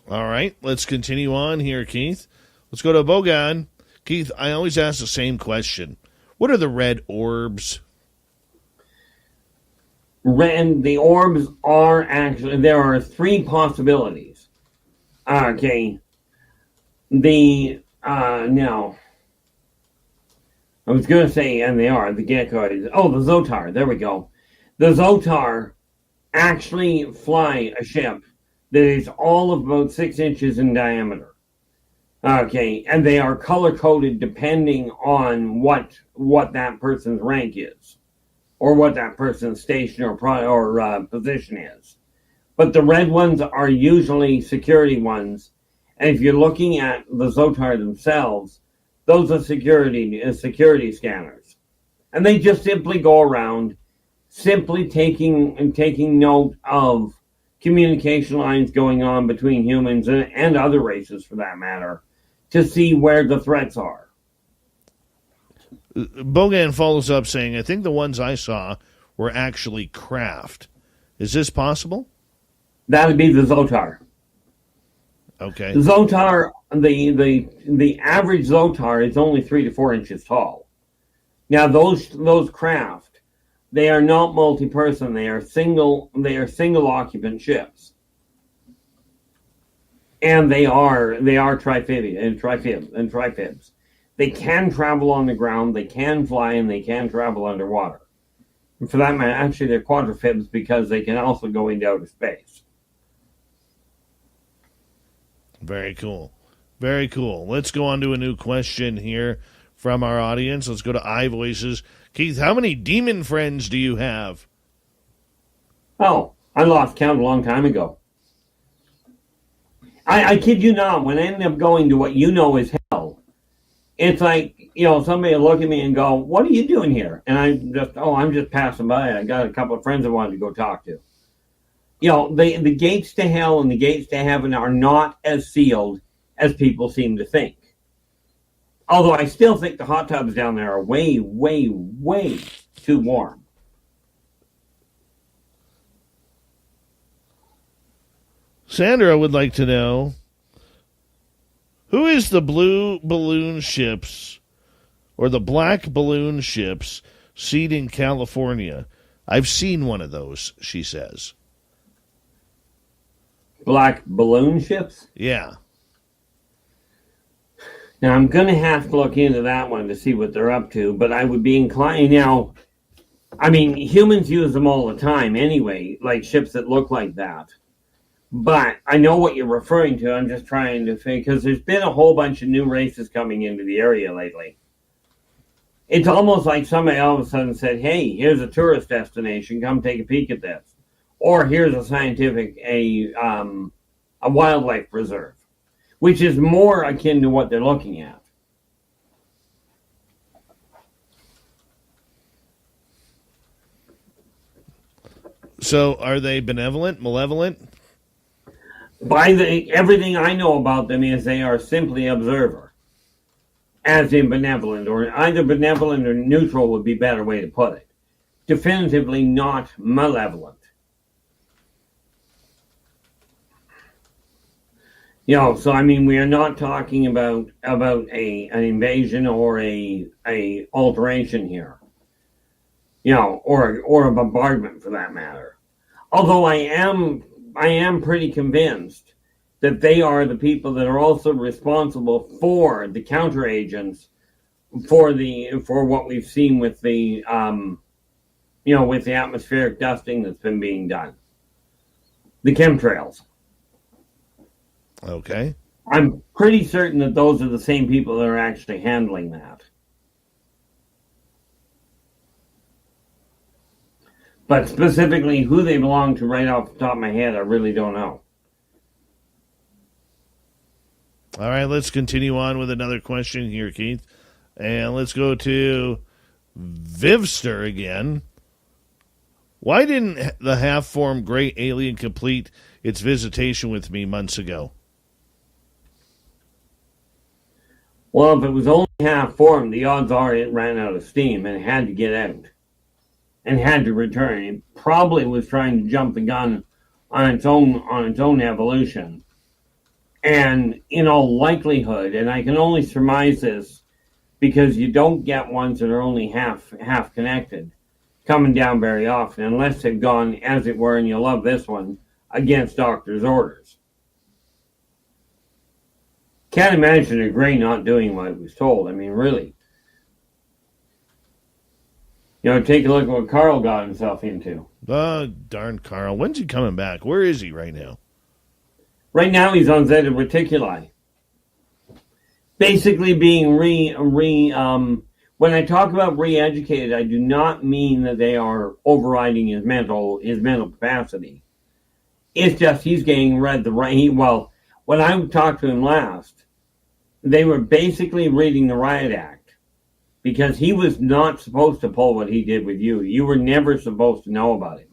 All right, let's continue on here, Keith. Let's go to Bogan. Keith, I always ask the same question. What are the red orbs? The orbs are actually, there are three possibilities. Okay. Now, I was going to say, and they are, the geckoids. Oh, the Zotar, there we go. The Zotar actually fly a ship that is all of about 6 inches in diameter. Okay, and they are color-coded depending on what that person's rank is, or what that person's station or position is. But the red ones are usually security ones, and if you're looking at the Zotar themselves, those are security scanners. And they just simply go around, simply taking note of communication lines going on between humans and other races, for that matter, to see where the threats are. Bogan follows up saying, I think the ones I saw were actually craft. Is this possible? That would be the Zotar. Okay. The Zotar, the average Zotar is only 3 to 4 inches tall. Now those craft, they are not multi-person. They are single occupant ships, and they are trifibs. They can travel on the ground, they can fly, and they can travel underwater. And for that matter, actually, they're quadrifibs because they can also go into outer space. Very cool. Very cool. Let's go on to a new question here from our audience. Let's go to iVoices. Keith, how many demon friends do you have? Oh, I lost count a long time ago. I kid you not, when I end up going to what you know is hell, it's like, somebody will look at me and go, what are you doing here? And I'm just passing by. I got a couple of friends I wanted to go talk to. The gates to hell and the gates to heaven are not as sealed as people seem to think. Although I still think the hot tubs down there are way, way, way too warm. Sandra would like to know, who is the blue balloon ships or the black balloon ships seen in California? I've seen one of those, she says. Black balloon ships? Yeah. Now, I'm going to have to look into that one to see what they're up to, but I would be inclined. Now, I mean, humans use them all the time anyway, like ships that look like that. But I know what you're referring to. I'm just trying to think, because there's been a whole bunch of new races coming into the area lately. It's almost like somebody all of a sudden said, hey, here's a tourist destination, come take a peek at this. Or here's a wildlife preserve, which is more akin to what they're looking at. So are they benevolent, malevolent? Everything I know about them is they are simply observer, as in benevolent, or either benevolent or neutral would be a better way to put it. Definitively not malevolent. So I mean, we are not talking about an invasion or a alteration here. Or a bombardment for that matter. Although I am pretty convinced that they are the people that are also responsible for the counter agents for what we've seen with the with the atmospheric dusting that's been being done. The chemtrails. Okay. I'm pretty certain that those are the same people that are actually handling that. But specifically who they belong to right off the top of my head, I really don't know. All right, let's continue on with another question here, Keith. And let's go to Vivster again. Why didn't the half-formed gray alien complete its visitation with me months ago? Well, if it was only half-formed, the odds are it ran out of steam and had to get out and had to return. It probably was trying to jump the gun on its own evolution. And in all likelihood, and I can only surmise this because you don't get ones that are only half connected coming down very often, unless they've gone, as it were, and you love this one, against doctor's orders. Can't imagine a gray not doing what it was told. I mean, really. You know, take a look at what Carl got himself into. Darn Carl. When's he coming back? Where is he right now? Right now he's on Zeta Reticuli. Basically being when I talk about re-educated, I do not mean that they are overriding his mental capacity. It's just he's getting read the right. When I talked to him last, they were basically reading the riot act because he was not supposed to pull what he did with you. You were never supposed to know about him.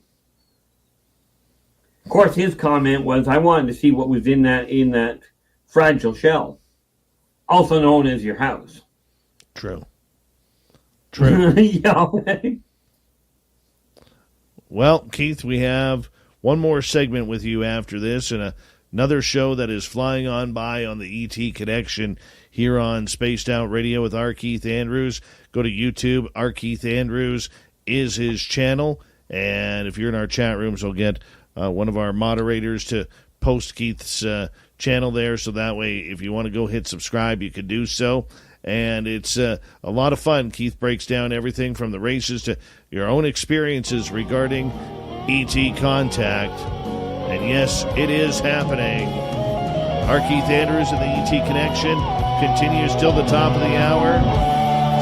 Of course, his comment was, "I wanted to see what was in that fragile shell, also known as your house." True. Yeah. Well, Keith, we have one more segment with you after this, and another show that is flying on by on the ET Connection here on Spaced Out Radio with R. Keith Andrews. Go to YouTube. R. Keith Andrews is his channel, and if you're in our chat rooms, we'll get one of our moderators to post Keith's channel there, so that way if you want to go hit subscribe, you can do so. And it's a lot of fun. Keith breaks down everything from the races to your own experiences regarding ET contact. And yes, it is happening. Our Keith Andrews and the ET Connection continues till the top of the hour.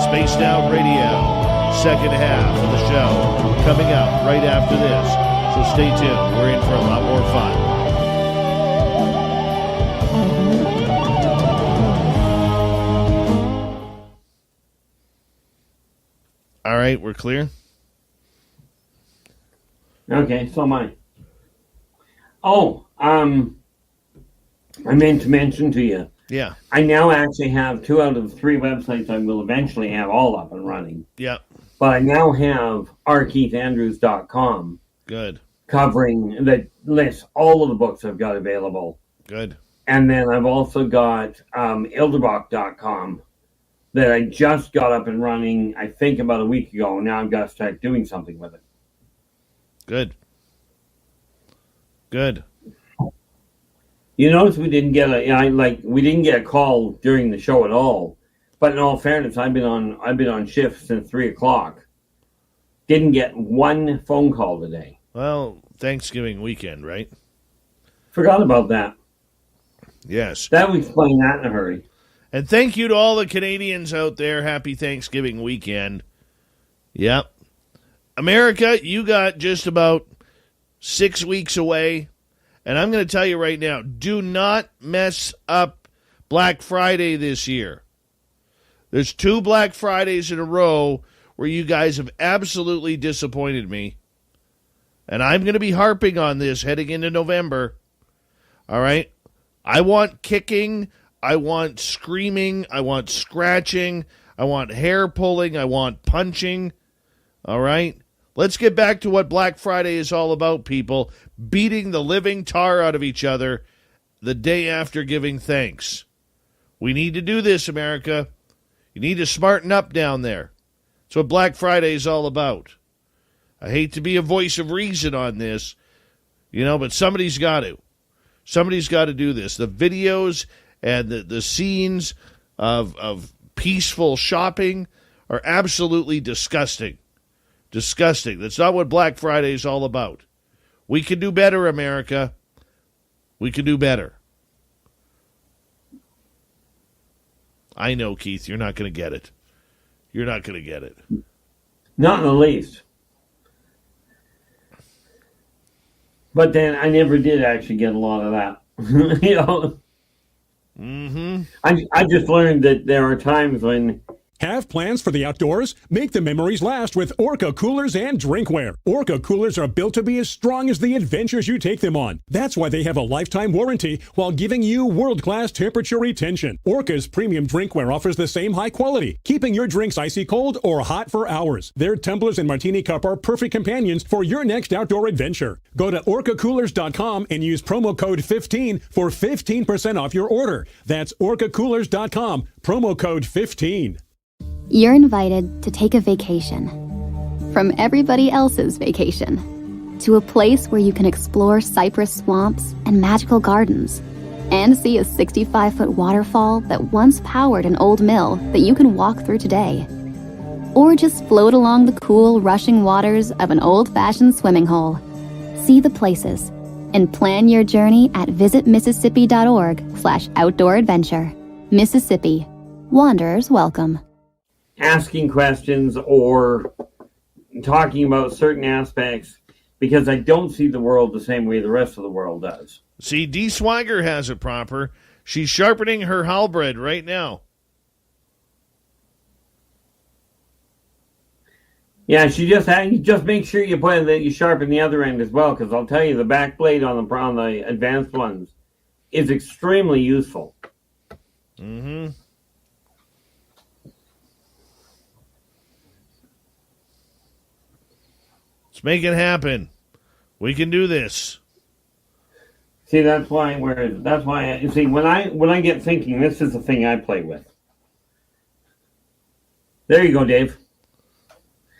Spaced Out Radio, second half of the show, coming up right after this. So stay tuned. We're in for a lot more fun. All right, we're clear? Okay, so am I. Oh, I meant to mention to you. Yeah. I now actually have 2 out of 3 websites I will eventually have all up and running. Yeah. But I now have rkeithandrews.com. Good. Covering that lists all of the books I've got available. Good. And then I've also got ilderbach.com that I just got up and running, I think about a week ago. Now I've got to start doing something with it. Good. Good. You notice we didn't get a call during the show at all. But in all fairness, I've been on shift since 3:00. Didn't get one phone call today. Well, Thanksgiving weekend, right? Forgot about that. Yes. That would explain that in a hurry. And thank you to all the Canadians out there. Happy Thanksgiving weekend. Yep. America, you got just about 6 weeks away. And I'm going to tell you right now, do not mess up Black Friday this year. There's 2 Black Fridays in a row where you guys have absolutely disappointed me. And I'm going to be harping on this heading into November. All right? I want kicking. I want screaming. I want scratching. I want hair pulling. I want punching. All right? Let's get back to what Black Friday is all about, people. Beating the living tar out of each other the day after giving thanks. We need to do this, America. You need to smarten up down there. That's what Black Friday is all about. I hate to be a voice of reason on this, but somebody's got to. Somebody's got to do this. The videos and the scenes of peaceful shopping are absolutely disgusting. Disgusting. That's not what Black Friday is all about. We can do better, America. We can do better. I know, Keith, you're not going to get it. You're not going to get it. Not in the least. But then I never did actually get a lot of that. Mm-hmm. I just learned that there are times when... Have plans for the outdoors? Make the memories last with Orca coolers and drinkware. Orca coolers are built to be as strong as the adventures you take them on. That's why they have a lifetime warranty while giving you world-class temperature retention. Orca's premium drinkware offers the same high quality, keeping your drinks icy cold or hot for hours. Their tumblers and martini cup are perfect companions for your next outdoor adventure. Go to orcacoolers.com and use promo code 15 for 15% off your order. That's orcacoolers.com, promo code 15. You're invited to take a vacation from everybody else's vacation to a place where you can explore cypress swamps and magical gardens and see a 65-foot waterfall that once powered an old mill that you can walk through today. Or just float along the cool, rushing waters of an old-fashioned swimming hole. See the places and plan your journey at visitmississippi.org/outdoor adventure. Mississippi. Wanderers welcome. Asking questions or talking about certain aspects because I don't see the world the same way the rest of the world does. See, Dee Swiger has it proper. She's sharpening her halberd right now. Yeah, you just make sure you put that you sharpen the other end as well, because I'll tell you the back blade on the advanced ones is extremely useful. Mm-hmm. Let's make it happen. We can do this. See, that's why you see when I get thinking, this is the thing I play with. There you go, Dave.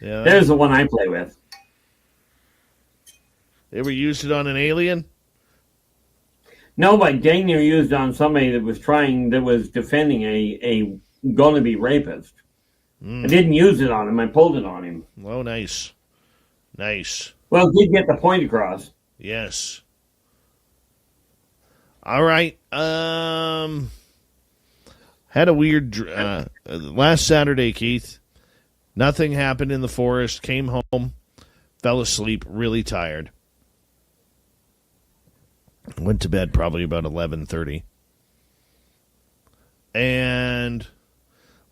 Yeah. There's the one I play with. Ever used it on an alien? No, but Daniel used on somebody that was defending a gonna-be rapist. I didn't use it on him. I pulled it on him. Oh, nice. Nice. Well, it did get the point across. Yes. All right. Had a weird last Saturday, Keith. Nothing happened in the forest. Came home, fell asleep, really tired. Went to bed probably about 11:30. And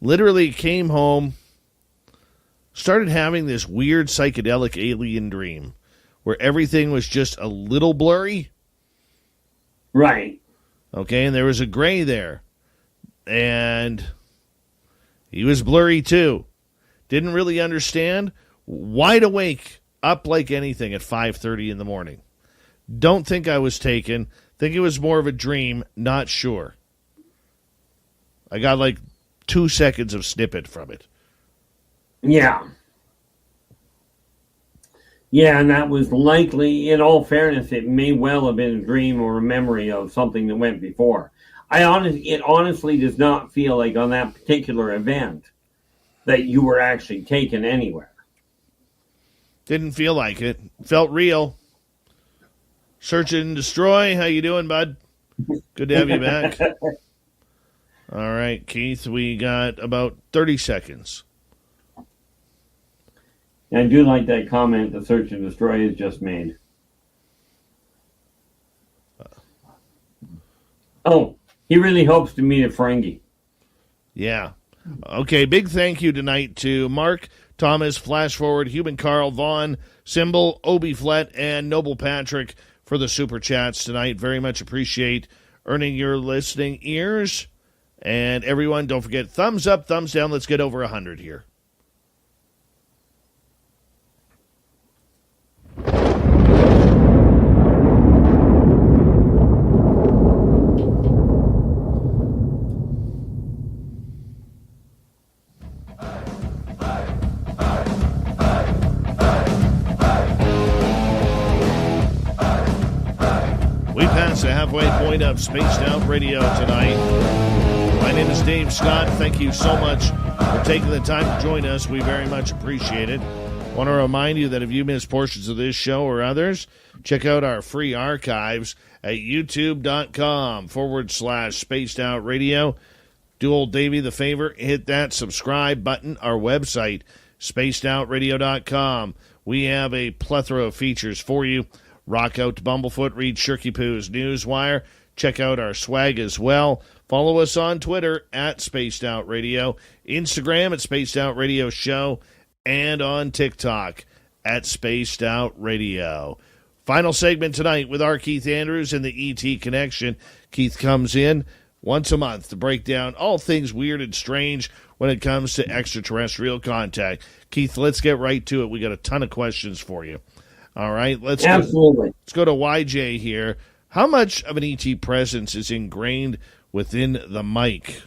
literally came home, started having this weird psychedelic alien dream where everything was just a little blurry. Right. Okay, and there was a gray there. And he was blurry too. Didn't really understand. Wide awake, up like anything at 5:30 in the morning. Don't think I was taken. Think it was more of a dream. Not sure. I got like 2 seconds of snippet from it. Yeah. Yeah, and that was likely, in all fairness, it may well have been a dream or a memory of something that went before. It honestly does not feel like on that particular event that you were actually taken anywhere. Didn't feel like it. Felt real. Search and Destroy. How you doing, bud? Good to have you back. All right, Keith, we got about 30 seconds. I do like that comment that Search and Destroy has just made. Oh, he really hopes to meet a Ferengi. Yeah. Okay, big thank you tonight to Mark, Thomas, Flash Forward, Human Carl, Vaughn, Symbol, Obi Flett, and Noble Patrick for the super chats tonight. Very much appreciate earning your listening ears. And everyone, don't forget, thumbs up, thumbs down. Let's get over 100 here. We passed the halfway point of Spaced Out Radio tonight. My name is Dave Scott. Thank you so much for taking the time to join us. We very much appreciate it. I want to remind you that if you missed portions of this show or others, check out our free archives at youtube.com/Spaced Out Radio. Do old Davey the favor, hit that subscribe button. Our website, spacedoutradio.com. We have a plethora of features for you. Rock out to Bumblefoot, read Shirky Poo's Newswire. Check out our swag as well. Follow us on Twitter at Spaced Out Radio, Instagram at Spaced Out Radio Show, and on TikTok at Spaced Out Radio. Final segment tonight with our Keith Andrews and the ET Connection. Keith comes in once a month to break down all things weird and strange when it comes to extraterrestrial contact. Keith, let's get right to it. We got a ton of questions for you. All right, let's go to YJ here. How much of an ET presence is ingrained within the mic?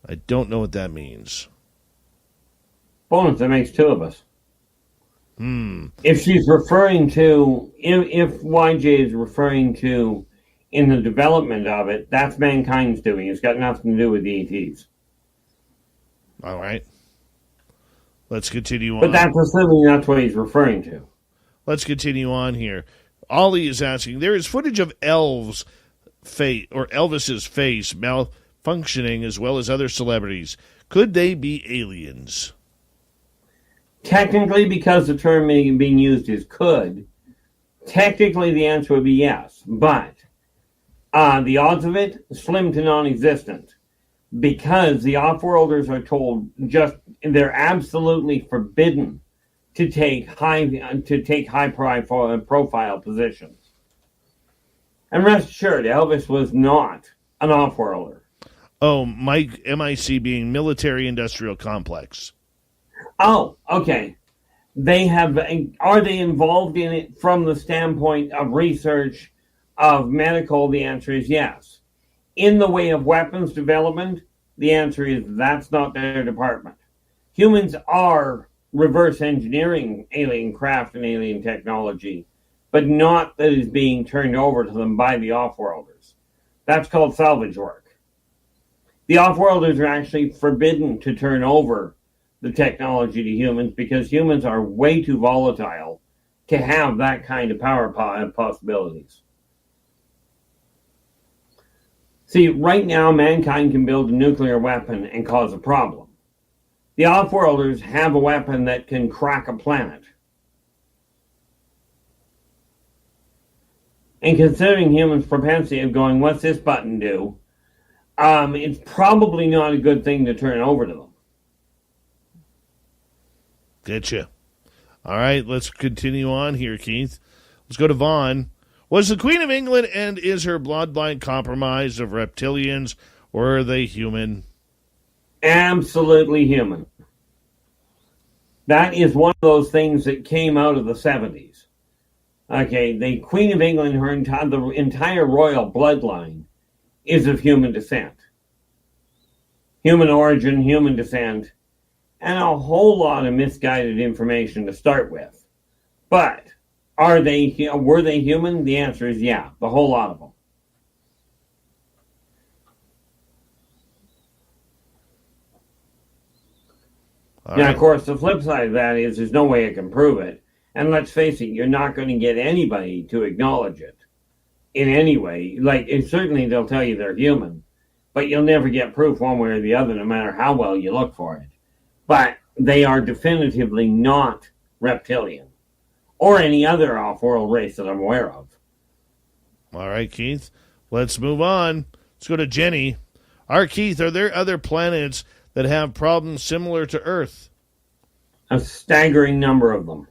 I don't know what that means. Bonus, that makes two of us. If she's referring to, if YJ is referring to in the development of it, that's mankind's doing. It's got nothing to do with the ETs. All right. Let's continue on. But that's assuming that's what he's referring to. Let's continue on here. Ollie is asking, there is footage of Elvis's face malfunctioning as well as other celebrities. Could they be aliens? Technically, because the term being used is could, technically the answer would be yes. But the odds of it, slim to non-existent. Because the off-worlders are told they're absolutely forbidden to take high profile positions. And rest assured, Elvis was not an off-worlder. Oh, MIC being Military Industrial Complex. Oh, okay. Are they involved in it from the standpoint of research, of medical? The answer is yes. In the way of weapons development, the answer is that's not their department. Humans are reverse engineering alien craft and alien technology, but not that is being turned over to them by the off-worlders. That's called salvage work. The off-worlders are actually forbidden to turn over the technology to humans because humans are way too volatile to have that kind of power possibilities. See, right now, mankind can build a nuclear weapon and cause a problem. The off-worlders have a weapon that can crack a planet. And considering humans' propensity of going, what's this button do? It's probably not a good thing to turn over to them. Getcha. All right, let's continue on here, Keith. Let's go to Vaughn. Was the Queen of England and is her bloodline compromised of reptilians, or are they human? Absolutely human. That is one of those things that came out of the 70s. Okay, the Queen of England, the entire royal bloodline is of human descent. Human origin, human descent, and a whole lot of misguided information to start with. But were they human? The answer is yeah, the whole lot of them. Now, of course, the flip side of that is there's no way I can prove it. And let's face it, you're not going to get anybody to acknowledge it in any way. Certainly they'll tell you they're human, but you'll never get proof one way or the other, no matter how well you look for it. But they are definitively not reptilian or any other off-world race that I'm aware of. All right, Keith. Let's move on. Let's go to Jenny. Keith, are there other planets that have problems similar to Earth? A staggering number of them.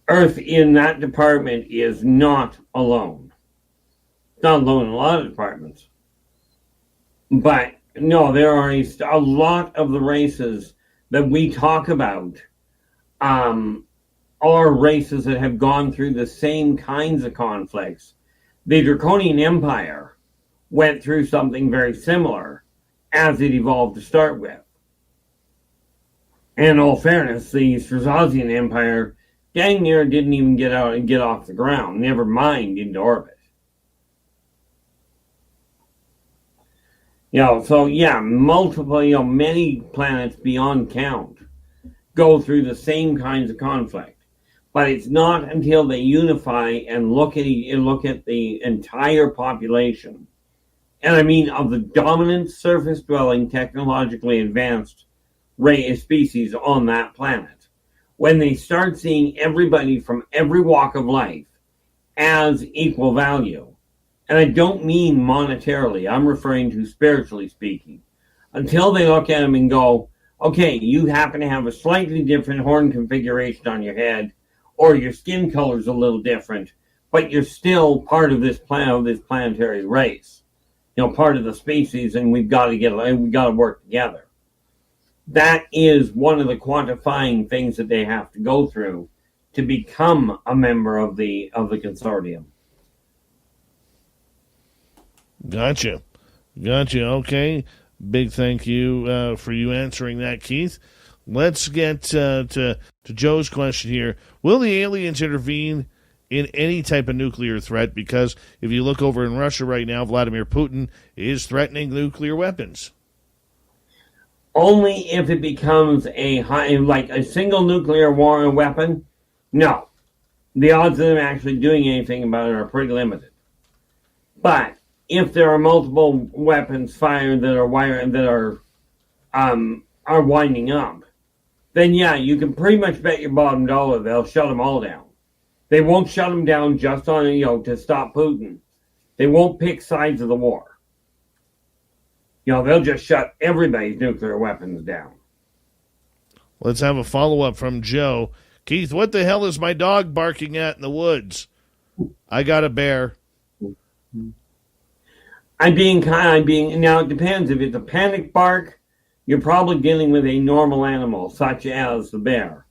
Earth in that department is not alone. It's not alone in a lot of departments. But no, there are a lot of the races that we talk about are races that have gone through the same kinds of conflicts. The Draconian Empire went through something very similar as it evolved to start with. And in all fairness, the Strazazian Empire dang near didn't even get out and get off the ground, never mind into orbit. Many planets beyond count go through the same kinds of conflict. But it's not until they unify and look at the entire population, and I mean of the dominant surface-dwelling, technologically advanced species on that planet, when they start seeing everybody from every walk of life as equal value, and I don't mean monetarily, I'm referring to spiritually speaking, until they look at them and go, okay, you happen to have a slightly different horn configuration on your head, or your skin color's a little different, but you're still part of this planetary race, part of the species, and we've got to work together. That is one of the quantifying things that they have to go through to become a member of the consortium. Gotcha. Okay. Big thank you for you answering that, Keith. Let's get to Joe's question here. Will the aliens intervene in any type of nuclear threat? Because if you look over in Russia right now, Vladimir Putin is threatening nuclear weapons. Only if it becomes a single nuclear war weapon. No. The odds of them actually doing anything about it are pretty limited. But if there are multiple weapons fired that are winding up, then yeah, you can pretty much bet your bottom dollar they'll shut them all down. They won't shut them down just on to stop Putin. They won't pick sides of the war. They'll just shut everybody's nuclear weapons down. Let's have a follow-up from Joe. Keith, what the hell is my dog barking at in the woods? I got a bear. Now it depends. If it's a panic bark, you're probably dealing with a normal animal, such as the bear.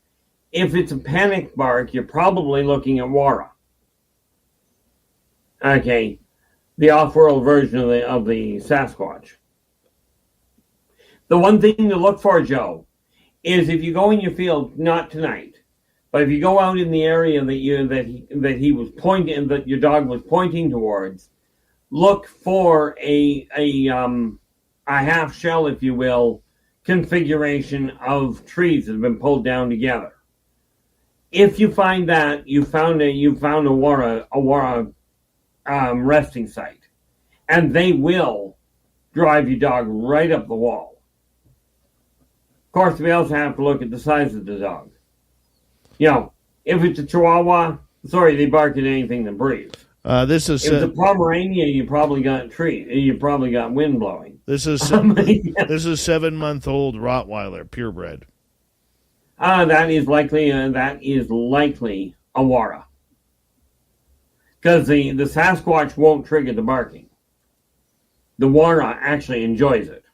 If it's a panic bark, you're probably looking at Wara. Okay, the off-world version of the Sasquatch. The one thing to look for, Joe, is if you go in your field, not tonight, but if you go out in the area that your dog was pointing towards, look for a half shell, if you will, configuration of trees that have been pulled down together. If you find that, you found a Wara resting site, and they will drive your dog right up the wall. Of course, we also have to look at the size of the dog. If it's a Chihuahua, they bark at anything that breathes. If it's a Pomeranian, you probably got wind blowing. This is 7-month-old Rottweiler, purebred. That is likely a Wara, because the Sasquatch won't trigger the barking. The Wara actually enjoys it.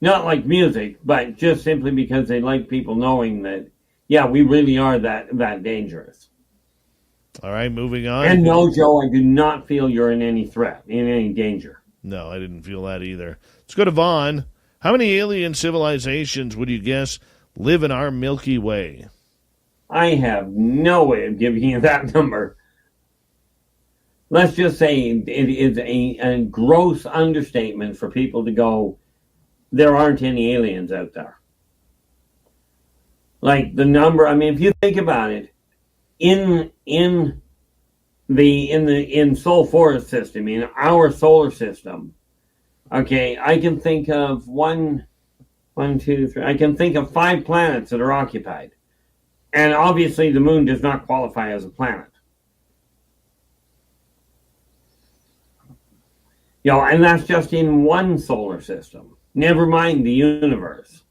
Not like music, but just simply because they like people knowing that, yeah, we really are that dangerous. All right, moving on. And no, Joe, I do not feel you're in any threat, in any danger. No, I didn't feel that either. Let's go to Vaughn. How many alien civilizations would you guess live in our Milky Way? I have no way of giving you that number. Let's just say it is a gross understatement for people to go, there aren't any aliens out there. Like the number, if you think about it, in Sol Forest system, in our solar system, okay, I can think of I can think of 5 planets that are occupied. And obviously the moon does not qualify as a planet. And that's just in one solar system. Never mind the universe.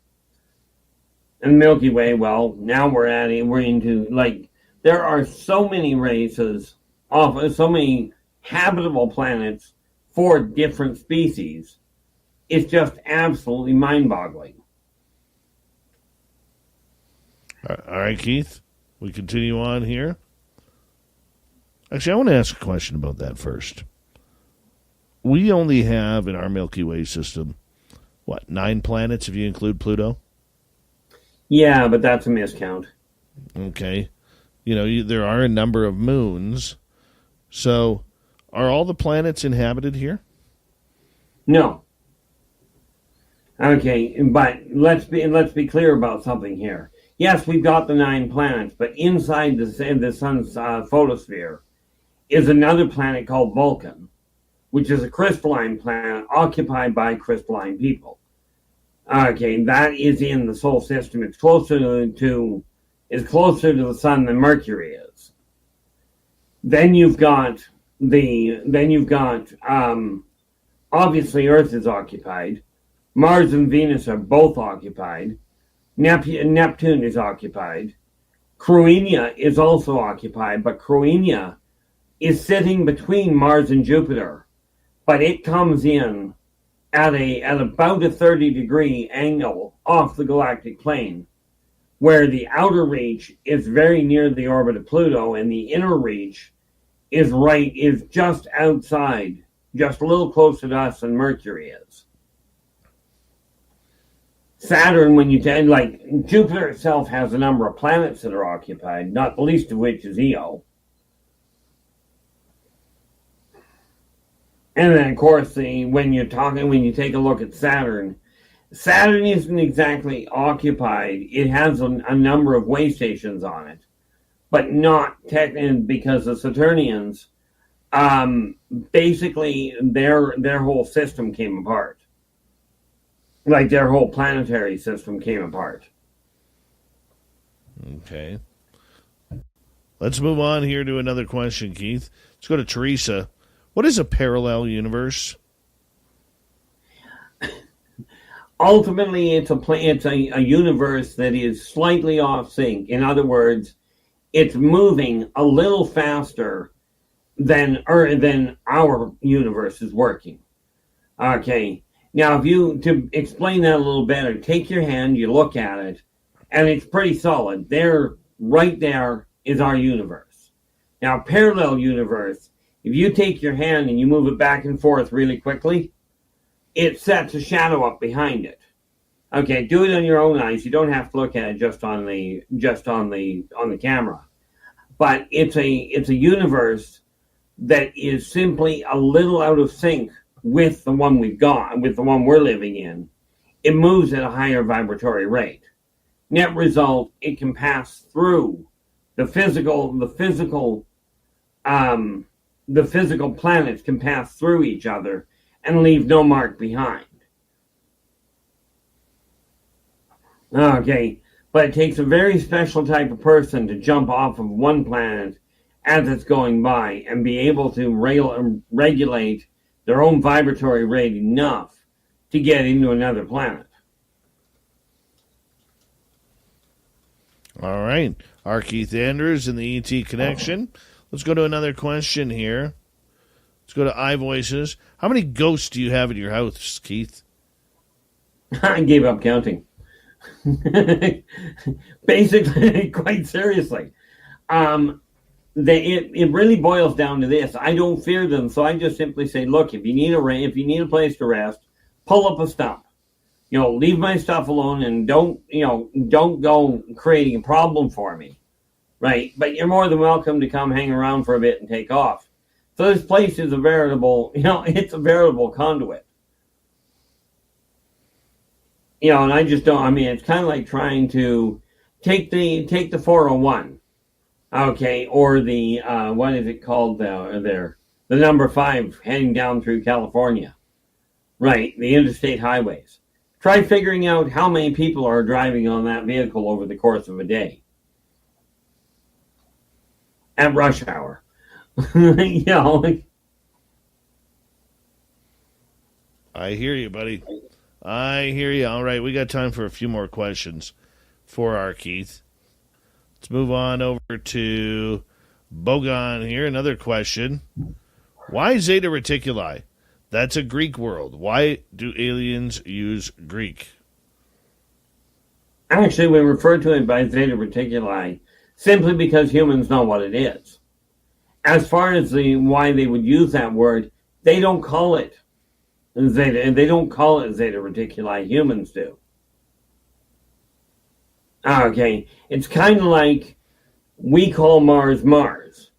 And Milky Way, well, now we're into, there are so many races, so many habitable planets for different species. It's just absolutely mind-boggling. All right, Keith, we continue on here. Actually, I want to ask a question about that first. We only have in our Milky Way system, 9 planets if you include Pluto? Yeah, but that's a miscount. Okay. There are a number of moons. So, are all the planets inhabited here? No. Okay, but let's be clear about something here. Yes, we've got the 9 planets, but inside the sun's photosphere is another planet called Vulcan, which is a crystalline planet occupied by crystalline people. Okay, that is in the solar system. It's closer to the sun than Mercury is. Then you've got then you've got obviously Earth is occupied. Mars and Venus are both occupied. Neptune is occupied. Cruenia is also occupied, but Cruenia is sitting between Mars and Jupiter, but it comes in at about a 30-degree angle off the galactic plane, where the outer reach is very near the orbit of Pluto, and the inner reach is just outside, just a little closer to us than Mercury is. Saturn, when you take, like, Jupiter itself has a number of planets that are occupied, not the least of which is Io. And then, of course, when you take a look at Saturn isn't exactly occupied. It has a number of way stations on it, but not technically, because the Saturnians, basically, their whole system came apart. Like their whole planetary system came apart. Okay. Let's move on here to another question, Keith. Let's go to Teresa. What is a parallel universe? Ultimately, it's a universe that is slightly off sync. In other words, it's moving a little faster than our universe is working. Okay. Now, to explain that a little better, take your hand, you look at it, and it's pretty solid. Right there is our universe. Now, parallel universe, if you take your hand and you move it back and forth really quickly, it sets a shadow up behind it. Okay, do it on your own eyes. You don't have to look at it just on the camera. But it's a universe that is simply a little out of sync with the one with the one we're living in. It moves at a higher vibratory rate. Net result, it can pass through the physical planets can pass through each other and leave no mark behind. Okay, but it takes a very special type of person to jump off of one planet as it's going by and be able to regulate their own vibratory rate enough to get into another planet. All right. Our Keith Andrews in the ET Connection. Let's go to another question here. Let's go to iVoices. How many ghosts do you have in your house, Keith? I gave up counting. Basically, quite seriously. It really boils down to this. I don't fear them, so I just simply say, look, if you need a place to rest, pull up a stump. Leave my stuff alone and don't go creating a problem for me, right? But you're more than welcome to come hang around for a bit and take off. So this place is a veritable conduit. And I just don't. I mean, it's kind of like trying to take the 401. Okay, or the what is it called there? The number 5 heading down through California, right? The interstate highways. Try figuring out how many people are driving on that vehicle over the course of a day at rush hour. I hear you, buddy. I hear you. All right, we got time for a few more questions for our Keith. Let's move on over to Bogan here. Another question. Why Zeta Reticuli? That's a Greek world. Why do aliens use Greek? Actually, we refer to it by Zeta Reticuli simply because humans know what it is. As far as why they would use that word, they don't call it Zeta, and they don't call it Zeta Reticuli. Humans do. Okay, it's kind of like we call Mars Mars.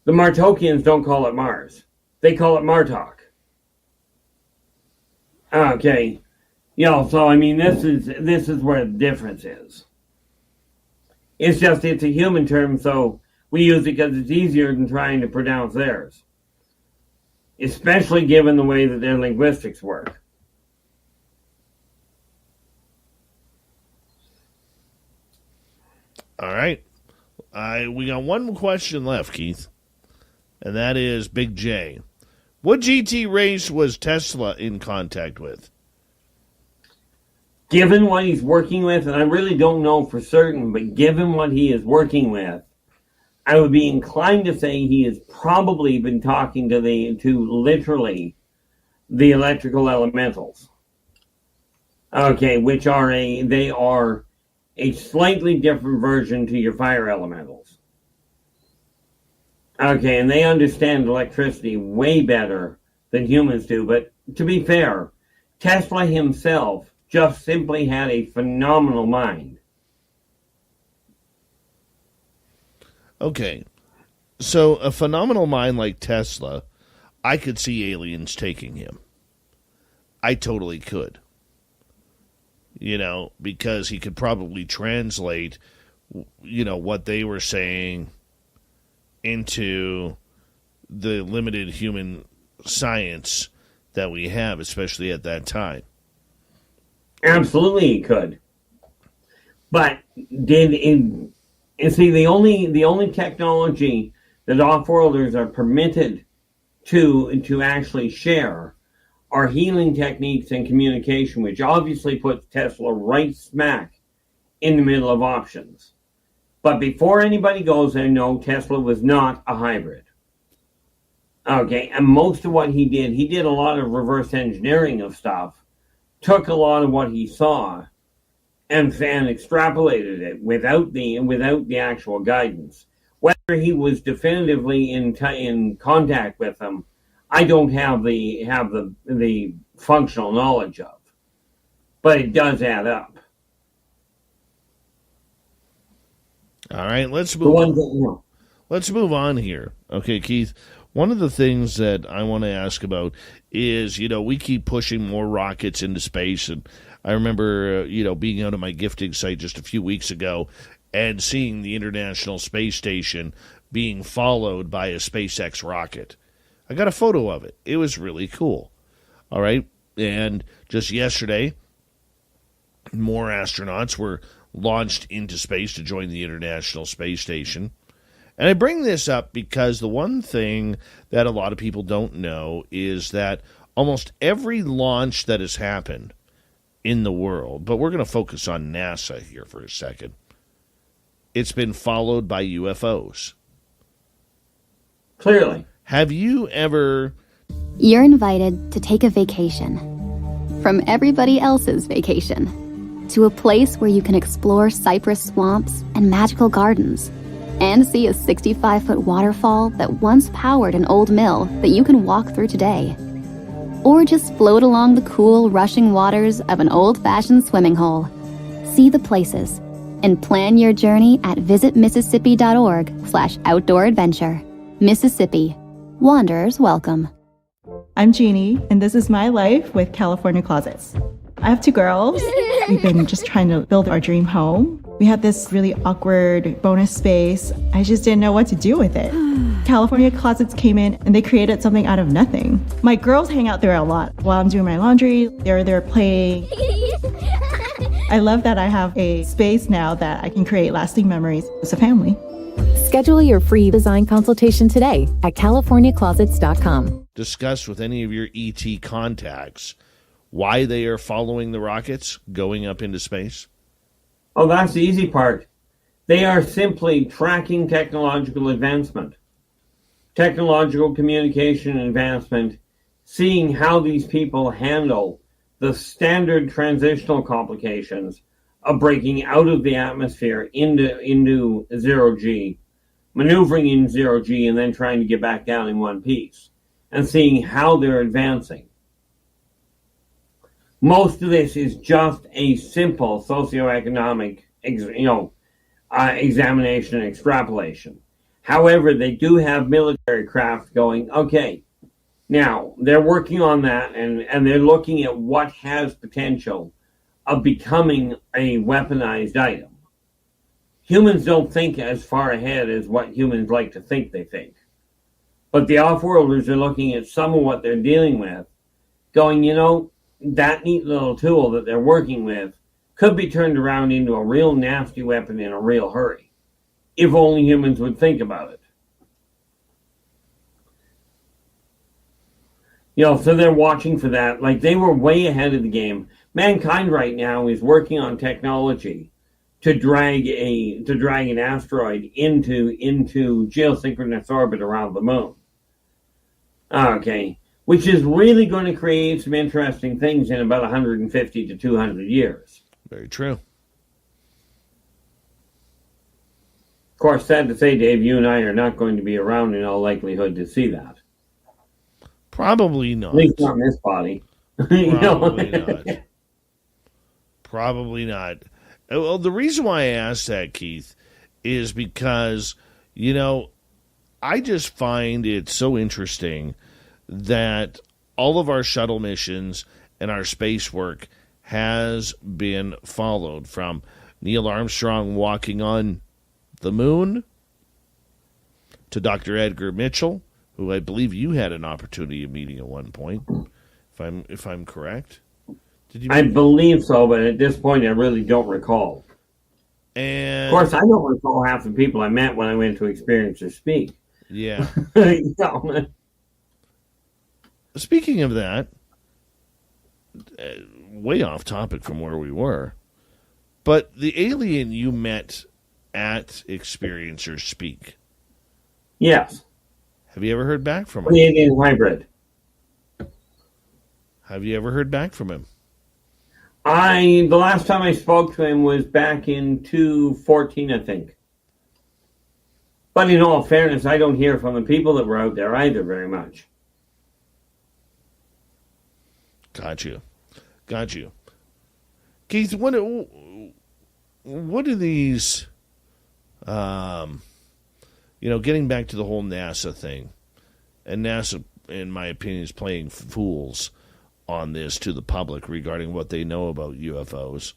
The Martokians don't call it Mars. They call it Martok. Okay, so I mean, this is where the difference is. It's a human term, so we use it because it's easier than trying to pronounce theirs. Especially given the way that their linguistics work. All right. We got one question left, Keith. and that is Big J. What GT race was Tesla in contact with? Given what he's working with, and I really don't know for certain, but given what he is working with, I would be inclined to say he has probably been talking to literally the electrical elementals. Okay, which are they are a slightly different version to your fire elementals. Okay, and they understand electricity way better than humans do, but to be fair, Tesla himself just simply had a phenomenal mind. Okay, so a phenomenal mind like Tesla, I could see aliens taking him. I totally could. You know, because he could probably translate, you know, what they were saying into the limited human science that we have, especially at that time. Absolutely, he could. But the only technology that off-worlders are permitted to actually share are healing techniques and communication, which obviously puts Tesla right smack in the middle of options. But before anybody goes there, no, Tesla was not a hybrid. Okay, and most of what he did a lot of reverse engineering of stuff, took a lot of what he saw, and extrapolated it without the actual guidance. Whether he was definitively in contact with them, I don't have the functional knowledge of, but it does add up. All right, let's move on. Let's move on here. Okay, Keith, one of the things that I want to ask about is, you know, we keep pushing more rockets into space, and I remember, being out at my gifting site just a few weeks ago and seeing the International Space Station being followed by a SpaceX rocket. I got a photo of it. It was really cool. All right. And just yesterday, more astronauts were launched into space to join the International Space Station. And I bring this up because the one thing that a lot of people don't know is that almost every launch that has happened in the world, but we're going to focus on NASA here for a second, it's been followed by UFOs. Clearly. Have you ever... You're invited to take a vacation from everybody else's vacation to a place where you can explore cypress swamps and magical gardens and see a 65-foot waterfall that once powered an old mill that you can walk through today. Or just float along the cool, rushing waters of an old-fashioned swimming hole. See the places and plan your journey at visitmississippi.org/outdoor adventure. Mississippi. Wanderers welcome. I'm Jeannie, and this is my life with California Closets. I have 2 girls. We've been just trying to build our dream home. We had this really awkward bonus space. I just didn't know what to do with it. California Closets came in and they created something out of nothing. My girls hang out there a lot. While I'm doing my laundry, they're there playing. I love that I have a space now that I can create lasting memories as a family. Schedule your free design consultation today at californiaclosets.com. Discuss with any of your ET contacts why they are following the rockets going up into space? Oh, that's the easy part. They are simply tracking technological advancement, technological communication advancement, seeing how these people handle the standard transitional complications of breaking out of the atmosphere into zero G, maneuvering in zero G, and then trying to get back down in one piece, and seeing how they're advancing. Most of this is just a simple socioeconomic, examination and extrapolation. However, they do have military craft going, okay, now they're working on that and they're looking at what has potential of becoming a weaponized item. Humans don't think as far ahead as what humans like to think they think. But the off-worlders are looking at some of what they're dealing with, going, that neat little tool that they're working with could be turned around into a real nasty weapon in a real hurry, if only humans would think about it. So they're watching for that. Like, they were way ahead of the game. Mankind right now is working on technology to drag an asteroid into geosynchronous orbit around the moon. Okay, which is really going to create some interesting things in about 150 to 200 years. Very true. Of course, sad to say, Dave, you and I are not going to be around in all likelihood to see that. Probably not. At least not in this body. Probably not. Probably not. Well, the reason why I asked that, Keith, is because, I just find it so interesting that all of our shuttle missions and our space work has been followed, from Neil Armstrong walking on the moon to Dr. Edgar Mitchell, who I believe you had an opportunity of meeting at one point, if I'm correct. Did you? I believe so, but at this point I really don't recall. And of course, I don't recall half the people I met when I went to Experience or Speak. Yeah. Speaking of that, way off topic from where we were, but the alien you met at Experience or Speak. Yes. Have you ever heard back from him? The alien hybrid. Have you ever heard back from him? The last time I spoke to him was back in 2014, I think. But in all fairness, I don't hear from the people that were out there either very much. Got you. Keith, what are these, getting back to the whole NASA thing, and NASA, in my opinion, is playing fools on this to the public regarding what they know about UFOs.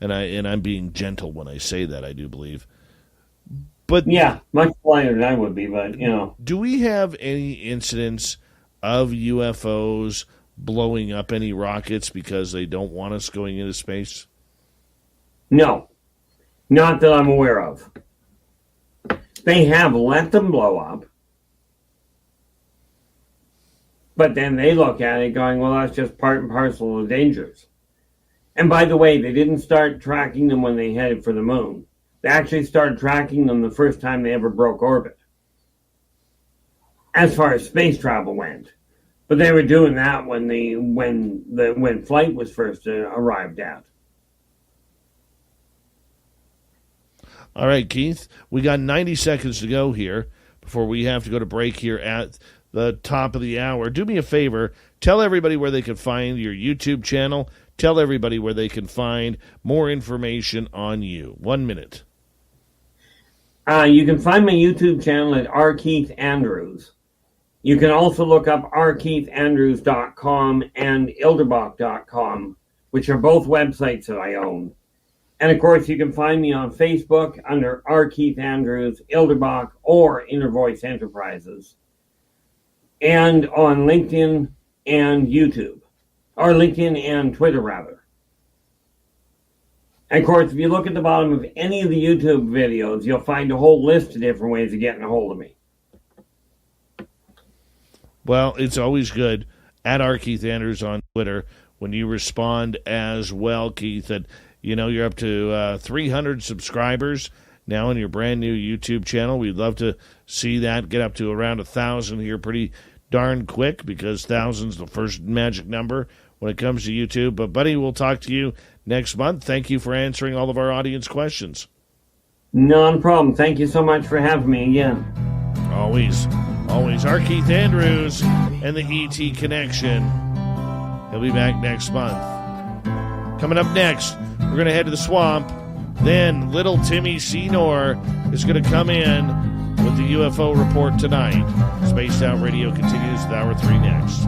And I'm being gentle when I say that, I do believe. But yeah, much lighter than I would be, but do we have any incidents of UFOs blowing up any rockets because they don't want us going into space? No, not that I'm aware of. They have let them blow up, but then they look at it going, well, that's just part and parcel of the dangers. And by the way, they didn't start tracking them when they headed for the moon. They actually started tracking them the first time they ever broke orbit, as far as space travel went. But they were doing that when flight was first arrived at. All right, Keith, we got 90 seconds to go here before we have to go to break here at the top of the hour. Do me a favor, tell everybody where they can find your YouTube channel. Tell everybody where they can find more information on you. 1 minute. You can find my YouTube channel at R. Keith Andrews. You can also look up rkeithandrews.com and ilderbach.com, which are both websites that I own. And of course, you can find me on Facebook under R. Keith Andrews, Ilderbach, or Inner Voice Enterprises. And on LinkedIn and YouTube. Or LinkedIn and Twitter, rather. And of course, if you look at the bottom of any of the YouTube videos, you'll find a whole list of different ways of getting a hold of me. Well, it's always good at R. Keith Andrews on Twitter when you respond as well, Keith. That you're up to 300 subscribers now on your brand new YouTube channel. We'd love to see that get up to around 1,000 here pretty darn quick, because 1,000's the first magic number when it comes to YouTube. But, buddy, we'll talk to you next month. Thank you for answering all of our audience questions. No problem. Thank you so much for having me again. Always. R. Keith Andrews and the ET Connection. He'll be back next month. Coming up next, we're going to head to the swamp. Then little Timmy Senor is going to come in with the UFO report tonight. Spaced Out Radio continues with Hour 3 next.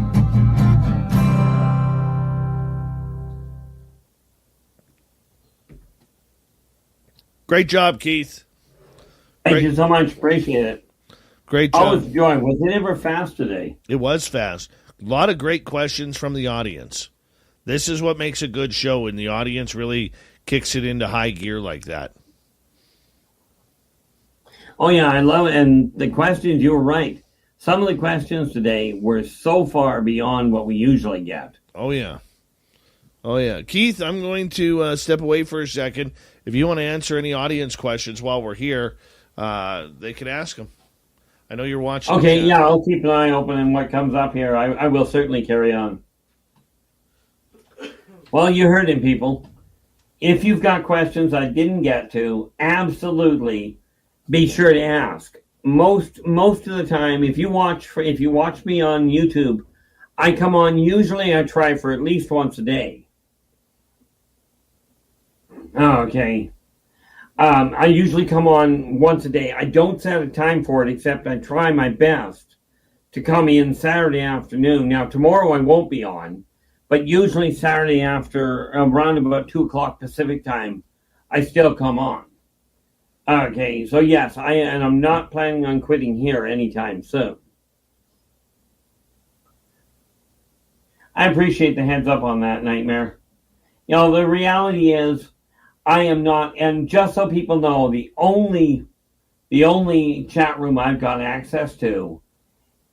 Great job, Keith. Thank you so much. Appreciate it. Great job. Always joy. Was it ever fast today? It was fast. A lot of great questions from the audience. This is what makes a good show, when the audience really kicks it into high gear like that. Oh, yeah, I love it. And the questions, you were right. Some of the questions today were so far beyond what we usually get. Oh, yeah. Oh, yeah. Keith, I'm going to step away for a second. If you want to answer any audience questions while we're here, they can ask them. I know you're watching. Okay, yeah, I'll keep an eye open and what comes up here. I will certainly carry on. Well, you heard him, people. If you've got questions I didn't get to, absolutely be sure to ask. Most of the time, if you watch me on YouTube, I come on. Usually, I try for at least once a day. Okay. I usually come on once a day. I don't set a time for it, except I try my best to come in Saturday afternoon. Now, tomorrow I won't be on, but usually Saturday after around about 2 o'clock Pacific time, I still come on. Okay, so yes, I'm not planning on quitting here anytime soon. I appreciate the heads up on that, Nightmare. You know, the reality is, I am not, and just so people know, the only chat room I've got access to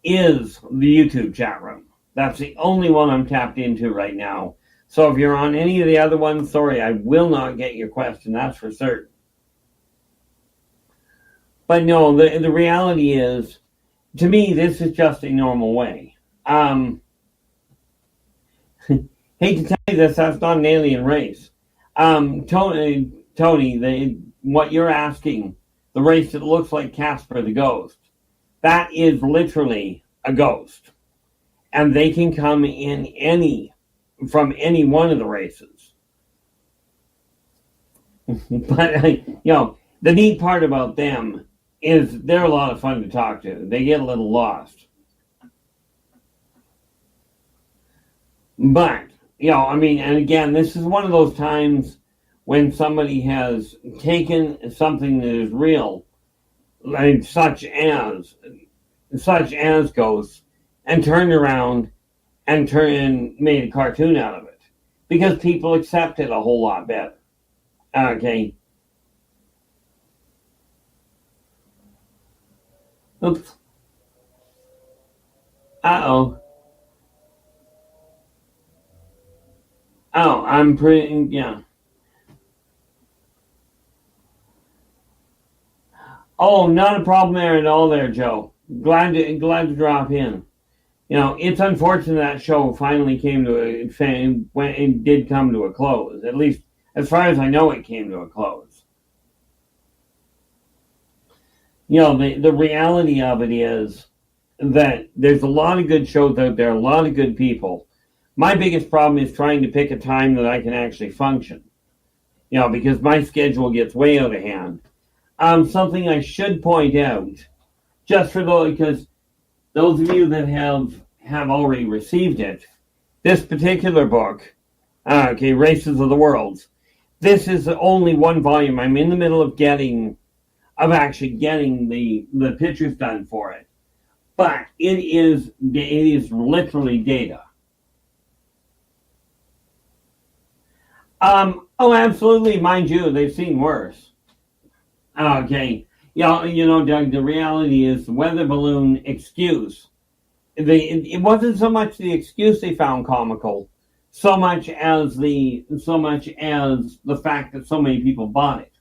is the YouTube chat room. That's the only one I'm tapped into right now. So if you're on any of the other ones, sorry, I will not get your question, that's for certain. But no, the reality is, to me, this is just a normal way. Hate to tell you this, that's not an alien race. Tony, what you're asking, the race that looks like Casper the Ghost, that is literally a ghost. And they can come from any one of the races. But, the neat part about them is they're a lot of fun to talk to. They get a little lost. But, and again, this is one of those times when somebody has taken something that is real, like such as ghosts, and turned around and made a cartoon out of it. Because people accept it a whole lot better. Okay. Oops. Uh-oh. Oh, I'm pretty, yeah. Oh, not a problem there at all there, Joe. Glad to drop in. It's unfortunate that show finally came to it did come to a close. At least, as far as I know, it came to a close. The reality of it is that there's a lot of good shows out there, a lot of good people. My biggest problem is trying to pick a time that I can actually function. Because my schedule gets way out of hand. Something I should point out, just for those, because those of you that have already received it, this particular book, Races of the Worlds, this is only one volume. I'm in the middle of actually getting the pictures done for it. But it is literally data. Oh, absolutely. Mind you, they've seen worse. Okay. Doug, the reality is the weather balloon excuse. It wasn't so much the excuse they found comical, so much as the fact that so many people bought it.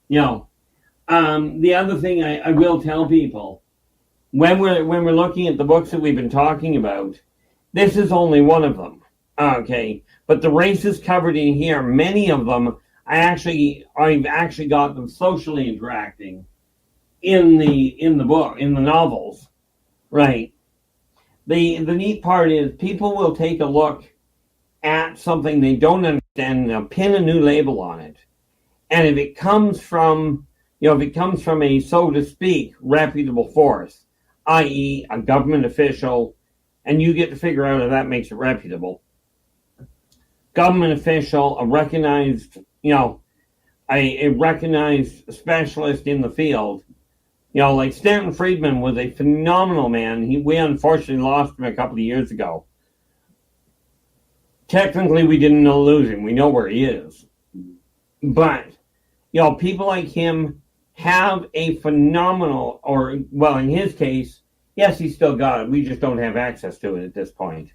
The other thing I will tell people, when we're looking at the books that we've been talking about, this is only one of them. Okay. But the races covered in here, many of them, I've actually got them socially interacting in the book, in the novels, right? The neat part is people will take a look at something they don't understand and they'll pin a new label on it. And if it comes from a, so to speak, reputable force, i.e. a government official, and you get to figure out if that makes it reputable. Government official, a recognized specialist in the field. Like Stanton Friedman was a phenomenal man. We unfortunately lost him a couple of years ago. Technically, we didn't lose him. We know where he is. But, people like him have a phenomenal, in his case, Yes, he's still got it. We just don't have access to it at this point.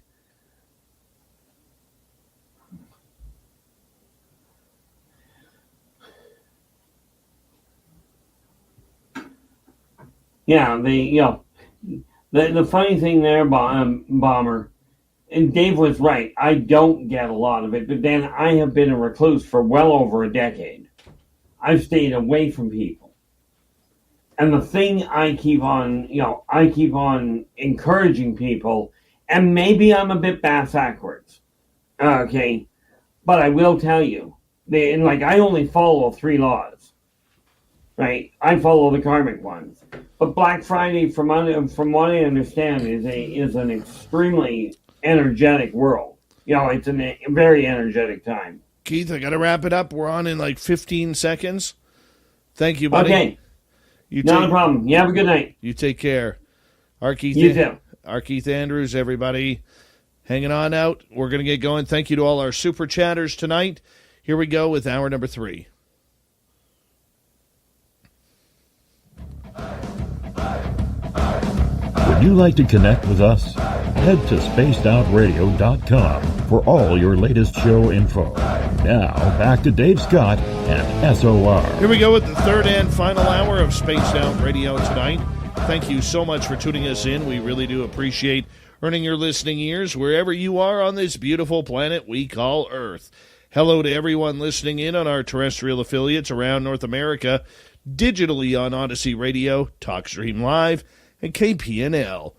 Yeah, the funny thing there, Bomber, and Dave was right. I don't get a lot of it, but then I have been a recluse for well over a decade. I've stayed away from people. And the thing I keep on encouraging people, and maybe I'm a bit backwards, okay, but I will tell you, I only follow 3 laws, right? I follow the karmic ones. But Black Friday, from what I understand, is an extremely energetic world. It's a very energetic time. Keith, I got to wrap it up. We're on in like 15 seconds. Thank you, buddy. Okay. Not a problem. You have a good night. You take care. Our Keith Andrews, everybody. Hanging on out. We're going to get going. Thank you to all our super chatters tonight. Here we go with hour number 3. Would you like to connect with us? Head to spacedoutradio.com for all your latest show info. Now, back to Dave Scott and SOR. Here we go with the third and final hour of Spaced Out Radio tonight. Thank you so much for tuning us in. We really do appreciate earning your listening ears wherever you are on this beautiful planet we call Earth. Hello to everyone listening in on our terrestrial affiliates around North America, digitally on Odyssey Radio, TalkStream Live, and KPNL.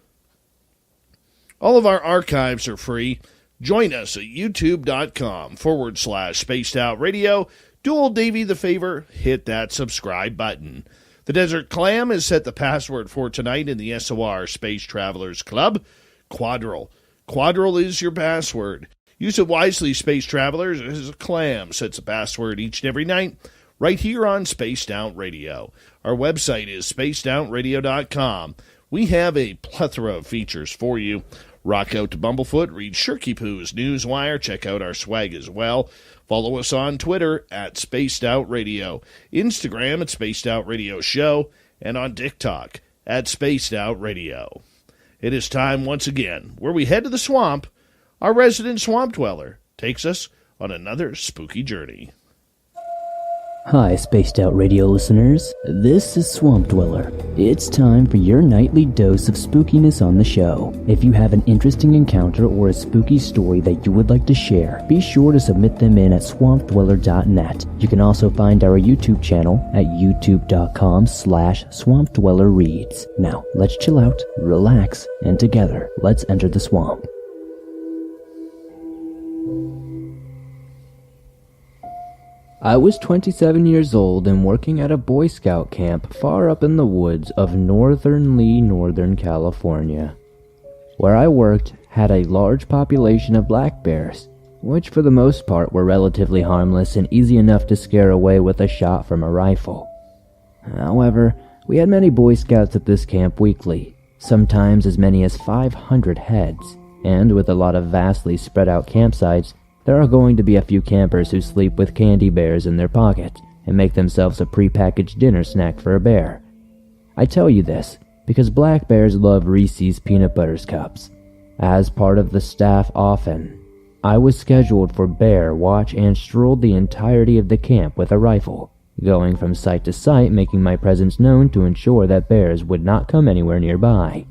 All of our archives are free. Join us at youtube.com/Spaced Out Radio. Do old Davey the favor, hit that subscribe button. The Desert Clam has set the password for tonight in the SOR Space Travelers Club. Quadrille. Quadrille is your password. Use it wisely, Space Travelers, as a clam sets a password each and every night right here on Spaced Out Radio. Our website is spacedoutradio.com. We have a plethora of features for you. Rock out to Bumblefoot, read Shirky Poo's Newswire, check out our swag as well. Follow us on Twitter at Spaced Out Radio, Instagram at Spaced Out Radio Show, and on TikTok at Spaced Out Radio. It is time once again where we head to the swamp. Our resident swamp dweller takes us on another spooky journey. Hi, Spaced Out Radio listeners. This is Swamp Dweller. It's time for your nightly dose of spookiness on the show. If you have an interesting encounter or a spooky story that you would like to share, be sure to submit them in at swampdweller.net. You can also find our YouTube channel at youtube.com/swampdwellerreads. Now, let's chill out, relax, and together, let's enter the swamp. I was 27 years old and working at a Boy Scout camp far up in the woods of Northern California. Where I worked had a large population of black bears, which for the most part were relatively harmless and easy enough to scare away with a shot from a rifle. However, we had many Boy Scouts at this camp weekly, sometimes as many as 500 heads, and with a lot of vastly spread out campsites, there are going to be a few campers who sleep with candy bears in their pockets and make themselves a prepackaged dinner snack for a bear. I tell you this because black bears love Reese's Peanut Butter Cups. As part of the staff often, I was scheduled for bear watch and strolled the entirety of the camp with a rifle, going from site to site making my presence known to ensure that bears would not come anywhere nearby.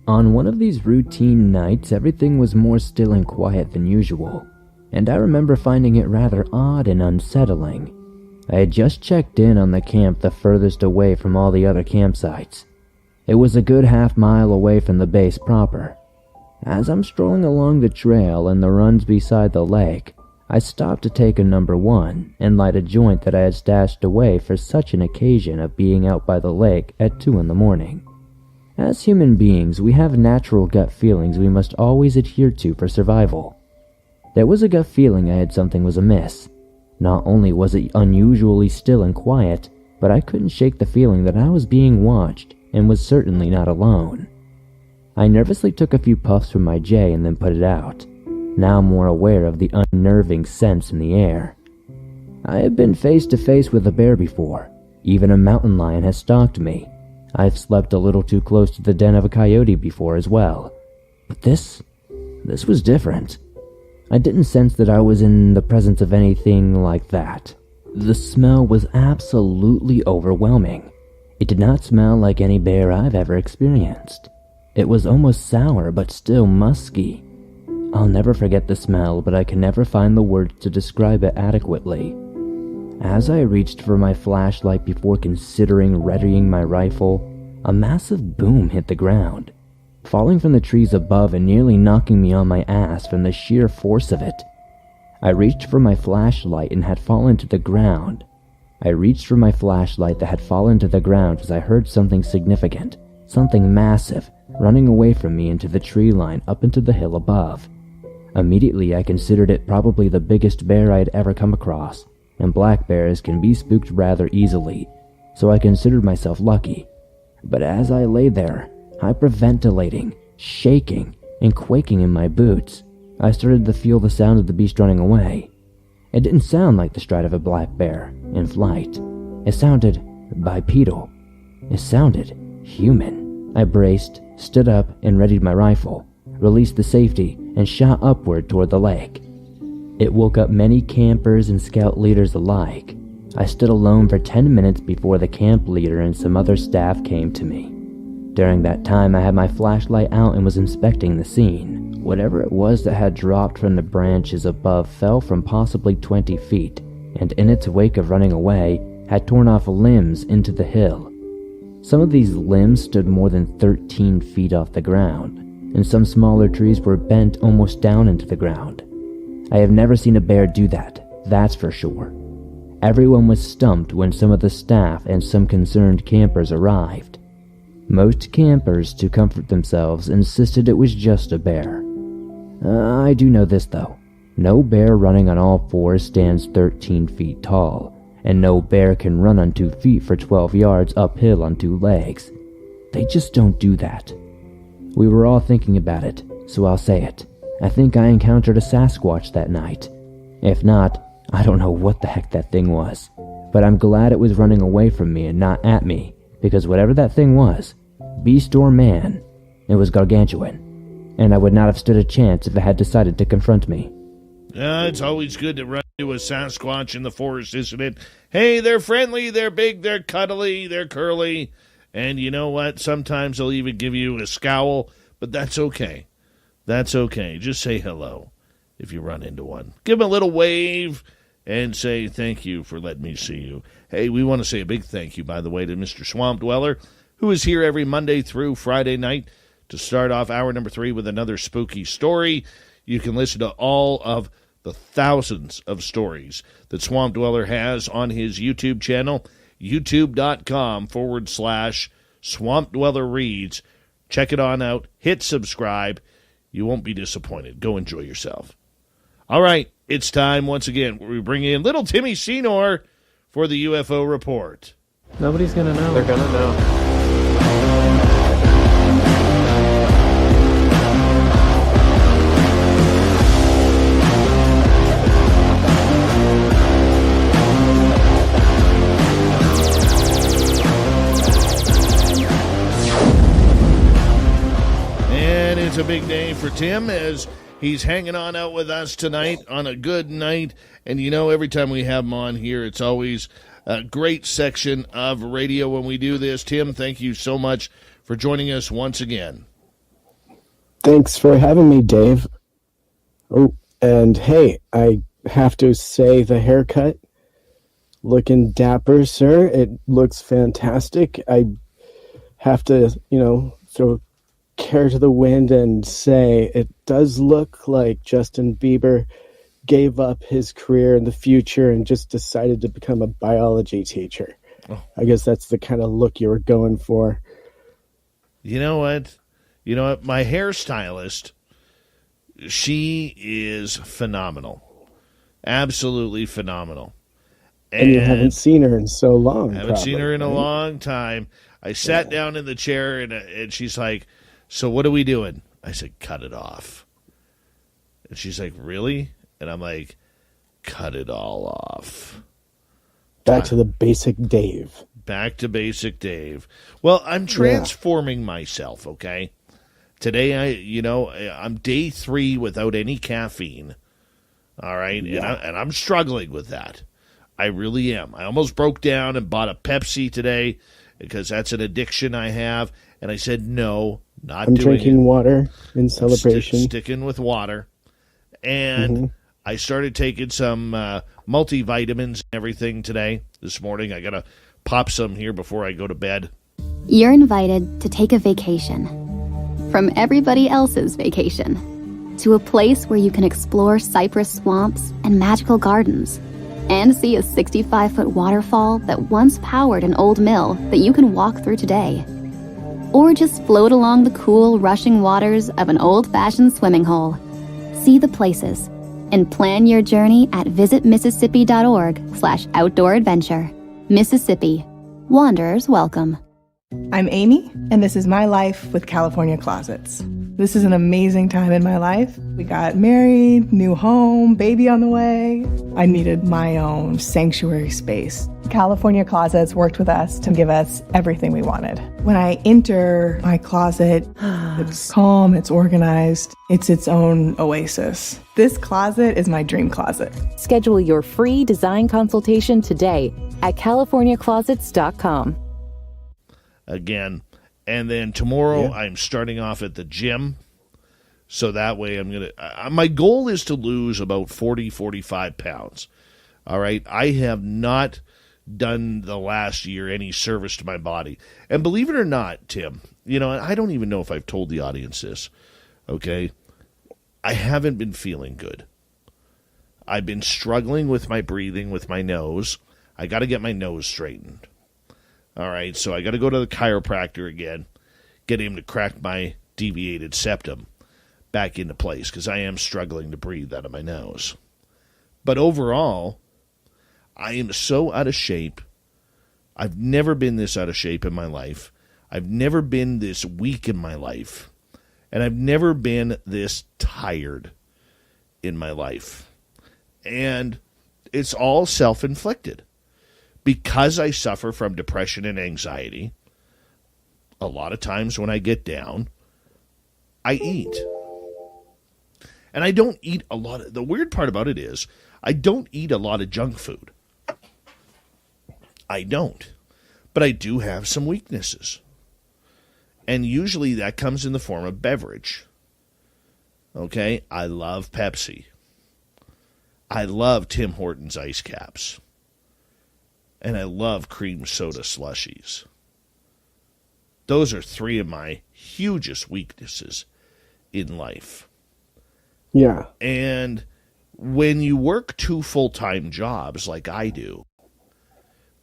On one of these routine nights, everything was more still and quiet than usual, and I remember finding it rather odd and unsettling. I had just checked in on the camp the furthest away from all the other campsites. It was a good half-mile away from the base proper. As I'm strolling along the trail and the runs beside the lake, I stopped to take a number 1 and light a joint that I had stashed away for such an occasion of being out by the lake at 2 in the morning. As human beings, we have natural gut feelings we must always adhere to for survival. There was a gut feeling I had something was amiss. Not only was it unusually still and quiet, but I couldn't shake the feeling that I was being watched and was certainly not alone. I nervously took a few puffs from my J and then put it out, now more aware of the unnerving sense in the air. I have been face to face with a bear before. Even a mountain lion has stalked me. I've slept a little too close to the den of a coyote before as well. But this was different. I didn't sense that I was in the presence of anything like that. The smell was absolutely overwhelming. It did not smell like any bear I've ever experienced. It was almost sour, but still musky. I'll never forget the smell, but I can never find the words to describe it adequately. As I reached for my flashlight before considering readying my rifle, a massive boom hit the ground, falling from the trees above and nearly knocking me on my ass from the sheer force of it. I reached for my flashlight and had fallen to the ground. I reached for my flashlight that had fallen to the ground as I heard something significant, something massive, running away from me into the tree line up into the hill above. Immediately I considered it probably the biggest bear I had ever come across, and black bears can be spooked rather easily, so I considered myself lucky. But as I lay there, hyperventilating, shaking, and quaking in my boots, I started to feel the sound of the beast running away. It didn't sound like the stride of a black bear in flight. It sounded bipedal. It sounded human. I braced, stood up, and readied my rifle, released the safety, and shot upward toward the lake. It woke up many campers and scout leaders alike. I stood alone for 10 minutes before the camp leader and some other staff came to me. During that time, I had my flashlight out and was inspecting the scene. Whatever it was that had dropped from the branches above fell from possibly 20 feet, and in its wake of running away, had torn off limbs into the hill. Some of these limbs stood more than 13 feet off the ground, and some smaller trees were bent almost down into the ground. I have never seen a bear do that, that's for sure. Everyone was stumped when some of the staff and some concerned campers arrived. Most campers, to comfort themselves, insisted it was just a bear. I do know this though. No bear running on all fours stands 13 feet tall, and no bear can run on 2 feet for 12 yards uphill on 2 legs. They just don't do that. We were all thinking about it, so I'll say it. I think I encountered a Sasquatch that night. If not, I don't know what the heck that thing was. But I'm glad it was running away from me and not at me, because whatever that thing was, beast or man, it was gargantuan. And I would not have stood a chance if it had decided to confront me. It's always good to run into a Sasquatch in the forest, isn't it? Hey, they're friendly, they're big, they're cuddly, they're curly. And you know what? Sometimes they'll even give you a scowl, but that's okay. That's okay. Just say hello if you run into one. Give them a little wave and say thank you for letting me see you. Hey, we want to say a big thank you, by the way, to Mr. Swamp Dweller, who is here every Monday through Friday night to start off hour number 3 with another spooky story. You can listen to all of the thousands of stories that Swamp Dweller has on his YouTube channel, youtube.com/Swamp Dweller Reads. Check it on out. Hit subscribe. You won't be disappointed. Go enjoy yourself. All right, it's time once again. We bring in little Timmy Senor for the UFO report. Nobody's going to know. They're going to know. It's a big day for Tim as he's hanging on out with us tonight on a good night. And you know, every time we have him on here, it's always a great section of radio when we do this. Tim, thank you so much for joining us once again. Thanks for having me, Dave. Oh, and hey, I have to say the haircut, looking dapper, sir. It looks fantastic. I have to, throw care to the wind and say it does look like Justin Bieber gave up his career in the future and just decided to become a biology teacher. Oh. I guess that's the kind of look you were going for. You know what? My hairstylist, she is phenomenal. Absolutely phenomenal. And you haven't seen her in so long. I haven't seen her in a long time. I sat down in the chair and she's like, "So what are we doing?" I said, "Cut it off." And she's like, "Really?" And I'm like, "Cut it all off." Back to the basic Dave. Back to basic Dave. Well, I'm transforming myself, okay? Today, I'm day 3 without any caffeine. All right? Yeah. And I'm struggling with that. I really am. I almost broke down and bought a Pepsi today because that's an addiction I have. And I said, no, not I'm doing drinking it. water in celebration. Sticking with water. And I started taking some multivitamins and everything today, this morning. I got to pop some here before I go to bed. You're invited to take a vacation from everybody else's vacation to a place where you can explore cypress swamps and magical gardens and see a 65-foot waterfall that once powered an old mill that you can walk through today. Or just float along the cool, rushing waters of an old-fashioned swimming hole. See the places and plan your journey at visitmississippi.org/outdoor adventure. Mississippi. Wanderers welcome. I'm Amy, and this is my life with California Closets. This is an amazing time in my life. We got married, new home, baby on the way. I needed my own sanctuary space. California Closets worked with us to give us everything we wanted. When I enter my closet, it's calm, it's organized, it's its own oasis. This closet is my dream closet. Schedule your free design consultation today at californiaclosets.com. Again. And then tomorrow I'm starting off at the gym. So that way my goal is to lose about 40, 45 pounds. All right. I have not done the last year any service to my body. And believe it or not, Tim, I don't even know if I've told the audience this. Okay. I haven't been feeling good. I've been struggling with my breathing with my nose. I got to get my nose straightened. All right, so I got to go to the chiropractor again, get him to crack my deviated septum back into place because I am struggling to breathe out of my nose. But overall, I am so out of shape. I've never been this out of shape in my life. I've never been this weak in my life. And I've never been this tired in my life. And it's all self-inflicted. Because I suffer from depression and anxiety, a lot of times when I get down, I eat. And I don't eat a lot of... The weird part about it is, I don't eat a lot of junk food. I don't. But I do have some weaknesses. And usually that comes in the form of beverage. Okay? I love Pepsi. I love Tim Hortons ice caps. And I love cream soda slushies. Those are 3 of my hugest weaknesses in life. Yeah. And when you work 2 full-time jobs like I do,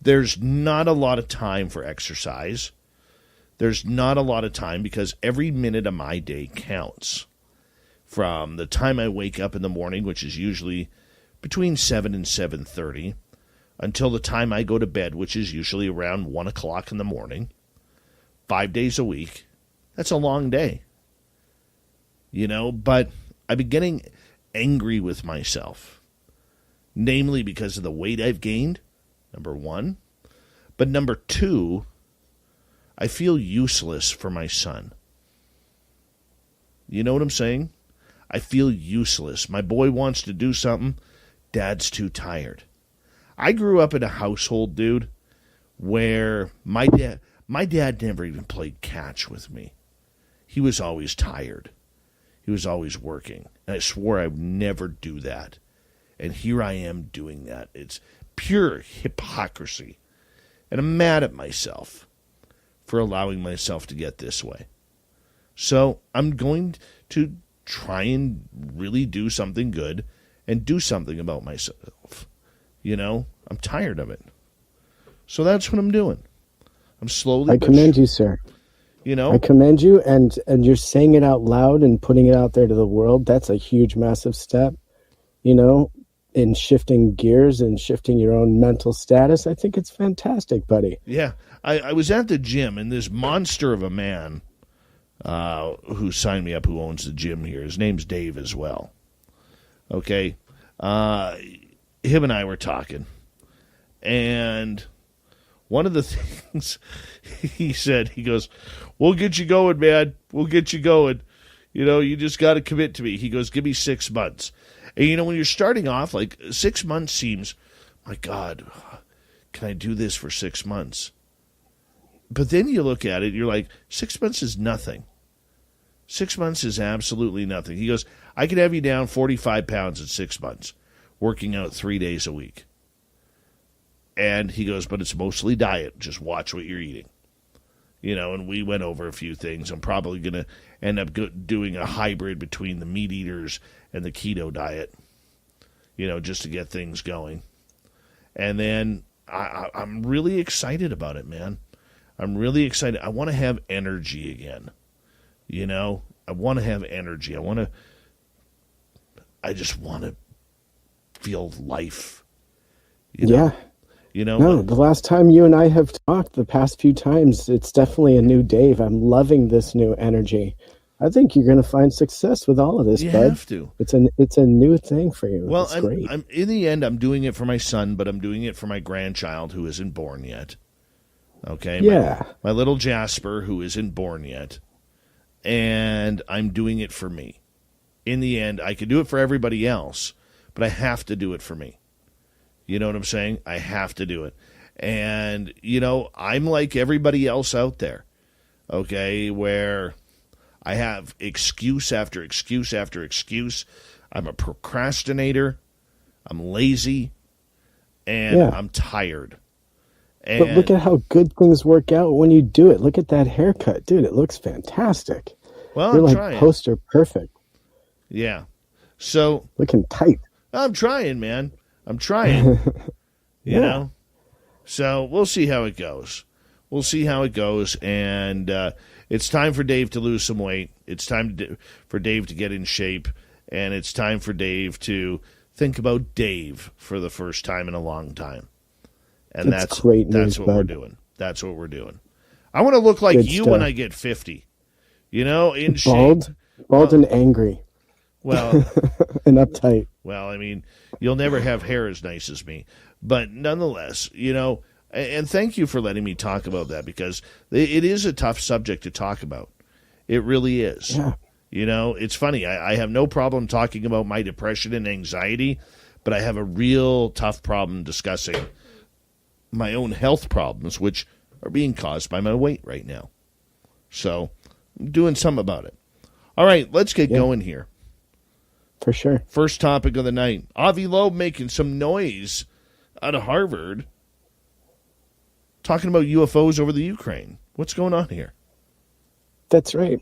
there's not a lot of time for exercise. There's not a lot of time because every minute of my day counts. From the time I wake up in the morning, which is usually between 7 and 7:30, until the time I go to bed, which is usually around 1 o'clock in the morning, 5 days a week. That's a long day. But I've been getting angry with myself. Namely because of the weight I've gained, number 1. But number 2, I feel useless for my son. You know what I'm saying? I feel useless. My boy wants to do something. Dad's too tired. I grew up in a household, dude, where my dad never even played catch with me. He was always tired. He was always working. And I swore I would never do that. And here I am doing that. It's pure hypocrisy. And I'm mad at myself for allowing myself to get this way. So I'm going to try and really do something good and do something about myself. I'm tired of it. So that's what I'm doing. I'm slowly... I commend you, sir. I commend you, and you're saying it out loud and putting it out there to the world. That's a huge, massive step, in shifting gears and shifting your own mental status. I think it's fantastic, buddy. Yeah. I was at the gym, and this monster of a man who signed me up, who owns the gym here, his name's Dave as well. Okay? Him and I were talking. And one of the things he said, he goes, "We'll get you going, man. We'll get you going. You just got to commit to me." He goes, "Give me 6 months." And, when you're starting off, like 6 months seems, my God, can I do this for 6 months? But then you look at it, you're like, 6 months is nothing. 6 months is absolutely nothing. He goes, "I could have you down 45 pounds in 6 months, working out 3 days a week." And he goes, "But it's mostly diet. Just watch what you're eating." And we went over a few things. I'm probably going to end up doing a hybrid between the meat eaters and the keto diet, just to get things going. And then I'm really excited about it, man. I'm really excited. I want to have energy again. I want to have energy. I just want to feel life. Yeah. No, the last time you and I have talked, the past few times, it's definitely a new Dave. I'm loving this new energy. I think you're going to find success with all of this, bud. You have to. It's a new thing for you. Well, it's great. I'm in the end, I'm doing it for my son, but I'm doing it for my grandchild who isn't born yet. Okay? Yeah. My little Jasper who isn't born yet. And I'm doing it for me. In the end, I could do it for everybody else, but I have to do it for me. You know what I'm saying? I have to do it. And, I'm like everybody else out there, okay, where I have excuse after excuse after excuse. I'm a procrastinator. I'm lazy. And I'm tired. But look at how good things work out when you do it. Look at that haircut. Dude, it looks fantastic. Well, You're I'm like trying. Poster perfect. Yeah. So. Looking tight. I'm trying, man. I'm trying. You know? So we'll see how it goes. We'll see how it goes. And it's time for Dave to lose some weight. It's time for Dave to get in shape. And it's time for Dave to think about Dave for the first time in a long time. And that's great news, that's what we're bud. doing. That's what we're doing. I want to look like Good you stuff. when I get 50. In Bald, shape. bald and angry. Well, and uptight. Well, I mean, you'll never have hair as nice as me. But nonetheless, and thank you for letting me talk about that, because it is a tough subject to talk about. It really is. Yeah. It's funny. I have no problem talking about my depression and anxiety, but I have a real tough problem discussing my own health problems, which are being caused by my weight right now. So I'm doing something about it. All right, let's get going here. For sure. First topic of the night. Avi Loeb making some noise out of Harvard, talking about UFOs over the Ukraine. What's going on here? That's right.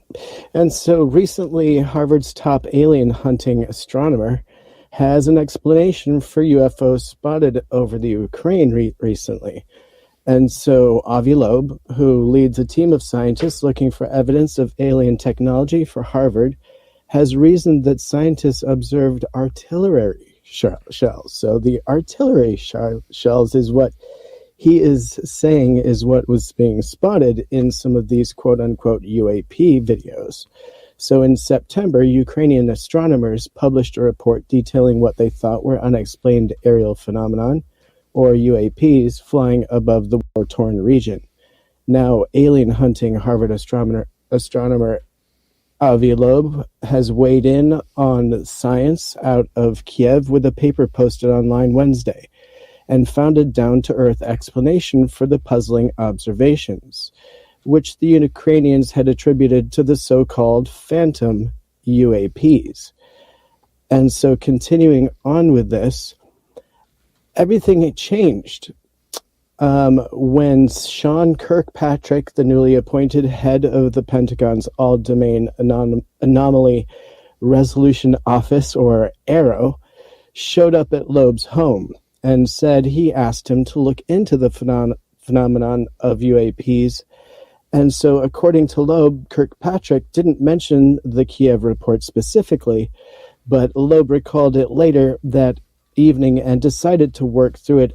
And so recently, Harvard's top alien hunting astronomer has an explanation for UFOs spotted over the Ukraine recently. And so Avi Loeb, who leads a team of scientists looking for evidence of alien technology for Harvard, has reasoned that scientists observed artillery shells. So the artillery shells is what he is saying is what was being spotted in some of these quote-unquote UAP videos. So in September, Ukrainian astronomers published a report detailing what they thought were unexplained aerial phenomenon, or UAPs, flying above the war-torn region. Now, alien hunting Harvard astronomer Avi Loeb has weighed in on science out of Kiev with a paper posted online Wednesday and found a down-to-earth explanation for the puzzling observations, which the Ukrainians had attributed to the so-called phantom UAPs. And so continuing on with this, everything had changed when Sean Kirkpatrick, the newly appointed head of the Pentagon's All-Domain Anomaly Resolution Office, or ARROW, showed up at Loeb's home and said he asked him to look into the phenomenon of UAPs. And so, according to Loeb, Kirkpatrick didn't mention the Kiev report specifically, but Loeb recalled it later that evening and decided to work through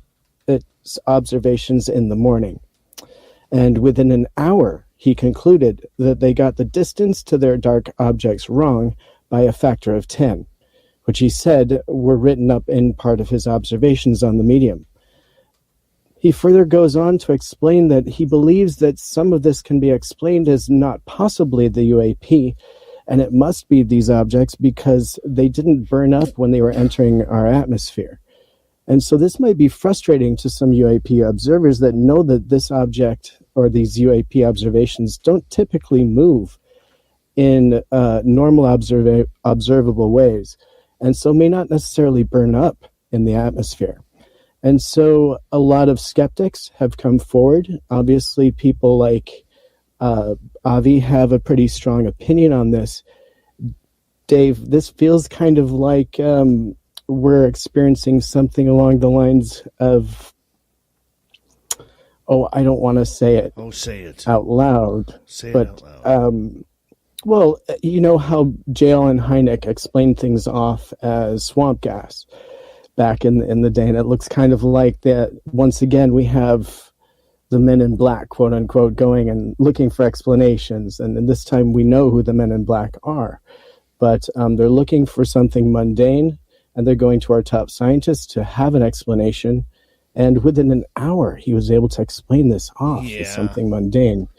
its observations in the morning. And within an hour, he concluded that they got the distance to their dark objects wrong by a factor of 10, which he said were written up in part of his observations on the medium. He further goes on to explain that he believes that some of this can be explained as not possibly the UAP, and it must be these objects because they didn't burn up when they were entering our atmosphere. And so this might be frustrating to some UAP observers that know that this object or these UAP observations don't typically move in normal observable ways, and so may not necessarily burn up in the atmosphere. And so a lot of skeptics have come forward. Obviously, people like Avi have a pretty strong opinion on this. Dave, this feels kind of like we're experiencing something along the lines of, I don't want to say it. Oh, say it out loud. Say it out loud. Well, you know how J.L. and Hynek explained things off as swamp gas back in the day, and it looks kind of like that. Once again, we have the men in black, quote unquote, going and looking for explanations, and this time we know who the men in black are, but they're looking for something mundane, and they're going to our top scientists to have an explanation, and within an hour he was able to explain this off as something mundane.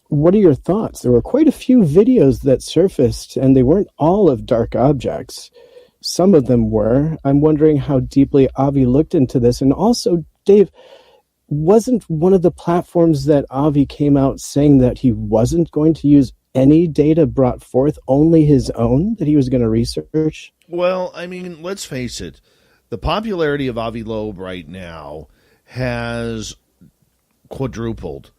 What are your thoughts? There were quite a few videos that surfaced, and they weren't all of dark objects. Some of them were. I'm wondering how deeply Avi looked into this. And also, Dave, wasn't one of the platforms that Avi came out saying that he wasn't going to use any data brought forth, only his own, that he was going to research? Well, I mean, let's face it. The popularity of Avi Loeb right now has quadrupled.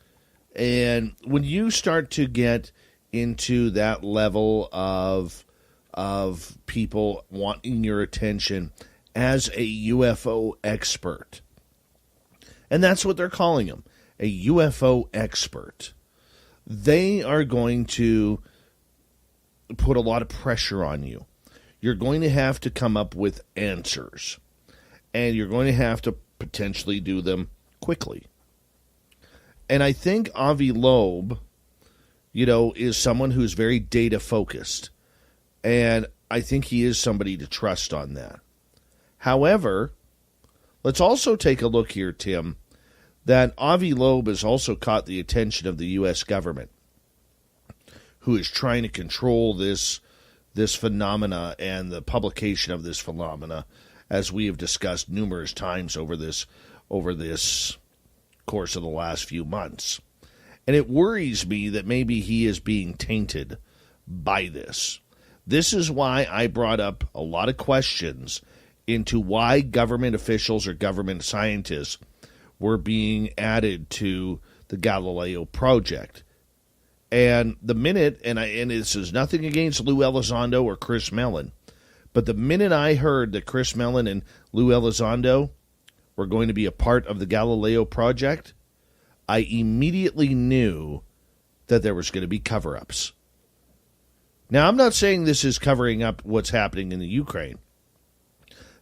And when you start to get into that level of people wanting your attention as a UFO expert, and that's what they're calling him, a UFO expert, they are going to put a lot of pressure on you. You're going to have to come up with answers, and you're going to have to potentially do them quickly. And I think Avi Loeb, is someone who's very data focused. And I think he is somebody to trust on that. However, let's also take a look here, Tim, that Avi Loeb has also caught the attention of the U.S. government, who is trying to control this phenomena and the publication of this phenomena, as we have discussed numerous times over this course of the last few months. And it worries me that maybe he is being tainted by this. This is why I brought up a lot of questions into why government officials or government scientists were being added to the Galileo project. And the minute, and this is nothing against Lou Elizondo or Chris Mellon, but the minute I heard that Chris Mellon and Lou Elizondo were going to be a part of the Galileo project, I immediately knew that there was going to be cover-ups. Now, I'm not saying this is covering up what's happening in the Ukraine.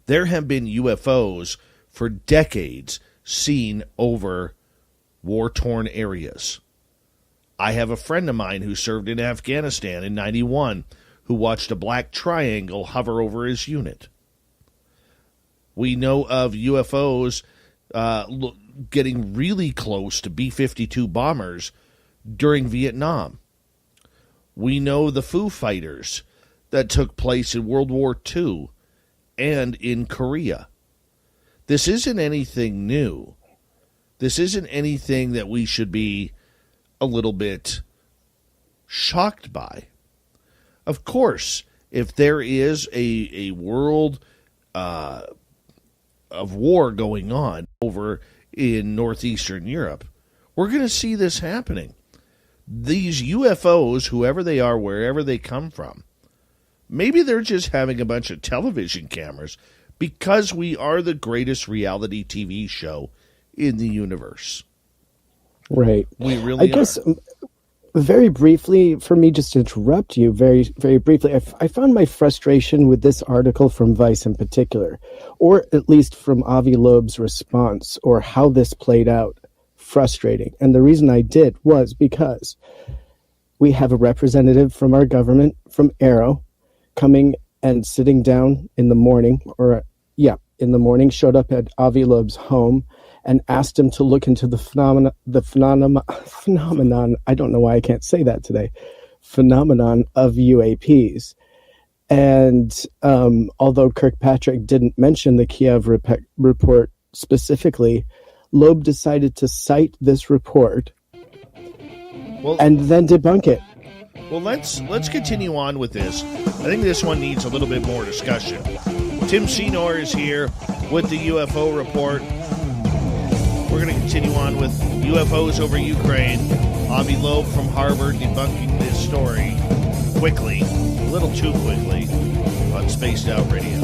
There have been UFOs for decades seen over war-torn areas. I have a friend of mine who served in Afghanistan in 91 who watched a black triangle hover over his unit. We know of UFOs getting really close to B-52 bombers during Vietnam. We know the Foo Fighters that took place in World War II and in Korea. This isn't anything new. This isn't anything that we should be a little bit shocked by. Of course, if there is a world of war going on over in northeastern Europe, we're going to see this happening. These UFOs, whoever they are, wherever they come from, maybe they're just having a bunch of television cameras because we are the greatest reality TV show in the universe. Right. We really I guess, very briefly, for me just to interrupt you very, very briefly, I found my frustration with this article from Vice in particular, or at least from Avi Loeb's response, or how this played out, frustrating. And the reason I did was because we have a representative from our government, from Arrow, coming and sitting down in the morning, in the morning, showed up at Avi Loeb's home and asked him to look into the phenomenon. I don't know why I can't say that today. Phenomenon of UAPs. And although Kirkpatrick didn't mention the Kiev report specifically, Loeb decided to cite this report and then debunk it. Well, let's continue on with this. I think this one needs a little bit more discussion. Tim Senor is here with the UFO report. We're going to continue on with UFOs over Ukraine. Avi Loeb from Harvard debunking this story quickly, a little too quickly, on Spaced Out Radio.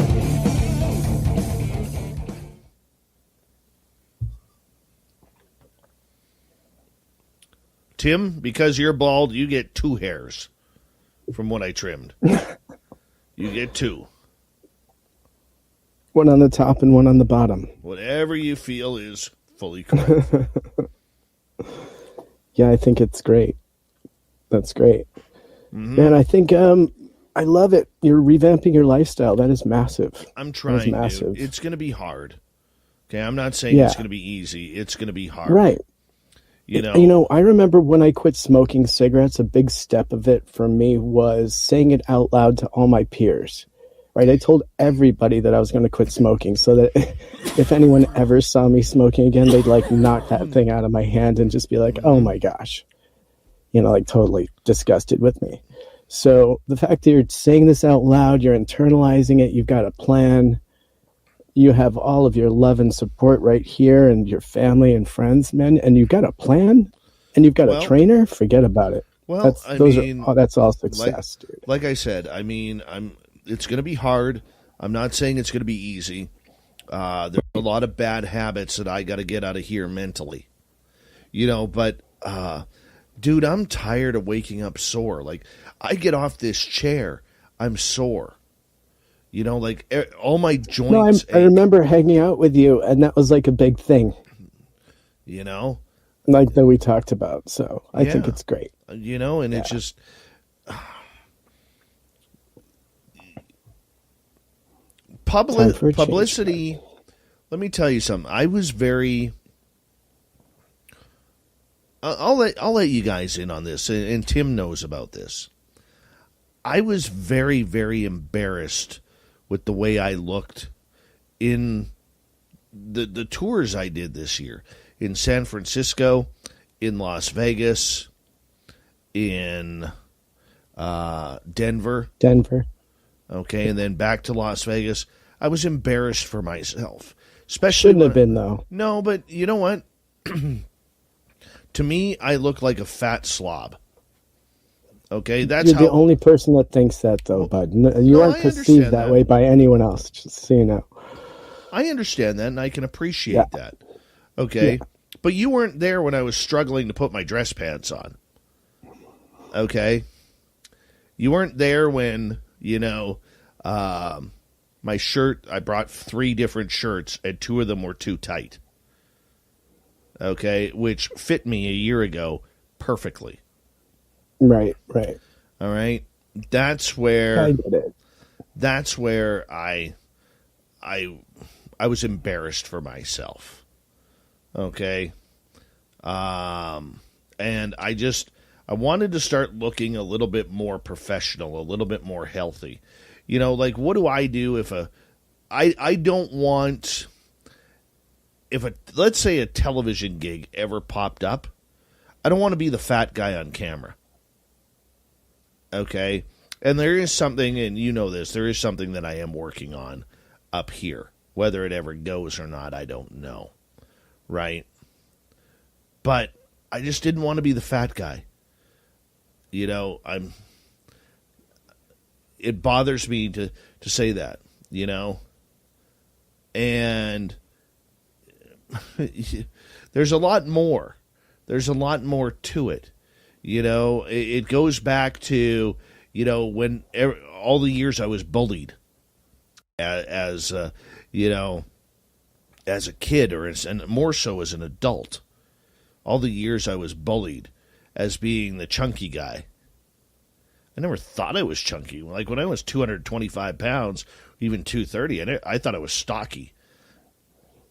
Tim, because you're bald, you get 2 hairs from what I trimmed. You get 2. One on the top and one on the bottom. Whatever you feel is fully correct. Yeah, I think it's great. That's great. Mm-hmm. Man, I think I love it. You're revamping your lifestyle. That is massive. I'm trying to. It's going to be hard. Okay, I'm not saying it's going to be easy. It's going to be hard. Right. You know, I remember when I quit smoking cigarettes, a big step of it for me was saying it out loud to all my peers. Right? I told everybody that I was going to quit smoking so that if anyone ever saw me smoking again, they'd like knock that thing out of my hand and just be like, oh my gosh, like totally disgusted with me. So the fact that you're saying this out loud, you're internalizing it, you've got a plan, you have all of your love and support right here and your family and friends, man, and you've got a plan and you've got a trainer, forget about it. Well, that's all success, dude. Like I said, it's going to be hard. I'm not saying it's going to be easy. There's a lot of bad habits that I got to get out of here mentally. But dude, I'm tired of waking up sore. Like, I get off this chair, I'm sore. All my joints. I remember hanging out with you, and that was like a big thing. Like that we talked about. So I think it's great. It's just. Publicity. Let me tell you something. I was very. I'll let you guys in on this, and Tim knows about this. I was very, very embarrassed with the way I looked in the tours I did this year in San Francisco, in Las Vegas, in Denver. Okay, and then back to Las Vegas. I was embarrassed for myself. Shouldn't have been, though. No, but you know what? To me, I look like a fat slob. Okay, You're the only person that thinks that, though, bud. You aren't perceived that way by anyone else, just so you know. I understand that, and I can appreciate that. Okay, but you weren't there when I was struggling to put my dress pants on. Okay? You weren't there when, my shirt, I brought 3 different shirts, and 2 of them were too tight. Okay, which fit me a year ago perfectly. Right. All right. That's where I get it. That's where I was embarrassed for myself. Okay. And I wanted to start looking a little bit more professional, a little bit more healthy. What do I do if I don't want, let's say a television gig ever popped up, I don't want to be the fat guy on camera. Okay? And there is something, and you know this, there is something that I am working on up here. Whether it ever goes or not, I don't know. Right? But I just didn't want to be the fat guy. It bothers me to say that, and there's a lot more. There's a lot more to it. It goes back to, when all the years I was bullied as a kid and more so as an adult. All the years I was bullied as being the chunky guy. I never thought I was chunky. Like when I was 225 pounds, even 230, I thought I was stocky.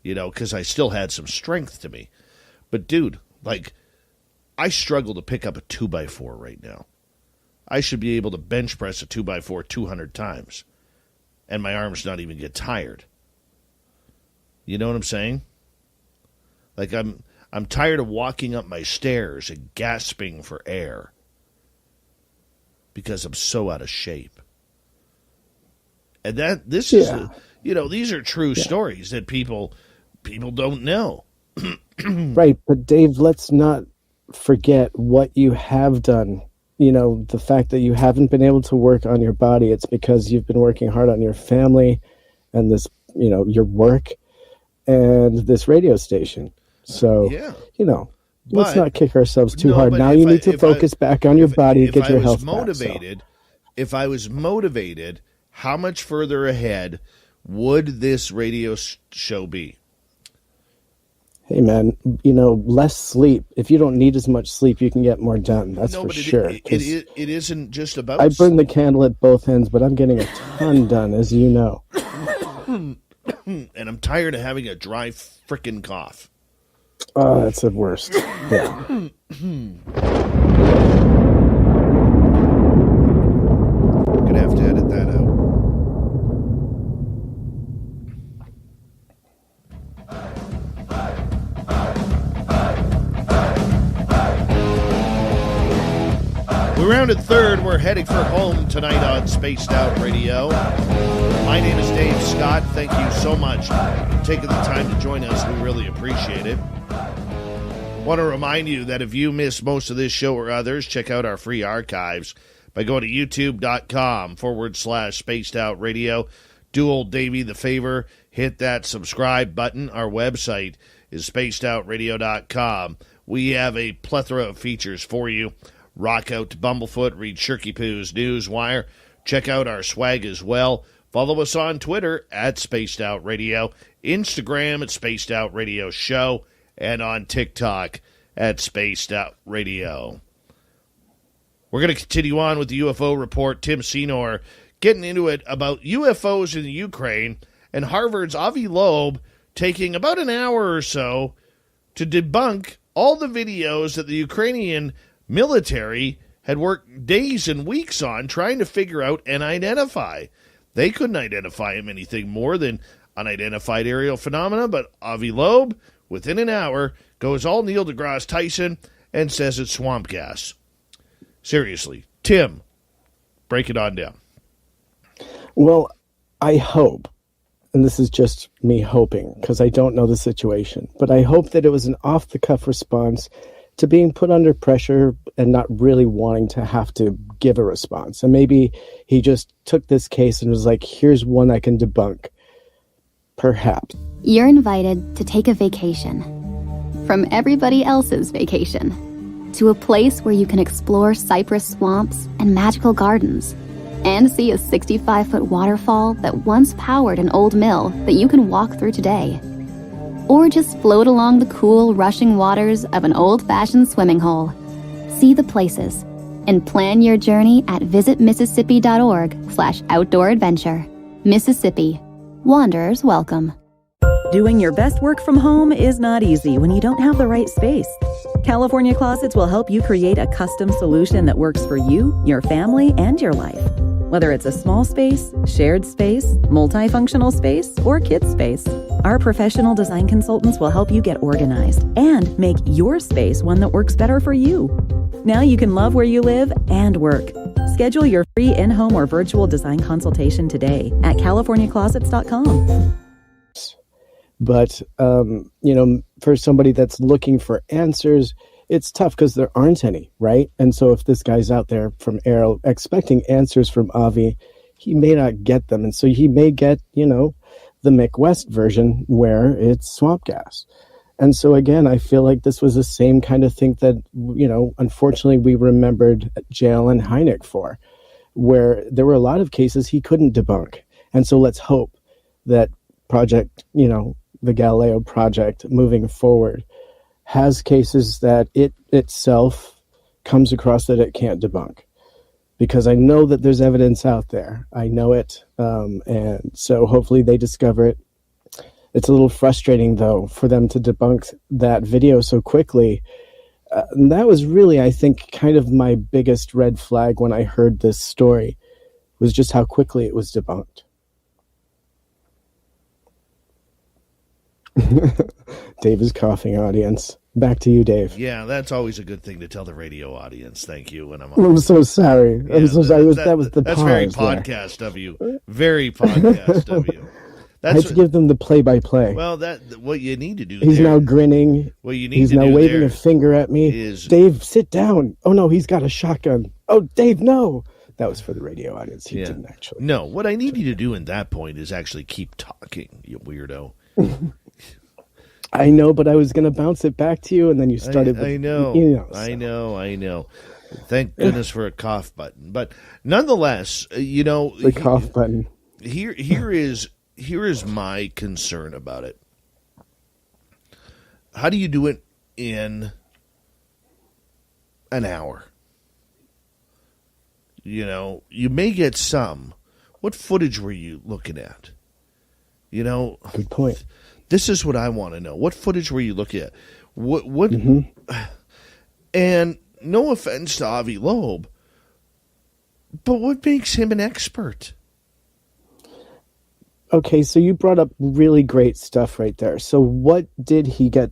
because I still had some strength to me. But, dude, like, I struggle to pick up a 2x4 right now. I should be able to bench press a 2x4 200 times, and my arms not even get tired. You know what I'm saying? Like, I'm tired of walking up my stairs and gasping for air because I'm so out of shape. And this is, these are true stories that people don't know. Right, but Dave, let's not forget what you have done. The fact that you haven't been able to work on your body, it's because you've been working hard on your family and this, your work and this radio station. So, let's not kick ourselves too hard. Now you need to focus back on your body, get your health back. If I was motivated, how much further ahead would this radio show be? Hey, man, less sleep. If you don't need as much sleep, you can get more done. That's for sure. It isn't just about I burn the candle at both ends, but I'm getting a ton done, as you know. And I'm tired of having a dry frickin' cough. Oh, that's the worst. Yeah. Gonna have to edit that out. We rounded third. We're heading for home tonight on Spaced Out Radio. My name is Dave Scott. Thank you so much for taking the time to join us. We really appreciate it. Want to remind you that if you missed most of this show or others, check out our free archives by going to youtube.com/Spaced Out Radio. Do old Davey the favor. Hit that subscribe button. Our website is spacedoutradio.com. We have a plethora of features for you. Rock out to Bumblefoot, read Shirky Poo's News Wire. Check out our swag as well. Follow us on Twitter at Spaced Out Radio, Instagram at Spaced Out Radio Show, and on TikTok at Spaced Out Radio. We're going to continue on with the UFO report. Tim Senor getting into it about UFOs in the Ukraine and Harvard's Avi Loeb taking about an hour or so to debunk all the videos that the Ukrainian military had worked days and weeks on trying to figure out and identify. They couldn't identify him anything more than unidentified aerial phenomena, but Avi Loeb, within an hour, goes all Neil deGrasse Tyson and says it's swamp gas. Seriously, Tim, break it on down. Well, I hope, and this is just me hoping because I don't know the situation, but I hope that it was an off-the-cuff response to being put under pressure and not really wanting to have to give a response. And maybe he just took this case and was like, here's one I can debunk. Perhaps. You're invited to take a vacation from everybody else's vacation to a place where you can explore cypress swamps and magical gardens and see a 65-foot waterfall that once powered an old mill that you can walk through today. Or just float along the cool, rushing waters of an old-fashioned swimming hole. See the places and plan your journey at visitmississippi.org/outdoor adventure. Mississippi. Wanderers welcome. Doing your best work from home is not easy when you don't have the right space. California Closets will help you create a custom solution that works for you, your family, and your life. Whether it's a small space, shared space, multifunctional space, or kids space, our professional design consultants will help you get organized and make your space one that works better for you. Now you can love where you live and work. Schedule your free in-home or virtual design consultation today at californiaclosets.com. But, for somebody that's looking for answers, it's tough because there aren't any, right? And so if this guy's out there from Arrow expecting answers from Avi, he may not get them. And so he may get, the Mick West version where it's swamp gas. And so, again, I feel like this was the same kind of thing that, unfortunately we remembered Jail and Hynek for, where there were a lot of cases he couldn't debunk. And so let's hope that project, the Galileo project moving forward has cases that it itself comes across that it can't debunk. Because I know that there's evidence out there. I know it. And so hopefully they discover it. It's a little frustrating, though, for them to debunk that video so quickly. And that was really, I think, kind of my biggest red flag when I heard this story, was just how quickly it was debunked. Dave is coughing, audience. Back to you, Dave. Yeah, that's always a good thing to tell the radio audience. Thank you. And I'm so sorry. Yeah, I'm so sorry. That was the that's pause very there. podcast of you. Very podcast of you. I had to give them the play-by-play. Well, what you need to do. He's now grinning. What you need He's to now do waving there a finger at me. Dave, sit down. Oh no, he's got a shotgun. Oh, Dave, no. That was for the radio audience. He didn't actually. No, what I need you to do in that point is actually keep talking, you weirdo. I know, but I was going to bounce it back to you, and then you started. I know. I know. Thank goodness for a cough button. But nonetheless, the cough button. Here is my concern about it. How do you do it in an hour? You may get some. What footage were you looking at? Good point. This is what I want to know. What footage were you looking at? What? And no offense to Avi Loeb, but what makes him an expert? Okay, so you brought up really great stuff right there. So what did he get,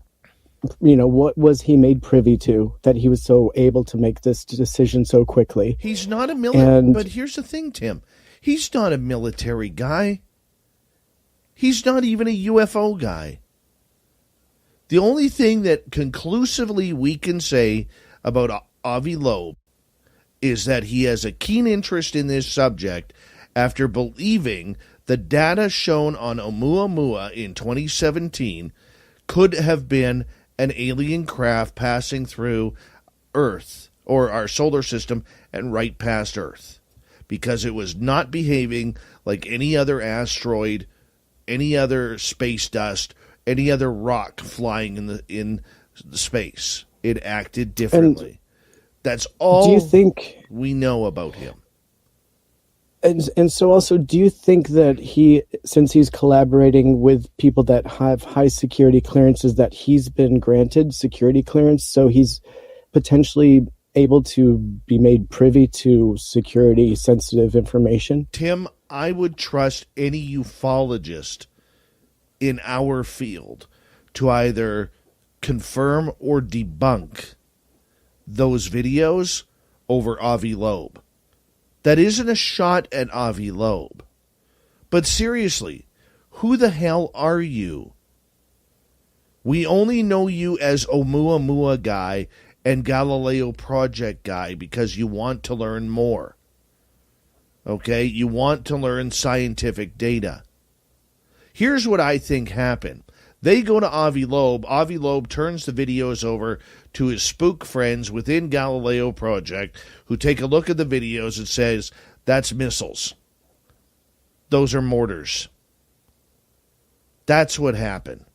what was he made privy to that he was so able to make this decision so quickly? He's not a military, but here's the thing, Tim. He's not a military guy. He's not even a UFO guy. The only thing that conclusively we can say about Avi Loeb is that he has a keen interest in this subject after believing the data shown on Oumuamua in 2017 could have been an alien craft passing through Earth or our solar system and right past Earth, because it was not behaving like any other asteroid, any other space dust, any other rock flying in the space. It acted differently. That's all do you think we know about him. And so also, do you think that since he's collaborating with people that have high security clearances, that he's been granted security clearance, so he's potentially able to be made privy to security sensitive information? Tim, I would trust any ufologist in our field to either confirm or debunk those videos over Avi Loeb. That isn't a shot at Avi Loeb. But seriously, who the hell are you? We only know you as Oumuamua guy and Galileo Project guy because you want to learn more. Okay? You want to learn scientific data. Here's what I think happened. They go to Avi Loeb. Avi Loeb turns the videos over to his spook friends within Galileo Project, who take a look at the videos and says, that's missiles. Those are mortars. That's what happened.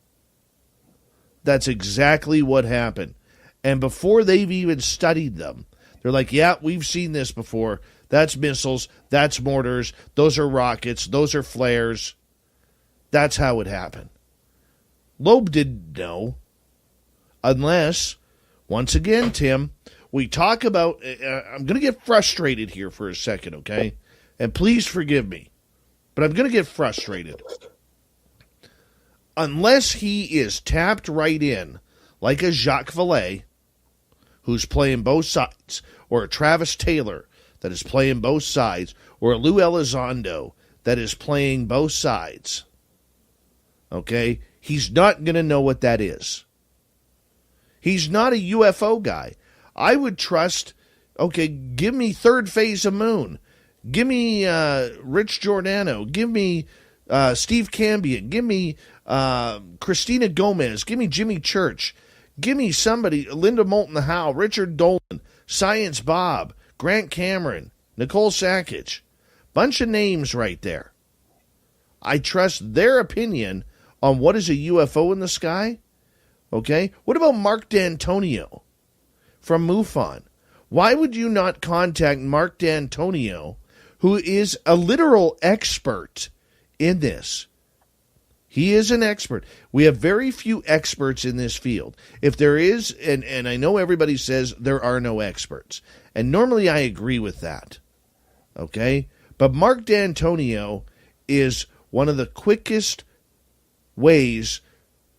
That's exactly what happened. And before they've even studied them, they're like, yeah, we've seen this before. That's missiles. That's mortars. Those are rockets. Those are flares. That's how it happened. Loeb didn't know. Unless, once again, Tim, we talk about... I'm going to get frustrated here for a second, okay? And please forgive me. But I'm going to get frustrated. Unless he is tapped right in, like a Jacques Vallée, who's playing both sides, or a Travis Taylor that is playing both sides, or a Lou Elizondo that is playing both sides, okay? He's not going to know what that is. He's not a UFO guy. I would trust, okay, give me Third Phase of Moon. Give me Rich Giordano. Give me Steve Cambion. Give me Christina Gomez. Give me Jimmy Church. Give me somebody, Linda Moulton Howe, Richard Dolan, Science Bob, Grant Cameron, Nicole Sackage. Bunch of names right there. I trust their opinion on what is a UFO in the sky. Okay? What about Mark D'Antonio from MUFON? Why would you not contact Mark D'Antonio, who is a literal expert in this? He is an expert. We have very few experts in this field. If there is, and I know everybody says there are no experts, and normally I agree with that, okay? But Mark D'Antonio is one of the quickest ways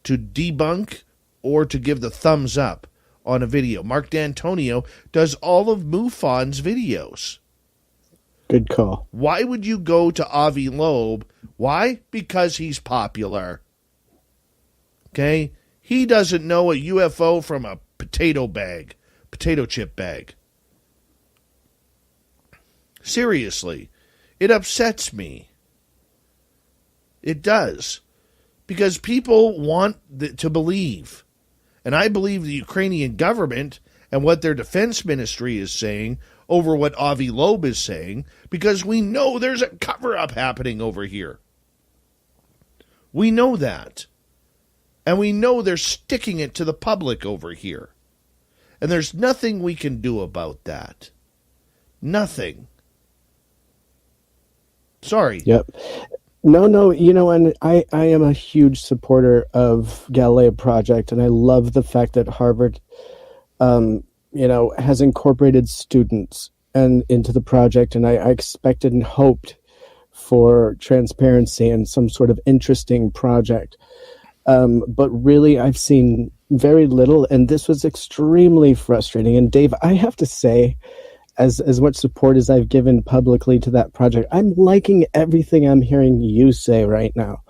to debunk or to give the thumbs up on a video. Mark D'Antonio does all of MUFON's videos. Good call. Why would you go to Avi Loeb? Why? Because he's popular. Okay? He doesn't know a UFO from a potato chip bag. Seriously. It upsets me. It does. Because people want to believe. And I believe the Ukrainian government and what their defense ministry is saying over what Avi Loeb is saying, because we know there's a cover-up happening over here. We know that. And we know they're sticking it to the public over here. And there's nothing we can do about that. Nothing. Sorry. Yep. No, and I am a huge supporter of Galileo Project, and I love the fact that Harvard has incorporated students and into the project, and I expected and hoped for transparency and some sort of interesting project. But really, I've seen very little, and this was extremely frustrating. And Dave, I have to say, as much support as I've given publicly to that project, I'm liking everything I'm hearing you say right now.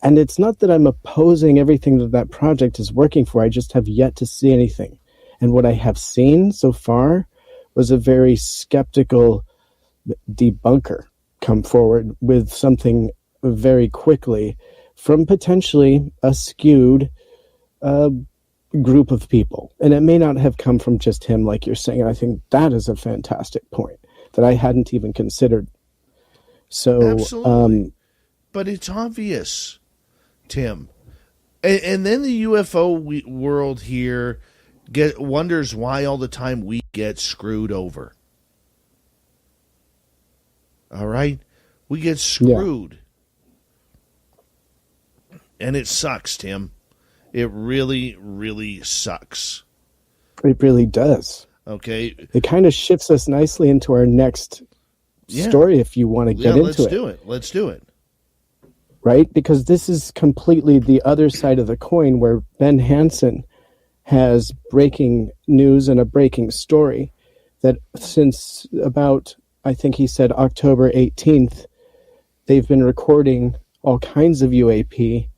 And it's not that I'm opposing everything that project is working for. I just have yet to see anything. And what I have seen so far was a very skeptical debunker come forward with something very quickly from potentially a skewed group of people. And it may not have come from just him, like you're saying. I think that is a fantastic point that I hadn't even considered. So, absolutely. But it's obvious, Tim. And then the UFO world here wonders why all the time we get screwed over. All right? We get screwed. Yeah. And it sucks, Tim. It really, really sucks. It really does. Okay. It kind of shifts us nicely into our next story if you want to get into it. Let's do it. Right? Because this is completely the other side of the coin, where Ben Hansen has breaking news and a breaking story that since about, I think he said October 18th, they've been recording all kinds of UAP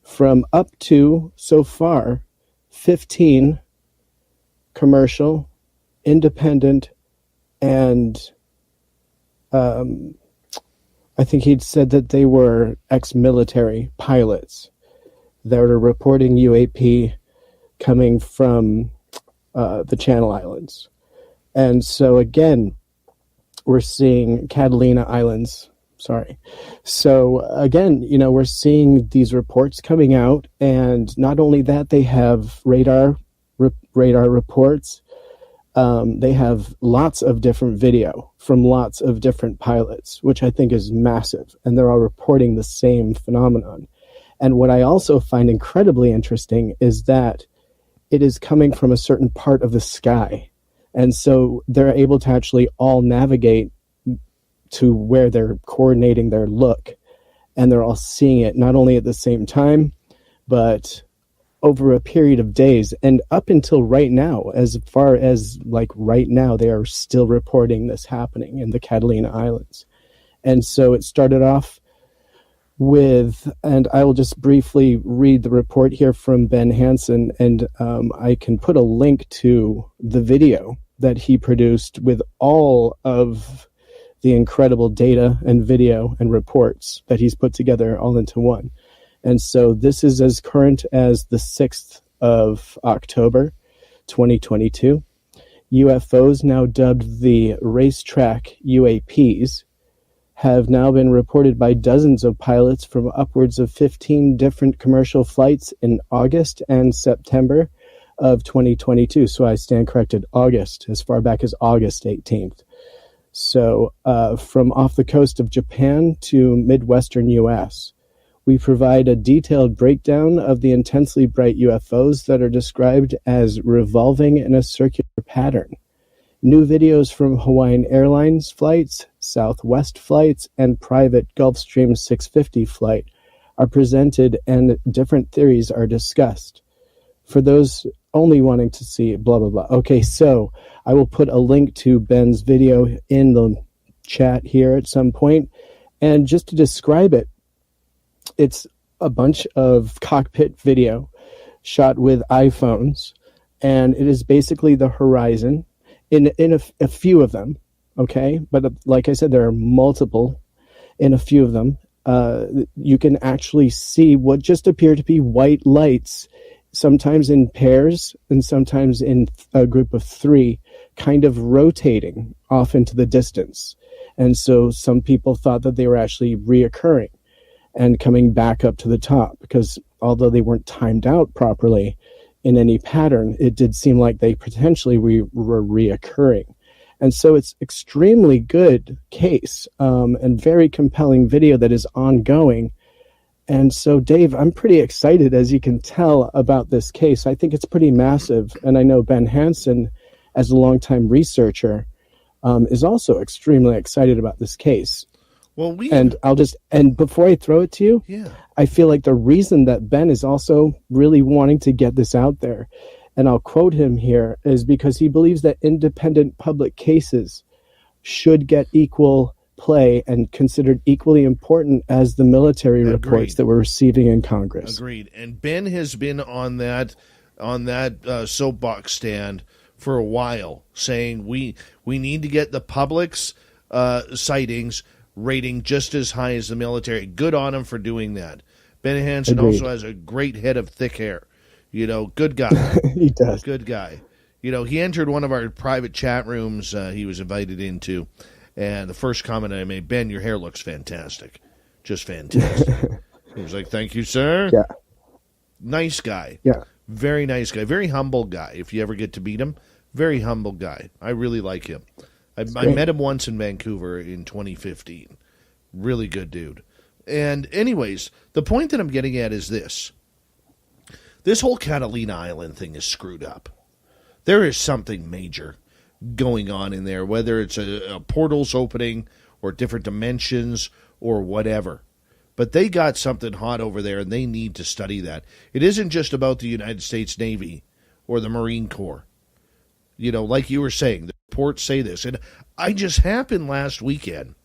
from up to, so far, 15 commercial, independent, and I think he'd said that they were ex-military pilots that are reporting UAP coming from the Channel Islands. And so, again, we're seeing Catalina Islands. Sorry. So again, we're seeing these reports coming out, and not only that, they have radar reports. They have lots of different video from lots of different pilots, which I think is massive, and they're all reporting the same phenomenon. And what I also find incredibly interesting is that it is coming from a certain part of the sky, and so they're able to actually all navigate to where they're coordinating their look, and they're all seeing it not only at the same time, but over a period of days. And up until right now, as far as like right now, they are still reporting this happening in the Catalina Islands. And so it started off with, and I will just briefly read the report here from Ben Hansen, and I can put a link to the video that he produced with all of the incredible data and video and reports that he's put together all into one. And so this is as current as the 6th of October, 2022. UFOs, now dubbed the racetrack UAPs, have now been reported by dozens of pilots from upwards of 15 different commercial flights in August and September of 2022. So I stand corrected, August, as far back as August 18th. So from off the coast of Japan to Midwestern U.S., We provide a detailed breakdown of the intensely bright UFOs that are described as revolving in a circular pattern. New videos from Hawaiian Airlines flights, Southwest flights, and private Gulfstream 650 flight are presented and different theories are discussed. For those only wanting to see blah, blah, blah. Okay, so I will put a link to Ben's video in the chat here at some point. And just to describe it, it's a bunch of cockpit video shot with iPhones, and it is basically the horizon in a few of them, okay? But like I said, there are multiple in a few of them. You can actually see what just appear to be white lights, sometimes in pairs and sometimes in a group of three, kind of rotating off into the distance. And so some people thought that they were actually reoccurring and coming back up to the top, because although they weren't timed out properly in any pattern, it did seem like they potentially were reoccurring. And so it's extremely good case and very compelling video that is ongoing. And so, Dave, I'm pretty excited, as you can tell, about this case. I think it's pretty massive. And I know Ben Hansen, as a longtime researcher, is also extremely excited about this case. Well, and before I throw it to you, yeah, I feel like the reason that Ben is also really wanting to get this out there, and I'll quote him here, is because he believes that independent public cases should get equal play and considered equally important as the military reports that we're receiving in Congress. Agreed. And Ben has been on that soapbox stand for a while, saying we need to get the public's sightings rating just as high as the military. Good on him for doing that. Ben Hansen also has a great head of thick hair. Good guy. He does. Good guy. He entered one of our private chat rooms he was invited into, and the first comment I made, Ben, your hair looks fantastic. Just fantastic. He was like, thank you, sir. Yeah. Nice guy. Yeah. Very nice guy. Very humble guy. If you ever get to meet him, very humble guy. I really like him. I met him once in Vancouver in 2015. Really good dude. And anyways, the point that I'm getting at is this. This whole Catalina Island thing is screwed up. There is something major going on in there, whether it's a portals opening or different dimensions or whatever. But they got something hot over there, and they need to study that. It isn't just about the United States Navy or the Marine Corps. Like you were saying, the reports say this. And I just happened last weekend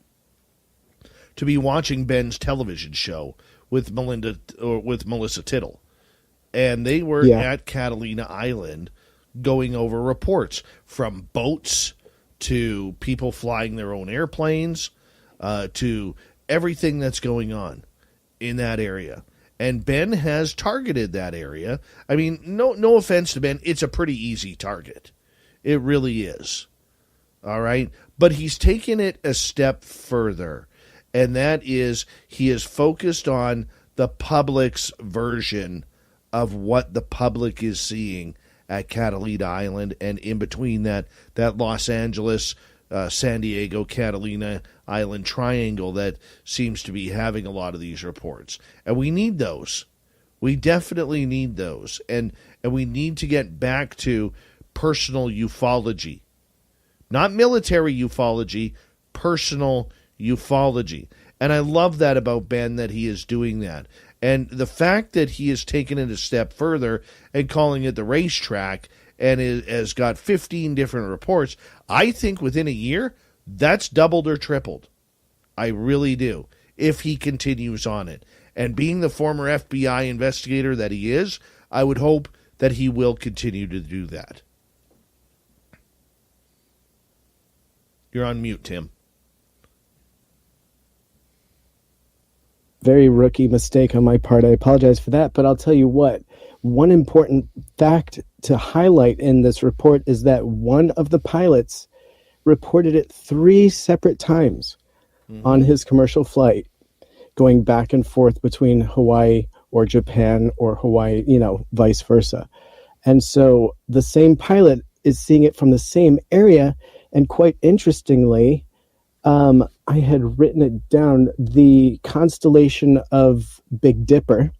to be watching Ben's television show with Melissa Tittle. And they were at Catalina Island going over reports from boats to people flying their own airplanes to everything that's going on in that area. And Ben has targeted that area. I mean, no offense to Ben. It's a pretty easy target. It really is. All right? But he's taken it a step further. And that is he is focused on the public's version of what the public is seeing at Catalina Island, and in between that Los Angeles, San Diego, Catalina Island triangle that seems to be having a lot of these reports. And we need those. We definitely need those. And we need to get back to personal ufology. Not military ufology, personal ufology. And I love that about Ben, that he is doing that. And the fact that he has taken it a step further and calling it the racetrack and has got 15 different reports, I think within a year, that's doubled or tripled. I really do, if he continues on it. And being the former FBI investigator that he is, I would hope that he will continue to do that. You're on mute, Tim. Very rookie mistake on my part. I apologize for that. But I'll tell you what, one important fact to highlight in this report is that one of the pilots reported it 3 separate times on his commercial flight, going back and forth between Hawaii or Japan or Hawaii, vice versa. And so the same pilot is seeing it from the same area. And quite interestingly, I'm I had written it down, the constellation of Big Dipper.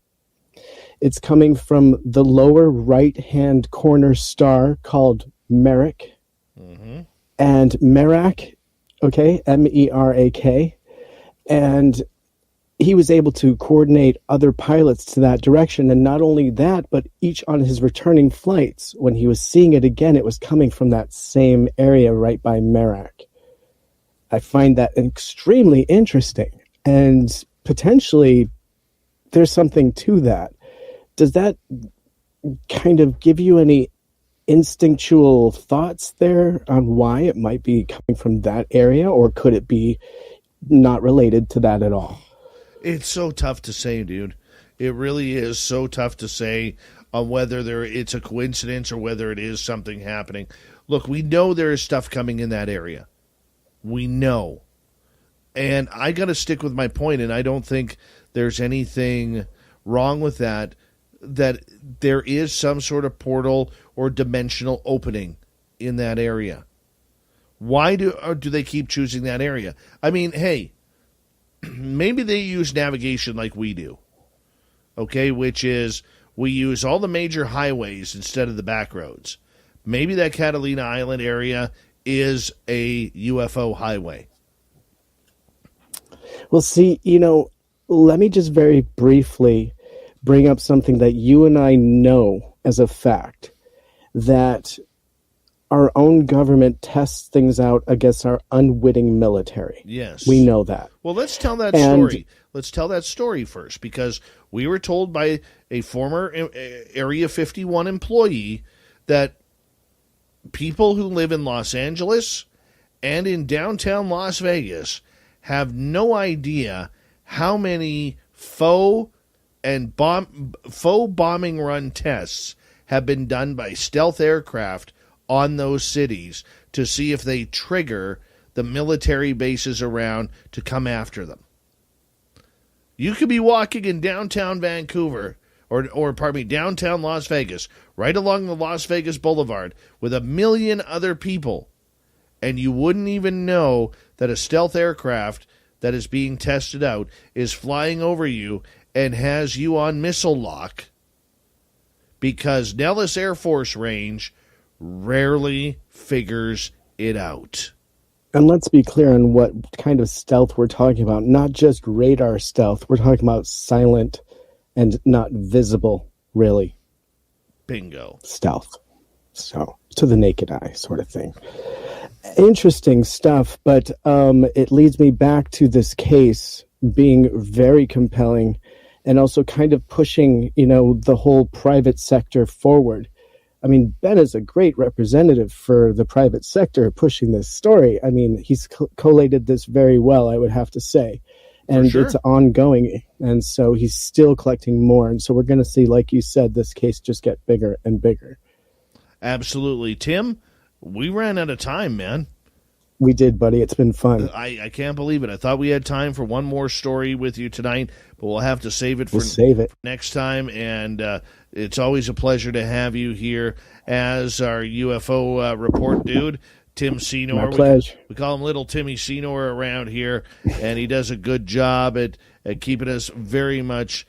It's coming from the lower right-hand corner star called Merak. Mm-hmm. And Merak, okay, Merak. And he was able to coordinate other pilots to that direction. And not only that, but each on his returning flights, when he was seeing it again, it was coming from that same area right by Merak. I find that extremely interesting. And potentially there's something to that. Does that kind of give you any instinctual thoughts there on why it might be coming from that area, or could it be not related to that at all? It's so tough to say, dude. It really is so tough to say on whether it's a coincidence or whether it is something happening. Look, we know there is stuff coming in that area. We know. And I got to stick with my point, and I don't think there's anything wrong with that there is some sort of portal or dimensional opening in that area. Why do they keep choosing that area? I mean, hey, maybe they use navigation like we do, okay, which is we use all the major highways instead of the back roads. Maybe that Catalina Island area is a UFO highway. Well, see, let me just very briefly bring up something that you and I know as a fact, that our own government tests things out against our unwitting military. Yes. We know that. Well, let's tell that story. Let's tell that story first, because we were told by a former Area 51 employee that people who live in Los Angeles and in downtown Las Vegas have no idea how many faux bombing run tests have been done by stealth aircraft on those cities to see if they trigger the military bases around to come after them. You could be walking in downtown Vancouver or downtown Las Vegas, right along the Las Vegas Boulevard with a million other people, and you wouldn't even know that a stealth aircraft that is being tested out is flying over you and has you on missile lock, because Nellis Air Force Range rarely figures it out. And let's be clear on what kind of stealth we're talking about. Not just radar stealth. We're talking about silent and not visible, really. Bingo. Stealth. So, to the naked eye sort of thing. Interesting stuff, but it leads me back to this case being very compelling and also kind of pushing, the whole private sector forward. I mean, Ben is a great representative for the private sector pushing this story. I mean, he's collated this very well, I would have to say. And It's ongoing. And so he's still collecting more. And so we're going to see, like you said, this case just get bigger and bigger. Absolutely. Tim, we ran out of time, man. We did, buddy. It's been fun. I can't believe it. I thought we had time for one more story with you tonight, but we'll have to save it for next time. And it's always a pleasure to have you here as our UFO report dude, Tim Senor. My pleasure. We call him Little Timmy Senor around here, and he does a good job at keeping us very much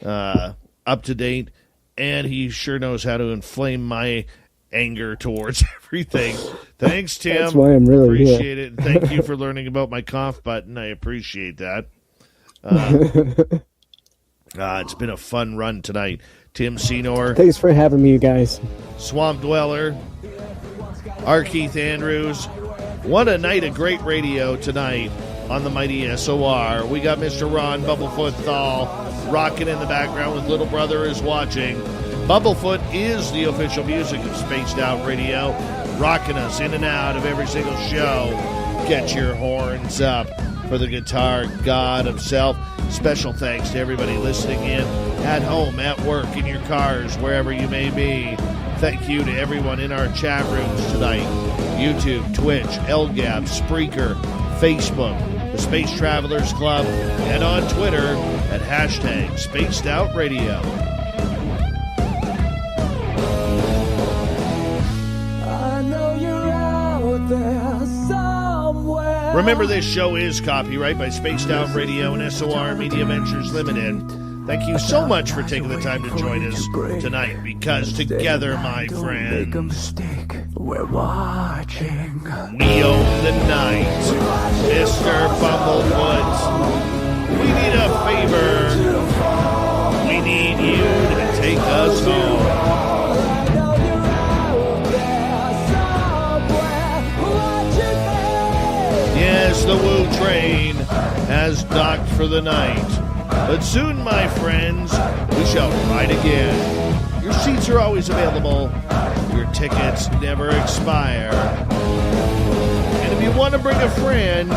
up to date. And he sure knows how to inflame my anger towards everything. Thanks, Tim. That's why I'm really appreciate it. Thank you for learning about my cough button. I appreciate that. It's been a fun run tonight. Tim Senor. Thanks for having me, you guys. Swamp Dweller. R. Keith Andrews. What a night of great radio tonight on the mighty SOR. We got Mr. Ron Bubblefoot Thal rocking in the background with Little Brother is watching. Bubblefoot is the official music of Spaced Out Radio, rocking us in and out of every single show. Get your horns up for the guitar god himself. Special thanks to everybody listening in at home, at work, in your cars, wherever you may be. Thank you to everyone in our chat rooms tonight. YouTube, Twitch, LGAP, Spreaker, Facebook, the Space Travelers Club, and on Twitter at hashtag Spaced Out Radio. I know you're out there somewhere. Remember, this show is copyright by Spaced Out Radio and SOR Media Ventures Limited. Thank you so much for taking the time to join us tonight, because together, my friends, we're watching. We own the night. Mr. Bumblewoods, we need a favor. We need you to take us home. Yes, the Woo train has docked for the night. But soon, my friends, we shall ride again. Your seats are always available. Your tickets never expire. And if you want to bring a friend,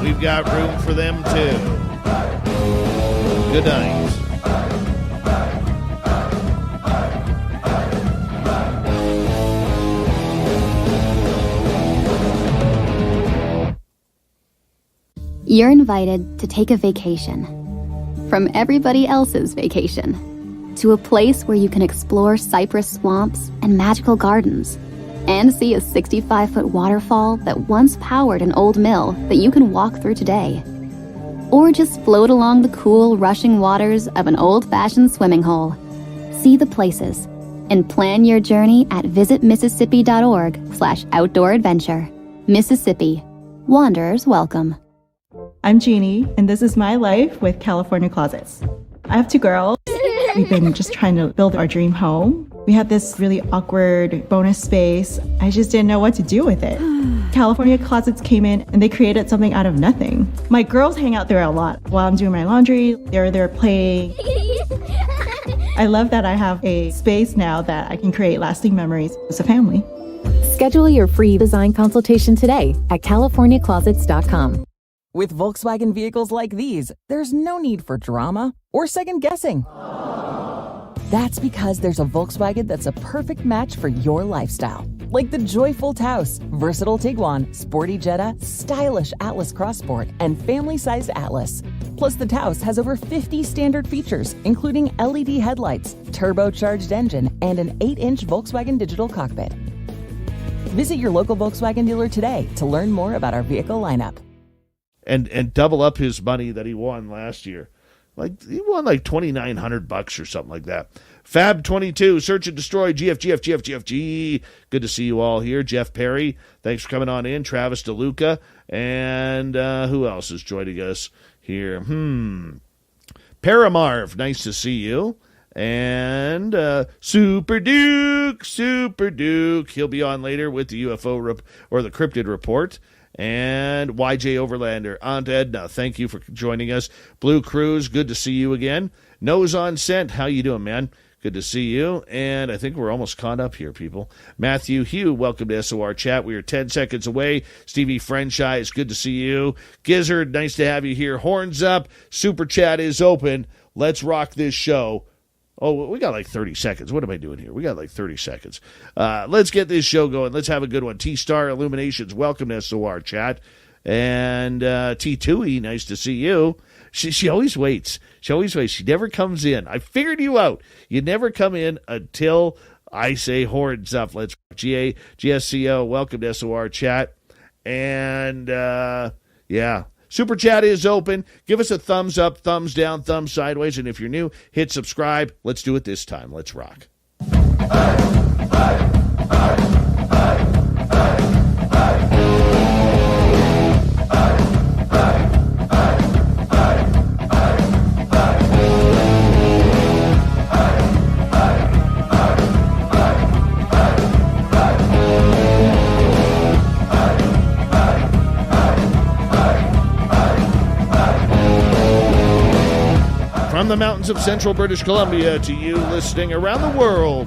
we've got room for them too. Good night. You're invited to take a vacation from everybody else's vacation to a place where you can explore cypress swamps and magical gardens and see a 65-foot waterfall that once powered an old mill that you can walk through today. Or just float along the cool, rushing waters of an old-fashioned swimming hole. See the places and plan your journey at visitmississippi.org/outdoor adventure. Mississippi. Wanderers welcome. I'm Jeannie, and this is my life with California Closets. I have 2 girls. We've been just trying to build our dream home. We had this really awkward bonus space. I just didn't know what to do with it. California Closets came in and they created something out of nothing. My girls hang out there a lot. While I'm doing my laundry, they're there playing. I love that I have a space now that I can create lasting memories as a family. Schedule your free design consultation today at CaliforniaClosets.com. With Volkswagen vehicles like these, there's no need for drama or second guessing. That's because there's a Volkswagen that's a perfect match for your lifestyle. Like the joyful Taos, versatile Tiguan, sporty Jetta, stylish Atlas Cross Sport, and family-sized Atlas. Plus, the Taos has over 50 standard features, including LED headlights, turbocharged engine, and an 8-inch Volkswagen digital cockpit. Visit your local Volkswagen dealer today to learn more about our vehicle lineup. And double up his money that he won last year. Like, he won like $2,900 or something like that. Fab 22, Search and Destroy, GFG. Good to see you all here. Jeff Perry, thanks for coming on in. Travis DeLuca, and who else is joining us here? Paramarv, nice to see you. And Super Duke, he'll be on later with the UFO or the Cryptid Report. And YJ Overlander, Aunt Edna, thank you for joining us. Blue Cruise, good to see you again. Nose on Scent, how you doing, man? Good to see you. And I think we're almost caught up here, people. Matthew Hugh, welcome to SOR Chat. We are 10 seconds away. Stevie Frencheye, good to see you. Gizzard, nice to have you here. Horns up, Super Chat is open. Let's rock this show. Oh, we got like 30 seconds. What am I doing here? We got like 30 seconds. Let's get this show going. Let's have a good one. T-Star Illuminations, welcome to SOR Chat. And T2E, nice to see you. She always waits. She never comes in. I figured you out. You never come in until I say horns up. Let's GSCO, welcome to SOR Chat. And, yeah. Super Chat is open. Give us a thumbs up, thumbs down, thumbs sideways. And if you're new, hit subscribe. Let's do it this time. Let's rock. From the mountains of central British Columbia to you listening around the world,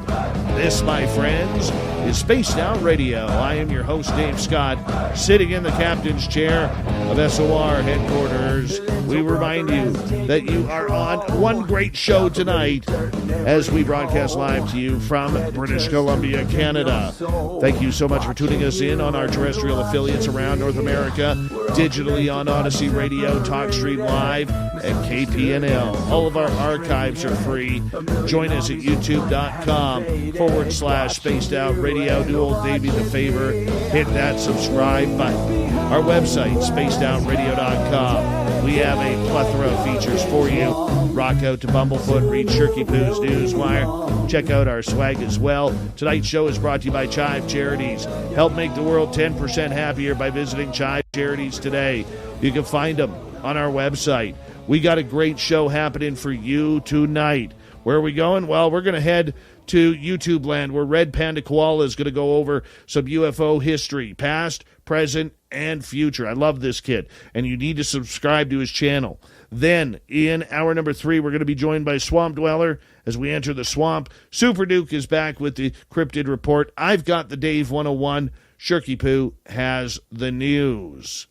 this, my friends, is Spaced Out Radio. I am your host, Dave Scott, sitting in the captain's chair of SOR headquarters. We remind you that you are on one great show tonight as we broadcast live to you from British Columbia, Canada. Thank you so much for tuning us in on our terrestrial affiliates around North America, digitally on Odyssey Radio, TalkStream Live, at KPNL. All of our archives are free. Join us at youtube.com/Spaced Out Radio. Do old Davey the favor. Hit that subscribe button. Our website, spacedoutradio.com. We have a plethora of features for you. Rock out to Bumblefoot, read Shirky Poo's Newswire. Check out our swag as well. Tonight's show is brought to you by Chive Charities. Help make the world 10% happier by visiting Chive Charities today. You can find them on our website. We got a great show happening for you tonight. Where are we going? Well, we're going to head to YouTube land, where Red Panda Koala is going to go over some UFO history, past, present, and future. I love this kid, and you need to subscribe to his channel. Then, in hour number 3, we're going to be joined by Swamp Dweller as we enter the swamp. Super Duke is back with the Cryptid Report. I've got the Dave 101. Shirky Poo has the news.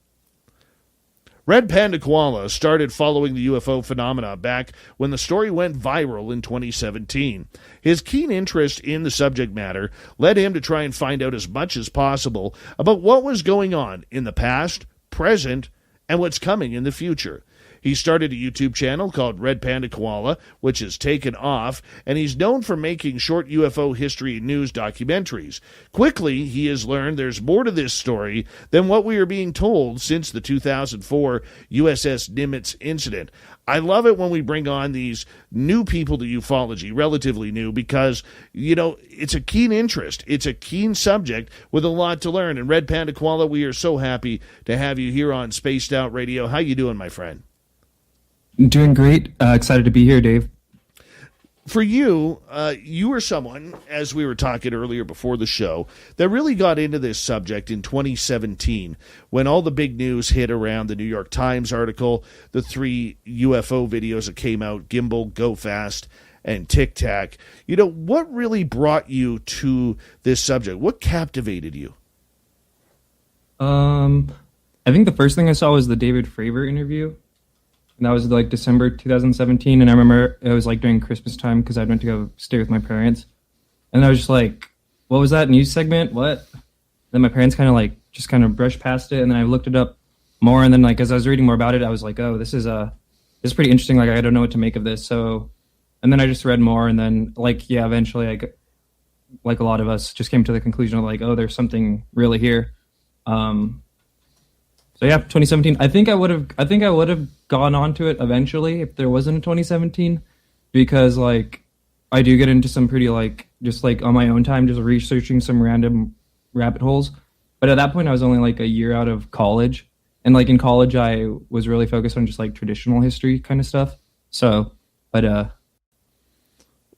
Red Panda Koala started following the UFO phenomena back when the story went viral in 2017. His keen interest in the subject matter led him to try and find out as much as possible about what was going on in the past, present, and what's coming in the future. He started a YouTube channel called Red Panda Koala, which has taken off, and he's known for making short UFO history and news documentaries. Quickly, he has learned there's more to this story than what we are being told since the 2004 USS Nimitz incident. I love it when we bring on these new people to ufology, relatively new, because, you know, it's a keen interest. It's a keen subject with a lot to learn. And Red Panda Koala, we are so happy to have you here on Spaced Out Radio. How you doing, my friend? Doing great. Excited to be here, Dave. For you, you were someone, as we were talking earlier before the show, that really got into this subject in 2017 when all the big news hit around the New York Times article, the 3 UFO videos that came out, Gimbal, Go Fast, and Tic Tac. You know, what really brought you to this subject? What captivated you? I think the first thing I saw was the David Fravor interview. And that was like December 2017. And I remember it was like during Christmas time because I went to go stay with my parents. And I was just like, what was that news segment? What? Then my parents kind of brushed past it. And then I looked it up more. And then like, as I was reading more about it, I was like, oh, this is pretty interesting. Like, I don't know what to make of this. So, and then I just read more. And then like, yeah, eventually like a lot of us just came to the conclusion of like, oh, there's something really here. So yeah, 2017. I think I would have gone onto it eventually if there wasn't a 2017, because like I do get into some pretty like just like on my own time just researching some random rabbit holes. But at that point I was only like a year out of college, and like in college I was really focused on just like traditional history kind of stuff. So, but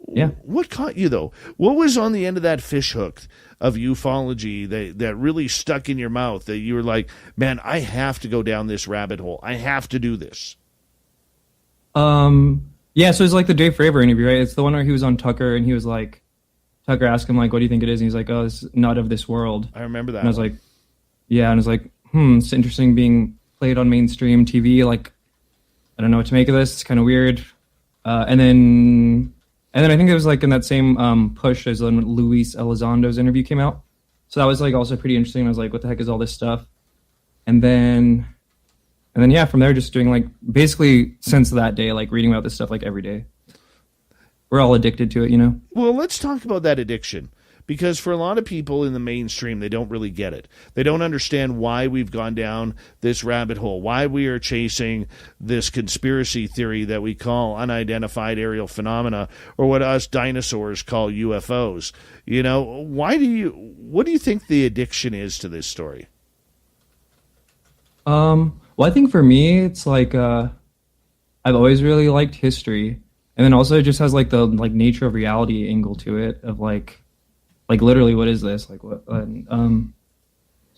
yeah. What caught you though? What was on the end of that fish hook of ufology that really stuck in your mouth that you were like, man, I have to go down this rabbit hole. I have to do this. Yeah, so it's like the Dave Fravor interview, right? It's the one where he was on Tucker and he was like, Tucker asked him like, what do you think it is? And he's like, oh, it's not of this world. I remember that. And I was like, yeah. And I was like, it's interesting being played on mainstream TV. Like, I don't know what to make of this. It's kind of weird. And then I think it was like in that same push as when Luis Elizondo's interview came out. So that was like also pretty interesting. I was like, what the heck is all this stuff? And then yeah, from there just doing like basically since that day, like reading about this stuff like every day. We're all addicted to it, you know? Well, let's talk about that addiction. Because for a lot of people in the mainstream, they don't really get it. They don't understand why we've gone down this rabbit hole, why we are chasing this conspiracy theory that we call unidentified aerial phenomena, or what us dinosaurs call UFOs. You know, what do you think the addiction is to this story? Well, I think for me, it's like I've always really liked history, and then also it just has like the like nature of reality angle to it of like literally what is this, like what so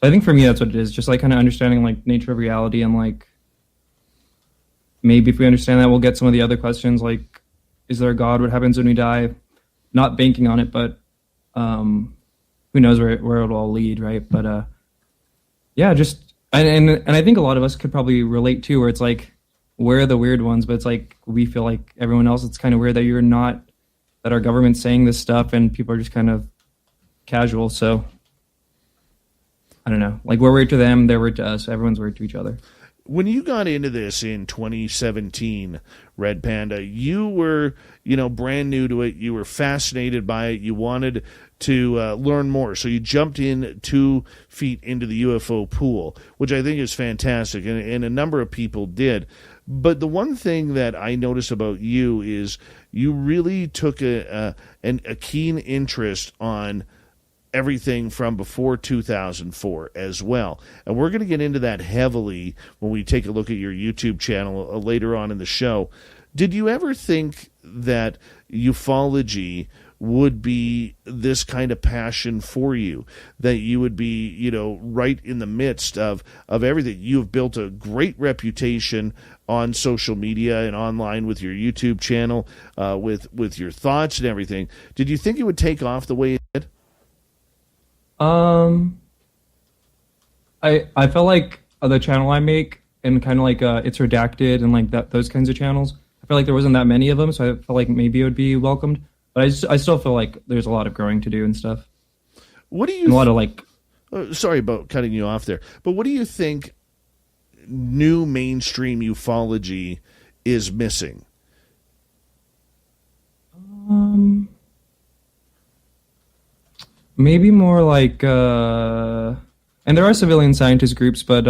I think for me that's what it is, just like kind of understanding like nature of reality, and like maybe if we understand that we'll get some of the other questions like, is there a God, what happens when we die? Not banking on it, but who knows where it'll all lead, right? But yeah, just and I think a lot of us could probably relate to where it's like we're the weird ones, but it's like we feel like everyone else, it's kind of weird that you're not, that our government's saying this stuff and people are just kind of casual. So I don't know, like we're weird to them, they're weird to us, everyone's weird to each other. When you got into this in 2017, Red Panda, you were, brand new to it. You were fascinated by it. You wanted to learn more. So you jumped in 2 feet into the UFO pool, which I think is fantastic, and a number of people did. But the one thing that I notice about you is you really took a keen interest on everything from before 2004 as well. And we're going to get into that heavily when we take a look at your YouTube channel later on in the show. Did you ever think that ufology would be this kind of passion for you, that you would be, right in the midst of everything? You've built a great reputation on social media and online with your YouTube channel, with your thoughts and everything. Did you think it would take off the way it did? I felt like the channel I make and kind of like It's Redacted and like those kinds of channels, I feel like there wasn't that many of them, so I felt like maybe it would be welcomed. But I still feel like there's a lot of growing to do and stuff. What do you? And a lot of like. Sorry about cutting you off there, but what do you think new mainstream ufology is missing? Maybe more like, and there are civilian scientist groups, but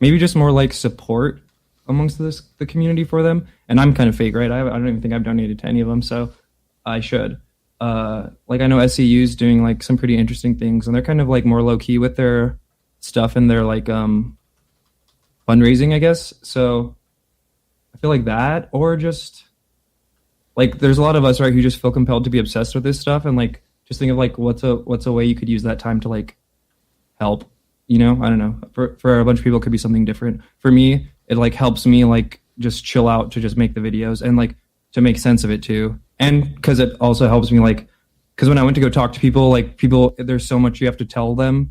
maybe just more like support amongst the community for them. And I'm kind of fake, right? I don't even think I've donated to any of them, so I should. Like I know SCU's doing like some pretty interesting things, and they're kind of like more low key with their stuff and their like fundraising, I guess. So I feel like that, or just like there's a lot of us, right, who just feel compelled to be obsessed with this stuff and like just think of like what's a way you could use that time to like help. I don't know. For a bunch of people, it could be something different. For me, it like helps me like just chill out to just make the videos and like to make sense of it too. And because it also helps me like, because when I went to go talk to people, like there's so much you have to tell them,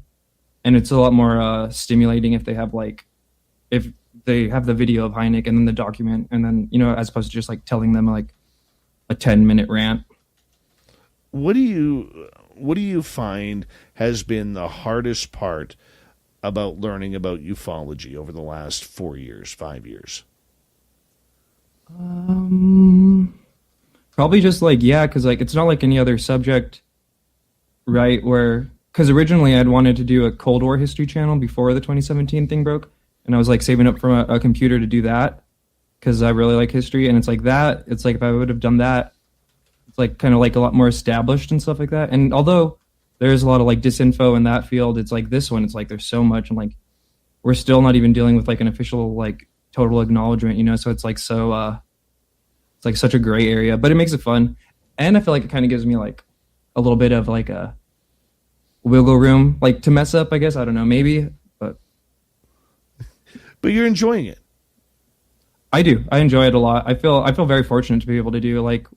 and it's a lot more stimulating if they have the video of Hynek and then the document, and then as opposed to just like telling them like a 10-minute rant. What do you find has been the hardest part about learning about ufology over the last 4 years, 5 years? Probably just like, because like it's not like any other subject, right? Because originally I'd wanted to do a Cold War history channel before the 2017 thing broke, and I was like saving up from a computer to do that because I really like history, and it's like if I would have done that, it's like kind of like a lot more established and stuff like that. And although there's a lot of like disinfo in that field, it's like this one, it's like there's so much, and like we're still not even dealing with like an official like total acknowledgement, so it's like so it's like such a gray area, but it makes it fun. And I feel like it kind of gives me like a little bit of like a wiggle room, like to mess up, I guess. I don't know, maybe, but you're enjoying it. I do. I enjoy it a lot. I feel very fortunate to be able to do like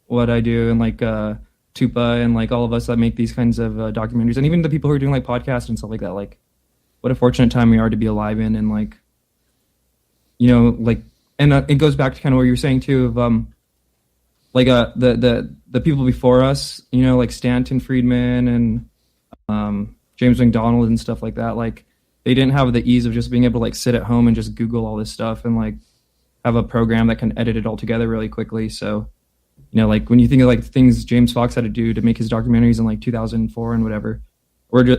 what I do, and like Tupa and like all of us that make these kinds of documentaries, and even the people who are doing like podcasts and stuff like that. Like, what a fortunate time we are to be alive in, and like, like, and it goes back to kind of what you were saying too of like the people before us, like Stanton Friedman and James McDonald and stuff like that. Like, they didn't have the ease of just being able to like sit at home and just Google all this stuff and like have a program that can edit it all together really quickly. So, like when you think of like things James Fox had to do to make his documentaries in like 2004 and whatever,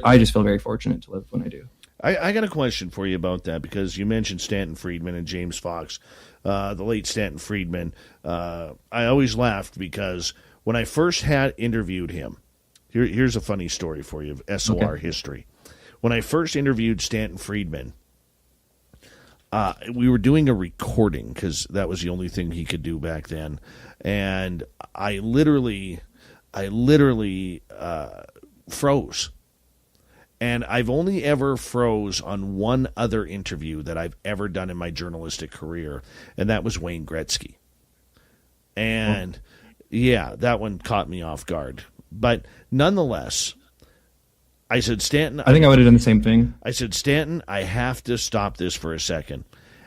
I just feel very fortunate to live when I do. I got a question for you about that, because you mentioned Stanton Friedman and James Fox, the late Stanton Friedman. I always laughed because when I first had interviewed him, here's a funny story for you of SOR history. When I first interviewed Stanton Friedman, we were doing a recording because that was the only thing he could do back then. And I literally froze. And I've only ever froze on one other interview that I've ever done in my journalistic career, and that was Wayne Gretzky. And yeah, that one caught me off guard. But nonetheless, I said, Stanton, I think I would have done the same thing. I said, Stanton, I have to stop this for a second.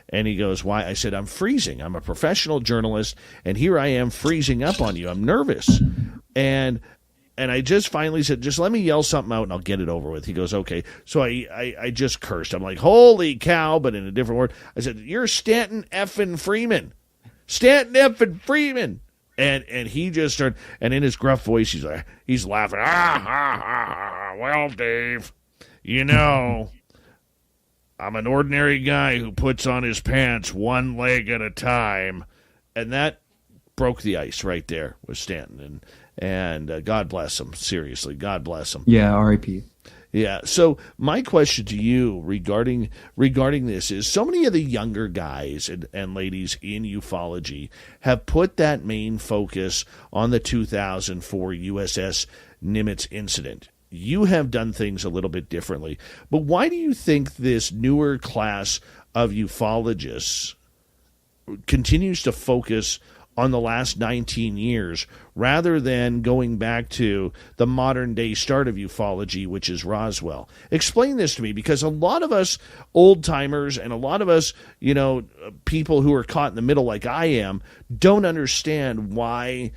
And he goes, why? I said, I'm freezing. I'm a professional journalist, and here I am freezing up on you. I'm nervous. And And I just finally said, just let me yell something out and I'll get it over with. He goes, okay. So I just cursed. I'm like, holy cow, but in a different word. I said, you're Stanton effing Freeman. Stanton effing Freeman. And he just started, and in his gruff voice, he's laughing. Well, Dave, I'm an ordinary guy who puts on his pants one leg at a time. And that broke the ice right there with Stanton. And God bless him. Seriously, God bless him. Yeah, R.I.P. Yeah. So my question to you regarding this is, so many of the younger guys and ladies in ufology have put that main focus on the 2004 USS Nimitz incident. You have done things a little bit differently. But why do you think this newer class of ufologists continues to focus on the last 19 years rather than going back to the modern day start of ufology, which is Roswell? Explain this to me, because a lot of us old timers and a lot of us, people who are caught in the middle like I am, don't understand why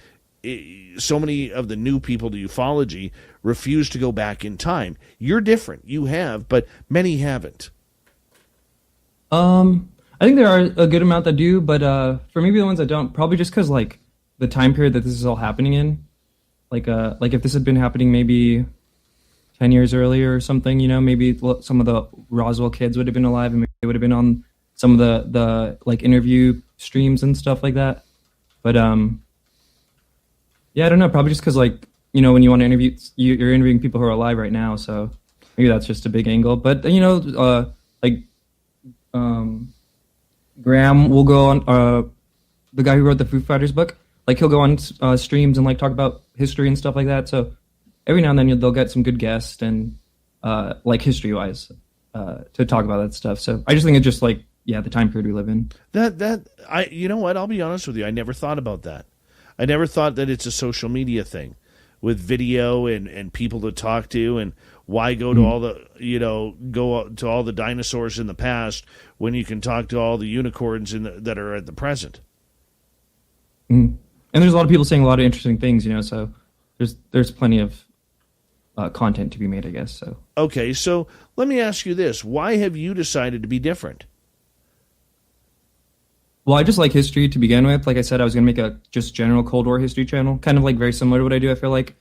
so many of the new people to ufology refuse to go back in time. You're different. You have, but many haven't. I think there are a good amount that do, but for maybe the ones that don't, probably just because like the time period that this is all happening in, like if this had been happening maybe 10 years earlier or something, maybe some of the Roswell kids would have been alive and maybe they would have been on some of the like interview streams and stuff like that. But yeah, I don't know, probably just because like, when you want to interview, you're interviewing people who are alive right now, so maybe that's just a big angle. But Graham will go on, the guy who wrote the Foo Fighters book, like he'll go on streams and like talk about history and stuff like that. So every now and then they'll get some good guests and like history wise to talk about that stuff. So I just think it's just like, yeah, the time period we live in. You know what? I'll be honest with you. I never thought about that. I never thought that it's a social media thing with video and people to talk to, and why go to all the, go to all the dinosaurs in the past when you can talk to all the unicorns that are at the present. And there's a lot of people saying a lot of interesting things, so there's plenty of content to be made, I guess. So okay, so let me ask you this. Why have you decided to be different? Well, I just like history to begin with. Like I said, I was going to make a just general Cold War history channel, kind of like very similar to what I do, I feel like.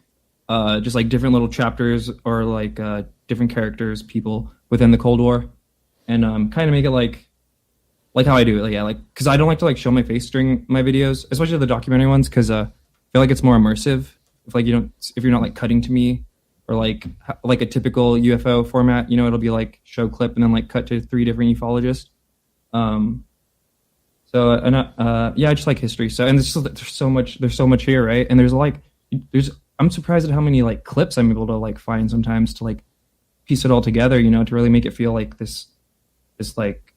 Just like different little chapters or like different characters, people within the Cold War. And kind of make it like how I do it. Because I don't like to like show my face during my videos, especially the documentary ones, because I feel like it's more immersive. If you're not like cutting to me or like a typical UFO format, it'll be like show clip and then like cut to 3 different ufologists. I just like history. So, and there's so much here, right? And I'm surprised at how many like clips I'm able to like find sometimes to like piece it all together, to really make it feel like this like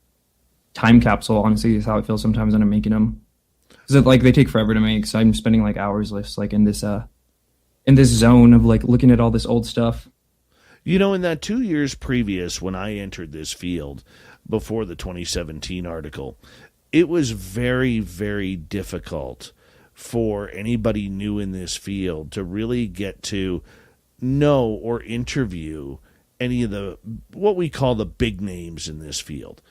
time capsule. Honestly, is how it feels sometimes when I'm making them, because like they take forever to make. So I'm spending like hours just like in this zone of like looking at all this old stuff. In that 2 years previous, when I entered this field before the 2017 article, it was very, very difficult for anybody new in this field to really get to know or interview any of what we call the big names in this field.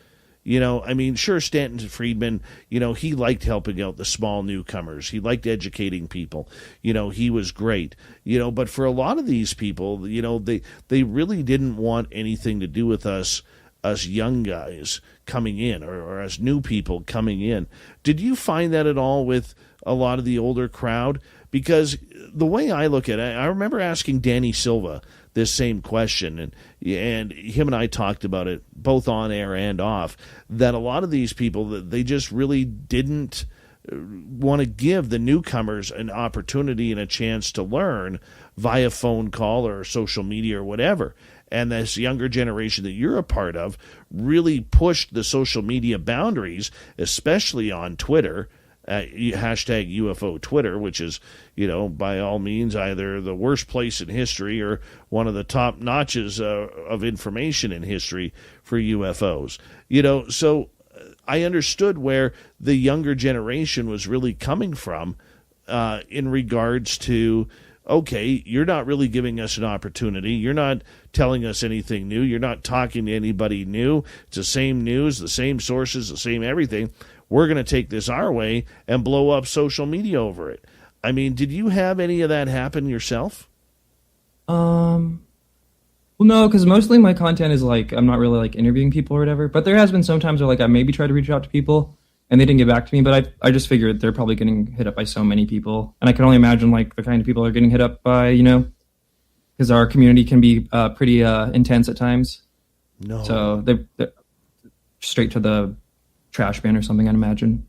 Sure, Stanton Friedman, he liked helping out the small newcomers. He liked educating people. He was great. But for a lot of these people, they really didn't want anything to do with us young guys coming in or us new people coming in. Did you find that at all with a lot of the older crowd? Because the way I look at it, I remember asking Danny Silva this same question, and him and I talked about it both on air and off, that a lot of these people, they just really didn't want to give the newcomers an opportunity and a chance to learn via phone call or social media or whatever. And this younger generation that you're a part of really pushed the social media boundaries, especially on Twitter, hashtag UFO Twitter, which is, by all means, either the worst place in history or one of the top notches of information in history for UFOs. So I understood where the younger generation was really coming from in regards to okay, you're not really giving us an opportunity. You're not telling us anything new. You're not talking to anybody new. It's the same news, the same sources, the same everything. We're going to take this our way and blow up social media over it. I mean, did you have any of that happen yourself? Well, no, because mostly my content is like, I'm not really like interviewing people or whatever, but there has been some times where like I maybe try to reach out to people and they didn't get back to me, but I just figured they're probably getting hit up by so many people. And I can only imagine like the kind of people are getting hit up by, because our community can be pretty intense at times. No. So they're straight to the trash bin or something, I'd imagine.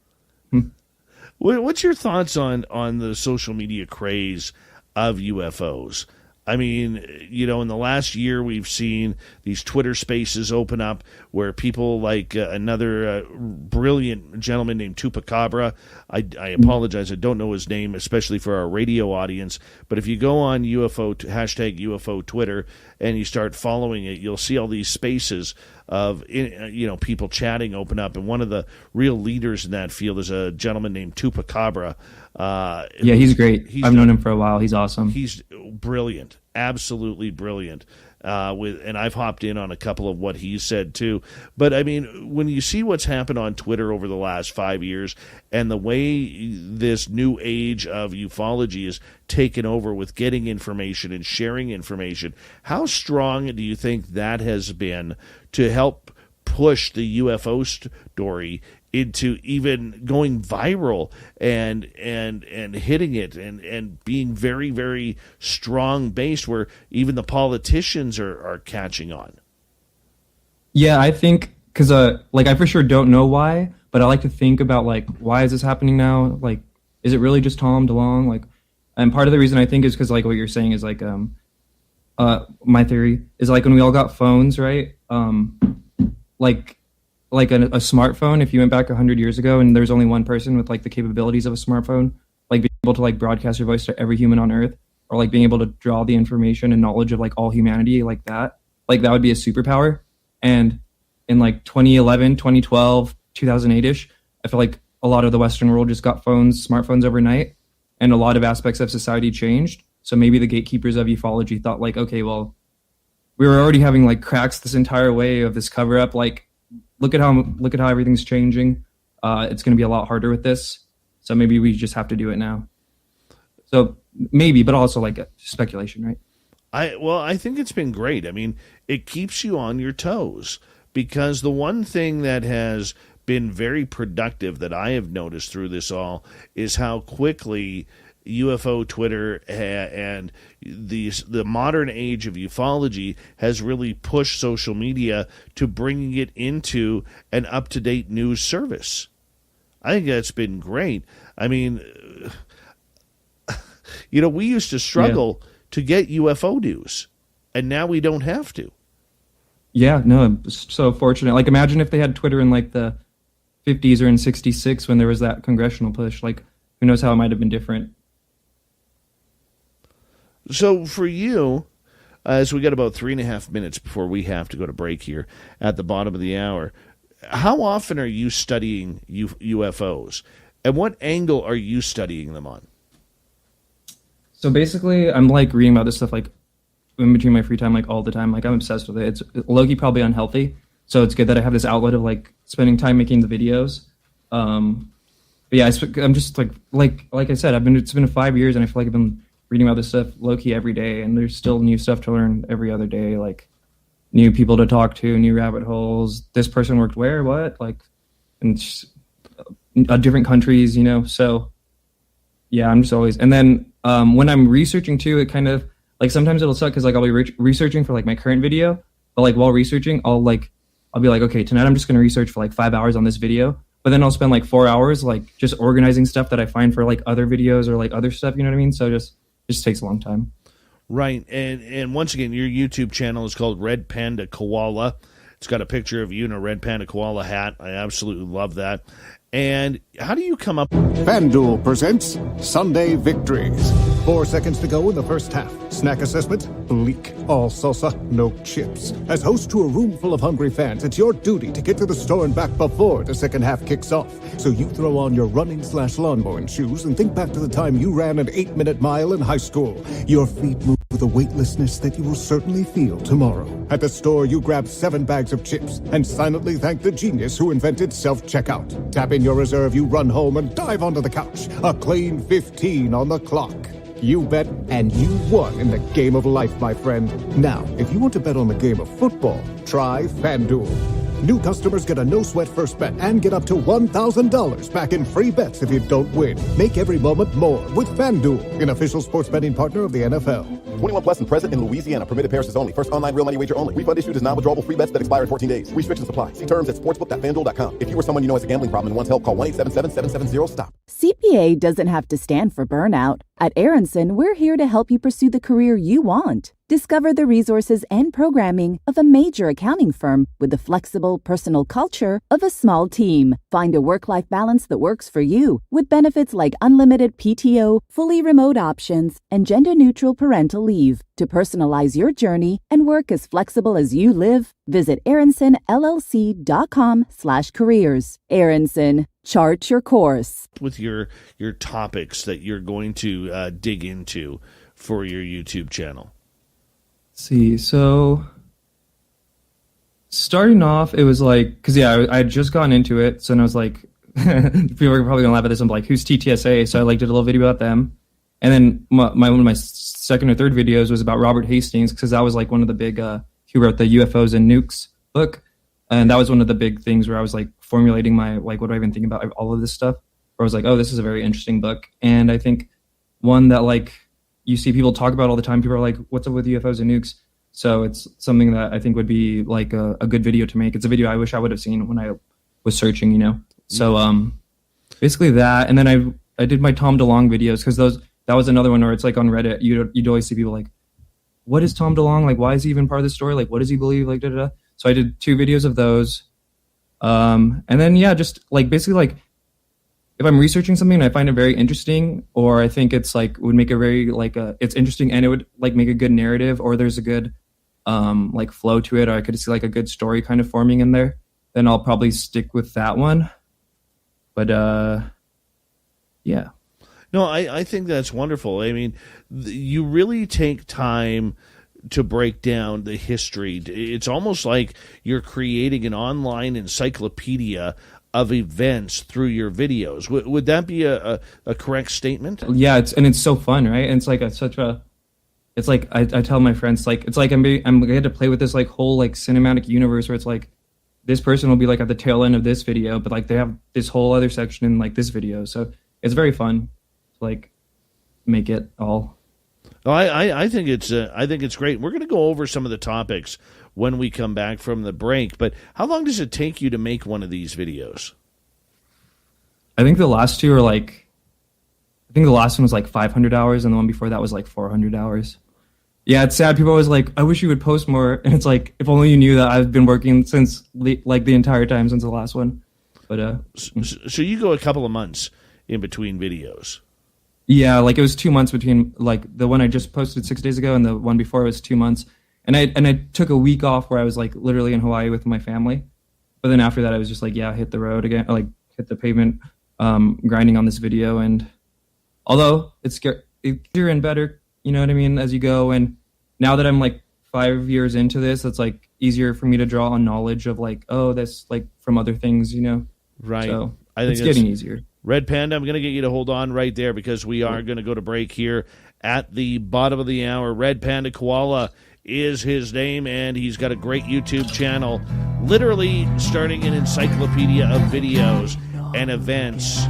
What's your thoughts on the social media craze of UFOs? I mean, in the last year, we've seen these Twitter spaces open up where people like another brilliant gentleman named Tupacabra. I apologize, I don't know his name, especially for our radio audience. But if you go on hashtag UFO Twitter and you start following it, you'll see all these spaces of people chatting open up. And one of the real leaders in that field is a gentleman named Tupacabra. Yeah, he's great. I've known him for a while. He's awesome. He's brilliant, absolutely brilliant. And I've hopped in on a couple of what he said too. But I mean, when you see what's happened on Twitter over the last 5 years and the way this new age of ufology is taken over with getting information and sharing information, how strong do you think that has been to help push the UFO story into even going viral and hitting it and being very, very strong based where even the politicians are catching on? Yeah, I think because I for sure don't know why, but I like to think about like, why is this happening now? Like, is it really just Tom DeLonge? Like, and part of the reason I think is because like what you're saying is like my theory is like when we all got phones, right? Like a smartphone, if you went back 100 years ago and there's only one person with like the capabilities of a smartphone, like being able to like broadcast your voice to every human on earth, or like being able to draw the information and knowledge of like all humanity like that would be a superpower. And in like 2011, 2012, 2008-ish, I feel like a lot of the Western world just got smartphones overnight, and a lot of aspects of society changed. So maybe the gatekeepers of ufology thought like, okay, well, we were already having like cracks this entire way of this cover up, like, Look at how everything's changing. It's going to be a lot harder with this. So maybe we just have to do it now. So maybe, but also like speculation, right? I think it's been great. I mean, it keeps you on your toes, because the one thing that has been very productive that I have noticed through this all is how quickly UFO Twitter and the modern age of ufology has really pushed social media to bringing it into an up-to-date news service. I think that's been great. I mean, we used to struggle to get UFO news, and now we don't have to. Yeah, no, I'm so fortunate. Like, imagine if they had Twitter in like the 50s or in 66 when there was that congressional push. Like, who knows how it might have been different. So for you, as we got about 3.5 minutes before we have to go to break here at the bottom of the hour, how often are you studying UFOs? And what angle are you studying them on? So basically, I'm like reading about this stuff like in between my free time, like all the time. Like I'm obsessed with it. It's low-key probably unhealthy. So it's good that I have this outlet of like spending time making the videos. But yeah, I'm just like I said, it's been 5 years and I feel like I've been reading about this stuff low-key every day, and there's still new stuff to learn every other day, like new people to talk to, new rabbit holes. This person worked where, what, like in different countries, So yeah, I'm just always. And then when I'm researching too, it kind of like sometimes it'll suck because like I'll be researching for like my current video, but like while researching, I'll be like, okay, tonight I'm just gonna research for like 5 hours on this video. But then I'll spend like 4 hours like just organizing stuff that I find for like other videos or like other stuff. You know what I mean? So it just takes a long time. Right. And once again, your YouTube channel is called Red Panda Koala. It's got a picture of you in a Red Panda Koala hat. I absolutely love that. And how do you come up? FanDuel presents Sunday Victories. 4 seconds to go in the first half. Snack assessment? Bleak. All salsa, no chips. As host to a room full of hungry fans, it's your duty to get to the store and back before the second half kicks off. So you throw on your running/lawnmowing shoes and think back to the time you ran an 8-minute mile in high school. Your feet move with a weightlessness that you will certainly feel tomorrow. At the store, you grab 7 bags of chips and silently thank the genius who invented self-checkout. Tap in your reserve, you run home and dive onto the couch. A clean 15 on the clock. You bet, and you won in the game of life, my friend. Now, if you want to bet on the game of football, try FanDuel. New customers get a no-sweat first bet and get up to $1,000 back in free bets if you don't win. Make every moment more with FanDuel, an official sports betting partner of the NFL. 21 plus and present in Louisiana. Permitted parishes only. First online real money wager only. Refund issued as non-withdrawable free bets that expire in 14 days. Restrictions apply. See terms at sportsbook.fanduel.com. If you or someone you know has a gambling problem and wants help, call 1-877-770-STOP. CPA doesn't have to stand for burnout. At Aronson, we're here to help you pursue the career you want. Discover the resources and programming of a major accounting firm with the flexible, personal culture of a small team. Find a work-life balance that works for you with benefits like unlimited PTO, fully remote options, and gender-neutral parental leave. To personalize your journey and work as flexible as you live, visit aronsonllc.com/careers. Aronson, chart your course. With your topics that you're going to dig into for your YouTube channel? See, so starting off, it was like, because I had just gotten into it, so then I was like, people are probably gonna laugh at this. I'm like, who's TTSA? So I like did a little video about them, and then one of my second or third videos was about Robert Hastings, because that was like one of the big he wrote the UFOs and Nukes book, and that was one of the big things where I was like formulating my like what do I even think about all of this stuff. Where I was like, oh, this is a very interesting book, and I think one that like you see people talk about all the time. People are like, what's up with UFOs and nukes? So it's something that I think would be like a good video to make. It's a video I wish I would have seen when I was searching, you know? So basically that, and then I did my Tom DeLonge videos, because that was another one where it's like on Reddit, you'd always see people like, what is Tom DeLonge? Like, why is he even part of the story? Like, what does he believe? Like, da-da-da. So I did 2 videos of those. And then, yeah, just like basically like, if I'm researching something and I find it very interesting, or I think it's like would make a very like it's interesting and it would like make a good narrative, or there's a good like flow to it, or I could see like a good story kind of forming in there, then I'll probably stick with that one. But yeah. No, I think that's wonderful. I mean, you really take time to break down the history. It's almost like you're creating an online encyclopedia of events through your videos. Would that be a correct statement? Yeah, it's so fun, right? And it's like it's like I tell my friends, like it's like I'm going to play with this like whole like cinematic universe where it's like this person will be like at the tail end of this video, but like they have this whole other section in like this video. So it's very fun to like make it all. Oh, I think it's great. We're going to go over some of the topics when we come back from the break. But how long does it take you to make one of these videos? I think the last 2 are like, I think the last one was like 500 hours, and the one before that was like 400 hours. Yeah, it's sad. People always like, I wish you would post more. And it's like, if only you knew that I've been working since the entire time since the last one. But so you go a couple of months in between videos. Yeah, like it was 2 months between like the one I just posted 6 days ago and the one before was 2 months. And I took a week off where I was like literally in Hawaii with my family. But then after that I was just like, yeah, hit the road again, like hit the pavement, grinding on this video. And although it's easier and better, you know what I mean, as you go. And now that I'm like 5 years into this, it's like easier for me to draw on knowledge of like, oh, that's like from other things, you know? Right. So I think it's getting easier. Red Panda, I'm going to get you to hold on right there because we are going to go to break here at the bottom of the hour. Red Panda Koala is his name, and he's got a great YouTube channel, literally starting an encyclopedia of videos and events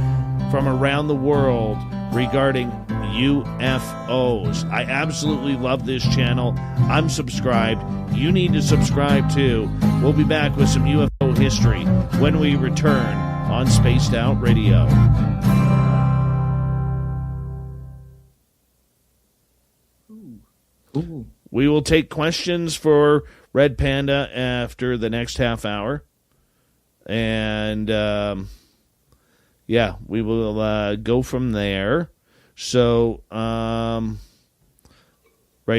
from around the world regarding UFOs. I absolutely love this channel. I'm subscribed. You need to subscribe too. We'll be back with some UFO history when we return on Spaced Out Radio. Ooh. We will take questions for Red Panda after the next half hour. And yeah, we will go from there. So right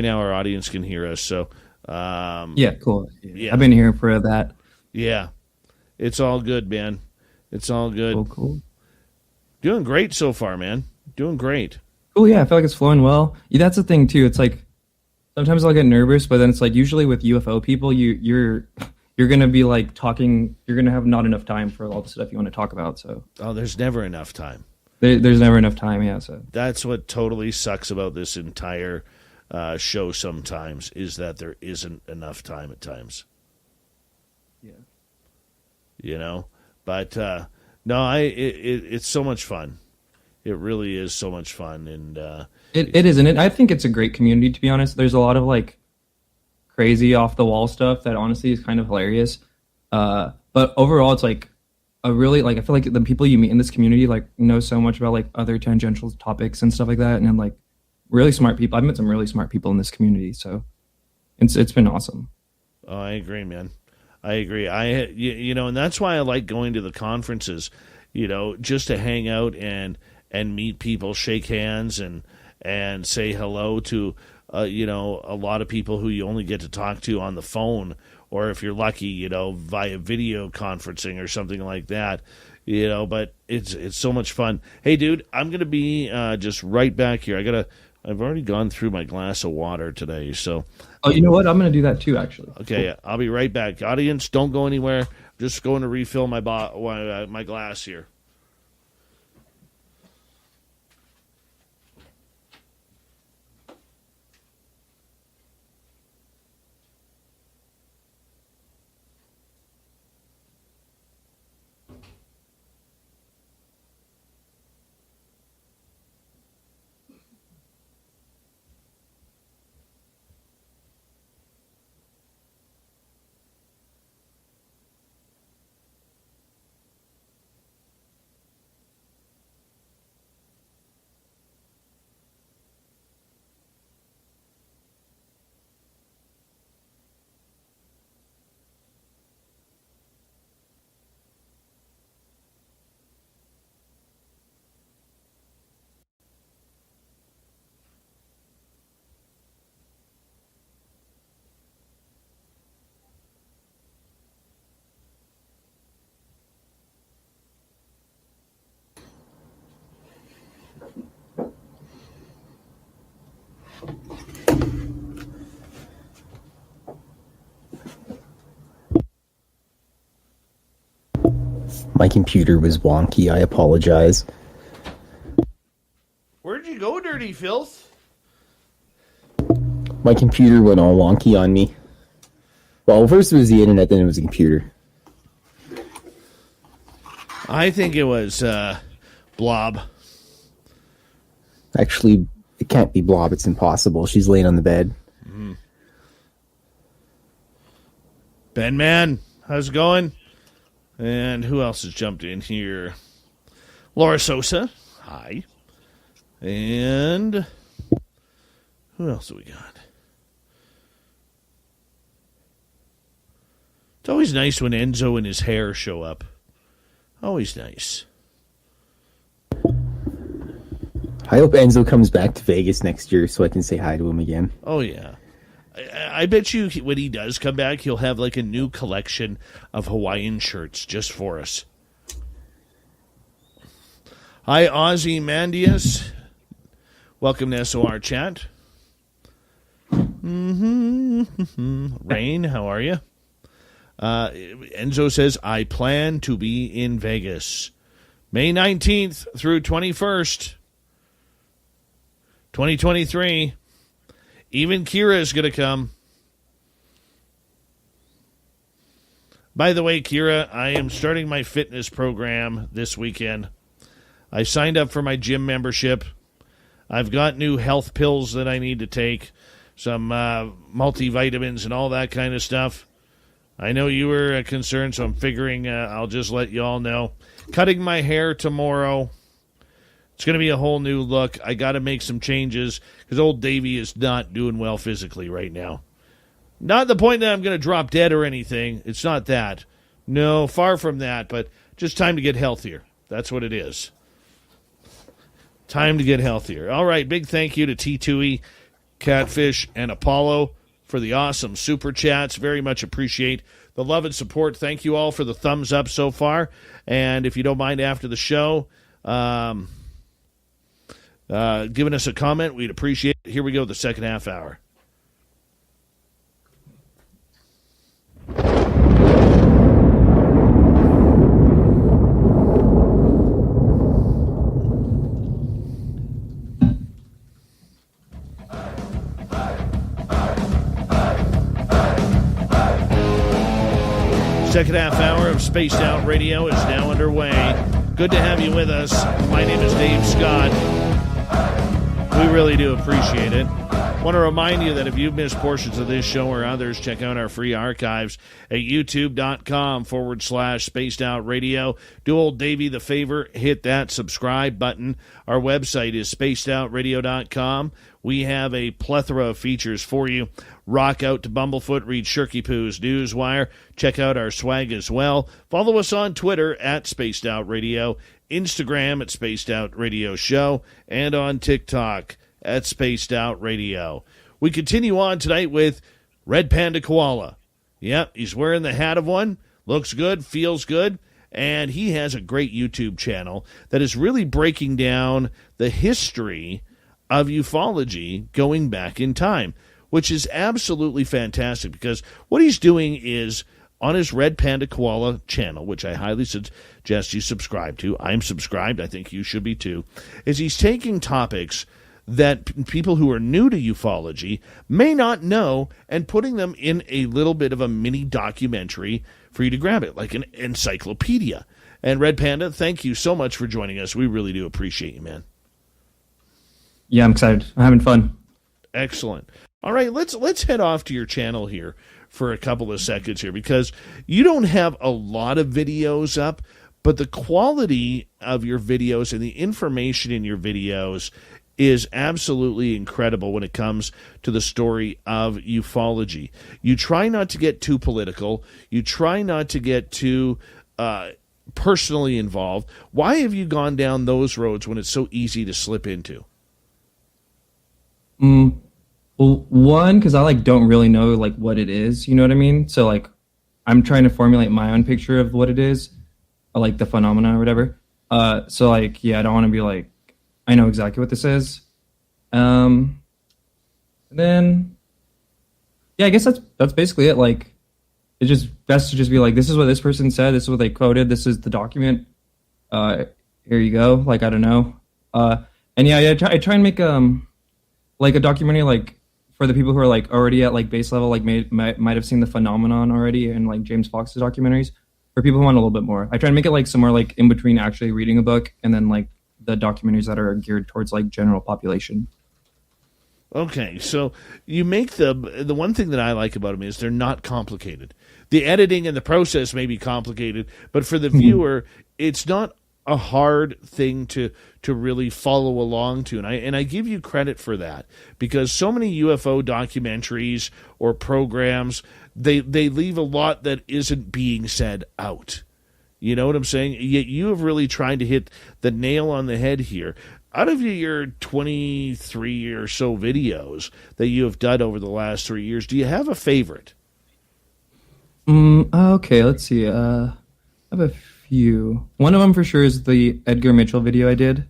now our audience can hear us. So yeah, cool. Yeah. I've been here for that. Yeah, it's all good, man. It's all good. Cool. Doing great so far, man. Doing great. Cool, yeah, I feel like it's flowing well. Yeah, that's the thing too. It's like sometimes I'll get nervous, but then it's like usually with UFO people, you're gonna be like talking. You're gonna have not enough time for all the stuff you want to talk about. So There's never enough time. There's never enough time. Yeah, so That's what totally sucks about this entire show. Sometimes is that there isn't enough time at times. Yeah. But no, it's so much fun. It really is so much fun, and it is, and I think it's a great community. To be honest, there's a lot of like crazy off the wall stuff that honestly is kind of hilarious. But overall, it's like a really like I feel like the people you meet in this community like know so much about like other tangential topics and stuff like that, and like really smart people. I've met some really smart people in this community, so it's been awesome. Oh, I agree, man. I agree. And that's why I like going to the conferences, just to hang out and meet people, shake hands, and say hello to, a lot of people who you only get to talk to on the phone, or if you're lucky, via video conferencing or something like that, But it's so much fun. Hey, dude, I'm gonna be just right back here. I've already gone through my glass of water today, so. Oh, you know what? I'm gonna do that too, actually. Okay, I'll be right back. Audience, don't go anywhere. I'm just going to refill my glass here. My computer was wonky. I apologize. Where'd you go, dirty filth? My computer went all wonky on me. Well, first it was the internet, then it was the computer. I think it was Blob. Actually, it can't be Blob. It's impossible. She's laying on the bed. Ben Man, how's it going? And who else has jumped in here? Laura Sosa, hi. And who else do we got? It's always nice when Enzo and his hair show up. Always nice. I hope Enzo comes back to Vegas next year so I can say hi to him again. Oh, yeah. I bet you when he does come back, he'll have like a new collection of Hawaiian shirts just for us. Hi, Ozzy Mandius. Welcome to SOR Chat. Rain, how are you? Enzo says, I plan to be in Vegas May 19th through 21st, 2023. Even Kira is going to come. By the way, Kira, I am starting my fitness program this weekend. I signed up for my gym membership. I've got new health pills that I need to take, some multivitamins and all that kind of stuff. I know you were concerned, so I'm figuring I'll just let you all know. Cutting my hair tomorrow. It's going to be a whole new look. I got to make some changes because old Davey is not doing well physically right now. Not the point that I'm going to drop dead or anything. It's not that. No, far from that, but just time to get healthier. That's what it is. Time to get healthier. All right, big thank you to T2E, Catfish, and Apollo for the awesome super chats. Very much appreciate the love and support. Thank you all for the thumbs up so far. And if you don't mind, after the show, giving us a comment, we'd appreciate it. Here we go, the second half hour. Second half hour of Spaced Out Radio is now underway. Good to have you with us. My name is Dave Scott. We really do appreciate it. Want to remind you that if you've missed portions of this show or others, check out our free archives at youtube.com/Spaced Out Radio. Do old Davey the favor, hit that subscribe button. Our website is spacedoutradio.com. We have a plethora of features for you. Rock out to Bumblefoot, read Shirky Poo's Newswire. Check out our swag as well. Follow us on Twitter at Spaced Out Radio, Instagram at Spaced Out Radio Show, and on TikTok at Spaced Out Radio. We continue on tonight with Red Panda Koala. Yep, he's wearing the hat of one. Looks good, feels good. And he has a great YouTube channel that is really breaking down the history of ufology going back in time, which is absolutely fantastic because what he's doing is on his Red Panda Koala channel, which I highly suggest you subscribe to. I'm subscribed. I think you should be too. Is he's taking topics that people who are new to ufology may not know and putting them in a little bit of a mini documentary for you to grab it, like an encyclopedia. And Red Panda, thank you so much for joining us. We really do appreciate you, man. Yeah, I'm excited. I'm having fun. Excellent. All right, let's head off to your channel here for a couple of seconds here because you don't have a lot of videos up, but the quality of your videos and the information in your videos is absolutely incredible when it comes to the story of ufology. You try not to get too political. You try not to get too personally involved. Why have you gone down those roads when it's so easy to slip into? Well, one, because I don't really know what it is, you know what I mean? So I'm trying to formulate my own picture of what it is, or, the phenomena or whatever. So I don't want to be I know exactly what this is. And then I guess that's basically it. It's just best to just be this is what this person said, this is what they quoted, this is the document. Here you go. I don't know. And I try and make a documentary for the people who are already at base level, might have seen the phenomenon already in James Fox's documentaries. For people who want a little bit more, I try and make it somewhere in between actually reading a book and then the documentaries that are geared towards general population. Okay, so you make the one thing that I like about them is they're not complicated. The editing and the process may be complicated, but for the viewer, it's not a hard thing to really follow along to, and I give you credit for that because so many UFO documentaries or programs they leave a lot that isn't being said out. You know what I'm saying? Yet you have really tried to hit the nail on the head here. Out of your 23 or so videos that you have done over the last 3 years, do you have a favorite? Okay, let's see. I have a few. One of them for sure is the Edgar Mitchell video I did.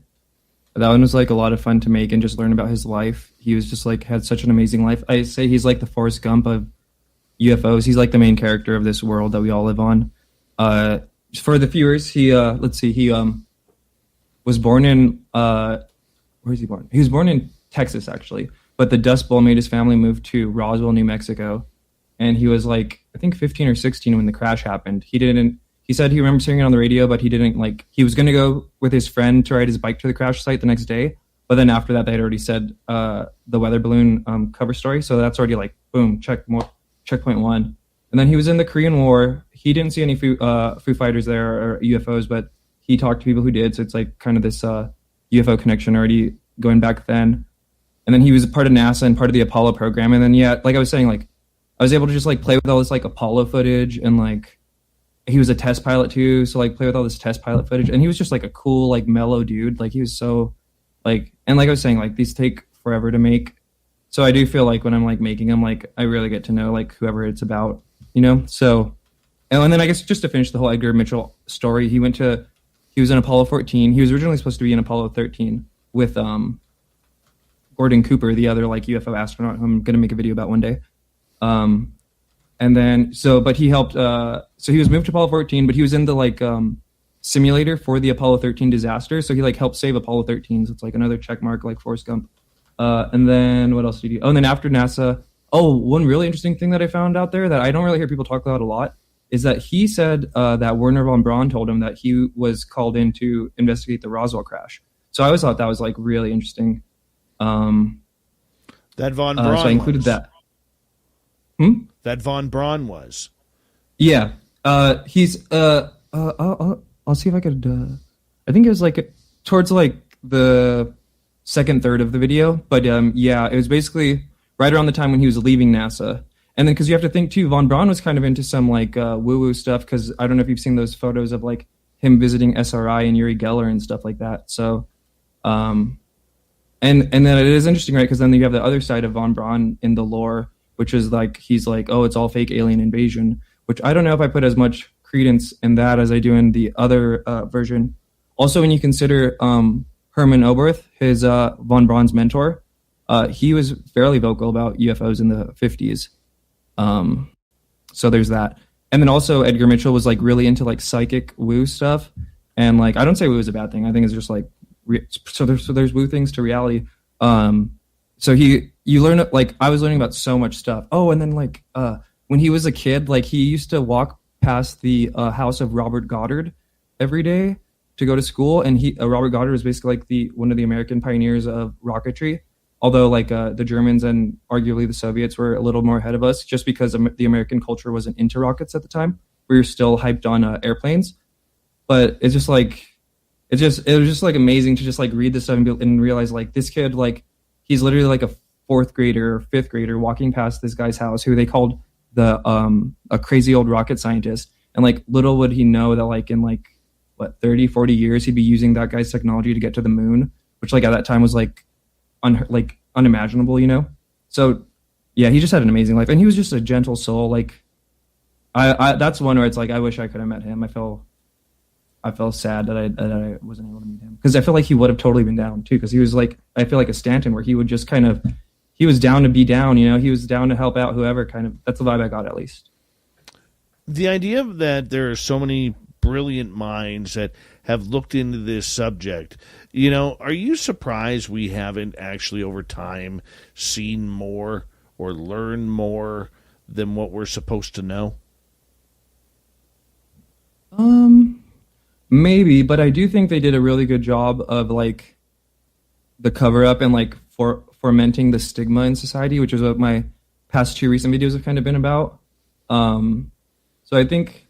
That one was a lot of fun to make and just learn about his life. He was just had such an amazing life. I say he's the Forrest Gump of UFOs. He's the main character of this world that we all live on. For the viewers, he was born in where is he born? He was born in Texas actually, but the Dust Bowl made his family move to Roswell, New Mexico, and he was I think 15 or 16 when the crash happened. He said he remembers hearing it on the radio, but he didn't he was going to go with his friend to ride his bike to the crash site the next day, but then after that they had already said the weather balloon cover story, so that's already boom, checkpoint one. And then he was in the Korean War. He didn't see any Foo Fighters there or UFOs, but he talked to people who did. So it's kind of this UFO connection already going back then. And then he was a part of NASA and part of the Apollo program. And then, I was saying, I was able to just play with all this Apollo footage and he was a test pilot too, so like play with all this test pilot footage, and he was just like a cool, like mellow dude. Like he was so like, and like I was saying, like these take forever to make. So I do feel like when I'm like making them, like I really get to know like whoever it's about, you know? So, and then I guess just to finish the whole Edgar Mitchell story, he was in Apollo 14. He was originally supposed to be in Apollo 13 with Gordon Cooper, the other like UFO astronaut who I'm going to make a video about one day. And then, but he helped, so he was moved to Apollo 14, but he was in the like simulator for the Apollo 13 disaster. So he like helped save Apollo 13. So it's like another check mark like Forrest Gump. And then what else did he do? Oh, and then after NASA, one really interesting thing that I found out there that I don't really hear people talk about a lot is that he said that Werner von Braun told him that he was called in to investigate the Roswell crash. So I always thought that was like really interesting. That von Braun so I included that. That von Braun was. Yeah. He's I'll see if I could I think it was like towards like the second third of the video, but yeah, it was basically right around the time when he was leaving NASA. And then because you have to think too, von Braun was kind of into some like woo-woo stuff, because I don't know if you've seen those photos of like him visiting SRI and Uri Geller and stuff like that. So and then it is interesting, right? Because then you have the other side of von Braun in the lore, which is like he's like, oh, it's all fake alien invasion, which I don't know if I put as much credence in that as I do in the other version. Also, when you consider Herman Oberth, his von Braun's mentor, he was fairly vocal about UFOs in the 50s. So there's that. And then also Edgar Mitchell was like really into like psychic woo stuff. And like, I don't say woo is a bad thing. I think it's just like, so there's woo things to reality. So you learn, like I was learning about so much stuff. Oh, and then like when he was a kid, like he used to walk past the house of Robert Goddard every day to go to school. And Robert Goddard was basically like one of the American pioneers of rocketry. Although like the Germans and arguably the Soviets were a little more ahead of us, just because the American culture wasn't into rockets at the time. We were still hyped on airplanes. But it's just like, it was just like amazing to just like read this stuff and realize like this kid, like he's literally like a fourth grader or fifth grader walking past this guy's house who they called a crazy old rocket scientist. And like little would he know that like in like 30, 40 years, he'd be using that guy's technology to get to the moon, which like at that time was like unimaginable, you know? So yeah, he just had an amazing life, and he was just a gentle soul. Like I that's one where it's like, I wish I could have met him. I felt sad that I wasn't able to meet him, because I feel like he would have totally been down too, because he was like, I feel like a Stanton, where he would just kind of, he was down to be down, you know, he was down to help out whoever, kind of. That's the vibe I got, at least. The idea that there are so many brilliant minds that have looked into this subject, you know, are you surprised we haven't actually over time seen more or learned more than what we're supposed to know? Maybe, but I do think they did a really good job of like the cover up and like fomenting the stigma in society, which is what my past two recent videos have kind of been about. So I think,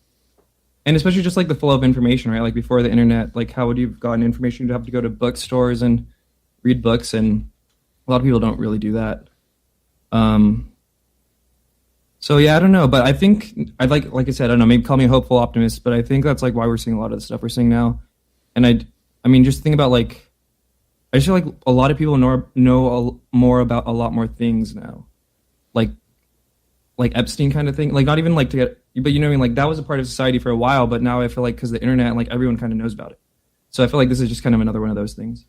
and especially just like the flow of information, right? Like before the internet, like how would you have gotten information? You'd have to go to bookstores and read books, and a lot of people don't really do that. So yeah, I don't know, but I think I'd like I said, I don't know, maybe call me a hopeful optimist, but I think that's like why we're seeing a lot of the stuff we're seeing now. And I mean, just think about like, I just feel like a lot of people know more about a lot more things now, like Epstein kind of thing. Like not even like to get, but you know what I mean? Like that was a part of society for a while, but now I feel like because the internet, like everyone kind of knows about it. So I feel like this is just kind of another one of those things.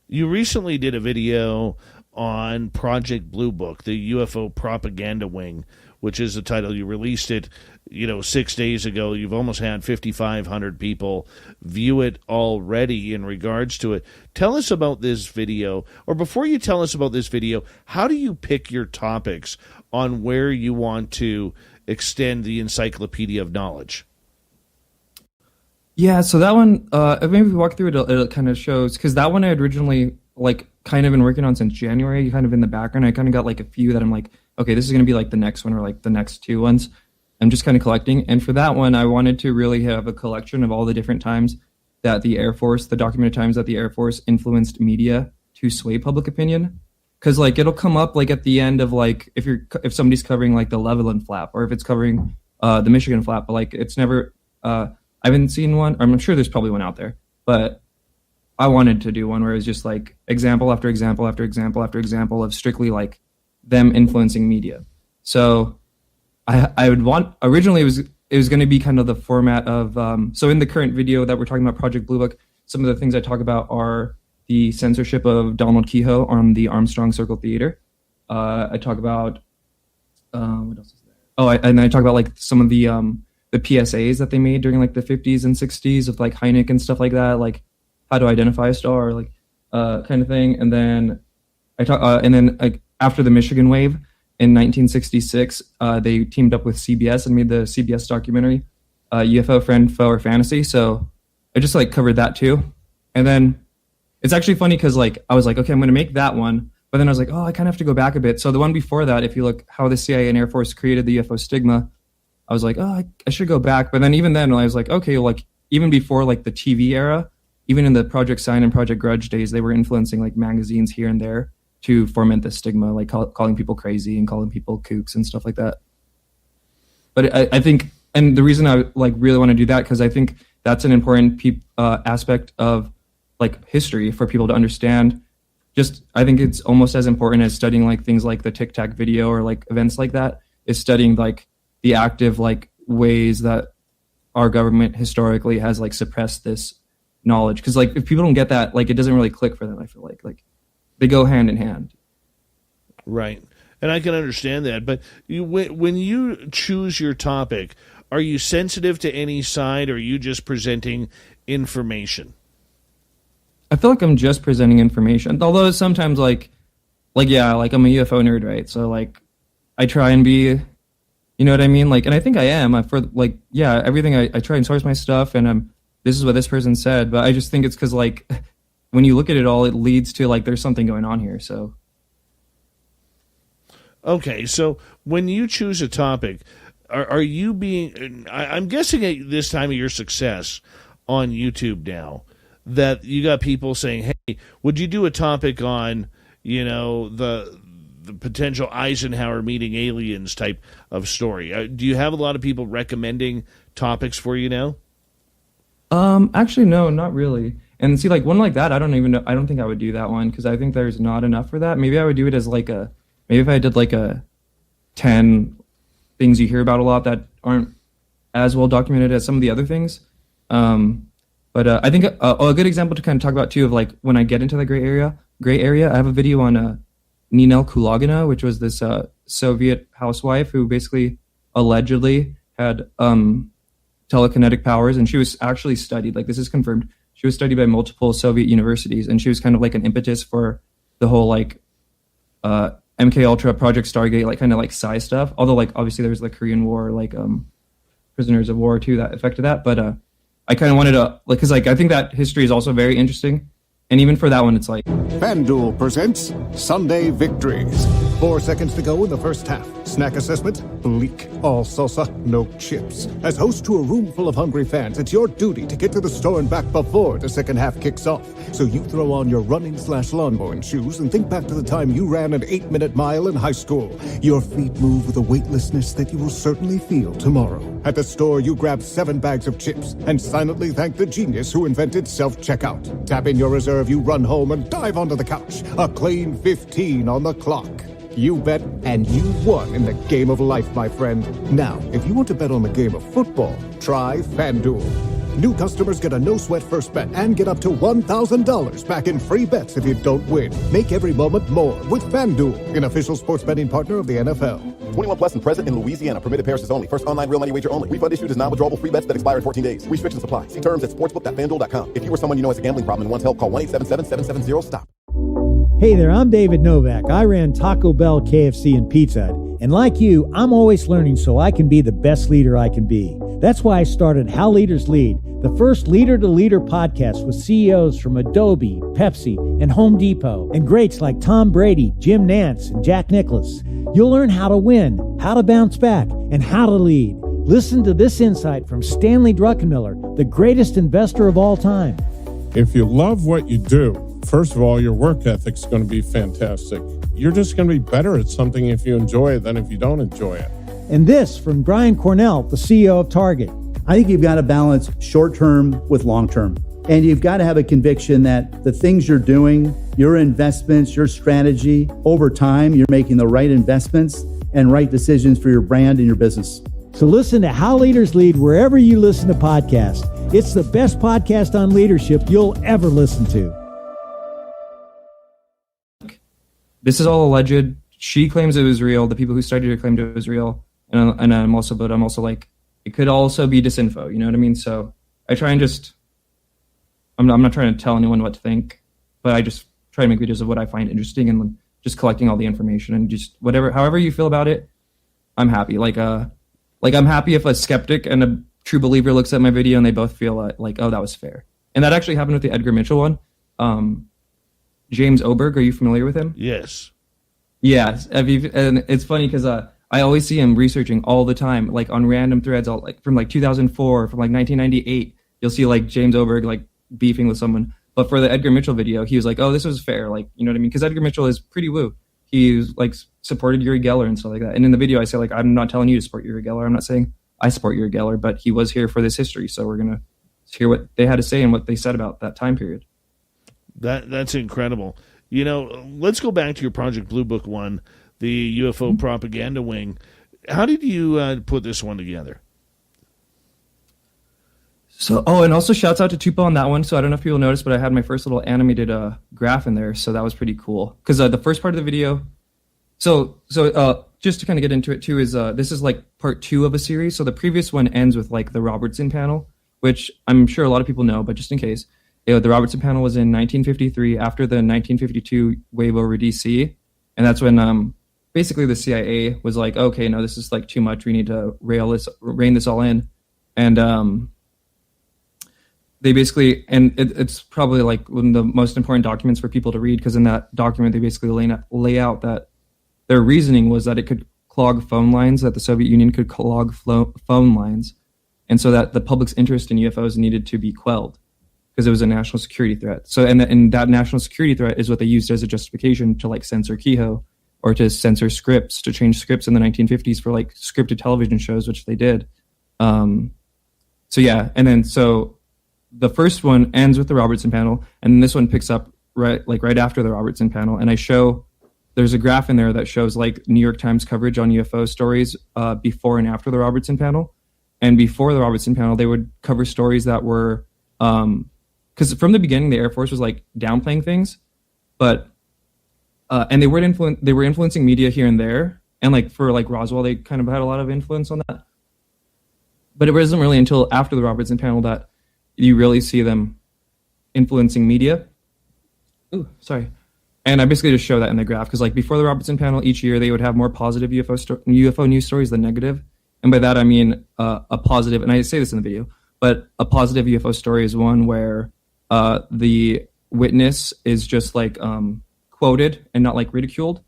You recently did a video on Project Blue Book, the UFO propaganda wing, which is the title. You released it, 6 days ago. You've almost had 5,500 people view it already in regards to it. Tell us about this video, or before you tell us about this video, how do you pick your topics on where you want to extend the encyclopedia of knowledge? Yeah, so that one, maybe if we walk through it, it kind of shows, because that one I had originally kind of been working on since January, kind of in the background. I kind of got like a few that I'm like, okay, this is going to be like the next one or like the next two ones. I'm just kind of collecting. And for that one, I wanted to really have a collection of all the different times that the Air Force, the documented times that the Air Force influenced media to sway public opinion. Because like it'll come up like at the end of like if somebody's covering like the Levelland flap, or if it's covering the Michigan flap, but like it's never I haven't seen one. I'm sure there's probably one out there, but I wanted to do one where it was just like example after example after example after example of strictly like them influencing media. So I would want, originally it was going to be kind of the format of, so in the current video that we're talking about, Project Blue Book, some of the things I talk about are the censorship of Donald Kehoe on the Armstrong Circle Theater. I talk about, what else is there? Oh, and I talk about like some of the PSAs that they made during like the 50s and 60s of like Hynek and stuff like that, like how to identify a star, like kind of thing. And then I talk, and then like after the Michigan wave in 1966, they teamed up with CBS and made the CBS documentary, UFO Friend, Foe, or Fantasy. So I just like covered that too. And then it's actually funny because like I was like, okay, I'm going to make that one. But then I was like, oh, I kind of have to go back a bit. So the one before that, if you look how the CIA and Air Force created the UFO stigma, I was like, oh, I should go back. But then even then I was like, okay, like even before like the TV era, even in the Project Sign and Project Grudge days, they were influencing like magazines here and there to foment the stigma, like calling people crazy and calling people kooks and stuff like that. But I think, and the reason I like really want to do that, because I think that's an important aspect of like history for people to understand. Just, I think it's almost as important as studying like things like the Tic Tac video or like events like that, is studying like the active like ways that our government historically has like suppressed this knowledge. Because like if people don't get that, like it doesn't really click for them. I feel like they go hand in hand. Right. And I can understand that. But when you choose your topic, are you sensitive to any side, or are you just presenting information? I feel like I'm just presenting information. Although sometimes yeah, like I'm a UFO nerd, right? So like I try and be, you know what I mean? Like, and I think I am. For like, yeah, everything I try and source my stuff, and this is what this person said. But I just think it's because like when you look at it all, it leads to like there's something going on here. So okay, so when you choose a topic, are you being? I'm guessing at this time of your success on YouTube now, that you got people saying, hey, would you do a topic on, you know, the potential Eisenhower meeting aliens type of story? Do you have a lot of people recommending topics for you now? Actually, no, not really. And see, like one like that, I don't even know. I don't think I would do that one because I think there's not enough for that. Maybe I would do it as like maybe if I did like a 10 things you hear about a lot that aren't as well documented as some of the other things. But I think a good example to kind of talk about too of like when I get into the gray area, I have a video on Ninel Kulagina, which was this Soviet housewife who basically allegedly had telekinetic powers, and she was actually studied, like this is confirmed, she was studied by multiple Soviet universities, and she was kind of like an impetus for the whole like MK Ultra, Project Stargate, like kind of like psi stuff. Although like obviously there was the Korean War, like prisoners of war too that affected that, but I kind of wanted to, like, because like I think that history is also very interesting, and even for that one, it's like FanDuel presents Sunday Victories. 4 seconds to go in the first half. Snack assessment: bleak, all salsa, no chips. As host to a room full of hungry fans, it's your duty to get to the store and back before the second half kicks off. So you throw on your running/lawnmowing shoes and think back to the time you ran an 8-minute mile in high school. Your feet move with a weightlessness that you will certainly feel tomorrow. At the store, you grab 7 bags of chips and silently thank the genius who invented self-checkout. Tap in your reserve, you run home and dive onto the couch. A clean 15 on the clock. You bet, and you won in the game of life, my friend. Now, if you want to bet on the game of football, try FanDuel. New customers get a no-sweat first bet and get up to $1,000 back in free bets if you don't win. Make every moment more with FanDuel, an official sports betting partner of the NFL. 21 plus and present in Louisiana. Permitted pairs only. First online real money wager only. Refund issued as non-withdrawable free bets that expire in 14 days. Restrictions apply. See terms at sportsbook.fanduel.com. If you or someone you know has a gambling problem and wants help, call 1-877-770-STOP. Hey there, I'm David Novak. I ran Taco Bell, KFC, and Pizza Hut. And like you, I'm always learning so I can be the best leader I can be. That's why I started How Leaders Lead, the first leader-to-leader podcast with CEOs from Adobe, Pepsi, and Home Depot, and greats like Tom Brady, Jim Nantz, and Jack Nicklaus. You'll learn how to win, how to bounce back, and how to lead. Listen to this insight from Stanley Druckenmiller, the greatest investor of all time. If you love what you do, first of all, your work ethic's going to be fantastic. You're just going to be better at something if you enjoy it than if you don't enjoy it. And this from Brian Cornell, the CEO of Target. I think you've got to balance short term with long term. And you've got to have a conviction that the things you're doing, your investments, your strategy, over time, you're making the right investments and right decisions for your brand and your business. So listen to How Leaders Lead wherever you listen to podcasts. It's the best podcast on leadership you'll ever listen to. This is all alleged. She claims it was real. The people who started it claimed it was real. And I'm also like, it could also be disinfo. You know what I mean? So I try and just, I'm not trying to tell anyone what to think, but I just try to make videos of what I find interesting and just collecting all the information and just however you feel about it, I'm happy. Like I'm happy if a skeptic and a true believer looks at my video and they both feel like, oh, that was fair. And that actually happened with the Edgar Mitchell one. James Oberg, are you familiar with him? Yes. Yes. And it's funny because I always see him researching all the time, like on random threads, from 2004, from 1998. You'll see James Oberg beefing with someone. But for the Edgar Mitchell video, he was like, oh, this was fair. You know what I mean? Because Edgar Mitchell is pretty woo. He supported Uri Geller and stuff like that. And in the video, I say, I'm not telling you to support Uri Geller. I'm not saying I support Uri Geller, but he was here for this history. So we're going to hear what they had to say and what they said about that time period. That's incredible. You know, let's go back to your Project Blue Book one, the UFO propaganda wing. How did you put this one together? So, and also shouts out to Tupa on that one. So I don't know if people noticed, but I had my first little animated graph in there. So that was pretty cool. Because the first part of the video, so just to kind of get into it too, is this is part 2 of a series. So the previous one ends with the Robertson panel, which I'm sure a lot of people know, but just in case, the Robertson panel was in 1953 after the 1952 wave over DC. And that's when basically the CIA was like, okay, no, this is too much. We need to rein this all in. And they basically, and it's probably one of the most important documents for people to read, because in that document, they basically lay out that their reasoning was that it could clog phone lines, that the Soviet Union could clog phone lines. And so that the public's interest in UFOs needed to be quelled because it was a national security threat. So, and that national security threat is what they used as a justification to censor Kehoe or to censor scripts, to change scripts in the 1950s for scripted television shows, which they did. So the first one ends with the Robertson panel, and this one picks up right after the Robertson panel. And I show, there's a graph in there that shows New York Times coverage on UFO stories before and after the Robertson panel. And before the Robertson panel, they would cover stories that were, because from the beginning, the Air Force was downplaying things, but and they were influencing media here and there. And for Roswell, they kind of had a lot of influence on that. But it wasn't really until after the Robertson panel that you really see them influencing media. Ooh, sorry. And I basically just show that in the graph, because before the Robertson panel, each year they would have more positive UFO news stories than negative. And by that I mean a positive, and I say this in the video, but a positive UFO story is one where the witness is just quoted and not ridiculed.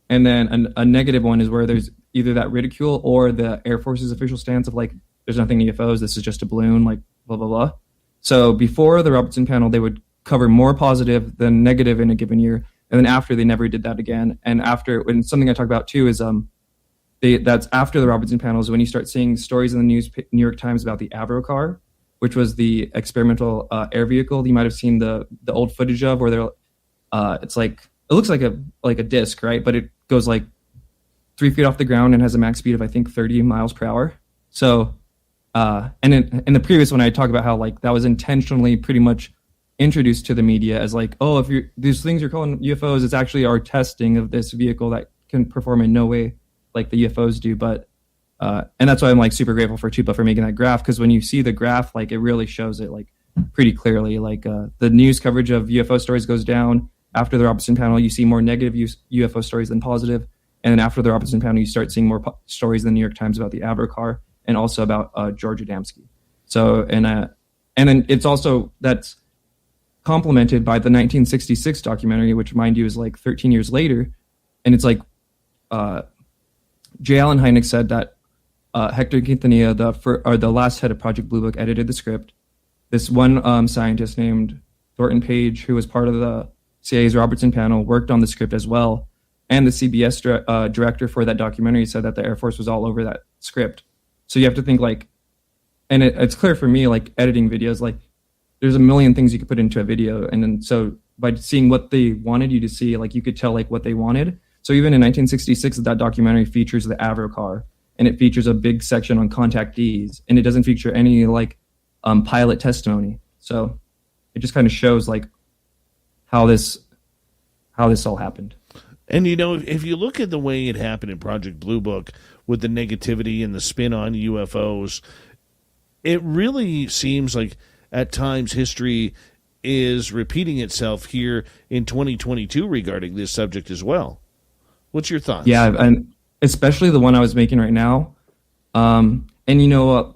And then a negative one is where there's either that ridicule or the Air Force's official stance of there's nothing in UFOs, this is just a balloon, blah, blah, blah. So before the Robertson panel, they would cover more positive than negative in a given year. And then after, they never did that again. And after, and something I talk about too is that's after the Robertson panel is when you start seeing stories in the New York Times about the Avro car, which was the experimental air vehicle. You might have seen the old footage of where they're, it looks like a disc, right? But it goes 3 feet off the ground and has a max speed of, I think, 30 miles per hour. So, and in the previous one, I talk about how that was intentionally pretty much introduced to the media as oh, if these things you're calling UFOs, it's actually our testing of this vehicle that can perform in no way like the UFOs do. But and that's why I'm super grateful for Tupa for making that graph, because when you see the graph, it really shows it pretty clearly. The news coverage of UFO stories goes down after the Robertson panel. You see more negative UFO stories than positive, and then after the Robertson panel, you start seeing more stories in the New York Times about the Avro car and also about George Adamski. So and then it's also that's complemented by the 1966 documentary, which mind you is 13 years later, and it's J. Allen Hynek said that Hector Quintanilla, the last head of Project Blue Book, edited the script. This one scientist named Thornton Page, who was part of the CIA's Robertson panel, worked on the script as well. And the CBS director for that documentary said that the Air Force was all over that script. So you have to think and it's clear for me, like editing videos, like there's a million things you could put into a video, and then so by seeing what they wanted you to see, like you could tell like what they wanted. So even in 1966, that documentary features the Avro car, and it features a big section on contactees, and it doesn't feature any like pilot testimony. So it just kind of shows like how this all happened. And if you look at the way it happened in Project Blue Book with the negativity and the spin on UFOs, it really seems like at times history is repeating itself here in 2022 regarding this subject as well. What's your thoughts? Yeah, and especially the one I was making right now. And Elizondo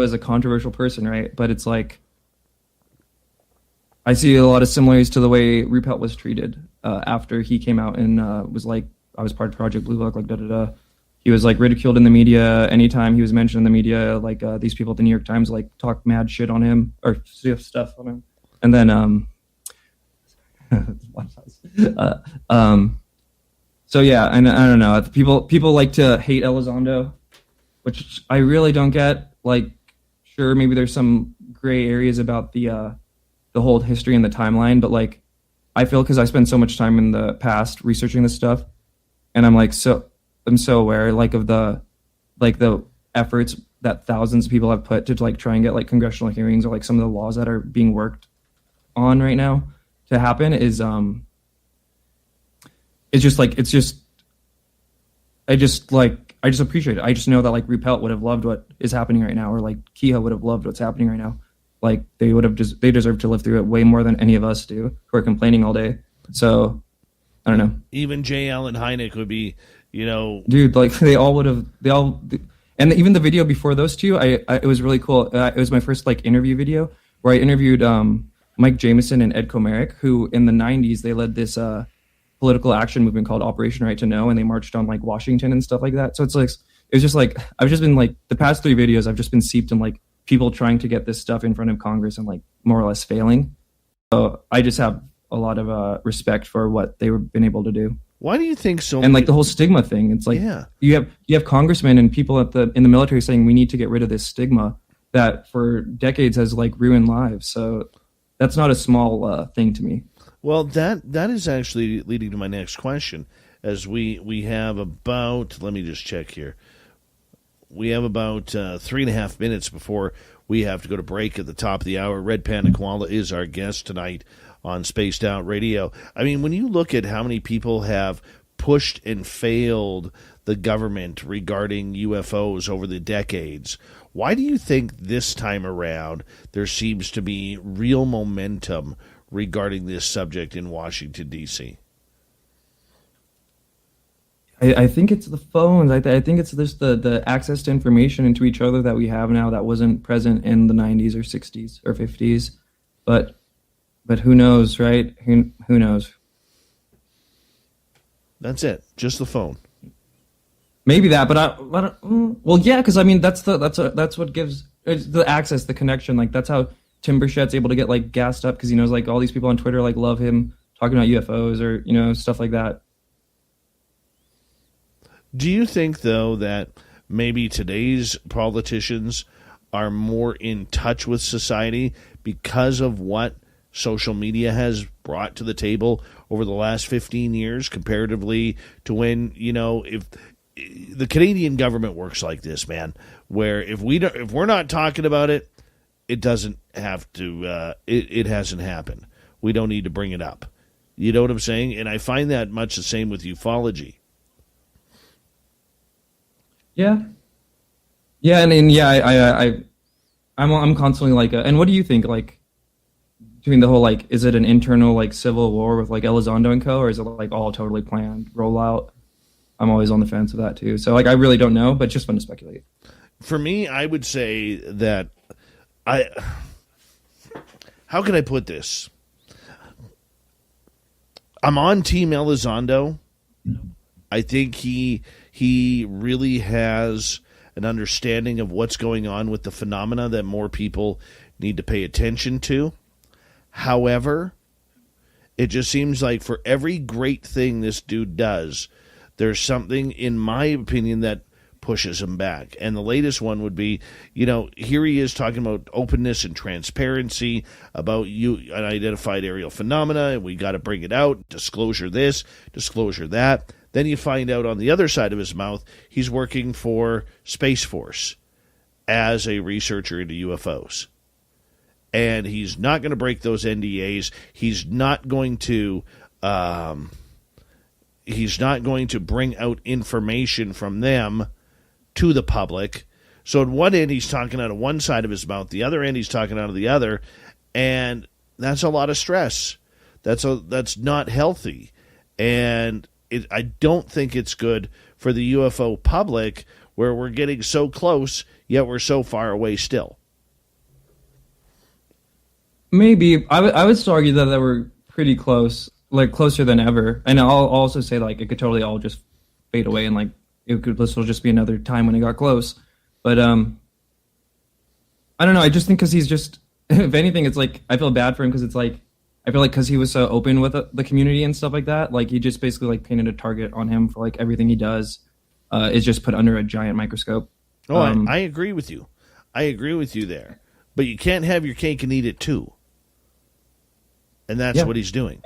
is a controversial person, right? But it's like, I see a lot of similarities to the way Ruppelt was treated after he came out and was like, I was part of Project Blue Book, like da-da-da. He was like ridiculed in the media. Anytime he was mentioned in the media, like these people at the New York Times like talk mad shit on him or stuff on him. And then, so yeah, and I don't know. People like to hate Elizondo, which I really don't get. Like, sure, maybe there's some gray areas about the whole history and the timeline, but like, I feel because I spent so much time in the past researching this stuff, and I'm so aware like of the efforts that thousands of people have put to like try and get like congressional hearings or like some of the laws that are being worked on right now to happen is I just appreciate it. I just know that like Ruppelt would have loved what is happening right now, or like Kehoe would have loved what's happening right now. Like they deserve to live through it way more than any of us do who are complaining all day. So I don't know. Even J. Allen Hynek would be, dude, like and even the video before those two, it was really cool. It was my first like interview video where I interviewed Mike Jameson and Ed Komarick, who in the 90s they led this political action movement called Operation Right to Know, and they marched on like Washington and stuff like that. So it's just like I've just been like the past 3 videos I've just been seeped in like people trying to get this stuff in front of Congress and like more or less failing. So I just have a lot of respect for what they've been able to do. Why do you think so? And like the whole stigma thing, it's like you have congressmen and people in the military saying we need to get rid of this stigma that for decades has like ruined lives. So that's not a small thing to me. Well, that is actually leading to my next question, as we have about, let me just check here. We have about 3.5 minutes before we have to go to break at the top of the hour. Red Panda Koala is our guest tonight on Spaced Out Radio. I mean, when you look at how many people have pushed and failed the government regarding UFOs over the decades, why do you think this time around there seems to be real momentum regarding this subject in Washington, D.C.? I think it's the phones. I think it's just the access to information and to each other that we have now that wasn't present in the 90s or 60s or 50s. But who knows, right? Who knows? That's it. Just the phone. Maybe that, but well, yeah, because I mean that's what gives the access, the connection. Like that's how Tim Burchett's able to get like gassed up because he knows like all these people on Twitter like love him talking about UFOs or stuff like that. Do you think, though, that maybe today's politicians are more in touch with society because of what social media has brought to the table over the last 15 years comparatively to when, if the Canadian government works like this, man, where if we're not talking about it, it doesn't have to, it hasn't happened. We don't need to bring it up. You know what I'm saying? And I find that much the same with ufology. Yeah, and I'm constantly like, and what do you think like between the whole like, is it an internal like civil war with like Elizondo and co, or is it like all totally planned rollout? I'm always on the fence of that too. So like, I really don't know, but just fun to speculate. For me, I would say that how can I put this? I'm on Team Elizondo. I think he really has an understanding of what's going on with the phenomena that more people need to pay attention to. However, it just seems like for every great thing this dude does, there's something, in my opinion, that pushes him back. And the latest one would be, here he is talking about openness and transparency, about unidentified aerial phenomena, and we got to bring it out, disclosure this, disclosure that. Then you find out on the other side of his mouth, he's working for Space Force as a researcher into UFOs. And he's not going to break those NDAs. He's not going to bring out information from them to the public. So at one end, he's talking out of one side of his mouth. The other end, he's talking out of the other. And that's a lot of stress. That's not healthy. And I don't think it's good for the UFO public, where we're getting so close, yet we're so far away still. Maybe. I would still argue that they were pretty close, like closer than ever. And I'll also say, like, it could totally all just fade away, and like this will just be another time when it got close. But I don't know. I just think because he's just, if anything, it's like I feel bad for him, because it's like I feel like because he was so open with the community and stuff like that, like he just basically like painted a target on him for like everything he does is just put under a giant microscope. Oh, I agree with you. I agree with you there. But you can't have your cake and eat it too. And that's what he's doing.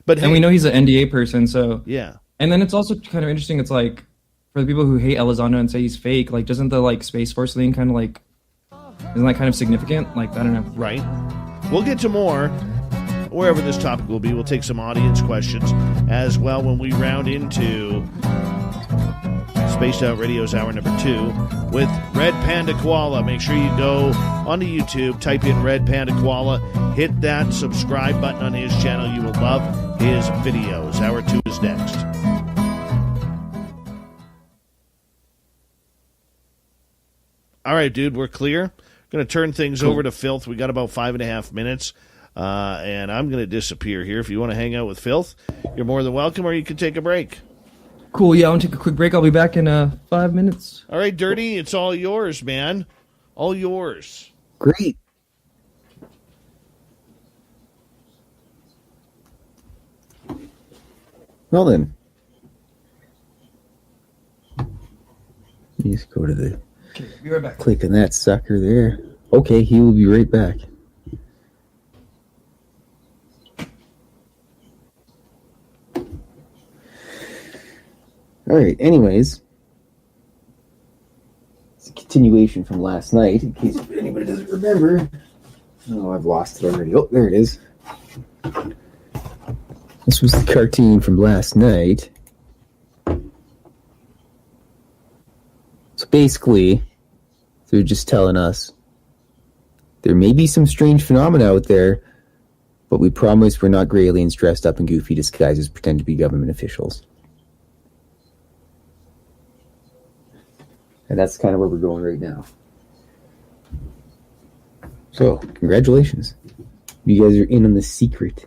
And we know he's an NDA person, so yeah. And then it's also kind of interesting. It's like for the people who hate Elizondo and say he's fake, like doesn't the like Space Force thing kind of like, isn't that kind of significant? Like I don't know. Right. We'll get to more wherever this topic will be. We'll take some audience questions as well when we round into Spaced Out Radio's hour number 2 with Red Panda Koala. Make sure you go onto YouTube, type in Red Panda Koala, hit that subscribe button on his channel. You will love his videos. Hour 2 is next. All right, dude, we're clear. Going to turn things over to Filth. We got about 5.5 minutes, and I'm going to disappear here. If you want to hang out with Filth, you're more than welcome, or you can take a break. Cool, yeah, I want to take a quick break. I'll be back in 5 minutes. All right, Dirty, it's all yours, man. All yours. Great. Well then. Let me just go to the... Okay, be right back. Click on that sucker there. Okay, he will be right back. All right, anyways, it's a continuation from last night, in case anybody doesn't remember. Oh, I've lost it already. Oh, there it is. This was the cartoon from last night. So basically, they're just telling us there may be some strange phenomena out there, but we promise we're not gray aliens dressed up in goofy disguises pretend to be government officials. And that's kind of where we're going right now. So, congratulations. You guys are in on the secret.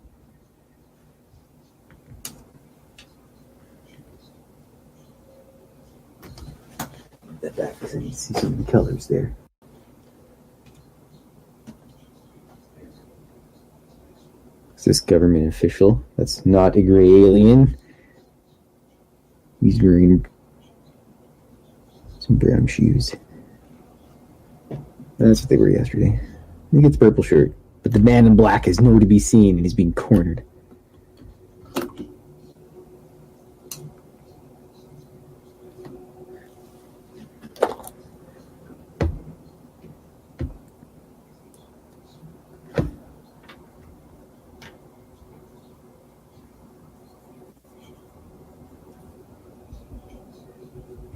Put that back because I need to see some of the colors there. Is this government official? That's not a gray alien. He's wearing some brown shoes. That's what they were yesterday. I think it's a purple shirt. But the man in black is nowhere to be seen and he's being cornered.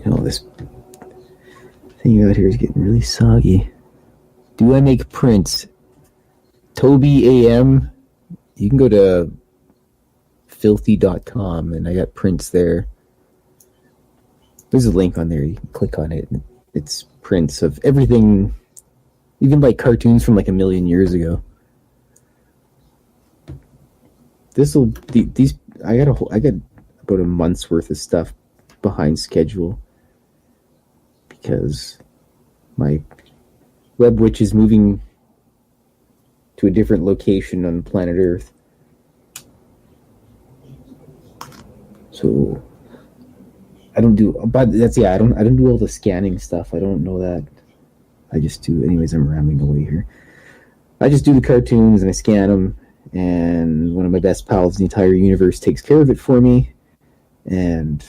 You know, this thing out here is getting really soggy. Do I make prints? Toby AM, you can go to filthy.com and I got prints there. There's a link on there. You can click on it. It's prints of everything, even like cartoons from like a million years ago. I got about a month's worth of stuff behind schedule because my web witch is moving to a different location on planet Earth. So I don't do, but that's, yeah, I don't do all the scanning stuff. I don't know that. I just do, anyways, I'm rambling away here. I just do the cartoons and I scan them, and one of my best pals in the entire universe takes care of it for me, and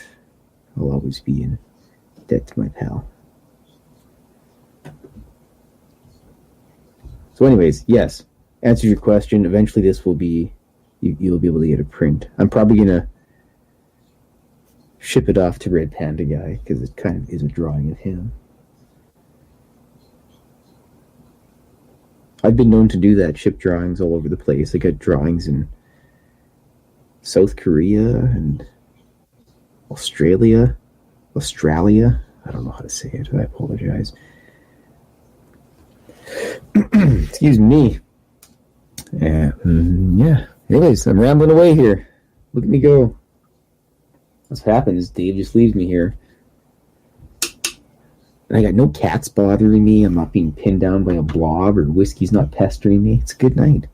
I'll always be in debt to my pal. So anyways, yes, answers your question. Eventually this will be, you'll be able to get a print. I'm probably going to ship it off to Red Panda Guy, because it kind of is a drawing of him. I've been known to do that, ship drawings all over the place. I got drawings in South Korea and Australia. I don't know how to say it. I apologize. Excuse me. Yeah. Anyways, I'm rambling away here. Look at me go. What's happened is Dave just leaves me here. And I got no cats bothering me. I'm not being pinned down by a blob, or whiskey's not pestering me. It's a good night.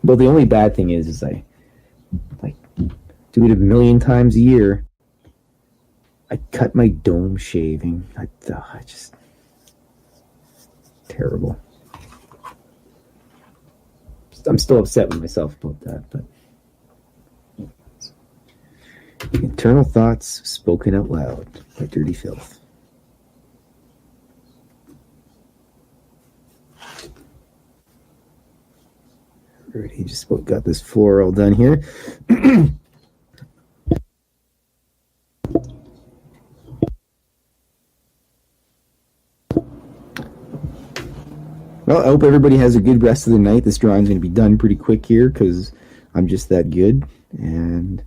Well, the only bad thing is I do it a million times a year. I cut my dome shaving. I just terrible. I'm still upset with myself about that, but Internal Thoughts Spoken Out Loud by Dirty Filth. Already just about got this floor all done here. Well, I hope everybody has a good rest of the night. This drawing's going to be done pretty quick here because I'm just that good. And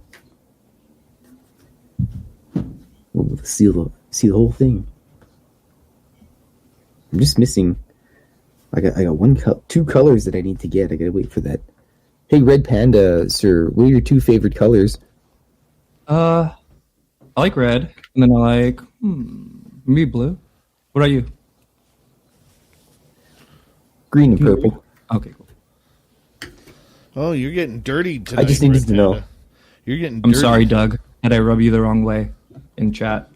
we'll see the whole thing. I'm just missing. I got two colors that I need to get. I gotta wait for that. Hey, Red Panda, sir, what are your two favorite colors? I like red, and then I like maybe blue. What about you? Green and purple. Okay, cool. Oh, you're getting dirty tonight. I just needed to know. You're getting I'm dirty. sorry, Doug. Had I rub you the wrong way in chat?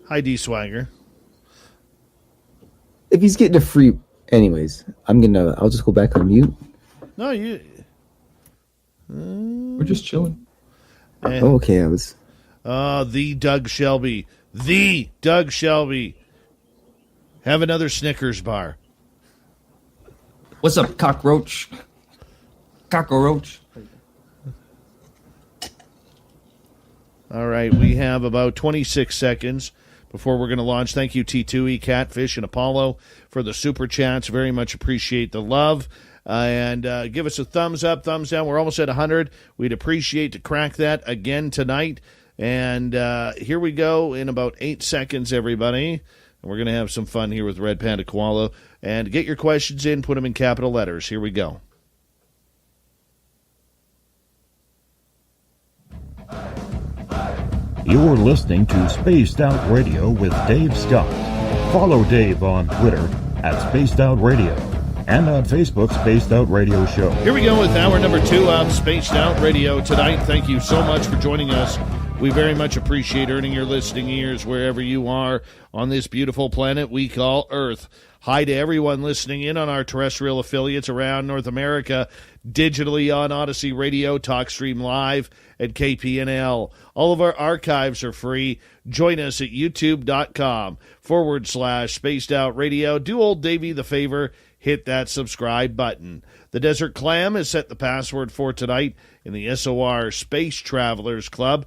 Hi, D Swagger. If he's getting a free, anyways, I'll just go back on mute. No, you. We're just chilling. Oh, okay, I was. The Doug Shelby. The Doug Shelby. Have another Snickers bar. What's up, cockroach? Cockroach. All right, we have about 26 seconds before we're going to launch. Thank you, T2E, Catfish, and Apollo for the super chats. Very much appreciate the love. And give us a thumbs up, thumbs down. We're almost at 100. We'd appreciate to crack that again tonight. And here we go in about 8 seconds, everybody. And we're going to have some fun here with Red Panda Koala. And get your questions in, put them in capital letters. Here we go. You're listening to Spaced Out Radio with Dave Scott. Follow Dave on Twitter at Spaced Out Radio and on Facebook, Spaced Out Radio Show. Here we go with hour number 2 of Spaced Out Radio tonight. Thank you so much for joining us. We very much appreciate earning your listening ears wherever you are on this beautiful planet we call Earth. Hi to everyone listening in on our terrestrial affiliates around North America, digitally on Odyssey Radio, TalkStream Live, and KPNL. All of our archives are free. Join us at youtube.com/Spaced Out Radio. Do old Davey the favor, hit that subscribe button. The Desert Clam has set the password for tonight in the SOR Space Travelers Club.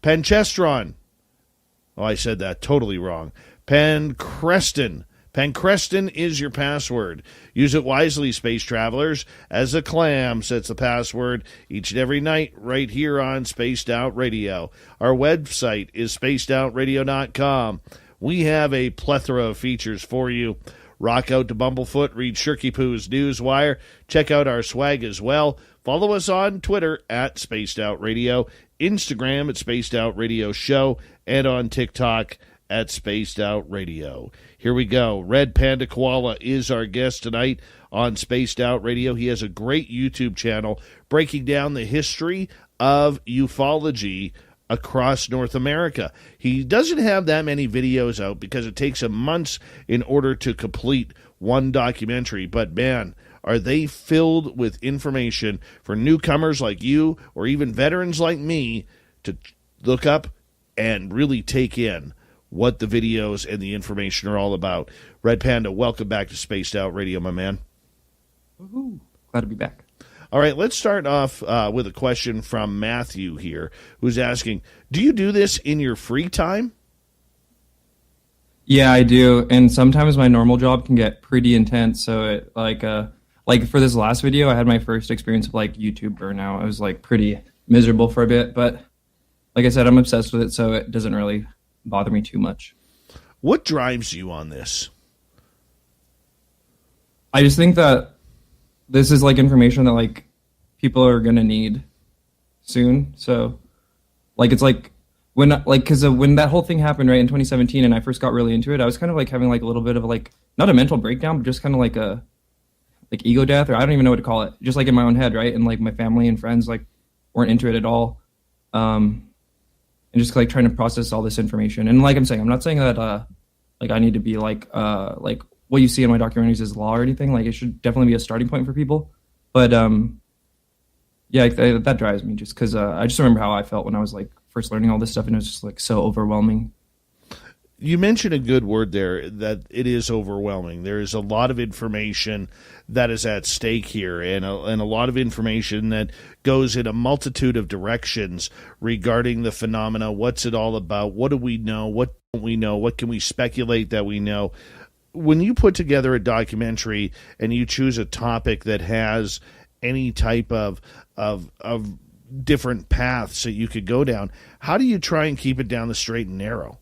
Panchestron. Oh, I said that totally wrong. Pancreston. Pancreston is your password. Use it wisely, space travelers, as a clam sets the password each and every night right here on Spaced Out Radio. Our website is spacedoutradio.com. We have a plethora of features for you. Rock out to Bumblefoot, read Shirky Poo's Newswire. Check out our swag as well. Follow us on Twitter at Spaced Out Radio, Instagram at Spaced Out Radio Show, and on TikTok at Spaced Out Radio. Here we go. Red Panda Koala is our guest tonight on Spaced Out Radio. He has a great YouTube channel breaking down the history of ufology across North America. He doesn't have that many videos out because it takes him months in order to complete one documentary, but man, are they filled with information for newcomers like you or even veterans like me to look up and really take in what the videos and the information are all about. Red Panda, welcome back to Spaced Out Radio, my man. Woohoo. Glad to be back. All right, let's start off with a question from Matthew here, who's asking, do you do this in your free time? Yeah, I do. And sometimes my normal job can get pretty intense. So it like for this last video, I had my first experience of like YouTube burnout. I was like pretty miserable for a bit, but like I said, I'm obsessed with it, so it doesn't really bother me too much. What drives you on this? I just think that this is like information that like people are gonna need soon. So like it's like when that whole thing happened right in 2017 and I first got really into it, I was kind of like having like a little bit of like not a mental breakdown, but just kind of like a like ego death, or I don't even know what to call it, just like in my own head, right? And like my family and friends like weren't into it at all, and just like trying to process all this information. And like I'm saying, I'm not saying that like I need to be like what you see in my documentaries is law or anything. Like it should definitely be a starting point for people, but yeah, that drives me just because I just remember how I felt when I was like first learning all this stuff, and it was just like so overwhelming. You mentioned a good word there, that it is overwhelming. There is a lot of information that is at stake here, and a lot of information that goes in a multitude of directions regarding the phenomena. What's it all about? What do we know? What don't we know? What can we speculate that we know? When you put together a documentary and you choose a topic that has any type of different paths that you could go down, how do you try and keep it down the straight and narrow?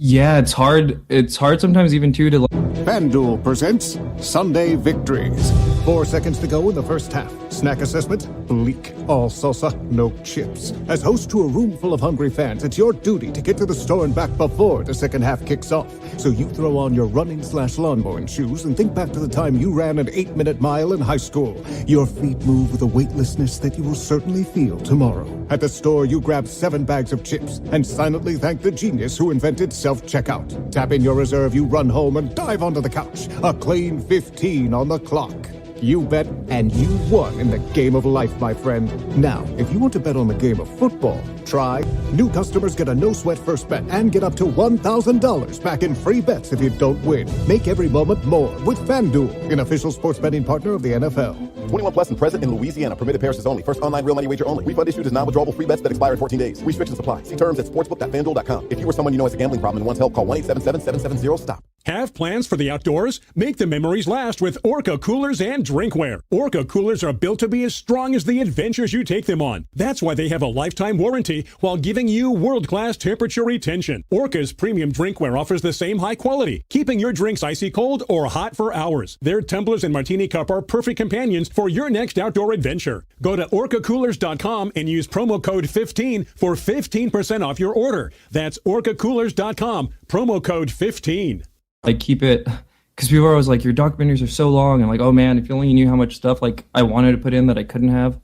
Yeah, it's hard. It's hard sometimes even too to. FanDuel presents Sunday Victories. 4 seconds to go in the first half. Snack assessment, bleak. All salsa, no chips. As host to a room full of hungry fans, it's your duty to get to the store and back before the second half kicks off. So you throw on your running/lawn mowing shoes and think back to the time you ran an 8-minute mile in high school. Your feet move with a weightlessness that you will certainly feel tomorrow. At the store, you grab 7 bags of chips and silently thank the genius who invented self-checkout. Tap in your reserve, you run home and dive onto the couch. A clean 15 on the clock. You bet, and you won in the game of life, my friend. Now, if you want to bet on the game of football, try. New customers get a no-sweat first bet and get up to $1,000 back in free bets if you don't win. Make every moment more with FanDuel, an official sports betting partner of the NFL. 21 plus and present in Louisiana. Permitted pairs only. First online real money wager only. Refund issued as non-withdrawable free bets that expire in 14 days. Restrictions apply. See terms at sportsbook.fanduel.com. If you or someone you know has a gambling problem and wants help, call 1-877-770-STOP. Have plans for the outdoors? Make the memories last with Orca coolers and drinkware. Orca coolers are built to be as strong as the adventures you take them on. That's why they have a lifetime warranty while giving you world-class temperature retention. Orca's premium drinkware offers the same high quality, keeping your drinks icy cold or hot for hours. Their tumblers and martini cup are perfect companions for your next outdoor adventure. Go to orcacoolers.com and use promo code 15 for 15% off your order. That's orcacoolers.com, promo code 15. Like keep it, because people are always like, your documentaries are so long, and like, oh man, if you only knew how much stuff like I wanted to put in that I couldn't have,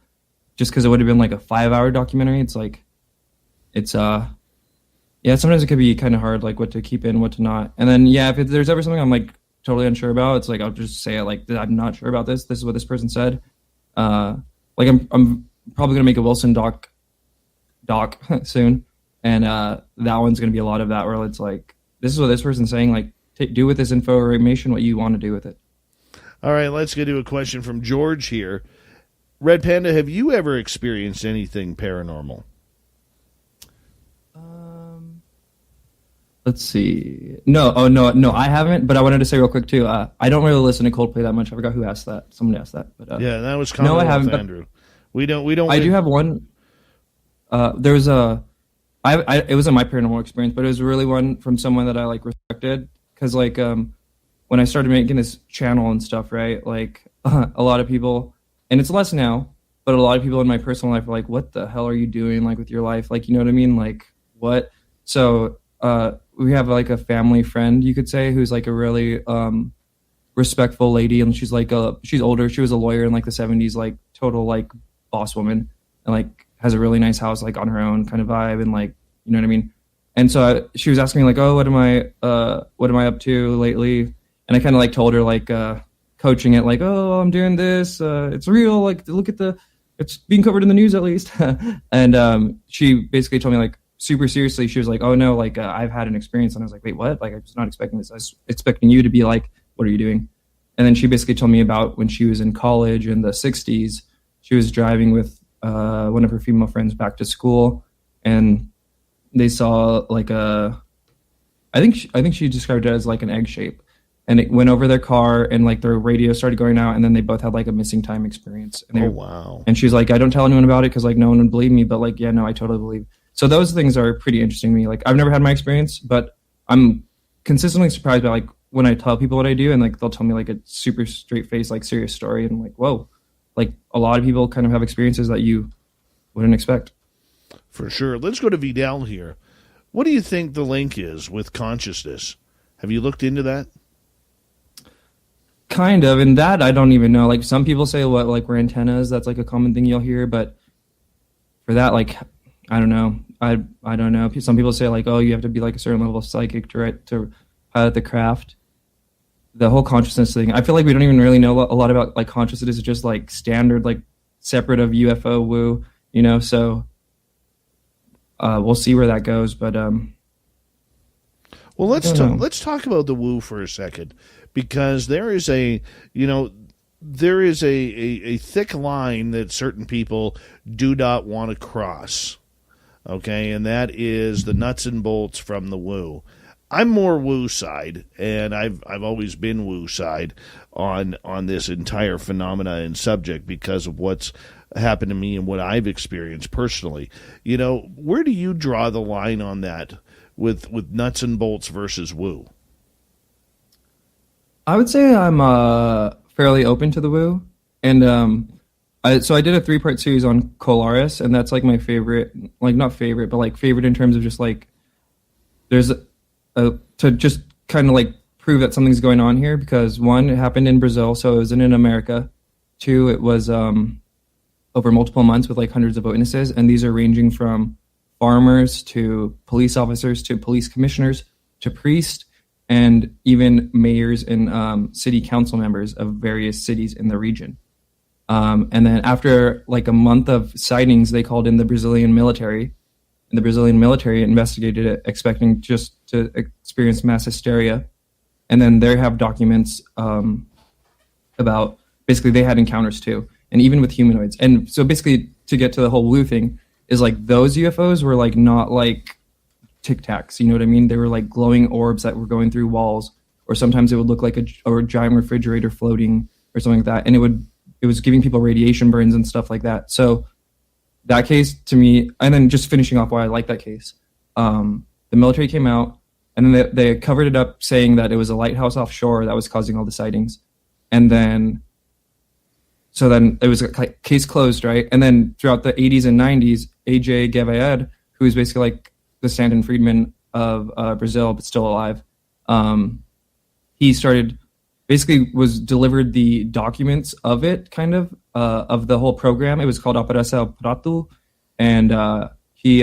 just because it would have been like a 5-hour documentary. It's like, it's yeah, sometimes it could be kind of hard, like what to keep in, what to not. And then yeah, if there's ever something I'm like totally unsure about, it's like I'll just say it like, I'm not sure about this. This is what this person said. Like I'm probably gonna make a Wilson doc soon, and that one's gonna be a lot of that where it's like, this is what this person's saying, like. Do with this information what you want to do with it. All right, let's get to a question from George here. Red Panda, have you ever experienced anything paranormal? Let's see. No, I haven't. But I wanted to say real quick too. I don't really listen to Coldplay that much. I forgot who asked that. Someone asked that. But yeah, that was no, I haven't. Andrew. We don't. I do have one. There was a. It wasn't my paranormal experience, but it was really one from someone that I like respected. Because, like, when I started making this channel and stuff, right, like, a lot of people, and it's less now, but a lot of people in my personal life are like, what the hell are you doing, like, with your life? Like, you know what I mean? Like, what? So, we have, like, a family friend, you could say, who's, like, a really, respectful lady, and she's like she's older. She was a lawyer in like the 70s, like total like boss woman, and like has a really nice house like on her own kind of vibe, and like, you know what I mean. And so she was asking me like, oh, what am I up to lately? And I kind of like told her like coaching it like, oh, I'm doing this. It's real. Like, look at it's being covered in the news at least. And she basically told me like super seriously, she was like, oh no, like I've had an experience. And I was like, wait, what? Like, I was not expecting this. I was expecting you to be like, what are you doing? And then she basically told me about when she was in college in the 60s, she was driving with one of her female friends back to school, and they saw like I think she described it as like an egg shape, and it went over their car, and like their radio started going out, and then they both had like a missing time experience. And oh wow! And she's like, I don't tell anyone about it because like no one would believe me, but like, yeah, no, I totally believe. So those things are pretty interesting to me. Like, I've never had my experience, but I'm consistently surprised by like when I tell people what I do, and like they'll tell me like a super straight face, like serious story, and I'm like, whoa, like a lot of people kind of have experiences that you wouldn't expect. For sure. Let's go to Vidal here. What do you think the link is with consciousness? Have you looked into that? Kind of, and that I don't even know. Like, some people say what, like, we're antennas. That's like a common thing you'll hear, but for that, like, I don't know. I don't know. Some people say like, oh, you have to be like a certain level of psychic to pilot the craft. The whole consciousness thing, I feel like we don't even really know a lot about like consciousness. It's just like standard, like separate of UFO woo, you know. So we'll see where that goes. But well, let's talk about the woo for a second, because there is a thick line that certain people do not want to cross. Okay, and that is the nuts and bolts from the woo. I'm more woo side, and I've always been woo side on this entire phenomena and subject because of what's happened to me and what I've experienced personally. You know, where do you draw the line on that with nuts and bolts versus woo? I would say I'm fairly open to the woo, and so I did a 3-part series on Colaris, and that's like my favorite, like not favorite, but like favorite in terms of just like there's to just kind of like prove that something's going on here, because one, it happened in Brazil, so it wasn't in America. Two, it was over multiple months with like hundreds of witnesses, and these are ranging from farmers to police officers to police commissioners to priests and even mayors and city council members of various cities in the region. And then after like a month of sightings, they called in the Brazilian military. And the Brazilian military investigated it, expecting just to experience mass hysteria. And then they have documents about basically they had encounters too, and even with humanoids. And so basically, to get to the whole woo thing, is like those UFOs were like not like Tic Tacs, you know what I mean? They were like glowing orbs that were going through walls, or sometimes it would look like a giant refrigerator floating or something like that. And it was giving people radiation burns and stuff like that. So that case to me, and then just finishing off why I like that case, the military came out and then they covered it up saying that it was a lighthouse offshore that was causing all the sightings. And then, so then it was a case closed, right? And then throughout the 80s and 90s, A.J. Gavaed, who is basically like the Stanton Friedman of Brazil, but still alive, he started, basically was delivered the documents of it, kind of the whole program. It was called Operação Prato, and he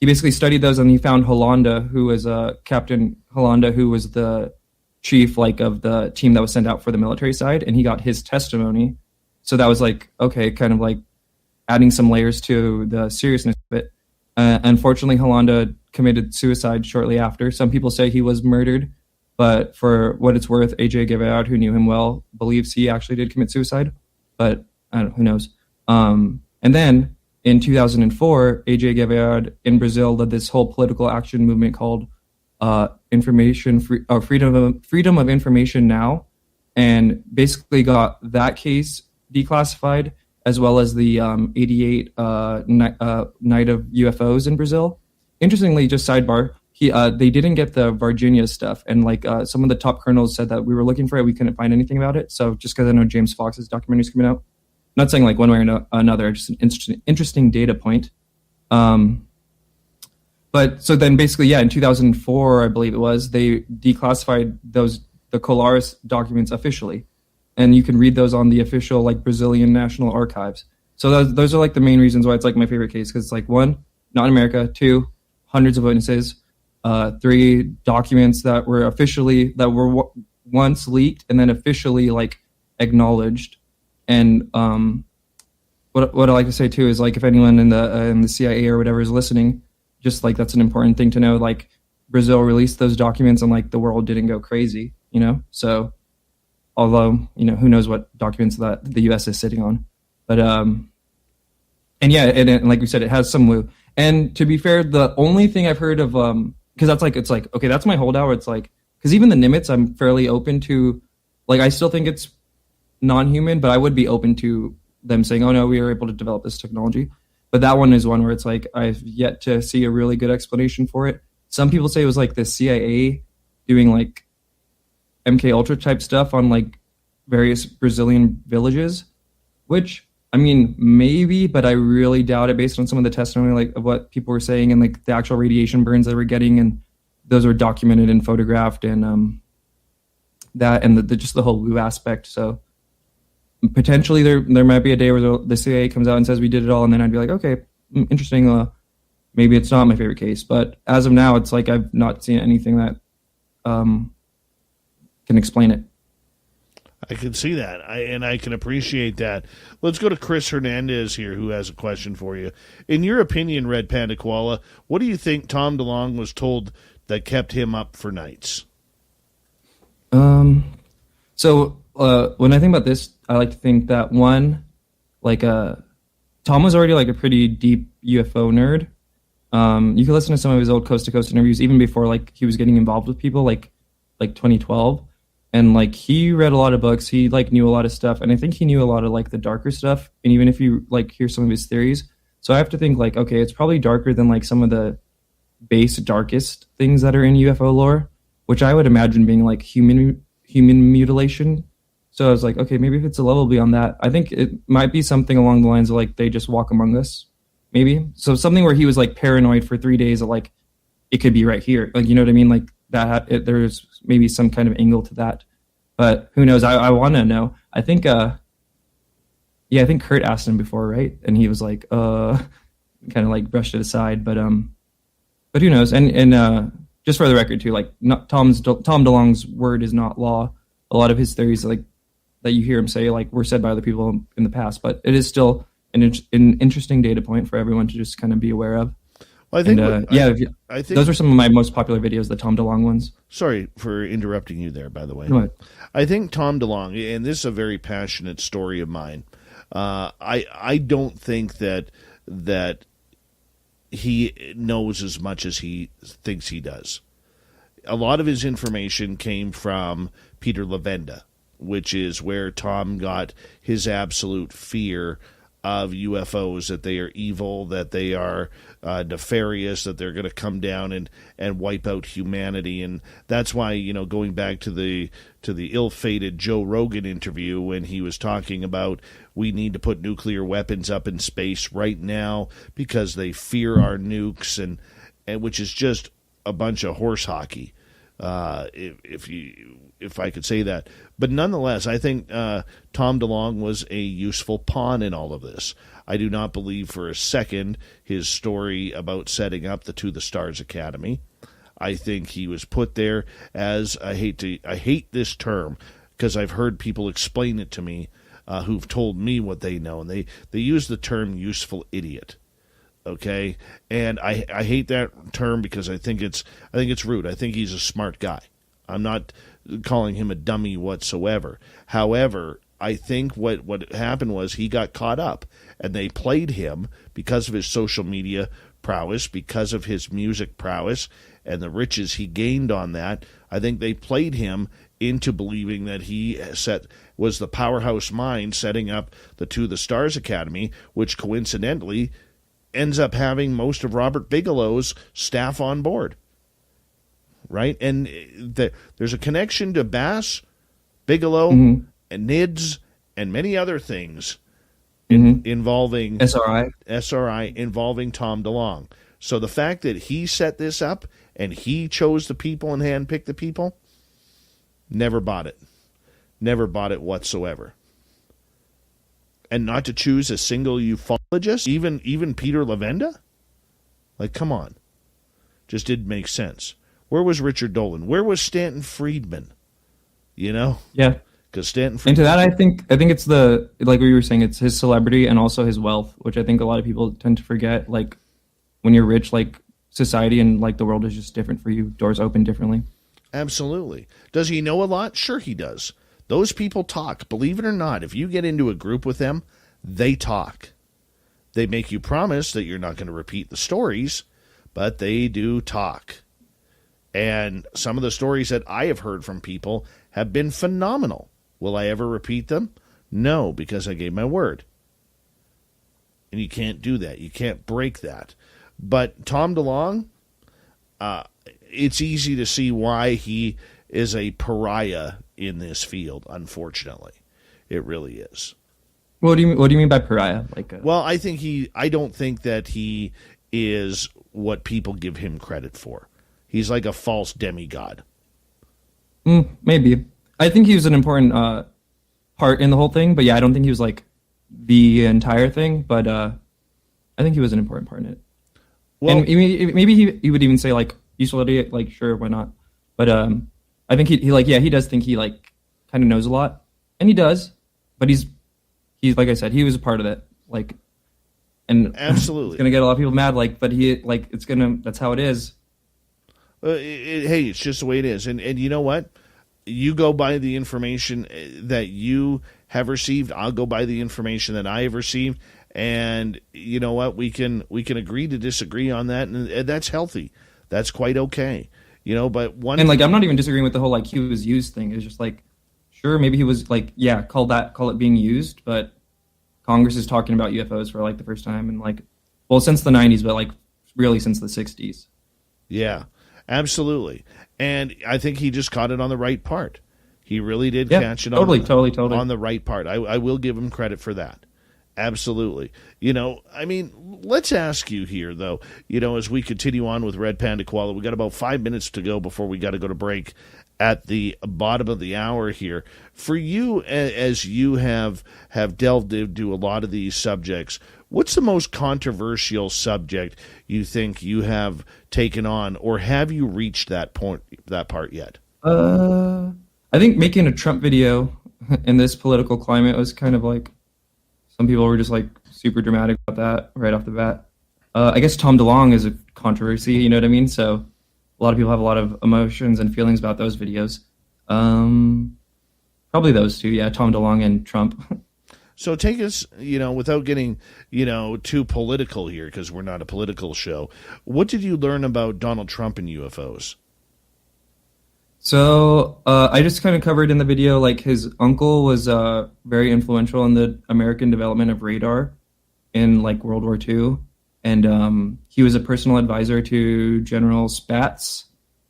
basically studied those, and he found Holanda, who was Captain Holanda, who was the chief like of the team that was sent out for the military side, and he got his testimony. So that was like, okay, kind of like adding some layers to the seriousness of it. Unfortunately, Holanda committed suicide shortly after. Some people say he was murdered, but for what it's worth, A.J. Gavaed, who knew him well, believes he actually did commit suicide, but I don't know, who knows. And then in 2004, A.J. Gavaed in Brazil led this whole political action movement called Freedom of Information Now, and basically got that case declassified, as well as the 88 night of UFOs in Brazil. Interestingly, just sidebar, they didn't get the Virginia stuff, and like some of the top colonels said that we were looking for it, we couldn't find anything about it. So just because I know James Fox's documentary is coming out, I'm not saying like one way or another, just an interesting data point. But so then basically, yeah, in 2004, I believe it was, they declassified those the Colares documents officially, and you can read those on the official like Brazilian National Archives. So those are like the main reasons why it's like my favorite case, because it's like, one, not in America, two, hundreds of witnesses, three, documents that were once leaked and then officially like acknowledged. And what I like to say too is like, if anyone in the CIA or whatever is listening, just like that's an important thing to know. Like, Brazil released those documents and like the world didn't go crazy, you know. So although, you know, who knows what documents that the U.S. is sitting on, but and yeah, and like we said, it has some woo. And to be fair, the only thing I've heard of because that's like, it's like, okay, that's my holdout. It's like, because even the Nimitz, I'm fairly open to. Like, I still think it's non-human, but I would be open to them saying, oh no, we were able to develop this technology. But that one is one where it's like, I've yet to see a really good explanation for it. Some people say it was like the CIA doing like MK Ultra type stuff on like various Brazilian villages, which, I mean, maybe, but I really doubt it based on some of the testimony like of what people were saying and like the actual radiation burns they were getting, and those were documented and photographed, and that and the just the whole woo aspect. So potentially there might be a day where the CIA comes out and says we did it all, and then I'd be like, okay, interesting. Maybe it's not my favorite case, but as of now, it's like I've not seen anything that can explain it. I can see that, and I can appreciate that. Let's go to Chris Hernandez here, who has a question for you. In your opinion, Red Panda Koala, what do you think Tom DeLonge was told that kept him up for nights? So when I think about this, I like to think that one, like Tom was already like a pretty deep UFO nerd. You can listen to some of his old Coast to Coast interviews, even before like he was getting involved with people, like 2012. And like he read a lot of books, he like knew a lot of stuff, and I think he knew a lot of like the darker stuff. And even if you like hear some of his theories, so I have to think like, okay, it's probably darker than like some of the base darkest things that are in UFO lore, which I would imagine being like human mutilation. So I was like, okay, maybe if it's a level beyond that, I think it might be something along the lines of like they just walk among us, maybe. So something where he was like paranoid for 3 days of like it could be right here, like, you know what I mean, like that. There's maybe some kind of angle to that, but who knows? I want to know. I think I think Kurt asked him before, right? And he was like kind of like brushed it aside, but who knows? And just for the record too, like Tom DeLonge's word is not law. A lot of his theories, like that you hear him say, like were said by other people in the past, but it is still an interesting data point for everyone to just kind of be aware of. Well, I think, I think those are some of my most popular videos, the Tom DeLonge ones. Sorry for interrupting you there, by the way. What? I think Tom DeLonge, and this is a very passionate story of mine. I don't think that he knows as much as he thinks he does. A lot of his information came from Peter Levenda, which is where Tom got his absolute fear of UFOs, that they are evil, that they are nefarious, that they're going to come down and wipe out humanity. And that's why, you know, going back to the ill-fated Joe Rogan interview when he was talking about we need to put nuclear weapons up in space right now because they fear our nukes, and which is just a bunch of horse hockey, if I could say that. But nonetheless, I think Tom DeLonge was a useful pawn in all of this. I do not believe for a second his story about setting up the To the Stars Academy. I think he was put there as, I hate this term because I've heard people explain it to me who've told me what they know, and they use the term useful idiot. Okay, and I hate that term because I think it's rude. I think he's a smart guy. I'm not calling him a dummy whatsoever. However, I think what happened was he got caught up, and they played him because of his social media prowess, because of his music prowess, and the riches he gained on that. I think they played him into believing that he was the powerhouse mind setting up the To the Stars Academy, which coincidentally ends up having most of Robert Bigelow's staff on board. Right? And there's a connection to Bass, Bigelow, and NIDS, and many other things involving SRI, involving Tom DeLonge. So the fact that he set this up and he chose the people and handpicked the people, Never bought it. Never bought it whatsoever. And not to choose a single ufologist, even Peter Lavenda? Like, come on. Just didn't make sense. Where was Richard Dolan? Where was Stanton Friedman? You know? Yeah. Because Stanton And Friedman... to that, I think it's the, like we were saying, it's his celebrity and also his wealth, which I think a lot of people tend to forget. Like, when you're rich, like, society and, like, the world is just different for you. Doors open differently. Absolutely. Does he know a lot? Sure he does. Those people talk. Believe it or not, if you get into a group with them, they talk. They make you promise that you're not going to repeat the stories, but they do talk. And some of the stories that I have heard from people have been phenomenal. Will I ever repeat them? No, because I gave my word. And you can't do that. You can't break that. But Tom DeLonge, it's easy to see why he is a pariah in this field, unfortunately. It really is. What do you mean by pariah? Well, I don't think that he is what people give him credit for. He's like a false demigod. Maybe. I think he was an important part in the whole thing, but yeah, I don't think he was like the entire thing, but I think he was an important part in it. Well, and maybe he would even say like utility, like sure, why not? But I think he does think he like kind of knows a lot, and he does, but he's like I said, he was a part of it, like, and absolutely, it's gonna get a lot of people mad, like, but that's how it is. Hey, it's just the way it is, and you know what? You go by the information that you have received. I'll go by the information that I have received, and you know what? We can agree to disagree on that, and that's healthy. That's quite okay. You know, but I'm not even disagreeing with the whole like he was used thing. It's just like, sure, maybe he was like, yeah, call it being used, but Congress is talking about UFOs for like the first time and like, well, since the 90s, but like really since the 60s. Yeah, absolutely. And I think he just caught it on the right part. He really did catch it totally on the right part. I will give him credit for that. Absolutely. You know, I mean, let's ask you here, though, you know, as we continue on with Red Panda Koala, we got about 5 minutes to go before we got to go to break at the bottom of the hour here. For you, as you have delved into a lot of these subjects, what's the most controversial subject you think you have taken on, or have you reached that part yet? I think making a Trump video in this political climate was kind of like, some people were just like super dramatic about that right off the bat. I guess Tom DeLonge is a controversy, you know what I mean? So a lot of people have a lot of emotions and feelings about those videos. Probably those two, yeah, Tom DeLonge and Trump. So take us, you know, without getting, you know, too political here, because we're not a political show, what did you learn about Donald Trump and UFOs? So I just kind of covered in the video, like his uncle was very influential in the American development of radar in like World War II. And he was a personal advisor to General Spaatz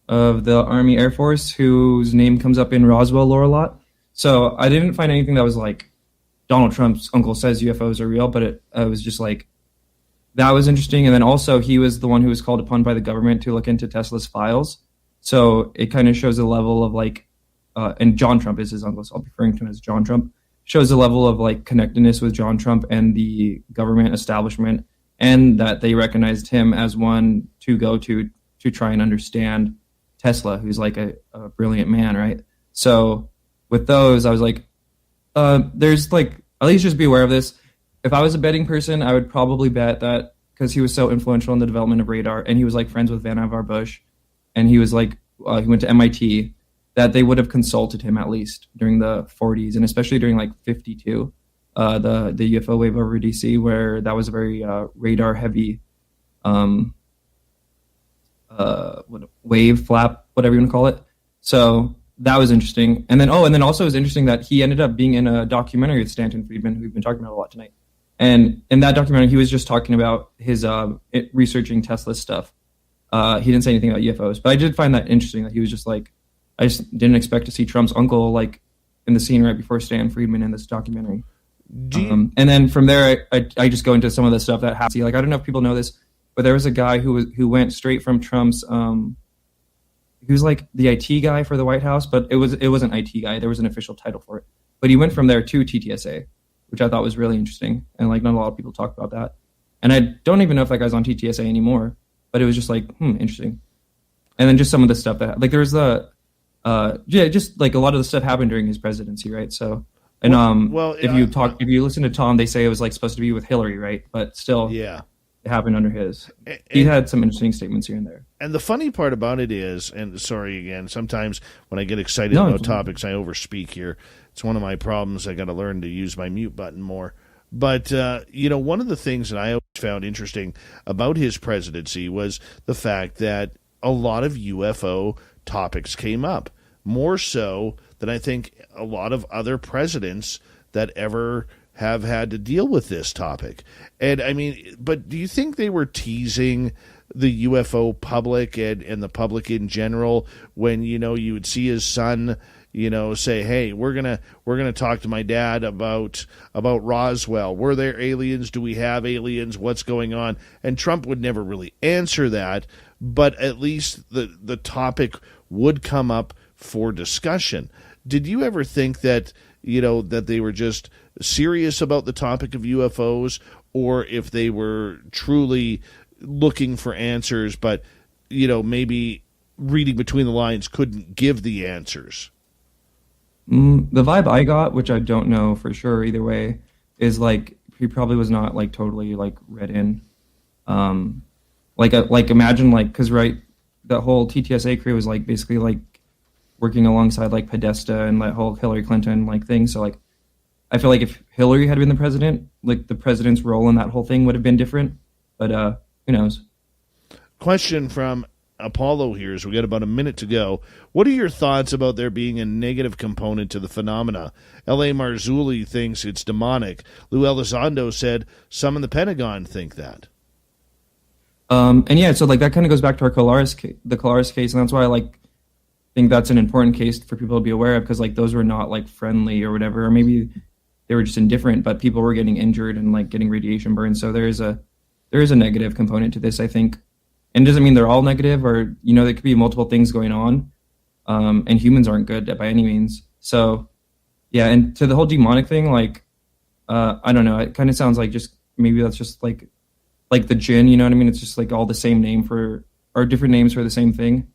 of the Army Air Force, whose name comes up in Roswell lore a lot. So I didn't find anything that was like Donald Trump's uncle says UFOs are real, but it was just like, that was interesting. And then also he was the one who was called upon by the government to look into Tesla's files. So it kind of shows a level of like, and John Trump is his uncle, so I'll be referring to him as John Trump, shows a level of like connectedness with John Trump and the government establishment, and that they recognized him as one to go to try and understand Tesla, who's like a brilliant man, right? So with those, I was like, there's like, at least just be aware of this. If I was a betting person, I would probably bet that because he was so influential in the development of radar, and he was like friends with Vannevar Bush, and he was like, he went to MIT, that they would have consulted him at least during the 40s, and especially during like 52, the UFO wave over DC, where that was a very radar heavy wave flap, whatever you want to call it. So that was interesting. And then also it was interesting that he ended up being in a documentary with Stanton Friedman, who we've been talking about a lot tonight. And in that documentary, he was just talking about his researching Tesla stuff. He didn't say anything about UFOs, but I did find that interesting that he was just like, I just didn't expect to see Trump's uncle like in the scene right before Stan Friedman in this documentary. And then from there, I just go into some of the stuff that happened. Like, I don't know if people know this, but there was a guy who went straight from Trump's, who he was like the IT guy for the White House, but it wasn't IT guy. There was an official title for it. But he went from there to TTSA, which I thought was really interesting. And like not a lot of people talk about that. And I don't even know if that guy's on TTSA anymore, but it was just like, interesting. And then just some of the stuff that like there was just like a lot of the stuff happened during his presidency, right? So and if you listen to Tom, they say it was like supposed to be with Hillary, right? But still, yeah, it happened under his. He had some interesting statements here and there. And the funny part about it is, and sorry again, sometimes when I get excited about topics, I overspeak here. It's one of my problems. I got to learn to use my mute button more. But, one of the things that I always found interesting about his presidency was the fact that a lot of UFO topics came up, more so than I think a lot of other presidents that ever have had to deal with this topic. And, I mean, but do you think they were teasing the UFO public and the public in general when, you would see his son say, hey, we're gonna talk to my dad about Roswell. Were there aliens? Do we have aliens? What's going on? And Trump would never really answer that, but at least the topic would come up for discussion. Did you ever think that that they were just serious about the topic of UFOs, or if they were truly looking for answers, but maybe reading between the lines couldn't give the answers? The vibe I got, which I don't know for sure either way, is like he probably was not like totally like read in. Like imagine like because that whole TTSA crew was like basically like working alongside like Podesta and that whole Hillary Clinton like thing. So like I feel like if Hillary had been the president, like the president's role in that whole thing would have been different. But who knows? Question from Apollo here as we got about a minute to go. What are your thoughts about there being a negative component to the phenomena? L.A. Marzulli thinks it's demonic. Lou Elizondo said some in the Pentagon think that. And yeah, so like that kind of goes back to our the Colares case, and that's why I think that's an important case for people to be aware of, because like those were not like friendly or whatever, or maybe they were just indifferent, but people were getting injured and like getting radiation burn. So there is a negative component to this, I think. And it doesn't mean they're all negative, or, there could be multiple things going on. And humans aren't good by any means. So, yeah, and to the whole demonic thing, like, I don't know. It kind of sounds like just, maybe that's just like the jinn, you know what I mean? It's just like all the same name or different names for the same thing,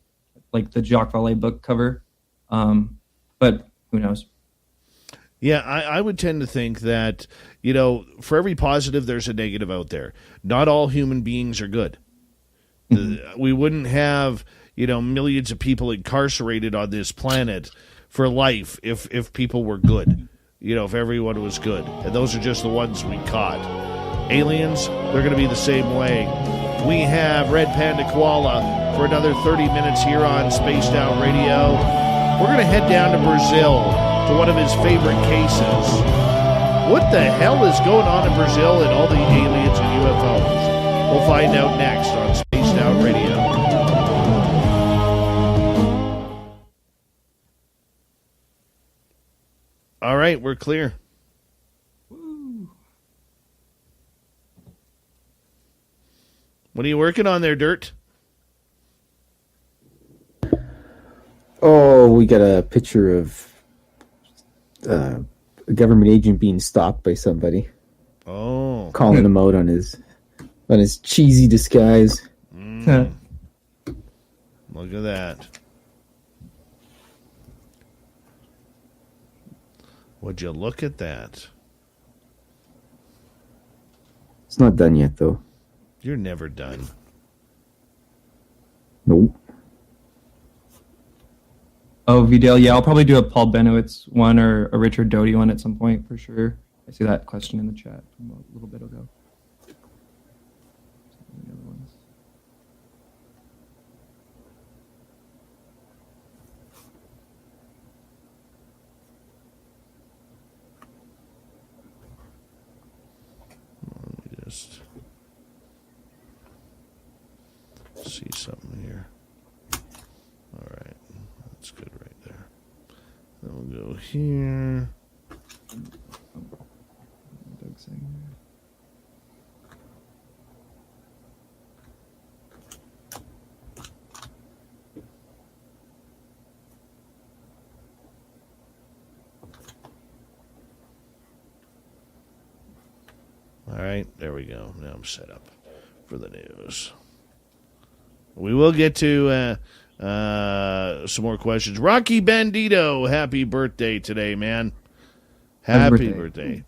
like the Jacques Vallée book cover. But who knows? Yeah, I would tend to think that, for every positive, there's a negative out there. Not all human beings are good. We wouldn't have, millions of people incarcerated on this planet for life if people were good, if everyone was good. And those are just the ones we caught. Aliens, they're going to be the same way. We have Red Panda Koala for another 30 minutes here on Spaced Out Radio. We're going to head down to Brazil to one of his favorite cases. What the hell is going on in Brazil and all the aliens and UFOs? We'll find out next on Spaced Out Radio. All right, we're clear. What are you working on there, Dirt? Oh, we got a picture of a government agent being stalked by somebody. Oh. Calling him out on his cheesy disguise. Look at that. Would you look at that? It's not done yet, though. You're never done. Nope. Oh, Vidal, yeah, I'll probably do a Paul Benowitz one or a Richard Doty one at some point for sure. I see that question in the chat from a little bit ago. The other ones. Let me just see something here. All right, that's good right there. Then we'll go here. Doug's saying right, there we go. Now I'm set up for the news. We will get to some more questions. Rocky Bandito, happy birthday today, man. Happy birthday.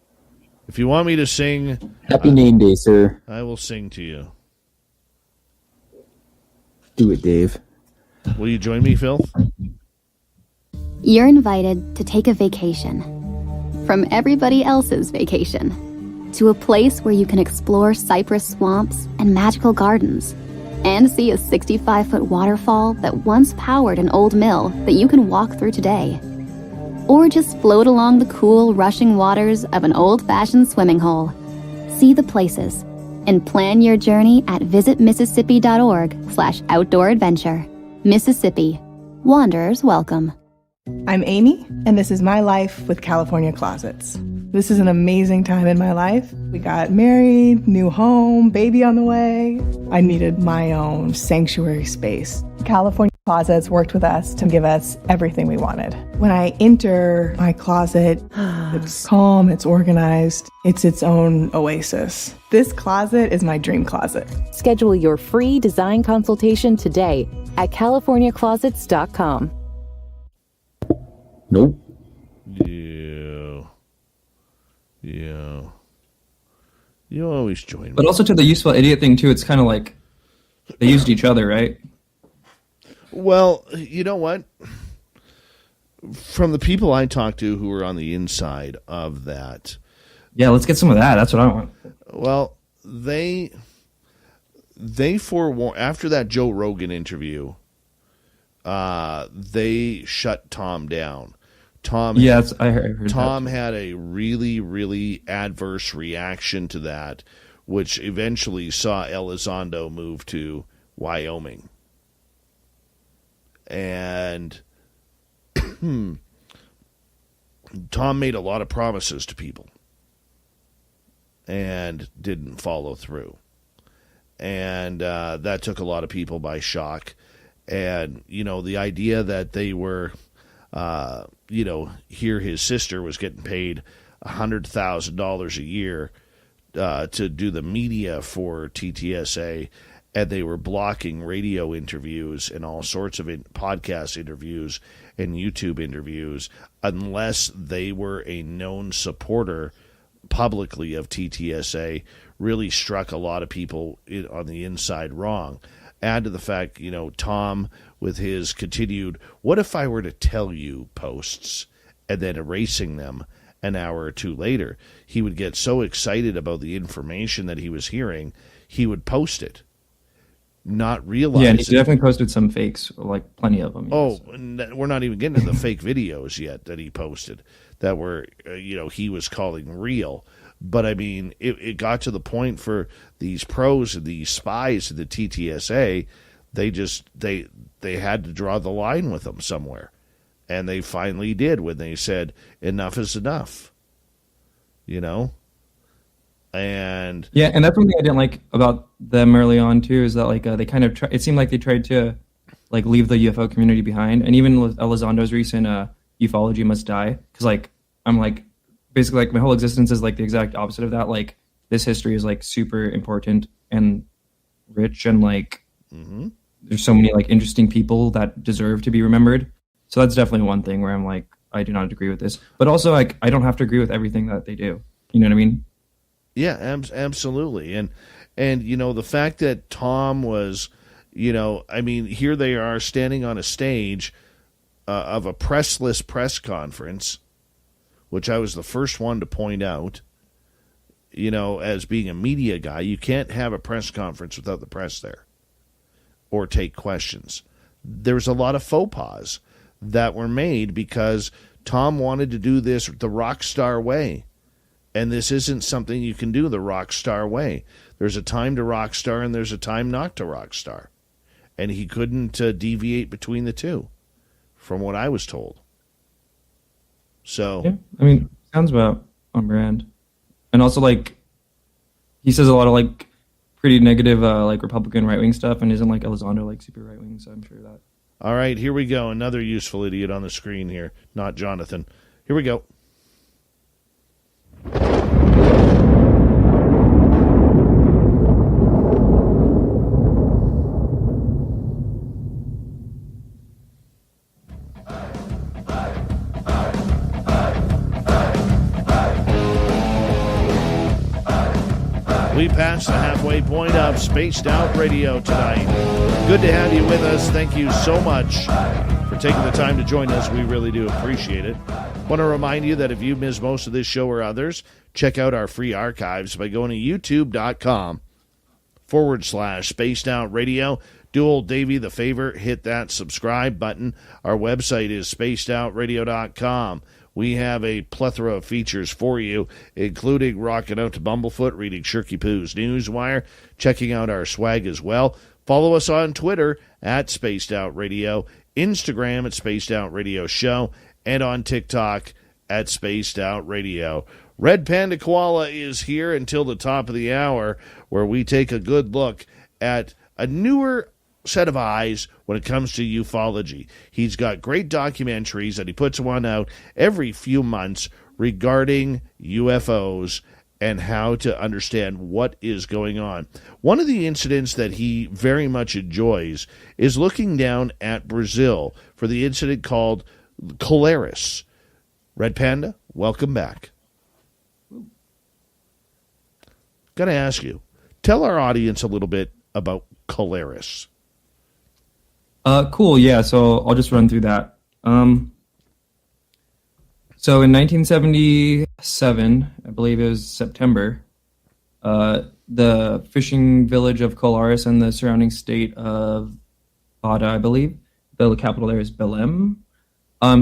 If you want me to sing... Happy name day, sir. I will sing to you. Do it, Dave. Will you join me, Phil? You're invited to take a vacation from everybody else's vacation to a place where you can explore cypress swamps and magical gardens and see a 65-foot waterfall that once powered an old mill that you can walk through today. Or just float along the cool, rushing waters of an old-fashioned swimming hole. See the places and plan your journey at visitmississippi.org/outdoor adventure. Mississippi. Wanderers welcome. I'm Amy, and this is my life with California Closets. This is an amazing time in my life. We got married, new home, baby on the way. I needed my own sanctuary space. California Closets worked with us to give us everything we wanted. When I enter my closet, it's calm, it's organized, it's its own oasis. This closet is my dream closet. Schedule your free design consultation today at californiaclosets.com. Nope. Yeah. You always join me. But also to the useful idiot thing, too, it's kind of like they used each other, right? Well, you know what? From the people I talked to who were on the inside of that... Yeah, let's get some of that. That's what I want. Well, they forewarned... After that Joe Rogan interview, they shut Tom down. Yes, I heard Tom that. had a really, really adverse reaction to that, which eventually saw Elizondo move to Wyoming. And Tom made a lot of promises to people and didn't follow through. And that took a lot of people by shock. And, the idea that they were... here his sister was getting paid $100,000 a year to do the media for TTSA, and they were blocking radio interviews and all sorts of podcast interviews and YouTube interviews unless they were a known supporter publicly of TTSA, really struck a lot of people on the inside wrong. Add to the fact, Tom, with his continued, what if I were to tell you posts and then erasing them an hour or two later, he would get so excited about the information that he was hearing, he would post it, not realizing. Yeah, and he definitely posted some fakes, like plenty of them. Oh, we're not even getting to the fake videos yet that he posted that were, he was calling real. But, I mean, it got to the point for these pros and these spies of the TTSA, they had to draw the line with them somewhere. And they finally did when they said, enough is enough. And... Yeah, and that's one thing I didn't like about them early on, too, is that, like, they kind of... it seemed like they tried to, like, leave the UFO community behind. And even Elizondo's recent ufology must die. Because, like, I'm, like... Basically, like, my whole existence is, like, the exact opposite of that. Like, this history is, like, super important and rich and, like, there's so many, like, interesting people that deserve to be remembered. So that's definitely one thing where I'm, like, I do not agree with this. But also, like, I don't have to agree with everything that they do. You know what I mean? Yeah, absolutely. And the fact that Tom was, here they are standing on a stage of a pressless press conference, which I was the first one to point out, as being a media guy, you can't have a press conference without the press there or take questions. There's a lot of faux pas that were made because Tom wanted to do this the rock star way. And this isn't something you can do the rock star way. There's a time to rock star and there's a time not to rock star. And he couldn't deviate between the two, from what I was told. So, yeah, I mean, sounds about on brand. And also, like, he says a lot of, like, pretty negative, like, Republican right-wing stuff, and isn't, like, Elizondo, like, super right-wing, so I'm sure that. All right, here we go. Another useful idiot on the screen here. Not Jonathan. Here we go. past the halfway point of Spaced Out Radio tonight. Good to have you with us. Thank you so much for taking the time to join us. We really do appreciate it. Want to remind you that if you missed most of this show or others, check out our free archives by going to youtube.com/Spaced Out Radio. Do old Davey the favor, hit that subscribe button. Our website is spacedoutradio.com. We have a plethora of features for you, including rocking out to Bumblefoot, reading Shirky Poo's Newswire, checking out our swag as well. Follow us on Twitter at Spaced Out Radio, Instagram at Spaced Out Radio Show, and on TikTok at Spaced Out Radio. Red Panda Koala is here until the top of the hour, where we take a good look at a newer set of eyes when it comes to ufology. He's got great documentaries that he puts one out every few months regarding UFOs and how to understand what is going on. One of the incidents that he very much enjoys is looking down at Brazil for the incident called Colares. Red Panda, welcome back. Got to ask you, tell our audience a little bit about Colares. Cool, yeah, so I'll just run through that. So in 1977, I believe it was September, the fishing village of Colares and the surrounding state of Bada, I believe, the capital there is Belém,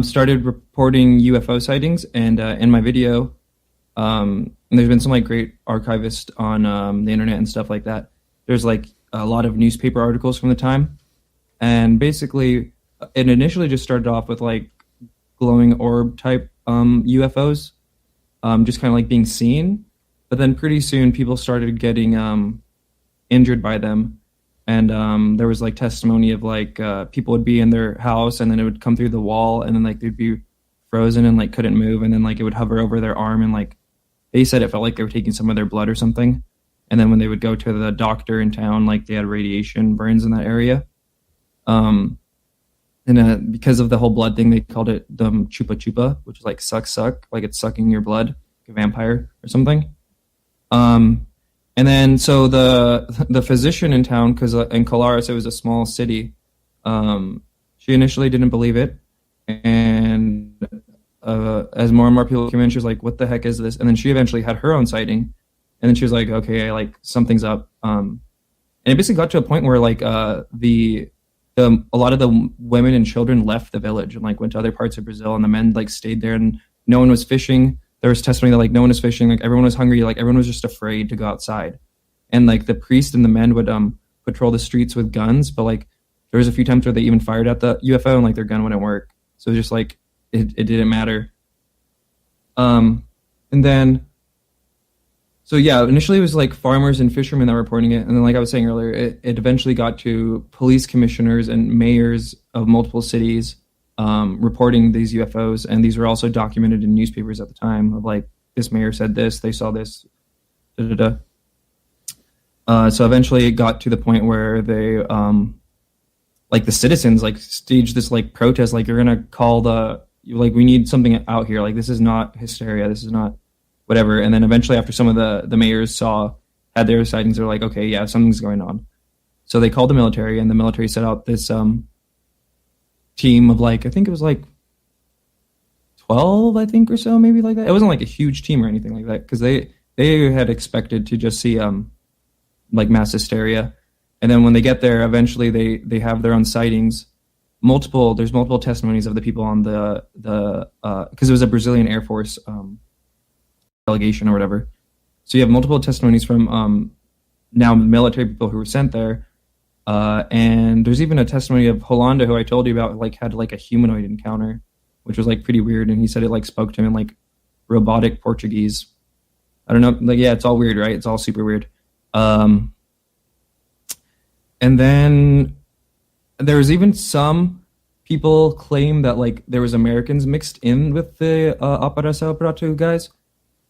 started reporting UFO sightings. And in my video, and there's been some like great archivists on the internet and stuff like that. There's like a lot of newspaper articles from the time. And basically, it initially just started off with like glowing orb type UFOs, just kind of like being seen. But then pretty soon people started getting injured by them. And there was like testimony of like people would be in their house and then it would come through the wall and then like they'd be frozen and like couldn't move. And then like it would hover over their arm and like they said it felt like they were taking some of their blood or something. And then when they would go to the doctor in town, like they had radiation burns in that area. And because of the whole blood thing, they called it chupa chupa, which is like suck, like it's sucking your blood, like a vampire or something. And then so the physician in town, because in Colares it was a small city, she initially didn't believe it, and as more and more people came in, she was like, "What the heck is this?" And then she eventually had her own sighting, and then she was like, "Okay, like something's up." And it basically got to a point where like a lot of the women and children left the village and like went to other parts of Brazil, and the men like stayed there, and no one was fishing. There was testimony that like no one was fishing, like everyone was hungry, like everyone was just afraid to go outside. And like the priest and the men would patrol the streets with guns, but like there was a few times where they even fired at the UFO and like their gun wouldn't work. So it was just like it didn't matter. And then so yeah, initially it was like farmers and fishermen that were reporting it. And then like I was saying earlier, it eventually got to police commissioners and mayors of multiple cities reporting these UFOs. And these were also documented in newspapers at the time of like, this mayor said this, they saw this, So eventually it got to the point where they, like the citizens like staged this like protest, like you're going to call we need something out here. Like this is not hysteria. This is not whatever. And then eventually after some of the mayors had their sightings, they're like, okay, yeah, something's going on. So they called the military, and the military set out this team of like, I think it was like 12, I think, or so, maybe like that. It wasn't like a huge team or anything like that, because they had expected to just see like mass hysteria. And then when they get there, eventually they have their own sightings. There's multiple testimonies of the people on the because it was a Brazilian Air Force delegation or whatever. So you have multiple testimonies from now military people who were sent there. And there's even a testimony of Holanda, who I told you about, like had like a humanoid encounter, which was like pretty weird. And he said it like spoke to him in like robotic Portuguese. I don't know. Like, yeah, it's all weird, right? It's all super weird. And then there was even some people claim that like there was Americans mixed in with the Operação guys,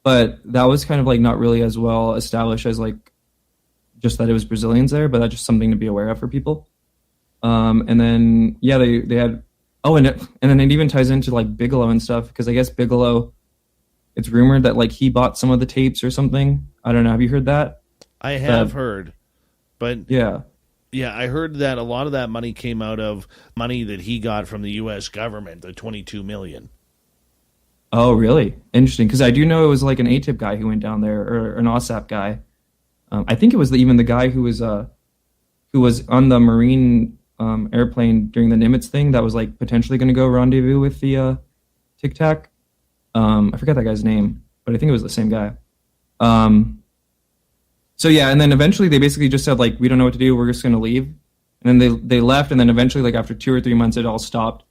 but that was kind of like not really as well established as like just that it was Brazilians there, but that's just something to be aware of for people. And then yeah, they had and then it even ties into like Bigelow and stuff, because I guess Bigelow, it's rumored that like he bought some of the tapes or something. I don't know. Have you heard that? I have heard, but yeah, I heard that a lot of that money came out of money that he got from the U.S. government, the $22 million. Oh, really? Interesting. Because I do know it was like an ATIP guy who went down there, or an OSAP guy. I think it was even the guy who was on the Marine airplane during the Nimitz thing that was like potentially going to go rendezvous with the Tic Tac. I forget that guy's name, but I think it was the same guy. So yeah, and then eventually they basically just said like, we don't know what to do, we're just going to leave. And then they left, and then eventually like after 2 or 3 months it all stopped.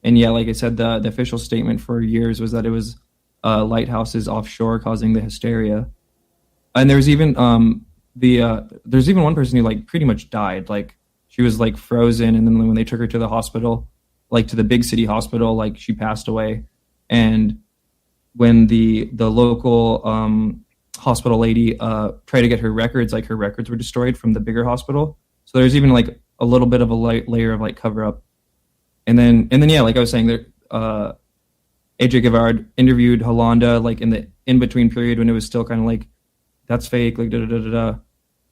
And yeah, like I said, the official statement for years was that it was lighthouses offshore causing the hysteria. And there's even there's even one person who like pretty much died. Like she was like frozen, and then when they took her to the hospital, like to the big city hospital, like she passed away. And when the local hospital lady tried to get her records, like her records were destroyed from the bigger hospital. So there's even like a little bit of a layer of like cover up. And then yeah, like I was saying, there AJ Guevara interviewed Holanda like in the in between period when it was still kind of like, that's fake, like da da da da da.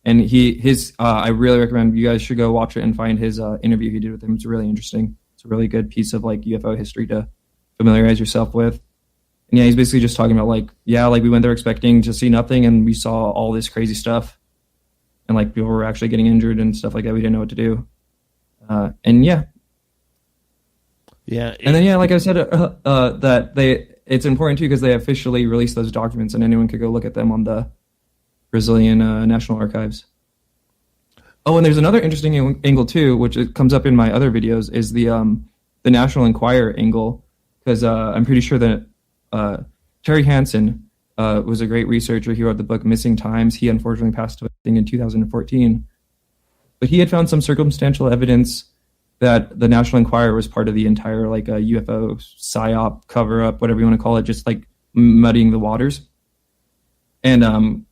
And his I really recommend you guys should go watch it and find his interview he did with him. It's really interesting. It's a really good piece of like UFO history to familiarize yourself with. And yeah, he's basically just talking about like, yeah, like we went there expecting to see nothing, and we saw all this crazy stuff, and like people were actually getting injured and stuff like that. We didn't know what to do. And yeah. Yeah. And then yeah, like I said, that it's important too because they officially released those documents, and anyone could go look at them on the Brazilian National Archives. Oh, and there's another interesting angle too, which it comes up in my other videos, is the National Enquirer angle, because I'm pretty sure that Terry Hansen was a great researcher. He wrote the book Missing Times. He unfortunately passed away in 2014, but he had found some circumstantial evidence that the National Enquirer was part of the entire like UFO psyop cover up, whatever you want to call it, just like muddying the waters. And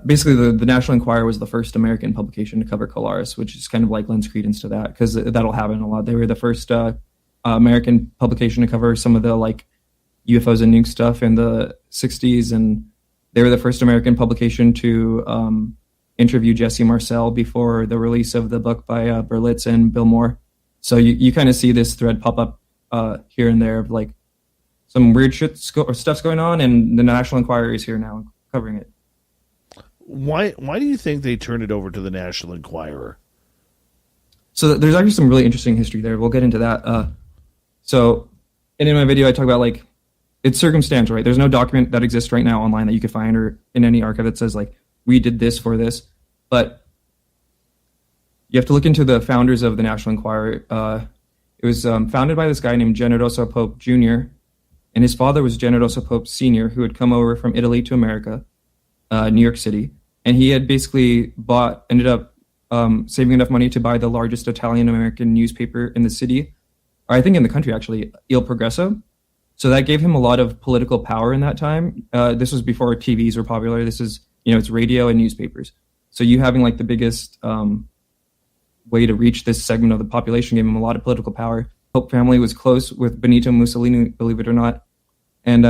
basically the National Enquirer was the first American publication to cover Colaris, which is kind of like lends credence to that, because that'll happen a lot. They were the first American publication to cover some of the like UFOs and nuke stuff in the 60s, and they were the first American publication to interview Jesse Marcel before the release of the book by Berlitz and Bill Moore. So you kind of see this thread pop up here and there of like some weird stuff's going on, and the National Enquirer is here now covering it. Why do you think they turned it over to the National Enquirer? So there's actually some really interesting history there. We'll get into that. So in my video, I talk about like, it's circumstantial, right? There's no document that exists right now online that you could find or in any archive that says like, we did this for this. But you have to look into the founders of the National Enquirer. It was founded by this guy named Generoso Pope Jr., and his father was Generoso Pope Sr., who had come over from Italy to America, New York City. And he had basically ended up saving enough money to buy the largest Italian-American newspaper in the city, or I think in the country actually, Il Progresso. So that gave him a lot of political power in that time. This was before TVs were popular. This is, it's radio and newspapers. So you having like the biggest way to reach this segment of the population gave him a lot of political power. Pope family was close with Benito Mussolini, believe it or not. And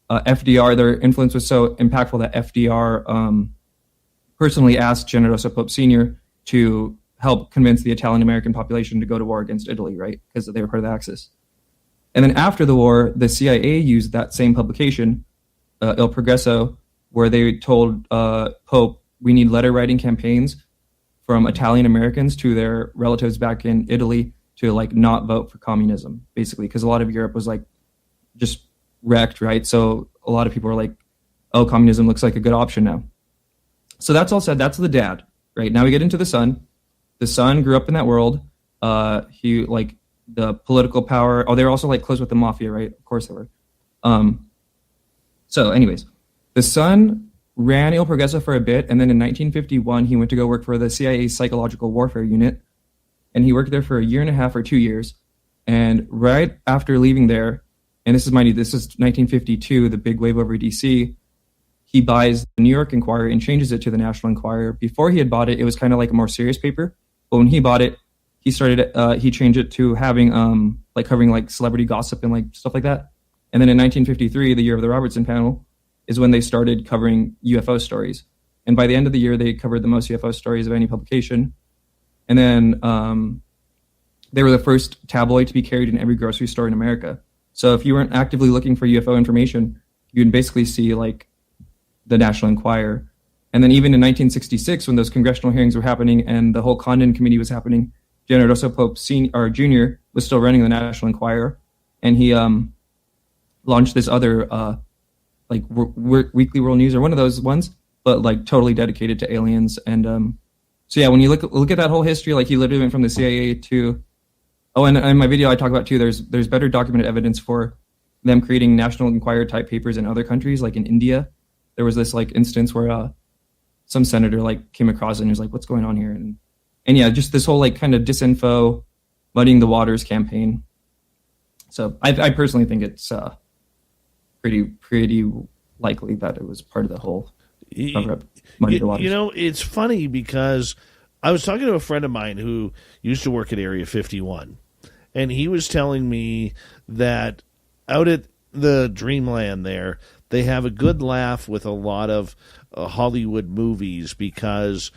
FDR, their influence was so impactful that FDR personally asked Generoso Pope Sr. to help convince the Italian-American population to go to war against Italy, right? Because they were part of the Axis. And then after the war, the CIA used that same publication, Il Progresso, where they told Pope, we need letter writing campaigns from Italian Americans to their relatives back in Italy to like not vote for communism, basically, because a lot of Europe was like just wrecked, right? So a lot of people were like, oh, communism looks like a good option now. So that's all said. That's the dad, right? Now we get into the son. The son grew up in that world. He like the political power. Oh, they were also like close with the mafia, right? Of course they were. So anyways, the son ran Il Progresso for a bit, and then in 1951, he went to go work for the CIA's Psychological Warfare Unit, and he worked there for 1.5 years or 2 years. And right after leaving there, and this is 1952, the big wave over DC, he buys the New York Enquirer and changes it to the National Enquirer. Before he had bought it, it was kind of like a more serious paper, but when he bought it, he changed it to having like covering like celebrity gossip and like stuff like that. And then in 1953, the year of the Robertson panel, is when they started covering UFO stories. And by the end of the year, they covered the most UFO stories of any publication. And then they were the first tabloid to be carried in every grocery store in America. So if you weren't actively looking for UFO information, you'd basically see like the National Enquirer. And then even in 1966, when those congressional hearings were happening and the whole Condon Committee was happening, Generoso Pope Jr. was still running the National Enquirer. And he launched this other Weekly World News, or one of those ones, but like totally dedicated to aliens. And so yeah, when you look at that whole history, like he literally went from the CIA to, and in my video I talk about too, there's better documented evidence for them creating National Enquirer type papers in other countries, like in India. There was this like instance where some senator like came across it and was like, what's going on here? And yeah, just this whole like kind of disinfo, muddying the waters campaign. So I personally think it's pretty likely that it was part of the whole cover-up, muddy the waters. You know, it's funny because I was talking to a friend of mine who used to work at Area 51, and he was telling me that out at the Dreamland there, they have a good laugh with a lot of Hollywood movies because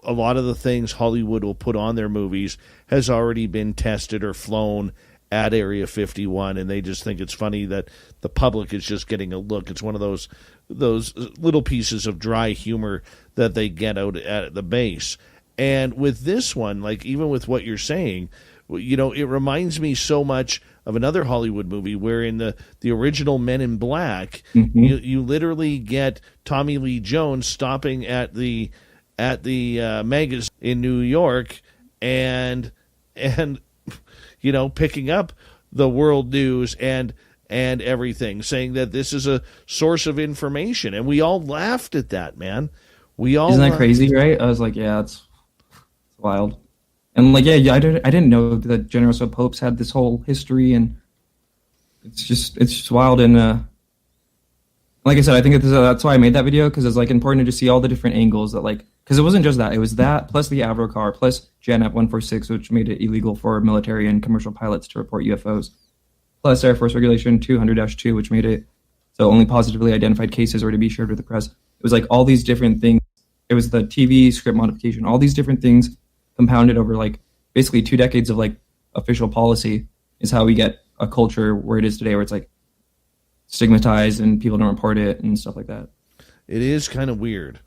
a lot of the things Hollywood will put on their movies has already been tested or flown at Area 51, and they just think it's funny that the public is just getting a look. It's one of those little pieces of dry humor that they get out at the base. And with this one, like even with what you're saying, you know, it reminds me so much of another Hollywood movie where in the original Men in Black, you literally get Tommy Lee Jones stopping at the magazine in New York and you know, picking up the world news and everything, saying that this is a source of information, and we all laughed at that, man. Isn't that crazy, right? I was like, yeah, it's wild. And like, yeah, I didn't know that Generoso Popes had this whole history, and it's just wild. And like I said, I think that's why I made that video, because it's like important to just see all the different angles that like, because it wasn't just that, it was that plus the Avrocar plus JANAP 146, which made it illegal for military and commercial pilots to report UFOs, plus Air Force Regulation 200-2, which made it so only positively identified cases were to be shared with the press. It was like all these different things. It was the TV script modification, all these different things compounded over like basically 2 decades of like official policy is how we get a culture where it is today, where it's like stigmatized and people don't report it and stuff like that. It is kind of weird.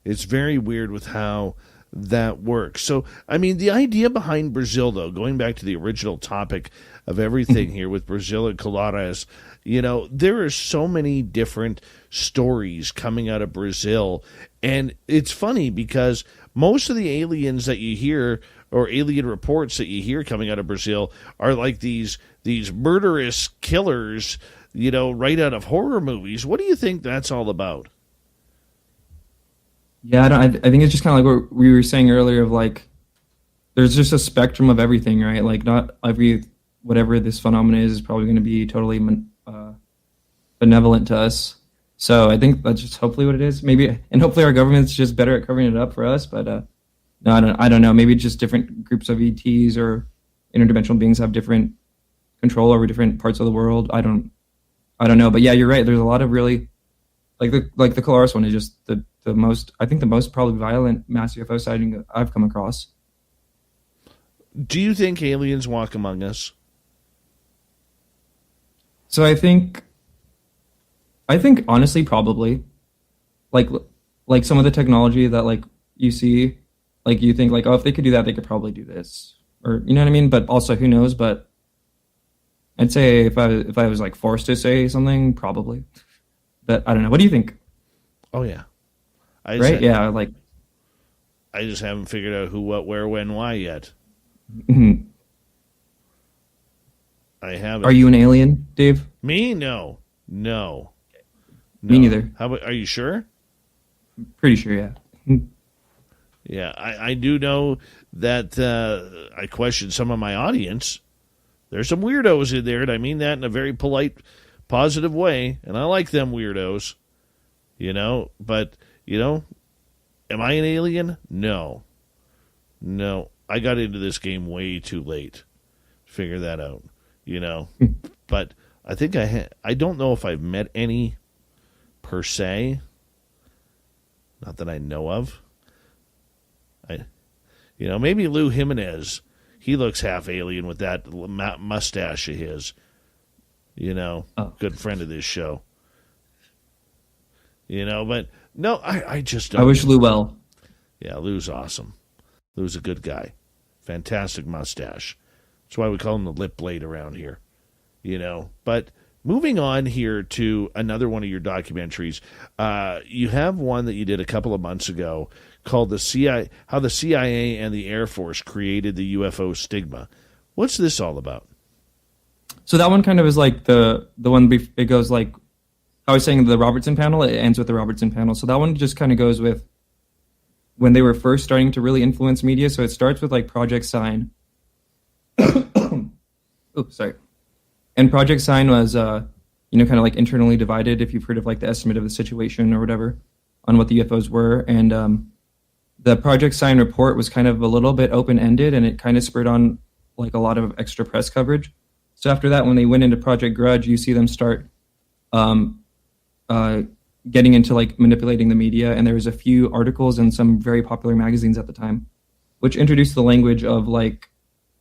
It's very weird with how that works. So, I mean, the idea behind Brazil, though, going back to the original topic of everything here with Brazil and Colares, you know, there are so many different stories coming out of Brazil. And it's funny because most of the aliens that you hear, or alien reports that you hear coming out of Brazil, are like these murderous killers, you know, right out of horror movies. What do you think that's all about? Yeah, I think it's just kind of like what we were saying earlier of like, there's just a spectrum of everything, right? Like not every, whatever this phenomenon is probably going to be totally benevolent to us. So I think that's just hopefully what it is. Maybe, and hopefully our government's just better at covering it up for us. But no, I don't know. Maybe just different groups of ETs or interdimensional beings have different control over different parts of the world. I don't know. But yeah, you're right. There's a lot of really, like the Colares one is just the most, I think the most probably violent mass UFO sighting I've come across. Do you think aliens walk among us? So I think honestly probably, like some of the technology that like you see, like you think like, oh, if they could do that, they could probably do this, or you know what I mean. But also, who knows? But I'd say if I was like forced to say something, probably. But I don't know. What do you think? Oh yeah, Yeah, like I just haven't figured out who, what, where, when, why yet. Mm-hmm. I haven't. Are you an alien, Dave? Me? No. Me neither. How about? Are you sure? Pretty sure, yeah. Yeah, I do know that I question some of my audience. There's some weirdos in there, and I mean that in a very polite, positive way, and I like them weirdos. You know, but, you know, am I an alien? No. I got into this game way too late to figure that out, you know. But I think I don't know if I've met any per se. Not that I know of. Maybe Lou Jimenez. He looks half alien with that mustache of his. Good friend of this show. But no, I just don't. I wish Lou well. Yeah, Lou's awesome. Lou's a good guy. Fantastic mustache. That's why we call him the lip blade around here. But moving on here to another one of your documentaries. You have one that you did a couple of months ago called How the CIA and the Air Force Created the UFO Stigma. What's this all about? So that one kind of is like the one, it goes like, I was saying the Robertson panel, it ends with the Robertson panel. So that one just kind of goes with when they were first starting to really influence media. So it starts with like Project Sign. Oops, sorry. And Project Sign was, kind of like internally divided, if you've heard of like the estimate of the situation or whatever, on what the UFOs were. And the Project Sign report was kind of a little bit open-ended, and it kind of spurred on like a lot of extra press coverage. So after that, when they went into Project Grudge, you see them start getting into like manipulating the media. And there was a few articles in some very popular magazines at the time, which introduced the language of like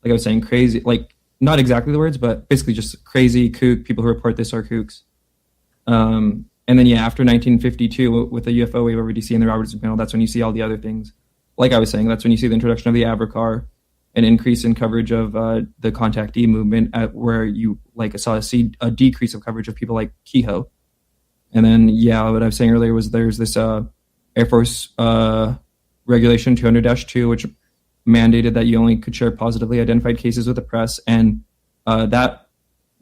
I was saying, crazy, like not exactly the words, but basically just crazy, kook, people who report this are kooks. And then, after 1952, with the UFO wave over DC and the Robertson panel, that's when you see all the other things. Like I was saying, that's when you see the introduction of the Avrocar, an increase in coverage of the contactee movement, where you saw a decrease of coverage of people like Kehoe. And then, what I was saying earlier was there's this Air Force Regulation 200-2, which mandated that you only could share positively identified cases with the press, and that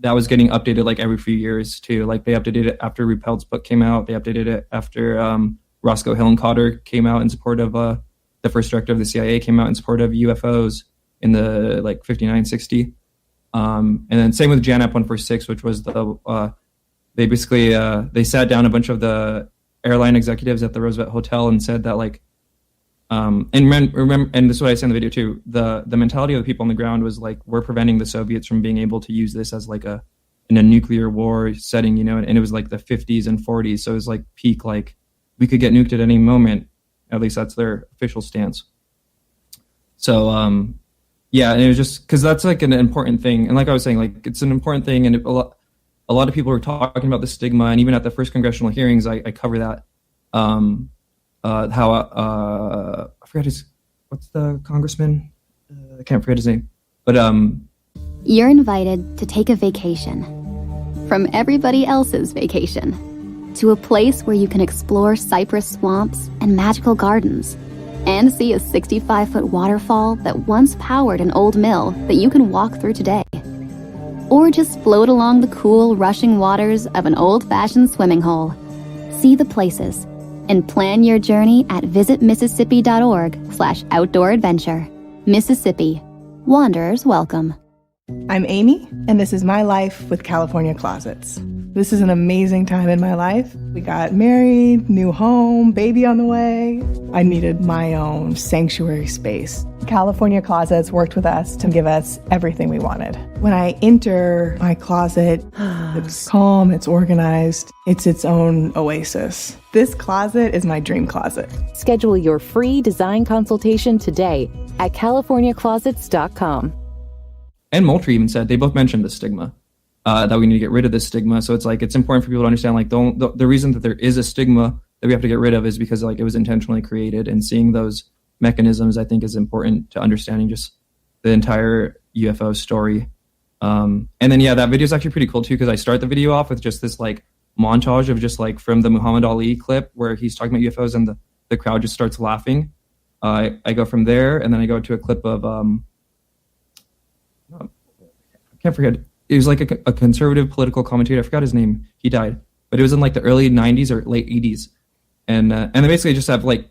was getting updated like every few years too. Like they updated it after Ruppelt's book came out. They updated it after Roscoe Hillenkotter came out in support of the first director of the CIA came out in support of UFOs in the 59, 60. And then same with JANAP 146, which was they basically they sat down a bunch of the airline executives at the Roosevelt Hotel and said that and remember, and this is what I said in the video too, the mentality of the people on the ground was like, we're preventing the Soviets from being able to use this as in a nuclear war setting, and it was like the 50s and 40s. So it was like peak, like we could get nuked at any moment. At least that's their official stance. So, and it was just because that's like an important thing. And like I was saying, like it's an important thing. And a lot of people were talking about the stigma, and even at the first congressional hearings, I cover that. I forgot what's the congressman? I can't forget his name. But you're invited to take a vacation from everybody else's vacation to a place where you can explore cypress swamps and magical gardens and see a 65-foot waterfall that once powered an old mill that you can walk through today. Or just float along the cool, rushing waters of an old-fashioned swimming hole. See the places and plan your journey at visitmississippi.org/outdoor adventure. Mississippi. Wanderers welcome. I'm Amy, and this is my life with California Closets. This is an amazing time in my life. We got married, new home, baby on the way. I needed my own sanctuary space. California Closets worked with us to give us everything we wanted. When I enter my closet, it's calm, it's organized, it's its own oasis. This closet is my dream closet. Schedule your free design consultation today at californiaclosets.com. And Moultrie even said, they both mentioned the stigma, that we need to get rid of this stigma. So it's like, it's important for people to understand, like, the reason that there is a stigma that we have to get rid of is because like it was intentionally created, and seeing those mechanisms, I think, is important to understanding just the entire UFO story. And then, that video is actually pretty cool too, because I start the video off with just this like montage of just like from the Muhammad Ali clip where he's talking about UFOs and the crowd just starts laughing. I go from there, and then I go to a clip of, I can't forget. It was like a conservative political commentator. I forgot his name. He died, but it was in like the early 90s or late 80s. And they basically just have like,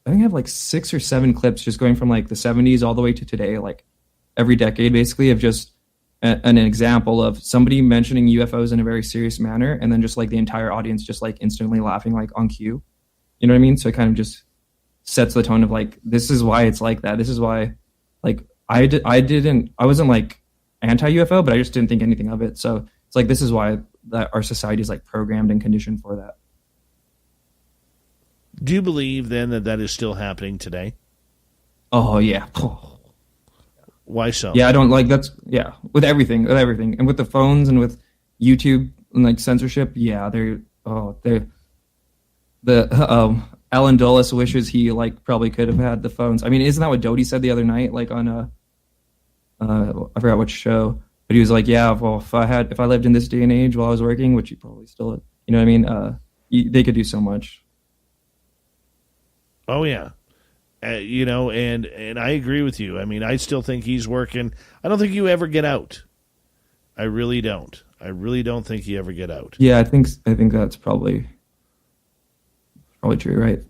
I think I have like 6 or 7 clips just going from like the 70s all the way to today, like every decade basically, of just an example of somebody mentioning UFOs in a very serious manner, and then just like the entire audience just like instantly laughing like on cue. You know what I mean? So it kind of just sets the tone of like, this is why it's like that. This is why, like, I wasn't like anti-UFO, but I just didn't think anything of it. So it's like, this is why that our society is like programmed and conditioned for that. Do you believe then that is still happening today? Oh yeah. Why so? Yeah, I don't like that's with everything, and with the phones and with YouTube and like censorship. Yeah, Alan Dulles wishes he like probably could have had the phones. I mean, isn't that what Doty said the other night? Like on I forgot which show, but he was like, yeah, well, if I lived in this day and age while I was working, which he probably still, you know what I mean? They could do so much. Oh yeah. You know, and I agree with you. I mean, I still think he's working. I don't think you ever get out. I really don't. I really don't think you ever get out. Yeah, I think that's probably true, right?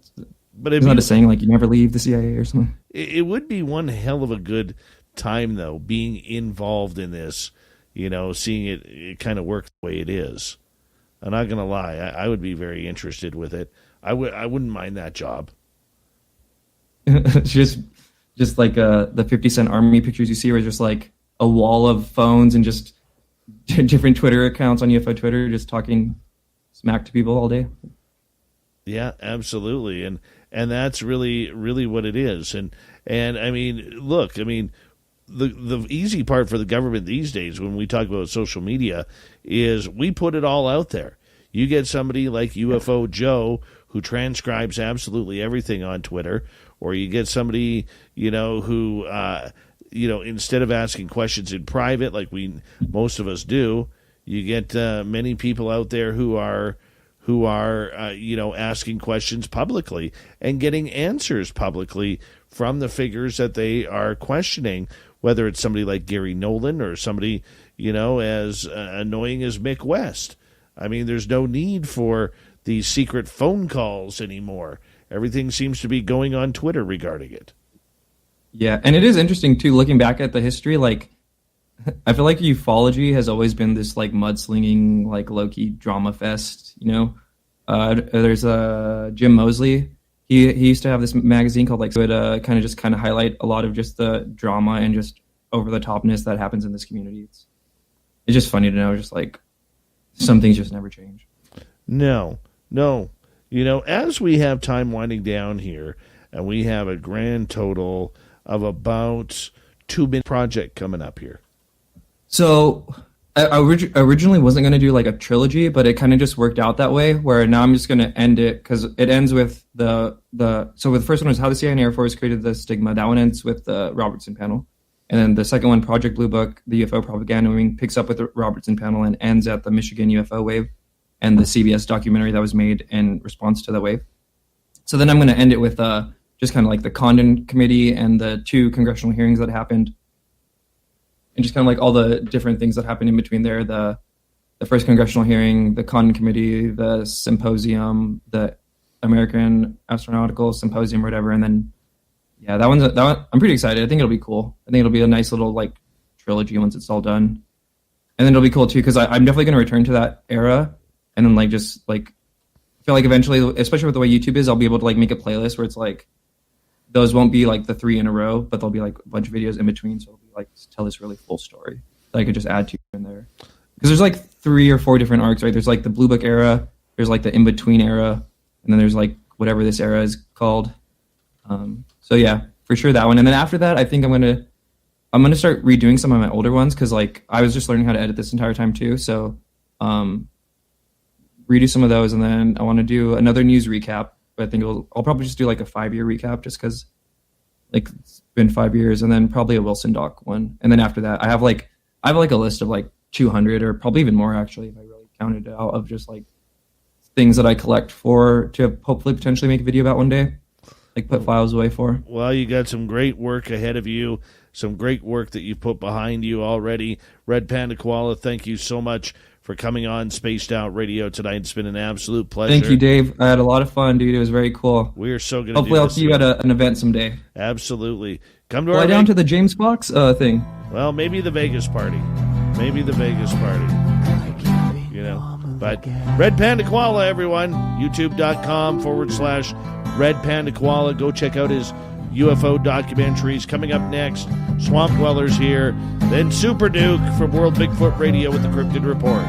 But it's not a saying like you never leave the CIA or something. It would be one hell of a good time, though, being involved in this, you know, seeing it kind of work the way it is. I'm not going to lie. I would be very interested with it. I wouldn't mind that job. just like the 50 Cent Army pictures you see where it's just like a wall of phones and just different Twitter accounts on UFO Twitter just talking smack to people all day. Yeah, absolutely. And that's really, really what it is. And I mean, look, I mean, the easy part for the government these days when we talk about social media is we put it all out there. You get somebody like UFO Joe who transcribes absolutely everything on Twitter, or you get somebody, you know, who, you know, instead of asking questions in private like most of us do, you get many people out there who are you know, asking questions publicly and getting answers publicly from the figures that they are questioning, whether it's somebody like Gary Nolan or somebody, you know, as annoying as Mick West. I mean, there's no need for these secret phone calls anymore. Everything seems to be going on Twitter regarding it. Yeah, and it is interesting, too, looking back at the history, like, I feel like ufology has always been this, like, mudslinging, like, low-key drama fest, you know? There's Jim Mosley. He used to have this magazine called, like, it would kind of highlight a lot of just the drama and just over-the-topness that happens in this community. It's just funny to know, just, like, some things just never change. No. You know, as we have time winding down here, and we have a grand total of about 2-minute project coming up here. So I originally wasn't going to do like a trilogy, but it kind of just worked out that way, where now I'm just going to end it because it ends with so with the first one was How the CIA and Air Force Created the Stigma. That one ends with the Robertson panel. And then the second one, Project Blue Book, the UFO Propaganda Wing, picks up with the Robertson panel and ends at the Michigan UFO wave and the CBS documentary that was made in response to the wave. So then I'm going to end it with just kind of like the Condon Committee and the 2 congressional hearings that happened, and just kind of like all the different things that happened in between there. The first congressional hearing, the Condon Committee, the symposium, the American Astronautical Symposium, or whatever. And then, yeah, that one, I'm pretty excited. I think it'll be cool. I think it'll be a nice little like trilogy once it's all done. And then it'll be cool too, because I'm definitely going to return to that era. And then like just like, I feel like eventually, especially with the way YouTube is, I'll be able to like make a playlist where it's like, those won't be like the 3 in a row, but there'll be like a bunch of videos in between. So it'll be like tell this really full story that I could just add to in there. Because there's like 3 or 4 different arcs, right? There's like the Blue Book era, there's like the in-between era, and then there's like whatever this era is called. So yeah, for sure that one. And then after that, I think I'm gonna start redoing some of my older ones because like I was just learning how to edit this entire time too. So redo some of those, and then I want to do another news recap. But I think I'll probably just do like a 5-year recap just because like it's been 5 years, and then probably a Wilson Doc one. And then after that, I have like a list of like 200 or probably even more actually if I really counted it out of just like things that I collect to hopefully potentially make a video about one day, like put files away for. Well, you got some great work ahead of you, some great work that you put behind you already. Red Panda Koala, thank you so much for coming on Spaced Out Radio tonight. It's been an absolute pleasure. Thank you, Dave. I had a lot of fun, dude. It was very cool. We are so good. Hopefully, I'll see you at an event someday. Absolutely. Come to Fly down to the James Fox thing. Well, maybe the Vegas party. You know. But Red Panda Koala, everyone. YouTube.com/Red Panda Koala. Go check out his UFO documentaries. Coming up next, Swamp Dwellers here, then Super Duke from World Bigfoot Radio with the Cryptid Report.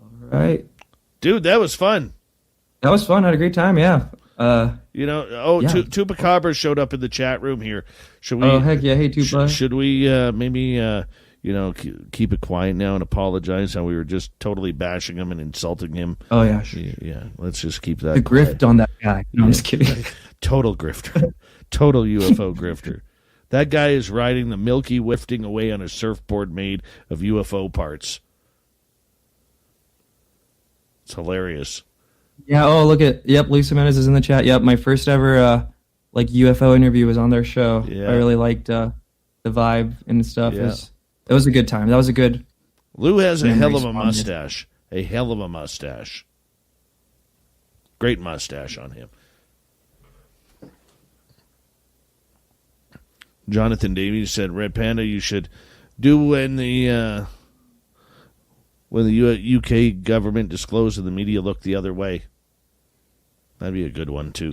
All right. Dude, that was fun. That was fun. I had a great time, yeah. Yeah. Tupacabra showed up in the chat room here. Should we? Oh, heck yeah. Hey, Tupa. Should we maybe, keep it quiet now and apologize how we were just totally bashing him and insulting him? Oh, yeah, sure. Yeah, let's just keep that The quiet. grift on that guy. No, I'm just kidding. Total grifter. Total UFO grifter. That guy is riding the Milky Wifting away on a surfboard made of UFO parts. It's hilarious. Yeah, look Lisa Menez is in the chat. Yep, my first ever UFO interview was on their show. Yeah. I really liked the vibe and stuff. Yeah. It was a good time. That was a good... Lou has a hell of a memory mustache. A hell of a mustache. Great mustache on him. Jonathan Davies said, Red Panda, you should do when the UK government disclosed and the media looked the other way. That'd be a good one, too.